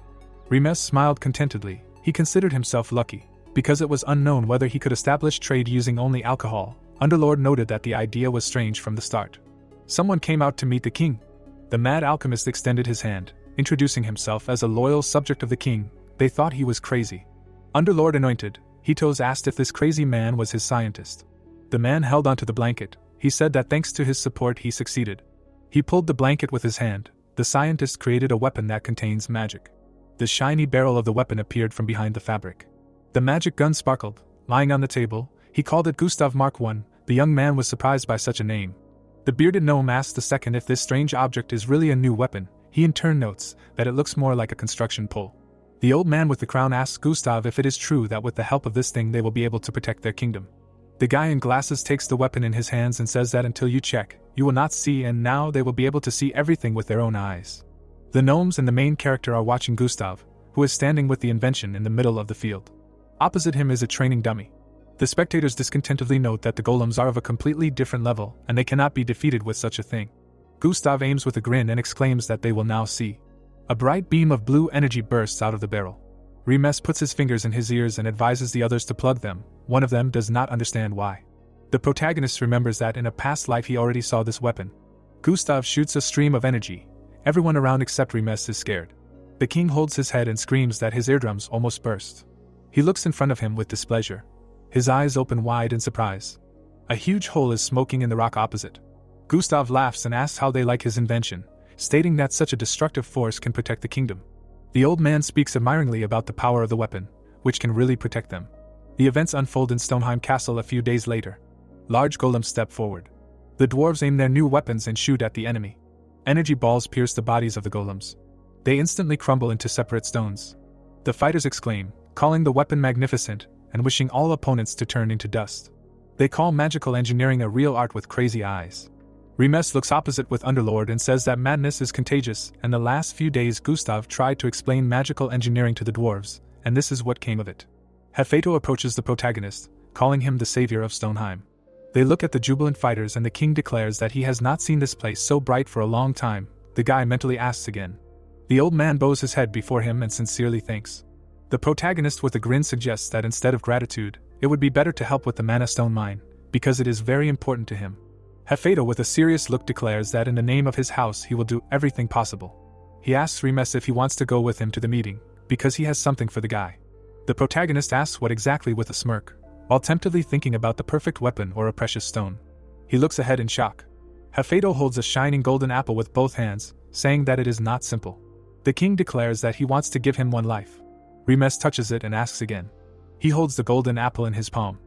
Remes smiled contentedly. He considered himself lucky, because it was unknown whether he could establish trade using only alcohol. Underlord noted that the idea was strange from the start. Someone came out to meet the king. The mad alchemist extended his hand, introducing himself as a loyal subject of the king. They thought he was crazy. Underlord Anointed, Hitos asked if this crazy man was his scientist. The man held onto the blanket. He said that thanks to his support he succeeded. He pulled the blanket with his hand. The scientist created a weapon that contains magic. The shiny barrel of the weapon appeared from behind the fabric. The magic gun sparkled, lying on the table. He called it Gustav Mark I. The young man was surprised by such a name. The bearded gnome asked the second if this strange object is really a new weapon. He in turn notes that it looks more like a construction pole. The old man with the crown asks Gustav if it is true that with the help of this thing they will be able to protect their kingdom. The guy in glasses takes the weapon in his hands and says that until you check, you will not see, and now they will be able to see everything with their own eyes. The gnomes and the main character are watching Gustav, who is standing with the invention in the middle of the field. Opposite him is a training dummy. The spectators discontentedly note that the golems are of a completely different level, and they cannot be defeated with such a thing. Gustav aims with a grin and exclaims that they will now see. A bright beam of blue energy bursts out of the barrel. Remes puts his fingers in his ears and advises the others to plug them. One of them does not understand why. The protagonist remembers that in a past life he already saw this weapon. Gustav shoots a stream of energy. Everyone around except Remes is scared. The king holds his head and screams that his eardrums almost burst. He looks in front of him with displeasure. His eyes open wide in surprise. A huge hole is smoking in the rock opposite. Gustav laughs and asks how they like his invention, stating that such a destructive force can protect the kingdom. The old man speaks admiringly about the power of the weapon, which can really protect them. The events unfold in Stoneheim Castle a few days later. Large golems step forward. The dwarves aim their new weapons and shoot at the enemy. Energy balls pierce the bodies of the golems. They instantly crumble into separate stones. The fighters exclaim, calling the weapon magnificent, and wishing all opponents to turn into dust. They call magical engineering a real art with crazy eyes. Remes looks opposite with Underlord and says that madness is contagious, and the last few days Gustav tried to explain magical engineering to the dwarves, and this is what came of it. Hefeto approaches the protagonist, calling him the savior of Stoneheim. They look at the jubilant fighters and the king declares that he has not seen this place so bright for a long time. The guy mentally asks again. The old man bows his head before him and sincerely thanks. The protagonist with a grin suggests that instead of gratitude, it would be better to help with the mana stone mine, because it is very important to him. Hefeto with a serious look declares that in the name of his house he will do everything possible. He asks Remes if he wants to go with him to the meeting, because he has something for the guy. The protagonist asks what exactly with a smirk, while tentatively thinking about the perfect weapon or a precious stone. He looks ahead in shock. Hafedo holds a shining golden apple with both hands, saying that it is not simple. The king declares that he wants to give him one life. Remes touches it and asks again. He holds the golden apple in his palm.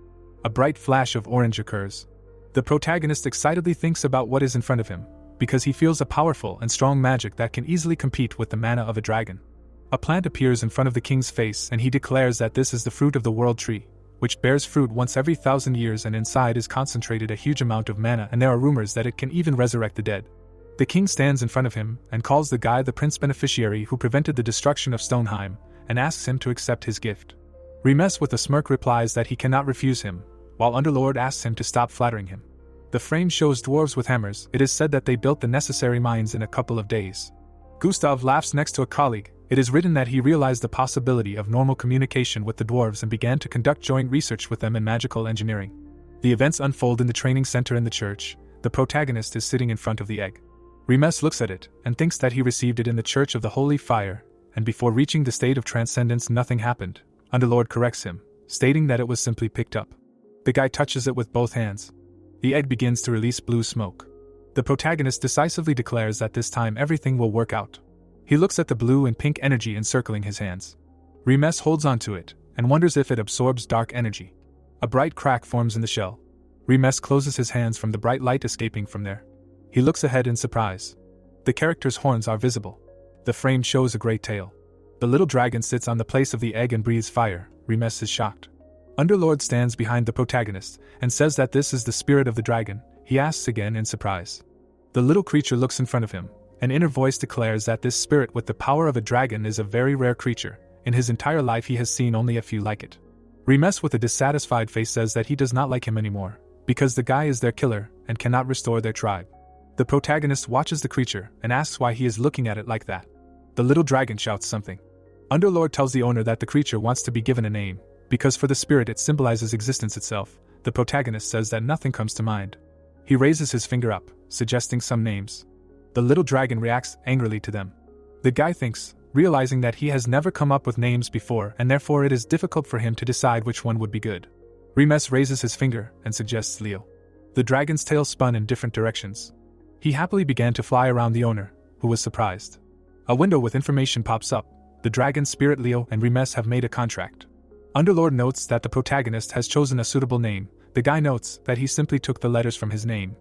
A bright flash of orange occurs. The protagonist excitedly thinks about what is in front of him, because he feels a powerful and strong magic that can easily compete with the mana of a dragon. A plant appears in front of the king's face and he declares that this is the fruit of the world tree, which bears fruit once every 1,000 years, and inside is concentrated a huge amount of mana, and there are rumors that it can even resurrect the dead. The king stands in front of him and calls the guy the prince beneficiary who prevented the destruction of Stoneheim, and asks him to accept his gift. Remes with a smirk replies that he cannot refuse him, while Underlord asks him to stop flattering him. The frame shows dwarves with hammers. It is said that they built the necessary mines in a couple of days. Gustav laughs next to a colleague. It is written that he realized the possibility of normal communication with the dwarves and began to conduct joint research with them in magical engineering. The events unfold in the training center in the church. The protagonist is sitting in front of the egg. Remes looks at it and thinks that he received it in the Church of the Holy Fire, and before reaching the state of transcendence nothing happened. Underlord corrects him, stating that it was simply picked up. The guy touches it with both hands. The egg begins to release blue smoke. The protagonist decisively declares that this time everything will work out. He looks at the blue and pink energy encircling his hands. Remes holds onto it and wonders if it absorbs dark energy. A bright crack forms in the shell. Remes closes his hands from the bright light escaping from there. He looks ahead in surprise. The character's horns are visible. The frame shows a great tail. The little dragon sits on the place of the egg and breathes fire. Remes is shocked. Underlord stands behind the protagonist and says that this is the spirit of the dragon. He asks again in surprise. The little creature looks in front of him. An inner voice declares that this spirit with the power of a dragon is a very rare creature. In his entire life he has seen only a few like it. Remes with a dissatisfied face says that he does not like him anymore, because the guy is their killer and cannot restore their tribe. The protagonist watches the creature and asks why he is looking at it like that. The little dragon shouts something. Underlord tells the owner that the creature wants to be given a name, because for the spirit it symbolizes existence itself. The protagonist says that nothing comes to mind. He raises his finger up, suggesting some names. The little dragon reacts angrily to them. The guy thinks, realizing that he has never come up with names before and therefore it is difficult for him to decide which one would be good. Remes raises his finger and suggests Leo. The dragon's tail spun in different directions. He happily began to fly around the owner, who was surprised. A window with information pops up. The dragon's spirit Leo and Remes have made a contract. Underlord notes that the protagonist has chosen a suitable name. The guy notes that he simply took the letters from his name.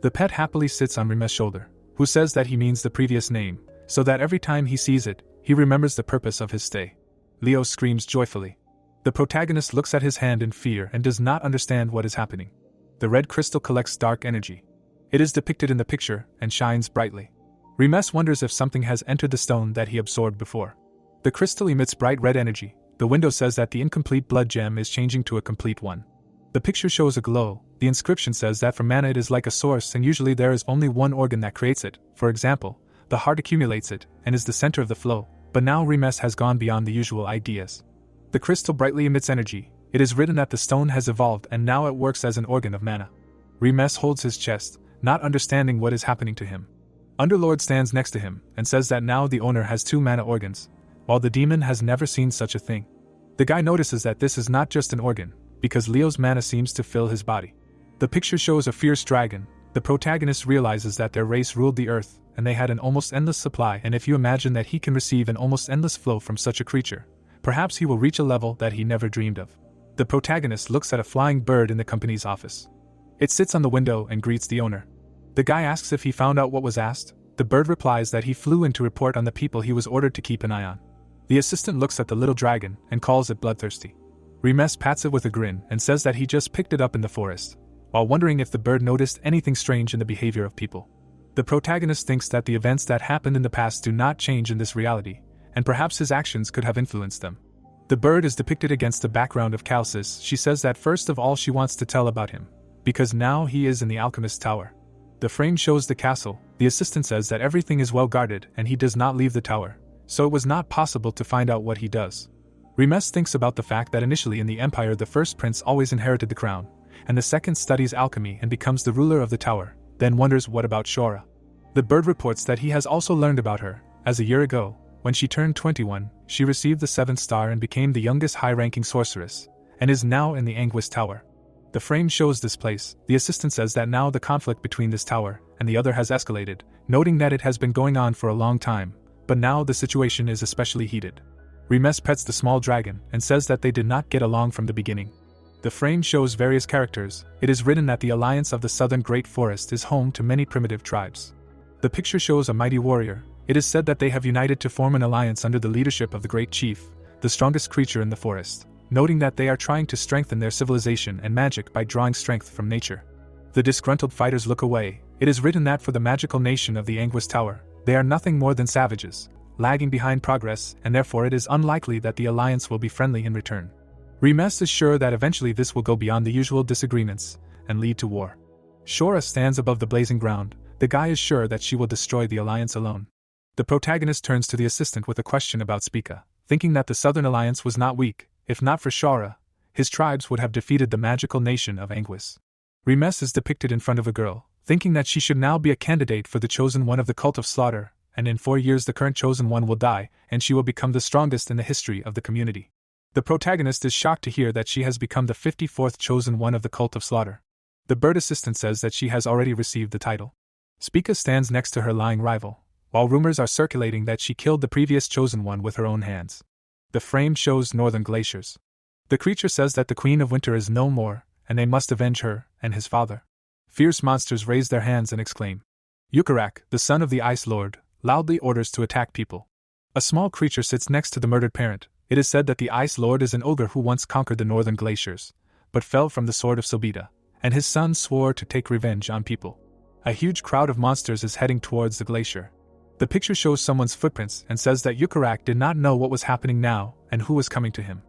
The pet happily sits on Remes' shoulder, who says that he means the previous name, so that every time he sees it, he remembers the purpose of his stay. Leo screams joyfully. The protagonist looks at his hand in fear and does not understand what is happening. The red crystal collects dark energy. It is depicted in the picture and shines brightly. Remes wonders if something has entered the stone that he absorbed before. The crystal emits bright red energy. The window says that the incomplete blood gem is changing to a complete one. The picture shows a glow. The inscription says that for mana it is like a source and usually there is only one organ that creates it. For example, the heart accumulates it and is the center of the flow, but now Remes has gone beyond the usual ideas. The crystal brightly emits energy. It is written that the stone has evolved and now it works as an organ of mana. Remes holds his chest, not understanding what is happening to him. Underlord stands next to him and says that now the owner has 2 mana organs, while the demon has never seen such a thing. The guy notices that this is not just an organ, because Leo's mana seems to fill his body. The picture shows a fierce dragon. The protagonist realizes that their race ruled the earth, and they had an almost endless supply, and if you imagine that he can receive an almost endless flow from such a creature, perhaps he will reach a level that he never dreamed of. The protagonist looks at a flying bird in the company's office. It sits on the window and greets the owner. The guy asks if he found out what was asked. The bird replies that he flew in to report on the people he was ordered to keep an eye on. The assistant looks at the little dragon and calls it bloodthirsty. Remes pats it with a grin and says that he just picked it up in the forest, while wondering if the bird noticed anything strange in the behavior of people. The protagonist thinks that the events that happened in the past do not change in this reality, and perhaps his actions could have influenced them. The bird is depicted against the background of Calcis. She says that first of all she wants to tell about him, because now he is in the alchemist's tower. The frame shows the castle. The assistant says that everything is well guarded and he does not leave the tower, so it was not possible to find out what he does. Remes thinks about the fact that initially in the Empire the first prince always inherited the crown, and the second studies alchemy and becomes the ruler of the tower, then wonders what about Shora. The bird reports that he has also learned about her, as a year ago, when she turned 21, she received the 7th star and became the youngest high-ranking sorceress, and is now in the Anguis Tower. The frame shows this place. The assistant says that now the conflict between this tower and the other has escalated, noting that it has been going on for a long time, but now the situation is especially heated. Remes pets the small dragon and says that they did not get along from the beginning. The frame shows various characters. It is written that the Alliance of the Southern Great Forest is home to many primitive tribes. The picture shows a mighty warrior. It is said that they have united to form an alliance under the leadership of the Great Chief, the strongest creature in the forest, noting that they are trying to strengthen their civilization and magic by drawing strength from nature. The disgruntled fighters look away. It is written that for the magical nation of the Anguis Tower, they are nothing more than savages, lagging behind progress, and therefore it is unlikely that the alliance will be friendly in return. Remes is sure that eventually this will go beyond the usual disagreements and lead to war. Shora stands above the blazing ground. The guy is sure that she will destroy the alliance alone. The protagonist turns to the assistant with a question about Spica, thinking that the Southern Alliance was not weak. If not for Shora, his tribes would have defeated the magical nation of Anguis. Remes is depicted in front of a girl, thinking that she should now be a candidate for the chosen one of the Cult of Slaughter, and in 4 years the current chosen one will die, and she will become the strongest in the history of the community. The protagonist is shocked to hear that she has become the 54th chosen one of the Cult of Slaughter. The bird assistant says that she has already received the title. Spica stands next to her lying rival, while rumors are circulating that she killed the previous chosen one with her own hands. The frame shows northern glaciers. The creature says that the Queen of Winter is no more, and they must avenge her and his father. Fierce monsters raise their hands and exclaim. Yukarak, the son of the Ice Lord, loudly orders to attack people. A small creature sits next to the murdered parent. It is said that the Ice Lord is an ogre who once conquered the northern glaciers, but fell from the sword of Sobita, and his son swore to take revenge on people. A huge crowd of monsters is heading towards the glacier. The picture shows someone's footprints and says that Yukarak did not know what was happening now and who was coming to him.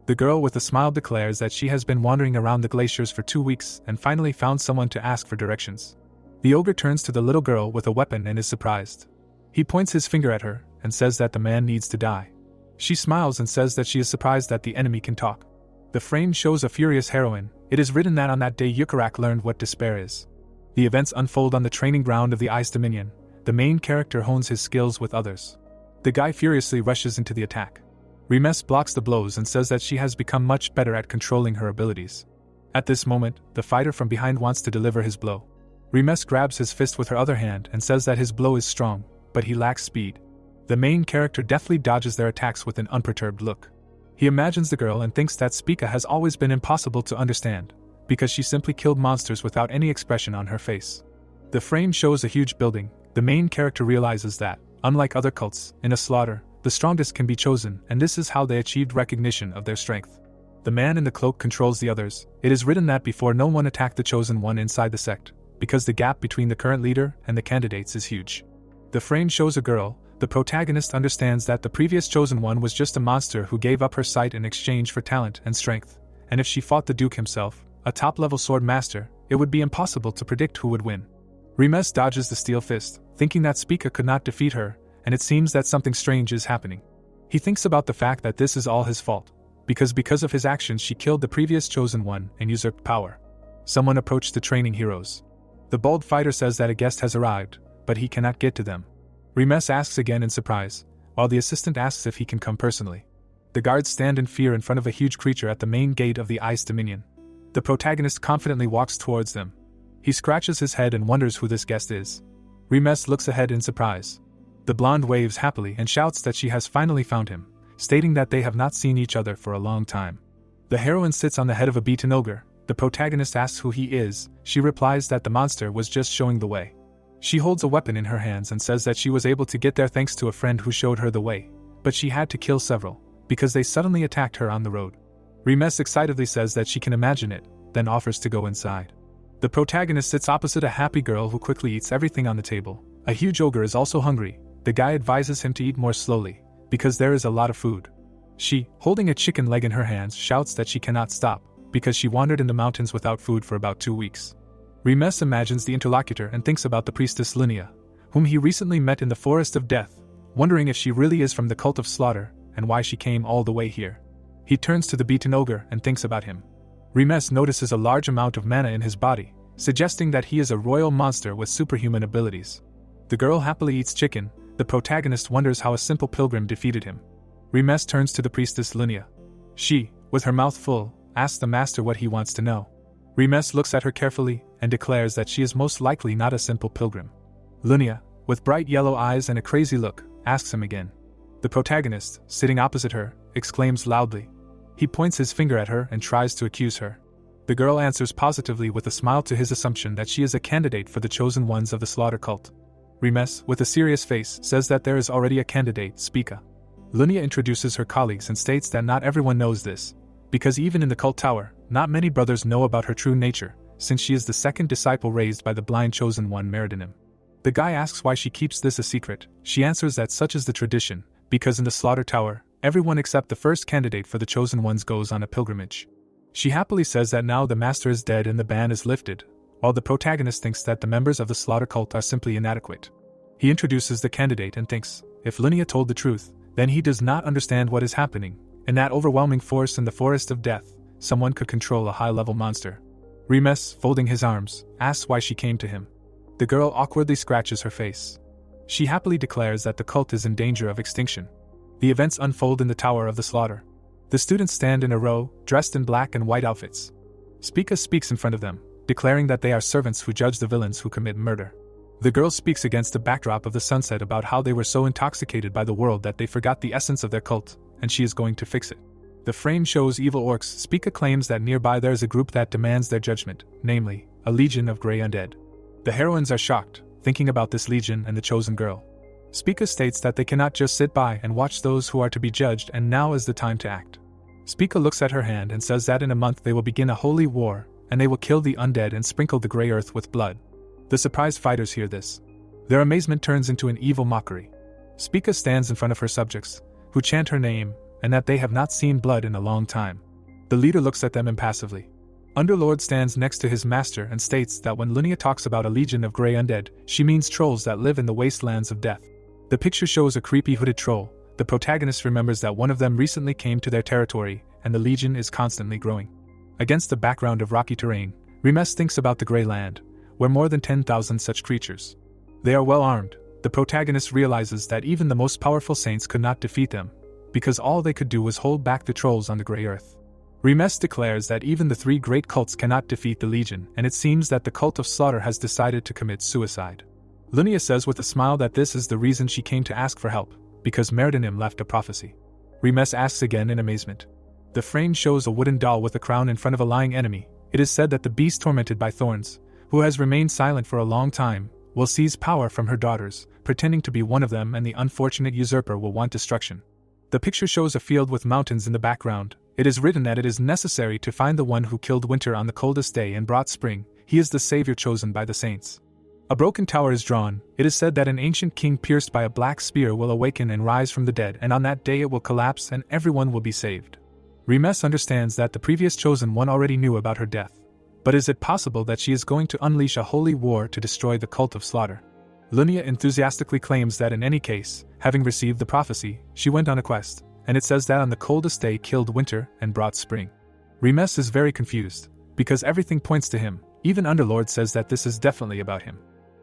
The girl with a smile declares that she has been wandering around the glaciers for 2 weeks and finally found someone to ask for directions. The ogre turns to the little girl with a weapon and is surprised. He points his finger at her and says that the man needs to die. She smiles and says that she is surprised that the enemy can talk. The frame shows a furious heroine. It is written that on that day Yukarak learned what despair is. The events unfold on the training ground of the Ice Dominion. The main character hones his skills with others. The guy furiously rushes into the attack. Remes blocks the blows and says that she has become much better at controlling her abilities. At this moment, the fighter from behind wants to deliver his blow. Remes grabs his fist with her other hand and says that his blow is strong, but he lacks speed. The main character deftly dodges their attacks with an unperturbed look. He imagines the girl and thinks that Spica has always been impossible to understand, because she simply killed monsters without any expression on her face. The frame shows a huge building. The main character realizes that, unlike other cults, in a slaughter, the strongest can be chosen, and this is how they achieved recognition of their strength. The man in the cloak controls the others. It is written that before no one attacked the chosen one inside the sect, because the gap between the current leader and the candidates is huge. The frame shows a girl. The protagonist understands that the previous chosen one was just a monster who gave up her sight in exchange for talent and strength, and if she fought the Duke himself, a top-level sword master, it would be impossible to predict who would win. Remes dodges the steel fist, thinking that Spica could not defeat her, and it seems that something strange is happening. He thinks about the fact that this is all his fault, because of his actions she killed the previous chosen one and usurped power. Someone approached the training heroes. The bold fighter says that a guest has arrived, but he cannot get to them. Remes asks again in surprise, while the assistant asks if he can come personally. The guards stand in fear in front of a huge creature at the main gate of the Ice Dominion. The protagonist confidently walks towards them. He scratches his head and wonders who this guest is. Remes looks ahead in surprise. The blonde waves happily and shouts that she has finally found him, stating that they have not seen each other for a long time. The heroine sits on the head of a beaten ogre. The protagonist asks who he is. She replies that the monster was just showing the way. She holds a weapon in her hands and says that she was able to get there thanks to a friend who showed her the way, but she had to kill several, because they suddenly attacked her on the road. Remes excitedly says that she can imagine it, then offers to go inside. The protagonist sits opposite a happy girl who quickly eats everything on the table. A huge ogre is also hungry. The guy advises him to eat more slowly, because there is a lot of food. She, holding a chicken leg in her hands, shouts that she cannot stop, because she wandered in the mountains without food for about 2 weeks. Remes imagines the interlocutor and thinks about the priestess Linnea, whom he recently met in the Forest of Death, wondering if she really is from the Cult of Slaughter and why she came all the way here. He turns to the beaten ogre and thinks about him. Remes notices a large amount of mana in his body, suggesting that he is a royal monster with superhuman abilities. The girl happily eats chicken. The protagonist wonders how a simple pilgrim defeated him. Remes turns to the priestess Linnea. She, with her mouth full, asks the master what he wants to know. Remes looks at her carefully and declares that she is most likely not a simple pilgrim. Lunia, with bright yellow eyes and a crazy look, asks him again. The protagonist, sitting opposite her, exclaims loudly. He points his finger at her and tries to accuse her. The girl answers positively with a smile to his assumption that she is a candidate for the chosen ones of the slaughter cult. Remes, with a serious face, says that there is already a candidate, Spica. Lunia introduces her colleagues and states that not everyone knows this, because even in the cult tower, not many brothers know about her true nature, since she is the second disciple raised by the blind chosen one Meridinim. The guy asks why she keeps this a secret. She answers that such is the tradition, because in the slaughter tower, everyone except the first candidate for the chosen ones goes on a pilgrimage. She happily says that now the master is dead and the ban is lifted, while the protagonist thinks that the members of the slaughter cult are simply inadequate. He introduces the candidate and thinks, if Lunia told the truth, then he does not understand what is happening. In that overwhelming force in the forest of death, someone could control a high-level monster. Remes, folding his arms, asks why she came to him. The girl awkwardly scratches her face. She happily declares that the cult is in danger of extinction. The events unfold in the Tower of the Slaughter. The students stand in a row, dressed in black and white outfits. Spica speaks in front of them, declaring that they are servants who judge the villains who commit murder. The girl speaks against the backdrop of the sunset about how they were so intoxicated by the world that they forgot the essence of their cult, and she is going to fix it. The frame shows evil orcs. Spica claims that nearby there is a group that demands their judgment, namely, a legion of grey undead. The heroines are shocked, thinking about this legion and the chosen girl. Spica states that they cannot just sit by and watch those who are to be judged, and now is the time to act. Spica looks at her hand and says that in a month they will begin a holy war, and they will kill the undead and sprinkle the grey earth with blood. The surprised fighters hear this. Their amazement turns into an evil mockery. Spica stands in front of her subjects, who chant her name, and that they have not seen blood in a long time. The leader looks at them impassively. Underlord stands next to his master and states that when Lunia talks about a legion of grey undead, she means trolls that live in the wastelands of death. The picture shows a creepy hooded troll. The protagonist remembers that one of them recently came to their territory, and the legion is constantly growing. Against the background of rocky terrain, Remes thinks about the Grey Land, where more than 10,000 such creatures. They are well armed. The protagonist realizes that even the most powerful saints could not defeat them, because all they could do was hold back the trolls on the Grey Earth. Remes declares that even the three great cults cannot defeat the legion, and it seems that the cult of slaughter has decided to commit suicide. Lunia says with a smile that this is the reason she came to ask for help, because Meridinim left a prophecy. Remes asks again in amazement. The frame shows a wooden doll with a crown in front of a lying enemy. It is said that the beast tormented by thorns, who has remained silent for a long time, will seize power from her daughters, pretending to be one of them, and the unfortunate usurper will want destruction. The picture shows a field with mountains in the background. It is written that it is necessary to find the one who killed winter on the coldest day and brought spring. He is the savior chosen by the saints. A broken tower is drawn. It is said that an ancient king pierced by a black spear will awaken and rise from the dead, and on that day it will collapse and everyone will be saved. Remes understands that the previous chosen one already knew about her death. But is it possible that she is going to unleash a holy war to destroy the cult of slaughter? Lunia enthusiastically claims that in any case, having received the prophecy, she went on a quest, and it says that on the coldest day killed winter and brought spring. Remes is very confused, because everything points to him. Even Underlord says that this is definitely about him.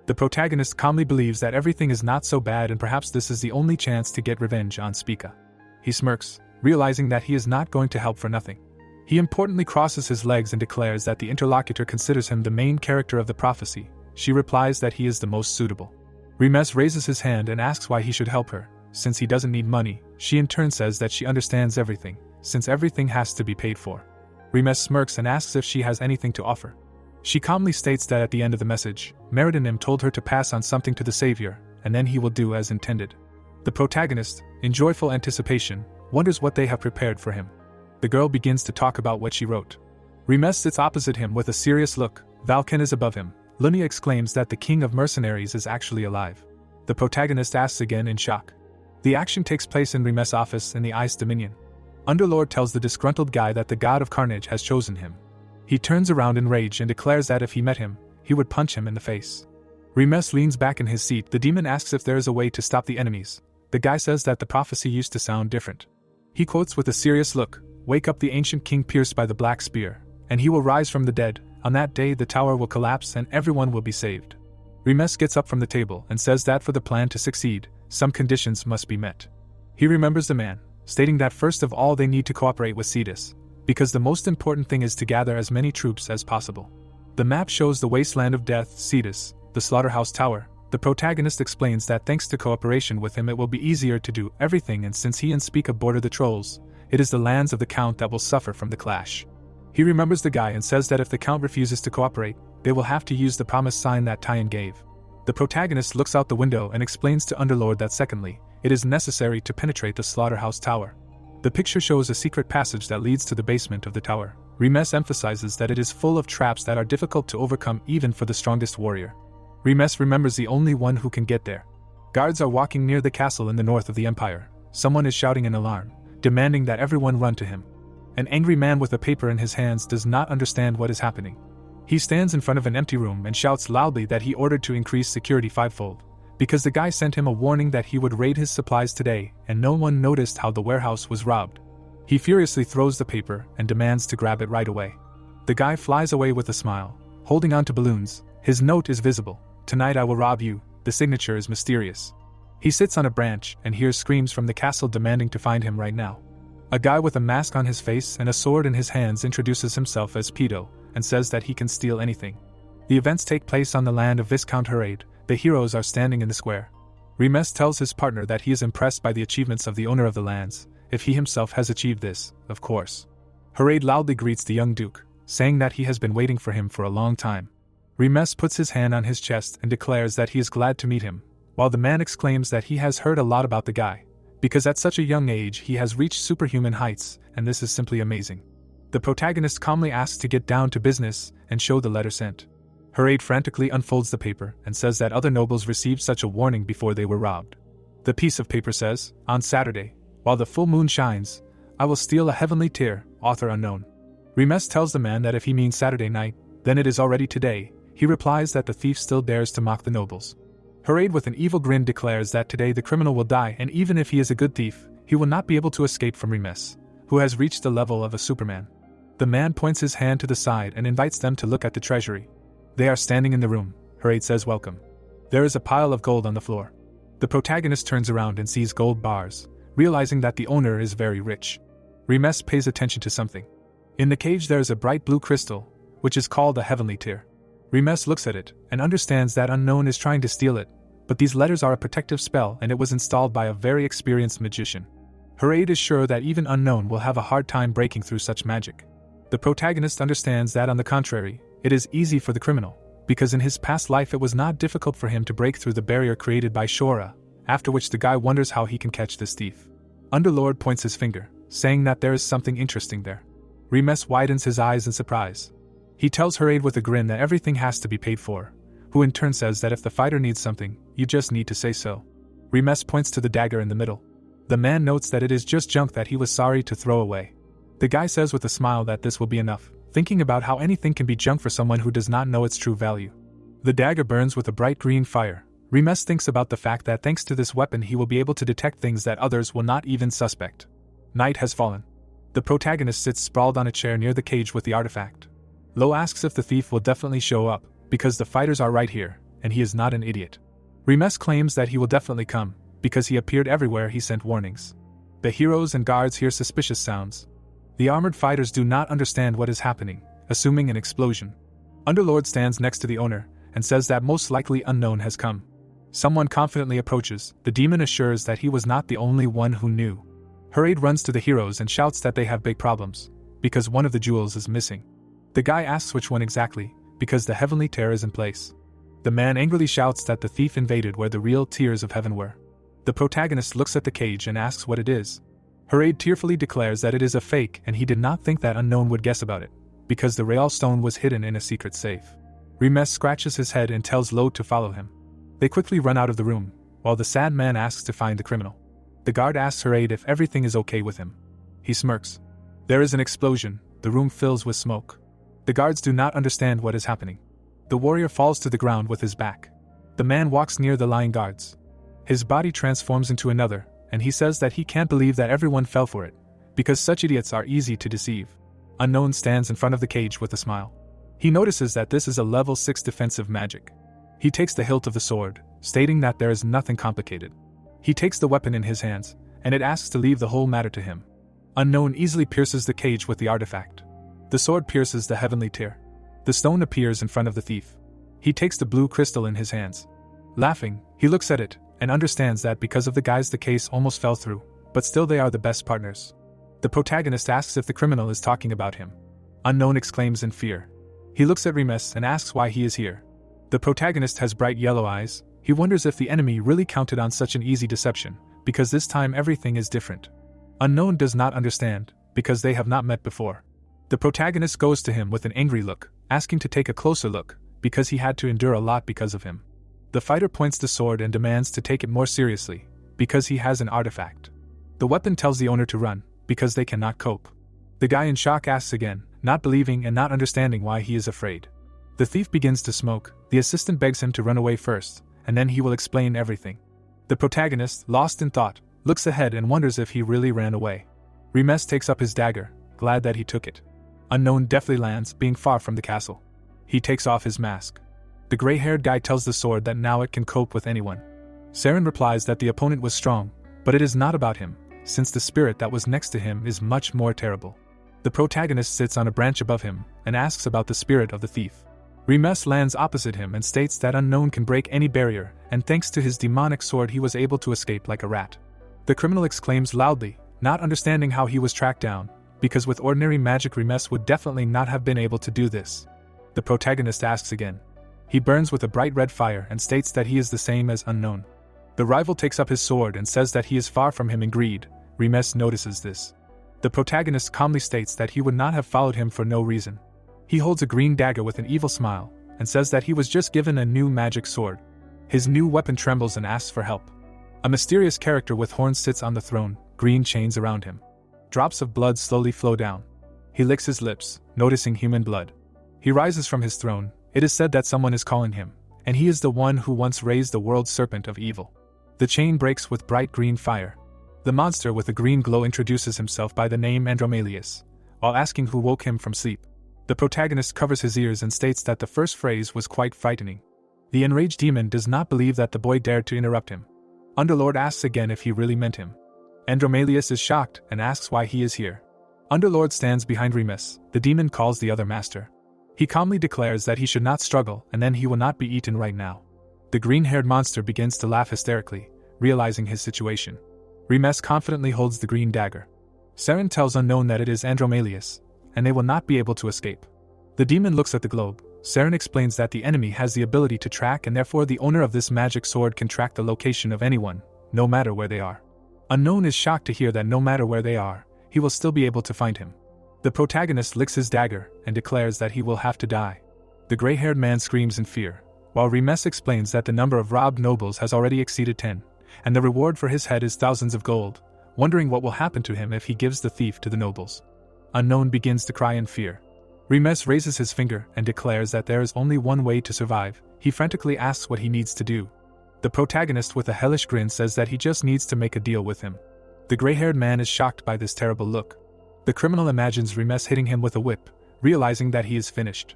The protagonist calmly believes that everything is not so bad and perhaps this is the only chance to get revenge on Spica. He smirks, realizing that he is not going to help for nothing. He importantly crosses his legs and declares that the interlocutor considers him the main character of the prophecy. She replies that he is the most suitable. Remes raises his hand and asks why he should help her. Since he doesn't need money, she in turn says that she understands everything, since everything has to be paid for. Remes smirks and asks if she has anything to offer. She calmly states that at the end of the message, Meridinim told her to pass on something to the Savior, and then he will do as intended. The protagonist, in joyful anticipation, wonders what they have prepared for him. The girl begins to talk about what she wrote. Remes sits opposite him with a serious look. Valken is above him. Lunia exclaims that the king of mercenaries is actually alive. The protagonist asks again in shock. The action takes place in Remes' office in the Ice Dominion. Underlord tells the disgruntled guy that the god of carnage has chosen him. He turns around in rage and declares that if he met him, he would punch him in the face. Remes leans back in his seat. The demon asks if there is a way to stop the enemies. The guy says that the prophecy used to sound different. He quotes with a serious look, "Wake up the ancient king pierced by the black spear, and he will rise from the dead. On that day the tower will collapse and everyone will be saved." Remes gets up from the table and says that for the plan to succeed, some conditions must be met. He remembers the man, stating that first of all they need to cooperate with Cedus, because the most important thing is to gather as many troops as possible. The map shows the wasteland of death, Cedus, the slaughterhouse tower. The protagonist explains that thanks to cooperation with him it will be easier to do everything, and since he and Speak border the trolls, it is the lands of the Count that will suffer from the clash. He remembers the guy and says that if the Count refuses to cooperate, they will have to use the promise sign that Tyan gave. The protagonist looks out the window and explains to Underlord that secondly, it is necessary to penetrate the slaughterhouse tower. The picture shows a secret passage that leads to the basement of the tower. Remes emphasizes that it is full of traps that are difficult to overcome even for the strongest warrior. Remes remembers the only one who can get there. Guards are walking near the castle in the north of the empire. Someone is shouting an alarm, demanding that everyone run to him. An angry man with a paper in his hands does not understand what is happening. He stands in front of an empty room and shouts loudly that he ordered to increase security fivefold, because the guy sent him a warning that he would raid his supplies today and no one noticed how the warehouse was robbed. He furiously throws the paper and demands to grab it right away. The guy flies away with a smile, holding on to balloons. His note is visible. Tonight I will rob you. The signature is mysterious. He sits on a branch and hears screams from the castle demanding to find him right now. A guy with a mask on his face and a sword in his hands introduces himself as Pedo and says that he can steal anything. The events take place on the land of Viscount Harade. The heroes are standing in the square. Remes tells his partner that he is impressed by the achievements of the owner of the lands, if he himself has achieved this, of course. Harade loudly greets the young duke, saying that he has been waiting for him for a long time. Remes puts his hand on his chest and declares that he is glad to meet him, while the man exclaims that he has heard a lot about the guy, because at such a young age he has reached superhuman heights, and this is simply amazing. The protagonist calmly asks to get down to business and show the letter sent. Harade frantically unfolds the paper and says that other nobles received such a warning before they were robbed. The piece of paper says, on Saturday, while the full moon shines, I will steal a heavenly tear, author unknown. Remes tells the man that if he means Saturday night, then it is already today. He replies that the thief still dares to mock the nobles. Harade with an evil grin declares that today the criminal will die, and even if he is a good thief, he will not be able to escape from Remes, who has reached the level of a Superman. The man points his hand to the side and invites them to look at the treasury. They are standing in the room. Harade says welcome. There is a pile of gold on the floor. The protagonist turns around and sees gold bars, realizing that the owner is very rich. Remes pays attention to something. In the cage there is a bright blue crystal, which is called a heavenly tear. Remes looks at it and understands that Unknown is trying to steal it, but these letters are a protective spell and it was installed by a very experienced magician. Harade is sure that even Unknown will have a hard time breaking through such magic. The protagonist understands that on the contrary, it is easy for the criminal, because in his past life it was not difficult for him to break through the barrier created by Shora, after which the guy wonders how he can catch this thief. Underlord points his finger, saying that there is something interesting there. Remes widens his eyes in surprise. He tells Harade with a grin that everything has to be paid for, who in turn says that if the fighter needs something, you just need to say so. Remes points to the dagger in the middle. The man notes that it is just junk that he was sorry to throw away. The guy says with a smile that this will be enough, thinking about how anything can be junk for someone who does not know its true value. The dagger burns with a bright green fire. Remes thinks about the fact that thanks to this weapon he will be able to detect things that others will not even suspect. Night has fallen. The protagonist sits sprawled on a chair near the cage with the artifact. Lo asks if the thief will definitely show up, because the fighters are right here, and he is not an idiot. Remes claims that he will definitely come, because he appeared everywhere he sent warnings. The heroes and guards hear suspicious sounds. The armored fighters do not understand what is happening, assuming an explosion. Underlord stands next to the owner, and says that most likely Unknown has come. Someone confidently approaches. The demon assures that he was not the only one who knew. Harade runs to the heroes and shouts that they have big problems, because one of the jewels is missing. The guy asks which one exactly, because the heavenly tear is in place. The man angrily shouts that the thief invaded where the real tears of heaven were. The protagonist looks at the cage and asks what it is. Harade tearfully declares that it is a fake and he did not think that Unknown would guess about it, because the Real Stone was hidden in a secret safe. Remes scratches his head and tells Lo to follow him. They quickly run out of the room, while the sad man asks to find the criminal. The guard asks Harade if everything is okay with him. He smirks. There is an explosion. The room fills with smoke. The guards do not understand what is happening. The warrior falls to the ground with his back. The man walks near the lying guards. His body transforms into another, and he says that he can't believe that everyone fell for it, because such idiots are easy to deceive. Unknown stands in front of the cage with a smile. He notices that this is a level 6 defensive magic. He takes the hilt of the sword, stating that there is nothing complicated. He takes the weapon in his hands, and it asks to leave the whole matter to him. Unknown easily pierces the cage with the artifact. The sword pierces the heavenly tier. The stone appears in front of the thief. He takes the blue crystal in his hands. Laughing, he looks at it, and understands that because of the guys the case almost fell through, but still they are the best partners. The protagonist asks if the criminal is talking about him. Unknown exclaims in fear. He looks at Remes and asks why he is here. The protagonist has bright yellow eyes. He wonders if the enemy really counted on such an easy deception, because this time everything is different. Unknown does not understand, because they have not met before. The protagonist goes to him with an angry look, asking to take a closer look, because he had to endure a lot because of him. The fighter points the sword and demands to take it more seriously, because he has an artifact. The weapon tells the owner to run, because they cannot cope. The guy in shock asks again, not believing and not understanding why he is afraid. The thief begins to smoke. The assistant begs him to run away first, and then he will explain everything. The protagonist, lost in thought, looks ahead and wonders if he really ran away. Remes takes up his dagger, glad that he took it. Unknown deftly lands, being far from the castle. He takes off his mask. The gray-haired guy tells the sword that now it can cope with anyone. Saren replies that the opponent was strong, but it is not about him, since the spirit that was next to him is much more terrible. The protagonist sits on a branch above him and asks about the spirit of the thief. Remes lands opposite him and states that Unknown can break any barrier, and thanks to his demonic sword he was able to escape like a rat. The criminal exclaims loudly, not understanding how he was tracked down, because with ordinary magic Remes would definitely not have been able to do this. The protagonist asks again. He burns with a bright red fire and states that he is the same as Unknown. The rival takes up his sword and says that he is far from him in greed. Remes notices this. The protagonist calmly states that he would not have followed him for no reason. He holds a green dagger with an evil smile, and says that he was just given a new magic sword. His new weapon trembles and asks for help. A mysterious character with horns sits on the throne, green chains around him. Drops of blood slowly flow down. He licks his lips, noticing human blood. He rises from his throne. It is said that someone is calling him, and he is the one who once raised the world's serpent of evil. The chain breaks with bright green fire. The monster with a green glow introduces himself by the name Andromalius, while asking who woke him from sleep. The protagonist covers his ears and states that the first phrase was quite frightening. The enraged demon does not believe that the boy dared to interrupt him. Underlord asks again if he really meant him. Andromalius is shocked and asks why he is here. Underlord stands behind Remes. The demon calls the other master. He calmly declares that he should not struggle and then he will not be eaten right now. The green-haired monster begins to laugh hysterically, realizing his situation. Remes confidently holds the green dagger. Saren tells Unknown that it is Andromalius, and they will not be able to escape. The demon looks at the globe. Saren explains that the enemy has the ability to track and therefore the owner of this magic sword can track the location of anyone, no matter where they are. Unknown is shocked to hear that no matter where they are, he will still be able to find him. The protagonist licks his dagger and declares that he will have to die. The gray-haired man screams in fear, while Remes explains that the number of robbed nobles has already exceeded 10, and the reward for his head is thousands of gold, wondering what will happen to him if he gives the thief to the nobles. Unknown begins to cry in fear. Remes raises his finger and declares that there is only one way to survive. He frantically asks what he needs to do. The protagonist with a hellish grin says that he just needs to make a deal with him. The gray-haired man is shocked by this terrible look. The criminal imagines Remes hitting him with a whip, realizing that he is finished.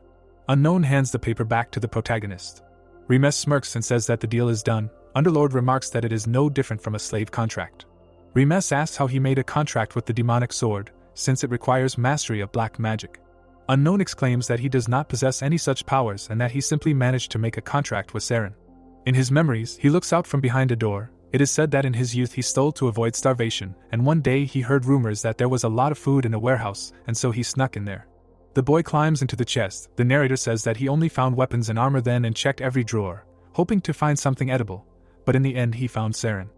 Unknown hands the paper back to the protagonist. Remes smirks and says that the deal is done. Underlord remarks that it is no different from a slave contract. Remes asks how he made a contract with the demonic sword, since it requires mastery of black magic. Unknown exclaims that he does not possess any such powers and that he simply managed to make a contract with Saren. In his memories, he looks out from behind a door. It is said that in his youth he stole to avoid starvation, and one day he heard rumors that there was a lot of food in a warehouse, and so he snuck in there. The boy climbs into the chest. The narrator says that he only found weapons and armor then and checked every drawer, hoping to find something edible, but in the end he found Saren.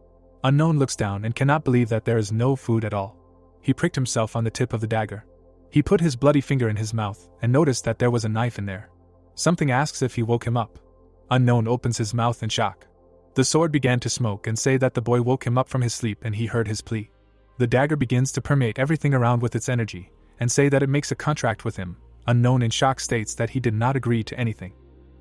Unknown looks down and cannot believe that there is no food at all. He pricked himself on the tip of the dagger. He put his bloody finger in his mouth and noticed that there was a knife in there. Something asks if he woke him up. Unknown opens his mouth in shock. The sword began to smoke and say that the boy woke him up from his sleep and he heard his plea. The dagger begins to permeate everything around with its energy and say that it makes a contract with him. Unknown in shock states that he did not agree to anything.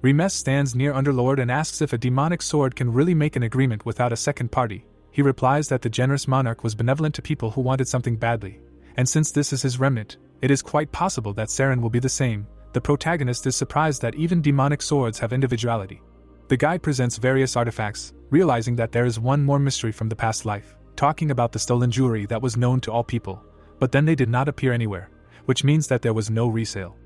Remes stands near Underlord and asks if a demonic sword can really make an agreement without a second party. He replies that the generous monarch was benevolent to people who wanted something badly, and since this is his remnant, it is quite possible that Saren will be the same. The protagonist is surprised that even demonic swords have individuality. The guide presents various artifacts, realizing that there is one more mystery from the past life, talking about the stolen jewelry that was known to all people, but then they did not appear anywhere, which means that there was no resale.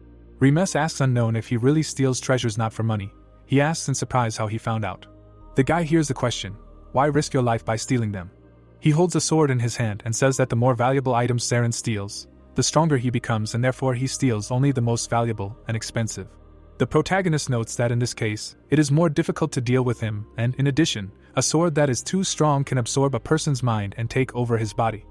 Remes asks Unknown if he really steals treasures not for money. He asks in surprise how he found out. The guy hears the question, why risk your life by stealing them? He holds a sword in his hand and says that the more valuable items Saren steals, the stronger he becomes, and therefore he steals only the most valuable and expensive. The protagonist notes that in this case, it is more difficult to deal with him, and in addition, a sword that is too strong can absorb a person's mind and take over his body.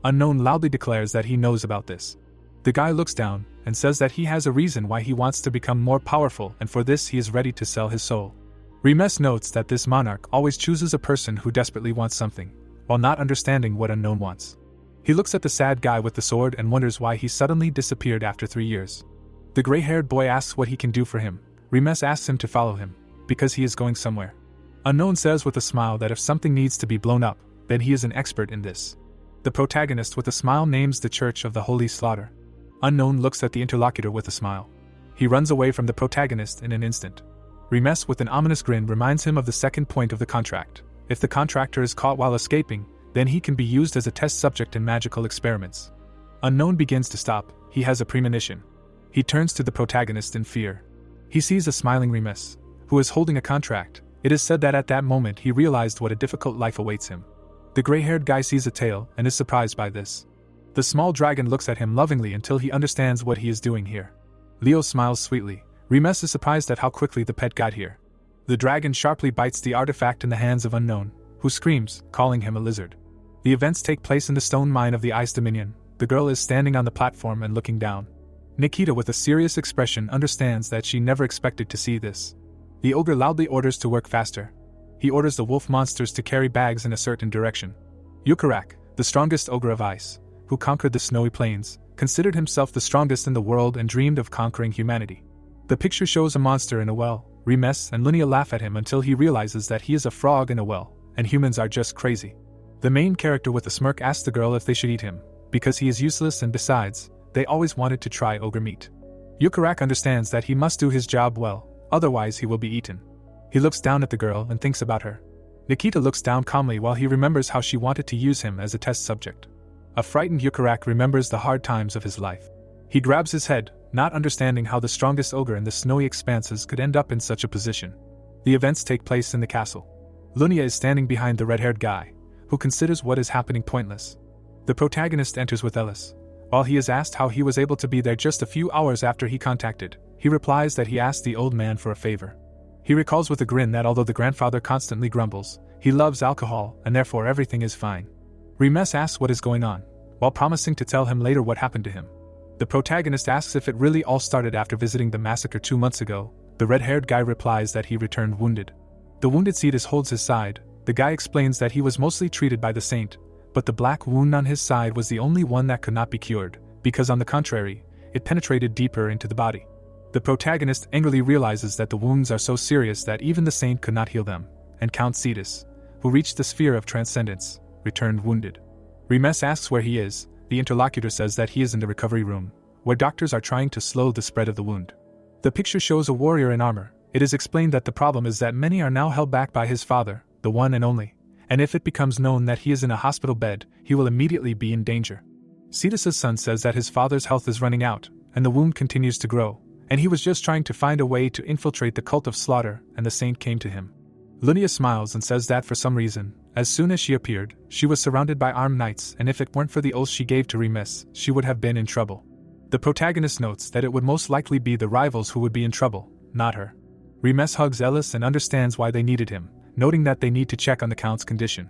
Unknown loudly declares that he knows about this. The guy looks down and says that he has a reason why he wants to become more powerful, and for this he is ready to sell his soul. Remes notes that this monarch always chooses a person who desperately wants something, while not understanding what Unknown wants. He looks at the sad guy with the sword and wonders why he suddenly disappeared after 3 years. The gray-haired boy asks what he can do for him. Remes asks him to follow him, because he is going somewhere. Unknown says with a smile that if something needs to be blown up, then he is an expert in this. The protagonist with a smile names the Church of the Holy Slaughter. Unknown looks at the interlocutor with a smile. He runs away from the protagonist in an instant. Remes with an ominous grin reminds him of the second point of the contract. If the contractor is caught while escaping, then he can be used as a test subject in magical experiments. Unknown begins to stop. He has a premonition. He turns to the protagonist in fear. He sees a smiling Remes, who is holding a contract. It is said that at that moment he realized what a difficult life awaits him. The gray-haired guy sees a tail and is surprised by this. The small dragon looks at him lovingly until he understands what he is doing here. Leo smiles sweetly. Remes is surprised at how quickly the pet got here. The dragon sharply bites the artifact in the hands of Unknown, who screams, calling him a lizard. The events take place in the stone mine of the Ice Dominion. The girl is standing on the platform and looking down. Nikita with a serious expression understands that she never expected to see this. The ogre loudly orders to work faster. He orders the wolf monsters to carry bags in a certain direction. Yukarak, the strongest ogre of ice, who conquered the snowy plains, considered himself the strongest in the world and dreamed of conquering humanity. The picture shows a monster in a well. Remes and Linnea laugh at him until he realizes that he is a frog in a well, and humans are just crazy. The main character with a smirk asks the girl if they should eat him, because he is useless and besides, they always wanted to try ogre meat. Yukarak understands that he must do his job well, otherwise he will be eaten. He looks down at the girl and thinks about her. Nikita looks down calmly while he remembers how she wanted to use him as a test subject. A frightened Yukarak remembers the hard times of his life. He grabs his head, not understanding how the strongest ogre in the snowy expanses could end up in such a position. The events take place in the castle. Linnea is standing behind the red-haired guy, who considers what is happening pointless. The protagonist enters with Eldest. While he is asked how he was able to be there just a few hours after he contacted, he replies that he asked the old man for a favor. He recalls with a grin that although the grandfather constantly grumbles, he loves alcohol and therefore everything is fine. Remes asks what is going on, while promising to tell him later what happened to him. The protagonist asks if it really all started after visiting the massacre 2 months ago. The red-haired guy replies that he returned wounded. The wounded Cedus holds his side. The guy explains that he was mostly treated by the saint, but the black wound on his side was the only one that could not be cured, because on the contrary, it penetrated deeper into the body. The protagonist angrily realizes that the wounds are so serious that even the saint could not heal them, and Count Cedus, who reached the sphere of transcendence, returned wounded. Remes asks where he is. The interlocutor says that he is in the recovery room, where doctors are trying to slow the spread of the wound. The picture shows a warrior in armor. It is explained that the problem is that many are now held back by his father, the one and only, and if it becomes known that he is in a hospital bed, he will immediately be in danger. Cedus's son says that his father's health is running out, and the wound continues to grow, and he was just trying to find a way to infiltrate the cult of slaughter, and the saint came to him. Linnea smiles and says that for some reason, as soon as she appeared, she was surrounded by armed knights, and if it weren't for the oath she gave to Remes, she would have been in trouble. The protagonist notes that it would most likely be the rivals who would be in trouble, not her. Remes hugs Eldest and understands why they needed him, noting that they need to check on the Count's condition.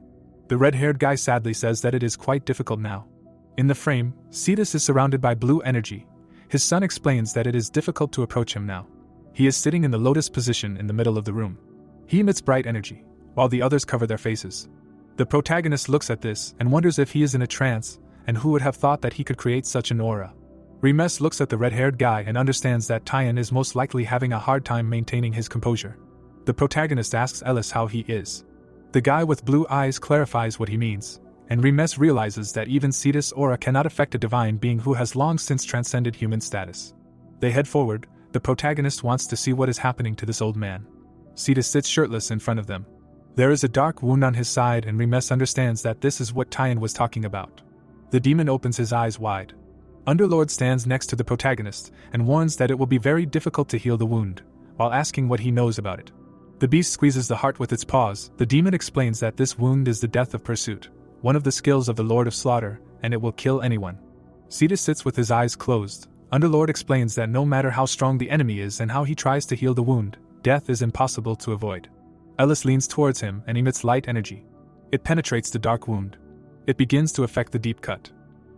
The red-haired guy sadly says that it is quite difficult now. In the frame, Cedus is surrounded by blue energy. His son explains that it is difficult to approach him now. He is sitting in the lotus position in the middle of the room. He emits bright energy, while the others cover their faces. The protagonist looks at this and wonders if he is in a trance, and who would have thought that he could create such an aura. Remes looks at the red-haired guy and understands that Tyan is most likely having a hard time maintaining his composure. The protagonist asks Eldest how he is. The guy with blue eyes clarifies what he means, and Remes realizes that even Cedus' aura cannot affect a divine being who has long since transcended human status. They head forward. The protagonist wants to see what is happening to this old man. Cedus sits shirtless in front of them. There is a dark wound on his side and Remes understands that this is what Tyan was talking about. The demon opens his eyes wide. Underlord stands next to the protagonist and warns that it will be very difficult to heal the wound, while asking what he knows about it. The beast squeezes the heart with its paws. The demon explains that this wound is the death of pursuit, one of the skills of the Lord of Slaughter, and it will kill anyone. Cedus sits with his eyes closed. Underlord explains that no matter how strong the enemy is and how he tries to heal the wound, death is impossible to avoid. Eldest leans towards him and emits light energy. It penetrates the dark wound. It begins to affect the deep cut.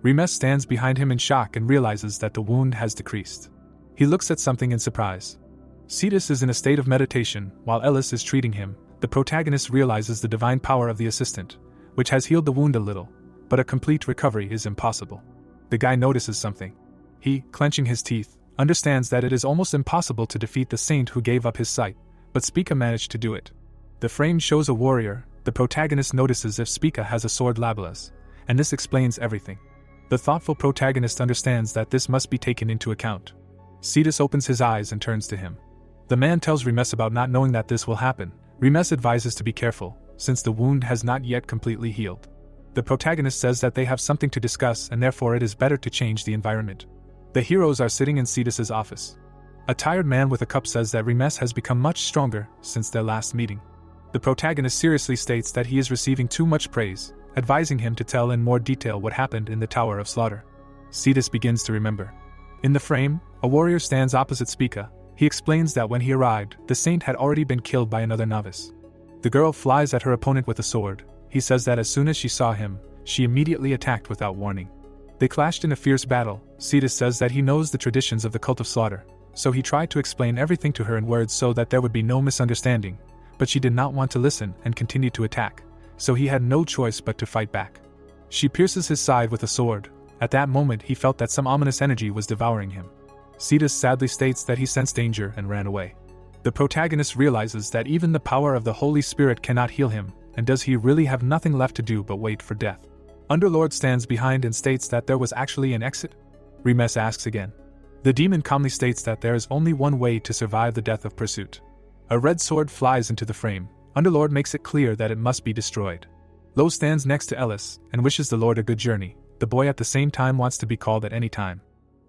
Remes stands behind him in shock and realizes that the wound has decreased. He looks at something in surprise. Cedus is in a state of meditation while Eldest is treating him. The protagonist realizes the divine power of the assistant, which has healed the wound a little, but a complete recovery is impossible. The guy notices something. He, clenching his teeth, understands that it is almost impossible to defeat the saint who gave up his sight, but Spica managed to do it. The frame shows a warrior. The protagonist notices if Spica has a sword labelas, and this explains everything. The thoughtful protagonist understands that this must be taken into account. Cedus opens his eyes and turns to him. The man tells Remes about not knowing that this will happen. Remes advises to be careful, since the wound has not yet completely healed. The protagonist says that they have something to discuss and therefore it is better to change the environment. The heroes are sitting in Cedus's office. A tired man with a cup says that Remes has become much stronger since their last meeting. The protagonist seriously states that he is receiving too much praise, advising him to tell in more detail what happened in the Tower of Slaughter. Cedus begins to remember. In the frame, a warrior stands opposite Spica. He explains that when he arrived, the saint had already been killed by another novice. The girl flies at her opponent with a sword. He says that as soon as she saw him, she immediately attacked without warning. They clashed in a fierce battle. Cedus says that he knows the traditions of the cult of slaughter, so he tried to explain everything to her in words so that there would be no misunderstanding, but she did not want to listen and continued to attack, so he had no choice but to fight back. She pierces his side with a sword. At that moment he felt that some ominous energy was devouring him. Cedus sadly states that he sensed danger and ran away. The protagonist realizes that even the power of the Holy Spirit cannot heal him, and does he really have nothing left to do but wait for death? Underlord stands behind and states that there was actually an exit. Remes asks again. The demon calmly states that there is only one way to survive the death of pursuit. A red sword flies into the frame. Underlord makes it clear that it must be destroyed. Lo stands next to Eldest and wishes the Lord a good journey. The boy at the same time wants to be called at any time.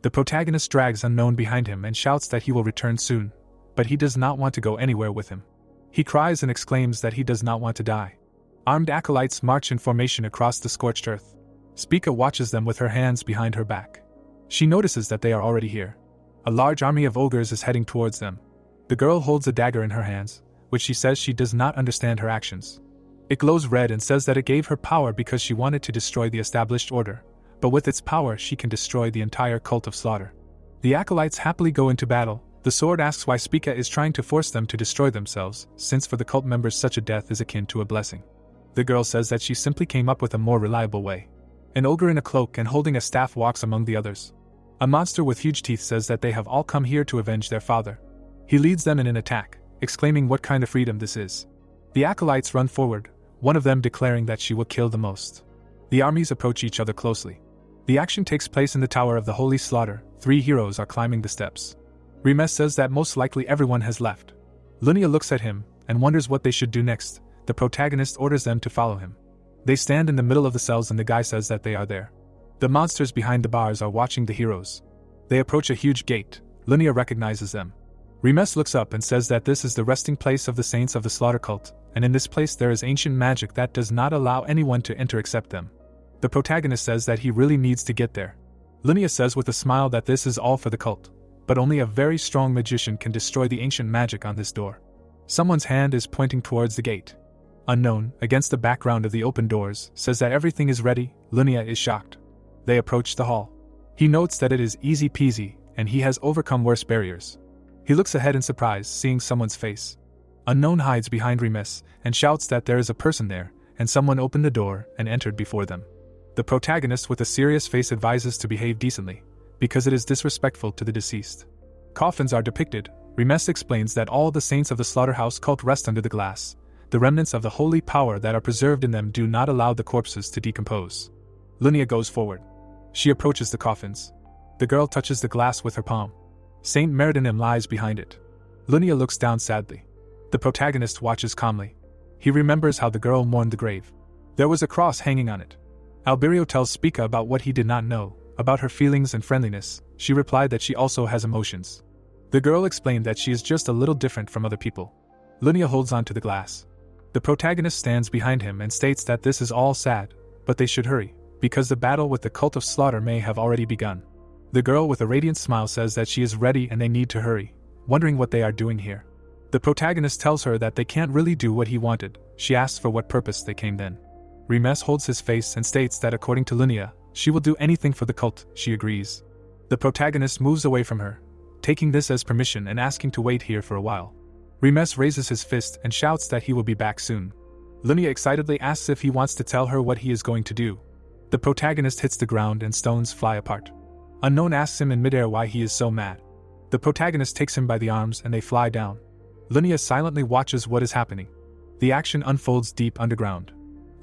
The protagonist drags Unknown behind him and shouts that he will return soon, but he does not want to go anywhere with him. He cries and exclaims that he does not want to die. Armed acolytes march in formation across the scorched earth. Spica watches them with her hands behind her back. She notices that they are already here. A large army of ogres is heading towards them. The girl holds a dagger in her hands, which she says she does not understand her actions. It glows red and says that it gave her power because she wanted to destroy the established order, but with its power she can destroy the entire cult of slaughter. The acolytes happily go into battle. The sword asks why Spica is trying to force them to destroy themselves, since for the cult members such a death is akin to a blessing. The girl says that she simply came up with a more reliable way. An ogre in a cloak and holding a staff walks among the others. A monster with huge teeth says that they have all come here to avenge their father. He leads them in an attack, exclaiming what kind of freedom this is. The acolytes run forward, one of them declaring that she will kill the most. The armies approach each other closely. The action takes place in the Tower of the Holy Slaughter. 3 heroes are climbing the steps. Remes says that most likely everyone has left. Lunia looks at him and wonders what they should do next. The protagonist orders them to follow him. They stand in the middle of the cells and the guy says that they are there. The monsters behind the bars are watching the heroes. They approach a huge gate. Lunia recognizes them. Remes looks up and says that this is the resting place of the saints of the slaughter cult, and in this place there is ancient magic that does not allow anyone to enter except them. The protagonist says that he really needs to get there. Lunia says with a smile that this is all for the cult, but only a very strong magician can destroy the ancient magic on this door. Someone's hand is pointing towards the gate. Unknown, against the background of the open doors, says that everything is ready. Lunia is shocked. They approach the hall. He notes that it is easy peasy, and he has overcome worse barriers. He looks ahead in surprise, seeing someone's face. Unknown hides behind Remes and shouts that there is a person there, and someone opened the door and entered before them. The protagonist with a serious face advises to behave decently, because it is disrespectful to the deceased. Coffins are depicted. Remes explains that all the saints of the slaughterhouse cult rest under the glass. The remnants of the holy power that are preserved in them do not allow the corpses to decompose. Lunia goes forward. She approaches the coffins. The girl touches the glass with her palm. Saint Meridinim lies behind it. Lunia looks down sadly. The protagonist watches calmly. He remembers how the girl mourned the grave. There was a cross hanging on it. Alberio tells Spica about what he did not know, about her feelings and friendliness. She replied that she also has emotions. The girl explained that she is just a little different from other people. Lunia holds on to the glass. The protagonist stands behind him and states that this is all sad, but they should hurry, because the battle with the cult of slaughter may have already begun. The girl with a radiant smile says that she is ready and they need to hurry, wondering what they are doing here. The protagonist tells her that they can't really do what he wanted. She asks for what purpose they came then. Remes holds his face and states that according to Lunia, she will do anything for the cult. She agrees. The protagonist moves away from her, taking this as permission and asking to wait here for a while. Remes raises his fist and shouts that he will be back soon. Lunia excitedly asks if he wants to tell her what he is going to do. The protagonist hits the ground and stones fly apart. Unknown asks him in midair why he is so mad. The protagonist takes him by the arms and they fly down. Lunia silently watches what is happening. The action unfolds deep underground.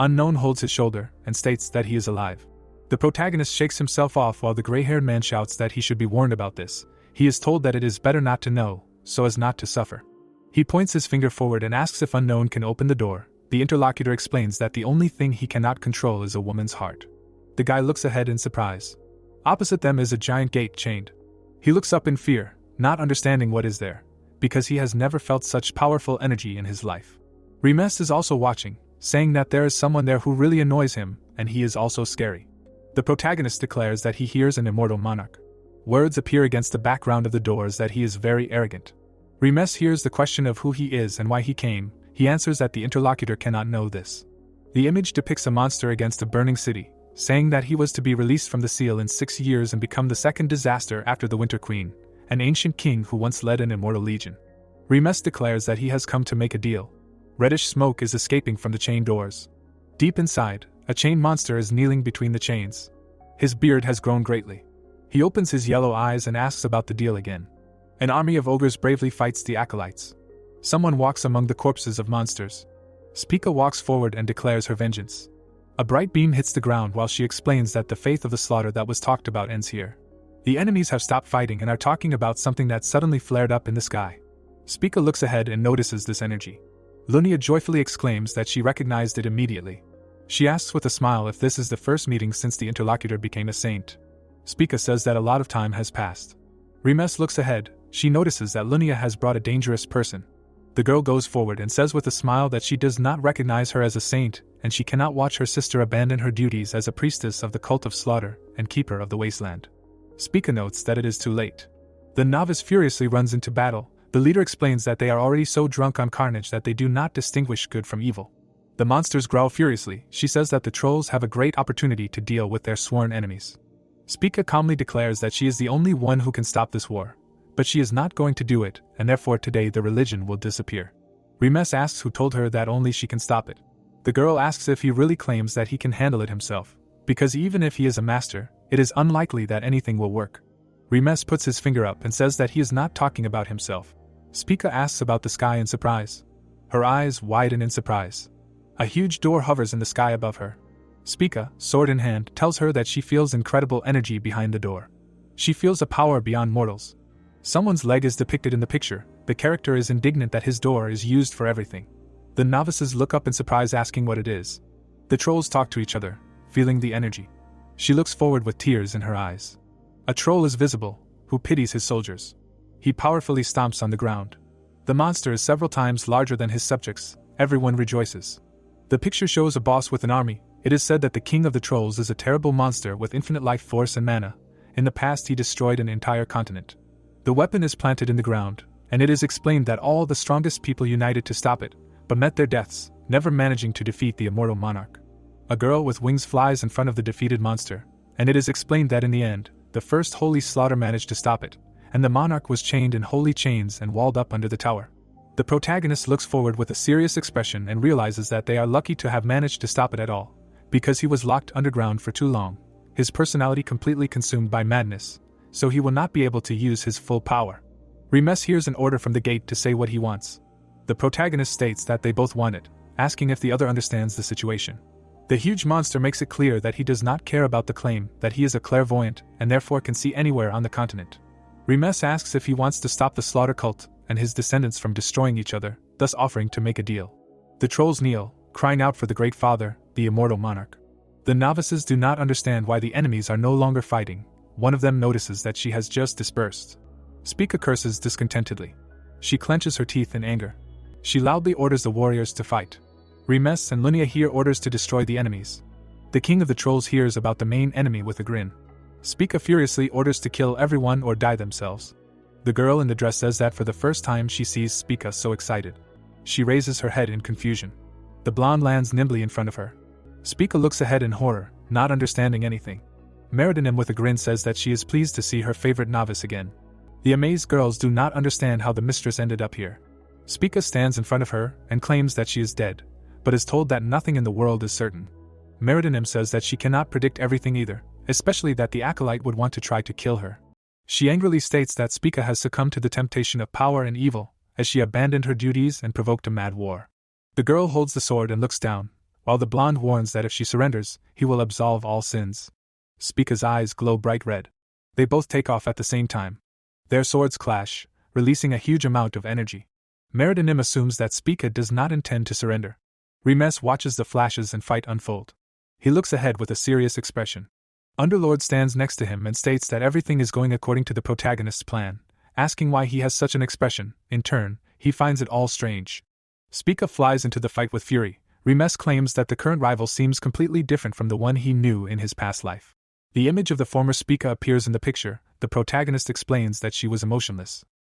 Unknown holds his shoulder and states that he is alive. The protagonist shakes himself off while the gray-haired man shouts that he should be warned about this. He is told that it is better not to know, so as not to suffer. He points his finger forward and asks if Unknown can open the door. The interlocutor explains that the only thing he cannot control is a woman's heart. The guy looks ahead in surprise. Opposite them is a giant gate chained. He looks up in fear, not understanding what is there, because he has never felt such powerful energy in his life. Remes is also watching, saying that there is someone there who really annoys him, and he is also scary. The protagonist declares that he hears an immortal monarch. Words appear against the background of the doors that he is very arrogant. Remes hears the question of who he is and why he came. He answers that the interlocutor cannot know this. The image depicts a monster against a burning city, saying that he was to be released from the seal in 6 years and become the second disaster after the Winter Queen, an ancient king who once led an immortal legion. Remes declares that he has come to make a deal. Reddish smoke is escaping from the chain doors. Deep inside, a chain monster is kneeling between the chains. His beard has grown greatly. He opens his yellow eyes and asks about the deal again. An army of ogres bravely fights the acolytes. Someone walks among the corpses of monsters. Spica walks forward and declares her vengeance. A bright beam hits the ground while she explains that the faith of the slaughter that was talked about ends here. The enemies have stopped fighting and are talking about something that suddenly flared up in the sky. Spica looks ahead and notices this energy. Lunia joyfully exclaims that she recognized it immediately. She asks with a smile if this is the first meeting since the interlocutor became a saint. Spica says that a lot of time has passed. Remes looks ahead. She notices that Lunia has brought a dangerous person. The girl goes forward and says with a smile that she does not recognize her as a saint, and she cannot watch her sister abandon her duties as a priestess of the cult of slaughter and keeper of the wasteland. Spica notes that it is too late. The novice furiously runs into battle. The leader explains that they are already so drunk on carnage that they do not distinguish good from evil. The monsters growl furiously. She says that the trolls have a great opportunity to deal with their sworn enemies. Spica calmly declares that she is the only one who can stop this war, but she is not going to do it, and therefore today the religion will disappear. Remes asks who told her that only she can stop it. The girl asks if he really claims that he can handle it himself, because even if he is a master, it is unlikely that anything will work. Remes puts his finger up and says that he is not talking about himself. Spica asks about the sky in surprise. Her eyes widen in surprise. A huge door hovers in the sky above her. Spica, sword in hand, tells her that she feels incredible energy behind the door. She feels a power beyond mortals. Someone's leg is depicted in the picture. The character is indignant that his door is used for everything. The novices look up in surprise asking what it is. The trolls talk to each other, feeling the energy. She looks forward with tears in her eyes. A troll is visible, who pities his soldiers. He powerfully stomps on the ground. The monster is several times larger than his subjects. Everyone rejoices. The picture shows a boss with an army. It is said that the king of the trolls is a terrible monster with infinite life force and mana. In the past he destroyed an entire continent. The weapon is planted in the ground, and it is explained that all the strongest people united to stop it, but met their deaths, never managing to defeat the immortal monarch. A girl with wings flies in front of the defeated monster, and it is explained that in the end, the first holy slaughter managed to stop it, and the monarch was chained in holy chains and walled up under the tower. The protagonist looks forward with a serious expression and realizes that they are lucky to have managed to stop it at all, because he was locked underground for too long, his personality completely consumed by madness, so he will not be able to use his full power. Remes hears an order from the gate to say what he wants. The protagonist states that they both want it, asking if the other understands the situation. The huge monster makes it clear that he does not care about the claim that he is a clairvoyant and therefore can see anywhere on the continent. Remes asks if he wants to stop the slaughter cult and his descendants from destroying each other, thus offering to make a deal. The trolls kneel, crying out for the Great Father, the immortal monarch. The novices do not understand why the enemies are no longer fighting. One of them notices that she has just dispersed. Spica curses discontentedly. She clenches her teeth in anger. She loudly orders the warriors to fight. Remes and Lunia hear orders to destroy the enemies. The king of the trolls hears about the main enemy with a grin. Spica furiously orders to kill everyone or die themselves. The girl in the dress says that for the first time she sees Spica so excited. She raises her head in confusion. The blonde lands nimbly in front of her. Spica looks ahead in horror, not understanding anything. Meridinim with a grin says that she is pleased to see her favorite novice again. The amazed girls do not understand how the mistress ended up here. Spica stands in front of her and claims that she is dead, but is told that nothing in the world is certain. Meridinim says that she cannot predict everything either, especially that the acolyte would want to try to kill her. She angrily states that Spica has succumbed to the temptation of power and evil, as she abandoned her duties and provoked a mad war. The girl holds the sword and looks down, while the blonde warns that if she surrenders, he will absolve all sins. Spica's eyes glow bright red. They both take off at the same time. Their swords clash, releasing a huge amount of energy. Meridinim assumes that Spica does not intend to surrender. Remes watches the flashes and fight unfold. He looks ahead with a serious expression. Underlord stands next to him and states that everything is going according to the protagonist's plan, asking why he has such an expression. In turn, he finds it all strange. Spica flies into the fight with fury. Remes claims that the current rival seems completely different from the one he knew in his past life. The image of the former Spica appears in the picture. The protagonist explains that she was emotionless.